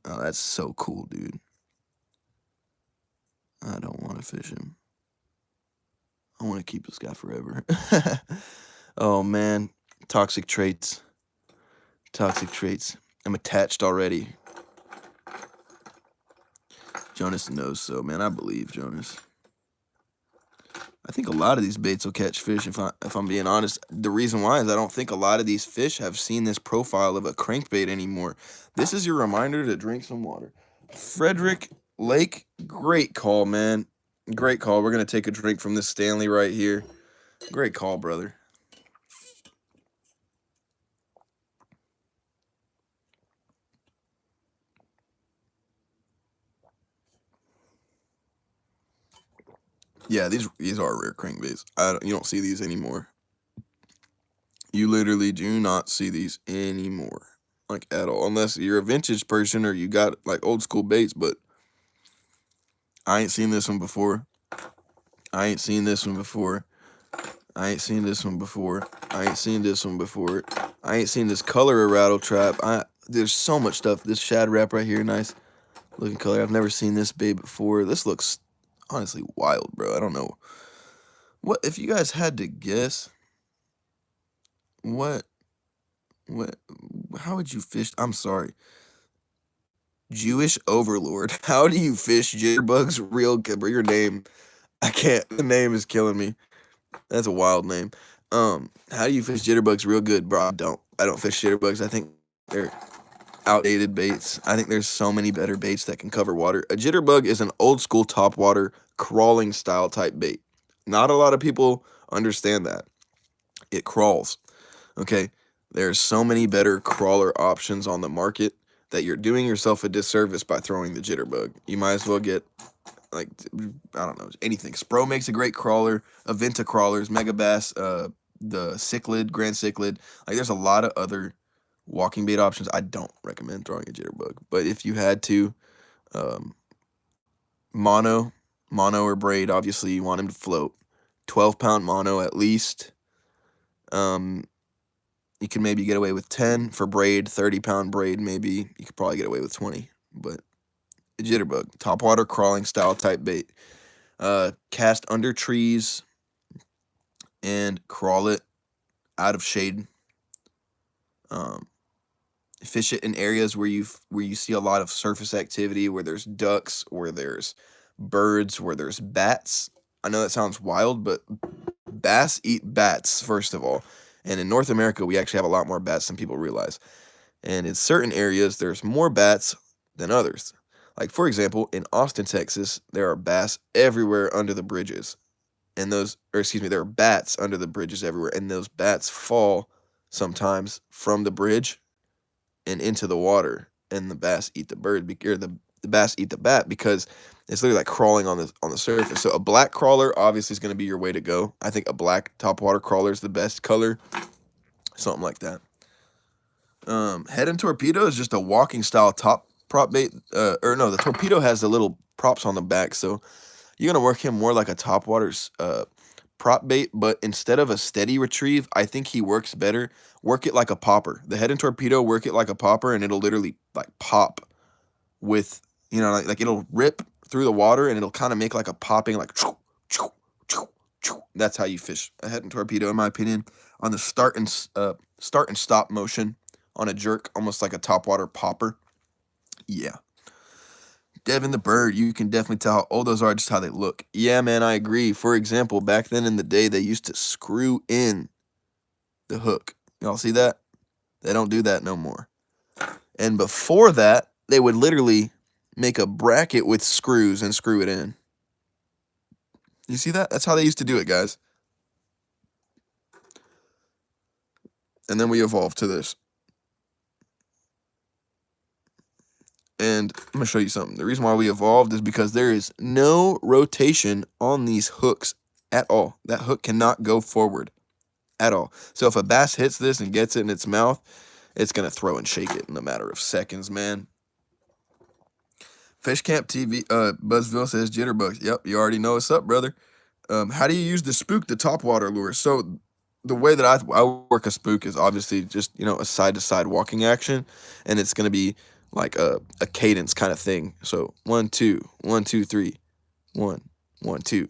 Oh, that's so cool, dude. I don't want to fish him. I want to keep this guy forever. Oh, man. Toxic traits. Toxic traits. I'm attached already. Jonas knows so, man. I believe Jonas. I think a lot of these baits will catch fish, if I'm being honest. The reason why is I don't think a lot of these fish have seen this profile of a crankbait anymore. This is your reminder to drink some water. Frederick Lake, great call, man. Great call. We're going to take a drink from this Stanley right here. Great call, brother. Yeah, these are rare crankbaits. You don't see these anymore. You literally do not see these anymore, like at all, unless you're a vintage person or you got like old school baits. But I ain't seen this one before. I ain't seen this one before. I ain't seen this one before. I ain't seen this one before. I ain't seen this color of rattle trap. There's so much stuff. This Shad Rap right here, nice looking color. I've never seen this bait before. This looks honestly wild, bro. I don't know. What if you guys had to guess? What? How would you fish? I'm sorry. Jewish Overlord. How do you fish jitterbugs real good? Bro, your name, I can't. The name is killing me. That's a wild name. How do you fish jitterbugs real good, bro? I don't fish jitterbugs. I think they're outdated baits. I think there's so many better baits that can cover water. A jitterbug is an old school top water crawling style type bait. Not a lot of people understand that. It crawls. Okay. There's so many better crawler options on the market that you're doing yourself a disservice by throwing the jitterbug. You might as well get, like, I don't know, anything. Spro makes a great crawler. Aventa crawlers, Megabass, the Cichlid, Grand Cichlid. Like, there's a lot of other walking bait options. I don't recommend throwing a jitterbug. But if you had to, mono or braid, obviously you want him to float. 12-pound mono at least. You can maybe get away with 10 for braid, 30-pound braid maybe. You could probably get away with 20. But a jitterbug, topwater crawling style type bait. Cast under trees and crawl it out of shade. Fish it in areas where you see a lot of surface activity, where there's ducks, where there's birds, where there's bats. I know that sounds wild, but bass eat bats, first of all. And in North America, we actually have a lot more bats than people realize. And in certain areas, there's more bats than others. Like, for example, in Austin, Texas, there are bass everywhere under the bridges. And there are bats under the bridges everywhere. And those bats fall sometimes from the bridge and into the water. And the bass eat the the bass eat the bat because it's literally like crawling on the surface. So a black crawler obviously is going to be your way to go. I think a black topwater crawler is the best color. Something like that. Head and torpedo is just a walking style top prop bait. Or no, the torpedo has the little props on the back, so you're gonna work him more like a topwater prop bait. But instead of a steady retrieve, I think he works better. Work it like a popper. The head and torpedo, work it like a popper, and it'll literally like pop with like it'll rip through the water, and it'll kind of make like a popping like. That's how you fish a head and torpedo, in my opinion. On the start and stop motion on a jerk, almost like a topwater popper. Yeah. Devin the Bird, you can definitely tell how old those are just how they look. Yeah, man, I agree. For example, back then in the day, they used to screw in the hook. Y'all see that? They don't do that no more. And before that, they would literally make a bracket with screws and screw it in. You see that? That's how they used to do it, guys. And then we evolved to this. And I'm going to show you something. The reason why we evolved is because there is no rotation on these hooks at all. That hook cannot go forward at all. So if a bass hits this and gets it in its mouth, it's going to throw and shake it in a matter of seconds, man. Fish Camp TV, Buzzville says jitterbugs. Yep, you already know what's up, brother. How do you use the spook, the topwater lure? So the way that I work a spook is obviously just, a side-to-side walking action, and it's going to be like a cadence kind of thing. So 1, 2, 1, 2, 3, 1, 1, 2,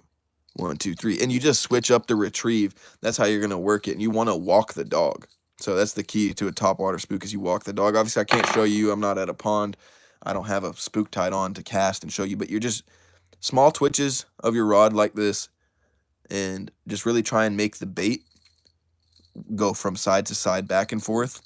1, 2, 3, and you just switch up the retrieve. That's how you're going to work it, and you want to walk the dog. So that's the key to a topwater spook is you walk the dog. Obviously, I can't show you. I'm not at a pond. I don't have a spook tied on to cast and show you, but you're just small twitches of your rod like this, and just really try and make the bait go from side to side, back and forth,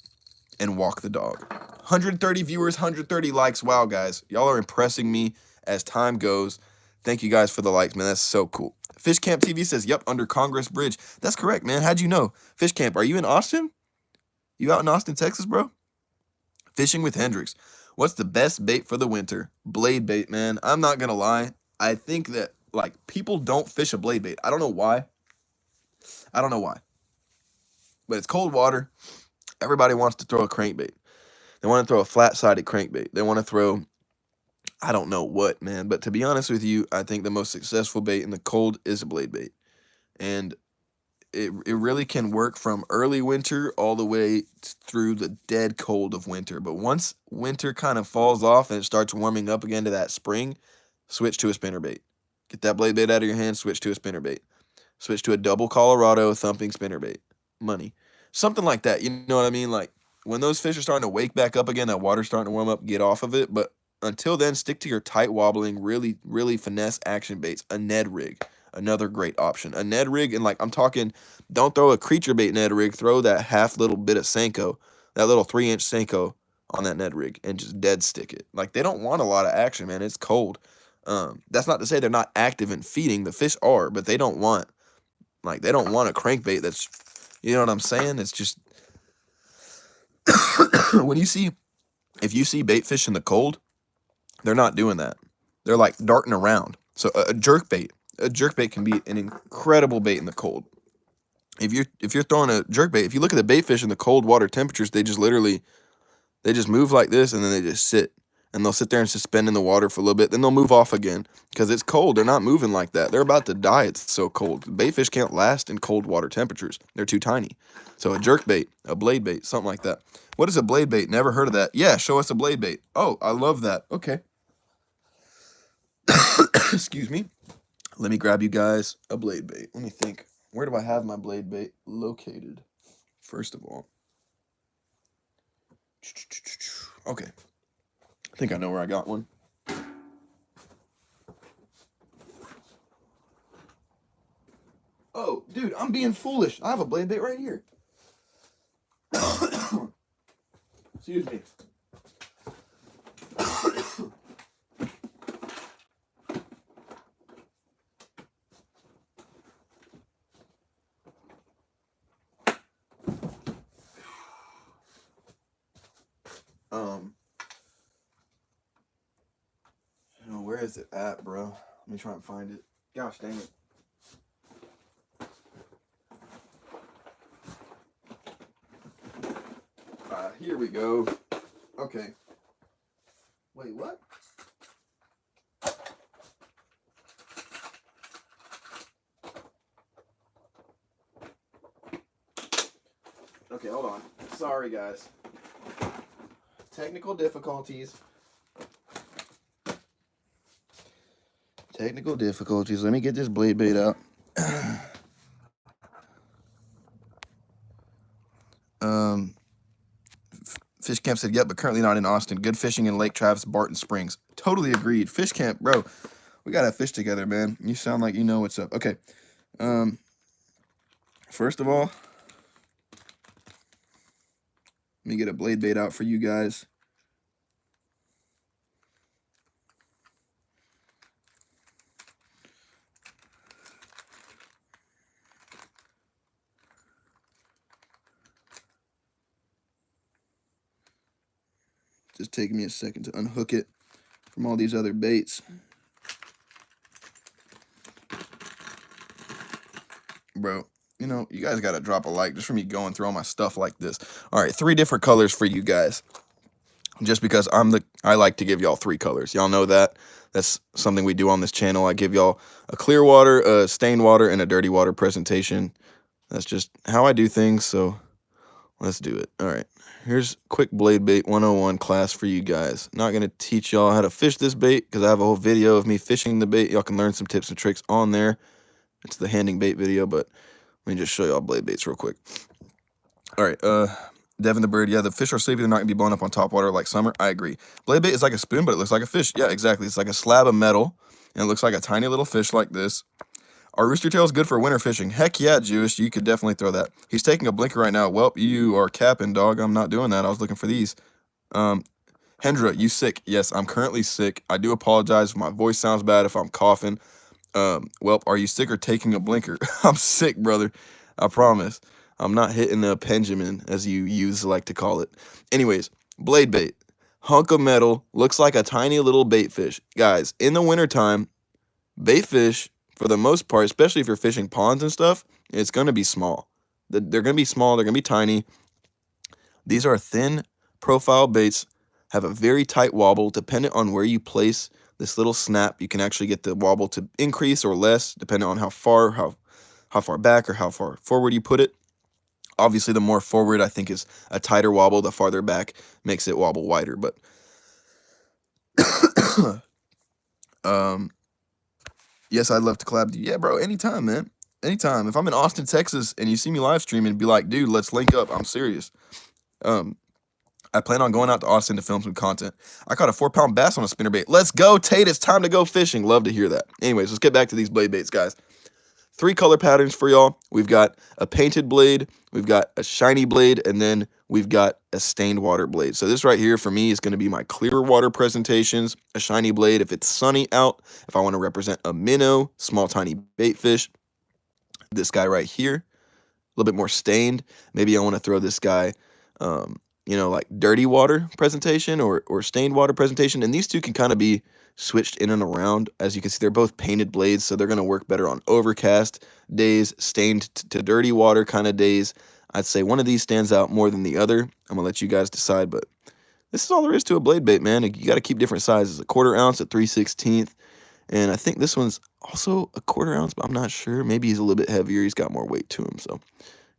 and walk the dog. 130 viewers, 130 likes. Wow, guys. Y'all are impressing me as time goes. Thank you guys for the likes, man. That's so cool. Fish Camp TV says, yep, under Congress Bridge. That's correct, man. How'd you know? Fish Camp, are you in Austin? You out in Austin, Texas, bro? Fishing with Hendrix. What's the best bait for the winter? Blade bait, man. I'm not going to lie. I think that, people don't fish a blade bait. I don't know why. But it's cold water. Everybody wants to throw a crankbait. They want to throw a flat-sided crankbait. They want to throw, I don't know what, man. But to be honest with you, I think the most successful bait in the cold is a blade bait. And it really can work from early winter all the way through the dead cold of winter. But once winter kind of falls off and it starts warming up again to that spring, switch to a spinnerbait. Get that blade bait out of your hand, switch to a spinnerbait. Switch to a double Colorado thumping spinnerbait. Money. Something like that. You know what I mean? Like, when those fish are starting to wake back up again, that water's starting to warm up, get off of it. But until then, stick to your tight wobbling, really, really finesse action baits. A Ned rig, another great option. A Ned rig, and I'm talking, don't throw a creature bait Ned rig. Throw that half little bit of Senko, that little 3-inch Senko on that Ned rig, and just dead stick it. They don't want a lot of action, man. It's cold. That's not to say they're not active in feeding. The fish are, but they don't want, they don't want a crankbait that's, you know what I'm saying? It's just, if you see bait fish in the cold, they're not doing that. They're darting around. So a jerkbait can be an incredible bait in the cold. If you're throwing a jerkbait, if you look at the bait fish in the cold water temperatures, they just move like this, and then they just sit. And they'll sit there and suspend in the water for a little bit. Then they'll move off again because it's cold. They're not moving like that. They're about to die. It's so cold. Baitfish can't last in cold water temperatures. They're too tiny. So a jerk bait, a blade bait, something like that. What is a blade bait? Never heard of that. Yeah, show us a blade bait. Oh, I love that. Okay. Excuse me. Let me grab you guys a blade bait. Let me think. Where do I have my blade bait located? First of all. Okay. I think I know where I got one. Oh, Dude, I'm being foolish. I have a blade bait right here. Excuse me. Where is it at, bro? Let me try and find it. Gosh dang it. Here we go. Okay. Wait, what? Okay, hold on. Sorry, guys. Technical difficulties. Technical difficulties. Let me get this blade bait out. Fish Camp said, yep, but currently not in Austin. Good fishing in Lake Travis, Barton Springs. Totally agreed. Fish Camp, bro. We got to fish together, man. You sound like you know what's up. Okay. First of all, let me get a blade bait out for you guys. Just taking me a second to unhook it from all these other baits. Bro, you know, you guys got to drop a like just for me going through all my stuff like this. All right, 3 different colors for you guys. Just because I like to give y'all 3 colors. Y'all know that. That's something we do on this channel. I give y'all a clear water, a stained water, and a dirty water presentation. That's just how I do things, so let's do it. All right. Here's quick blade bait 101 class for you guys. Not going to teach y'all how to fish this bait because I have a whole video of me fishing the bait. Y'all can learn some tips and tricks on there. It's the handing bait video, but let me just show y'all blade baits real quick. All right. Devin the Bird. Yeah, the fish are sleepy. They're not going to be blown up on top water like summer. I agree. Blade bait is like a spoon, but it looks like a fish. Yeah, exactly. It's like a slab of metal, and it looks like a tiny little fish like this. Are rooster tails good for winter fishing? Heck yeah, Jewish. You could definitely throw that. He's taking a blinker right now. Welp, you are capping, dog. I'm not doing that. I was looking for these. Hendra, you sick? Yes, I'm currently sick. I do apologize if my voice sounds bad, if I'm coughing. Welp, are you sick or taking a blinker? I'm sick, brother. I promise. I'm not hitting a Benjamin, as you like to call it. Anyways, blade bait. Hunk of metal. Looks like a tiny little bait fish. Guys, in the wintertime, bait fish, for the most part, especially if you're fishing ponds and stuff, it's going to be small. They're going to be small. They're going to be tiny. These are thin profile baits, have a very tight wobble. Dependent on where you place this little snap, you can actually get the wobble to increase or less, depending on how far back or how far forward you put it. Obviously, the more forward, I think, is a tighter wobble. The farther back makes it wobble wider. But yes, I'd love to collab with you. Yeah, bro, anytime, man. Anytime. If I'm in Austin, Texas, and you see me live streaming, be like, dude, let's link up. I'm serious. I plan on going out to Austin to film some content. I caught a 4-pound bass on a spinnerbait. Let's go, Tate. It's time to go fishing. Love to hear that. Anyways, let's get back to these blade baits, guys. 3 color patterns for y'all. We've got a painted blade, we've got a shiny blade, and then we've got a stained water blade. So this right here for me is going to be my clear water presentations, a shiny blade if it's sunny out, if I want to represent a minnow, small tiny bait fish. This guy right here, a little bit more stained. Maybe I want to throw this guy, you know, like dirty water presentation or stained water presentation. And these two can kind of be switched in and around. As you can see, they're both painted blades, so they're going to work better on overcast days, stained to dirty water kind of days. I'd say one of these stands out more than the other. I'm going to let you guys decide, but this is all there is to a blade bait, man. You got to keep different sizes. A 1/4 ounce, a 3/16, and I think this one's also a 1/4 ounce, but I'm not sure. Maybe he's a little bit heavier. He's got more weight to him, so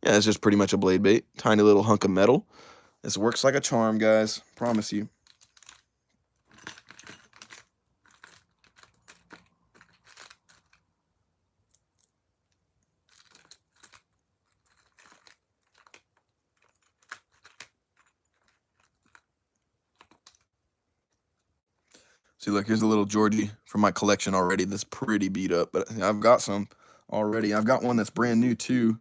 yeah, it's just pretty much a blade bait. Tiny little hunk of metal. This works like a charm, guys. Promise you. See, look, here's a little Georgie from my collection already that's pretty beat up, but I've got some. already. I've got one that's brand new too.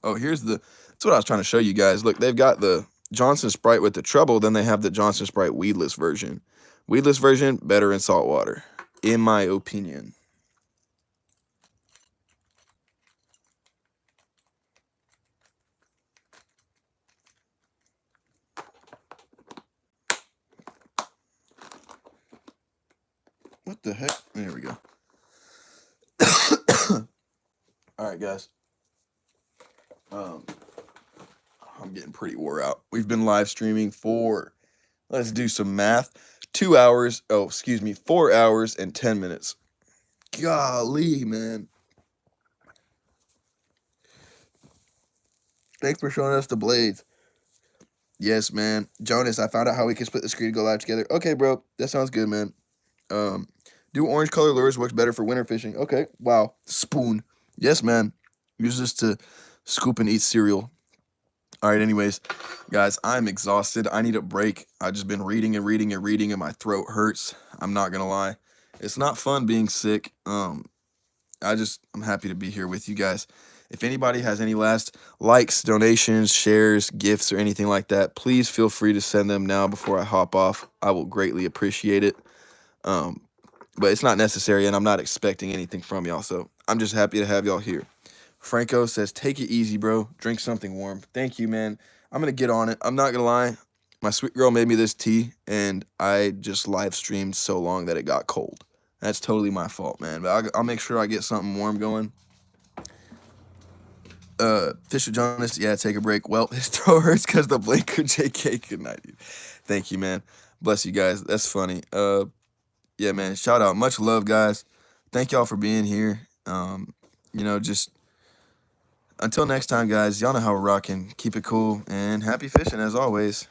Oh, that's what I was trying to show you guys. Look, they've got the Johnson Sprite with the treble, then they have the Johnson Sprite weedless version. Weedless version, better in saltwater, in my opinion. What the heck? There we go. All right, guys. I'm getting pretty wore out. We've been live streaming for, let's do some math, 4 hours and 10 minutes. Golly, man. Thanks for showing us the blades. Yes, man. Jonas, I found out how we can split the screen to go live together. Okay, bro. That sounds good, man. Do orange color lures works better for winter fishing. Okay. Wow. Spoon. Yes, man. Use this to scoop and eat cereal. All right, anyways, guys, I'm exhausted. I need a break. I've just been reading and my throat hurts. I'm not gonna lie. It's not fun being sick. I'm happy to be here with you guys. If anybody has any last likes, donations, shares, gifts, or anything like that, please feel free to send them now before I hop off. I will greatly appreciate it. But it's not necessary, and I'm not expecting anything from y'all, so I'm just happy to have y'all here. Franco says, take it easy, bro. Drink something warm. Thank you, man. I'm going to get on it. I'm not going to lie. My sweet girl made me this tea, and I just live streamed so long that it got cold. That's totally my fault, man. But I'll make sure I get something warm going. Fisher Jonas, yeah, take a break. Well, his throat hurts because the blinker. JK, good night, dude. Thank you, man. Bless you guys. That's funny. Yeah, man. Shout out. Much love, guys. Thank y'all for being here. Just until next time, guys. Y'all know how we're rocking. Keep it cool and happy fishing as always.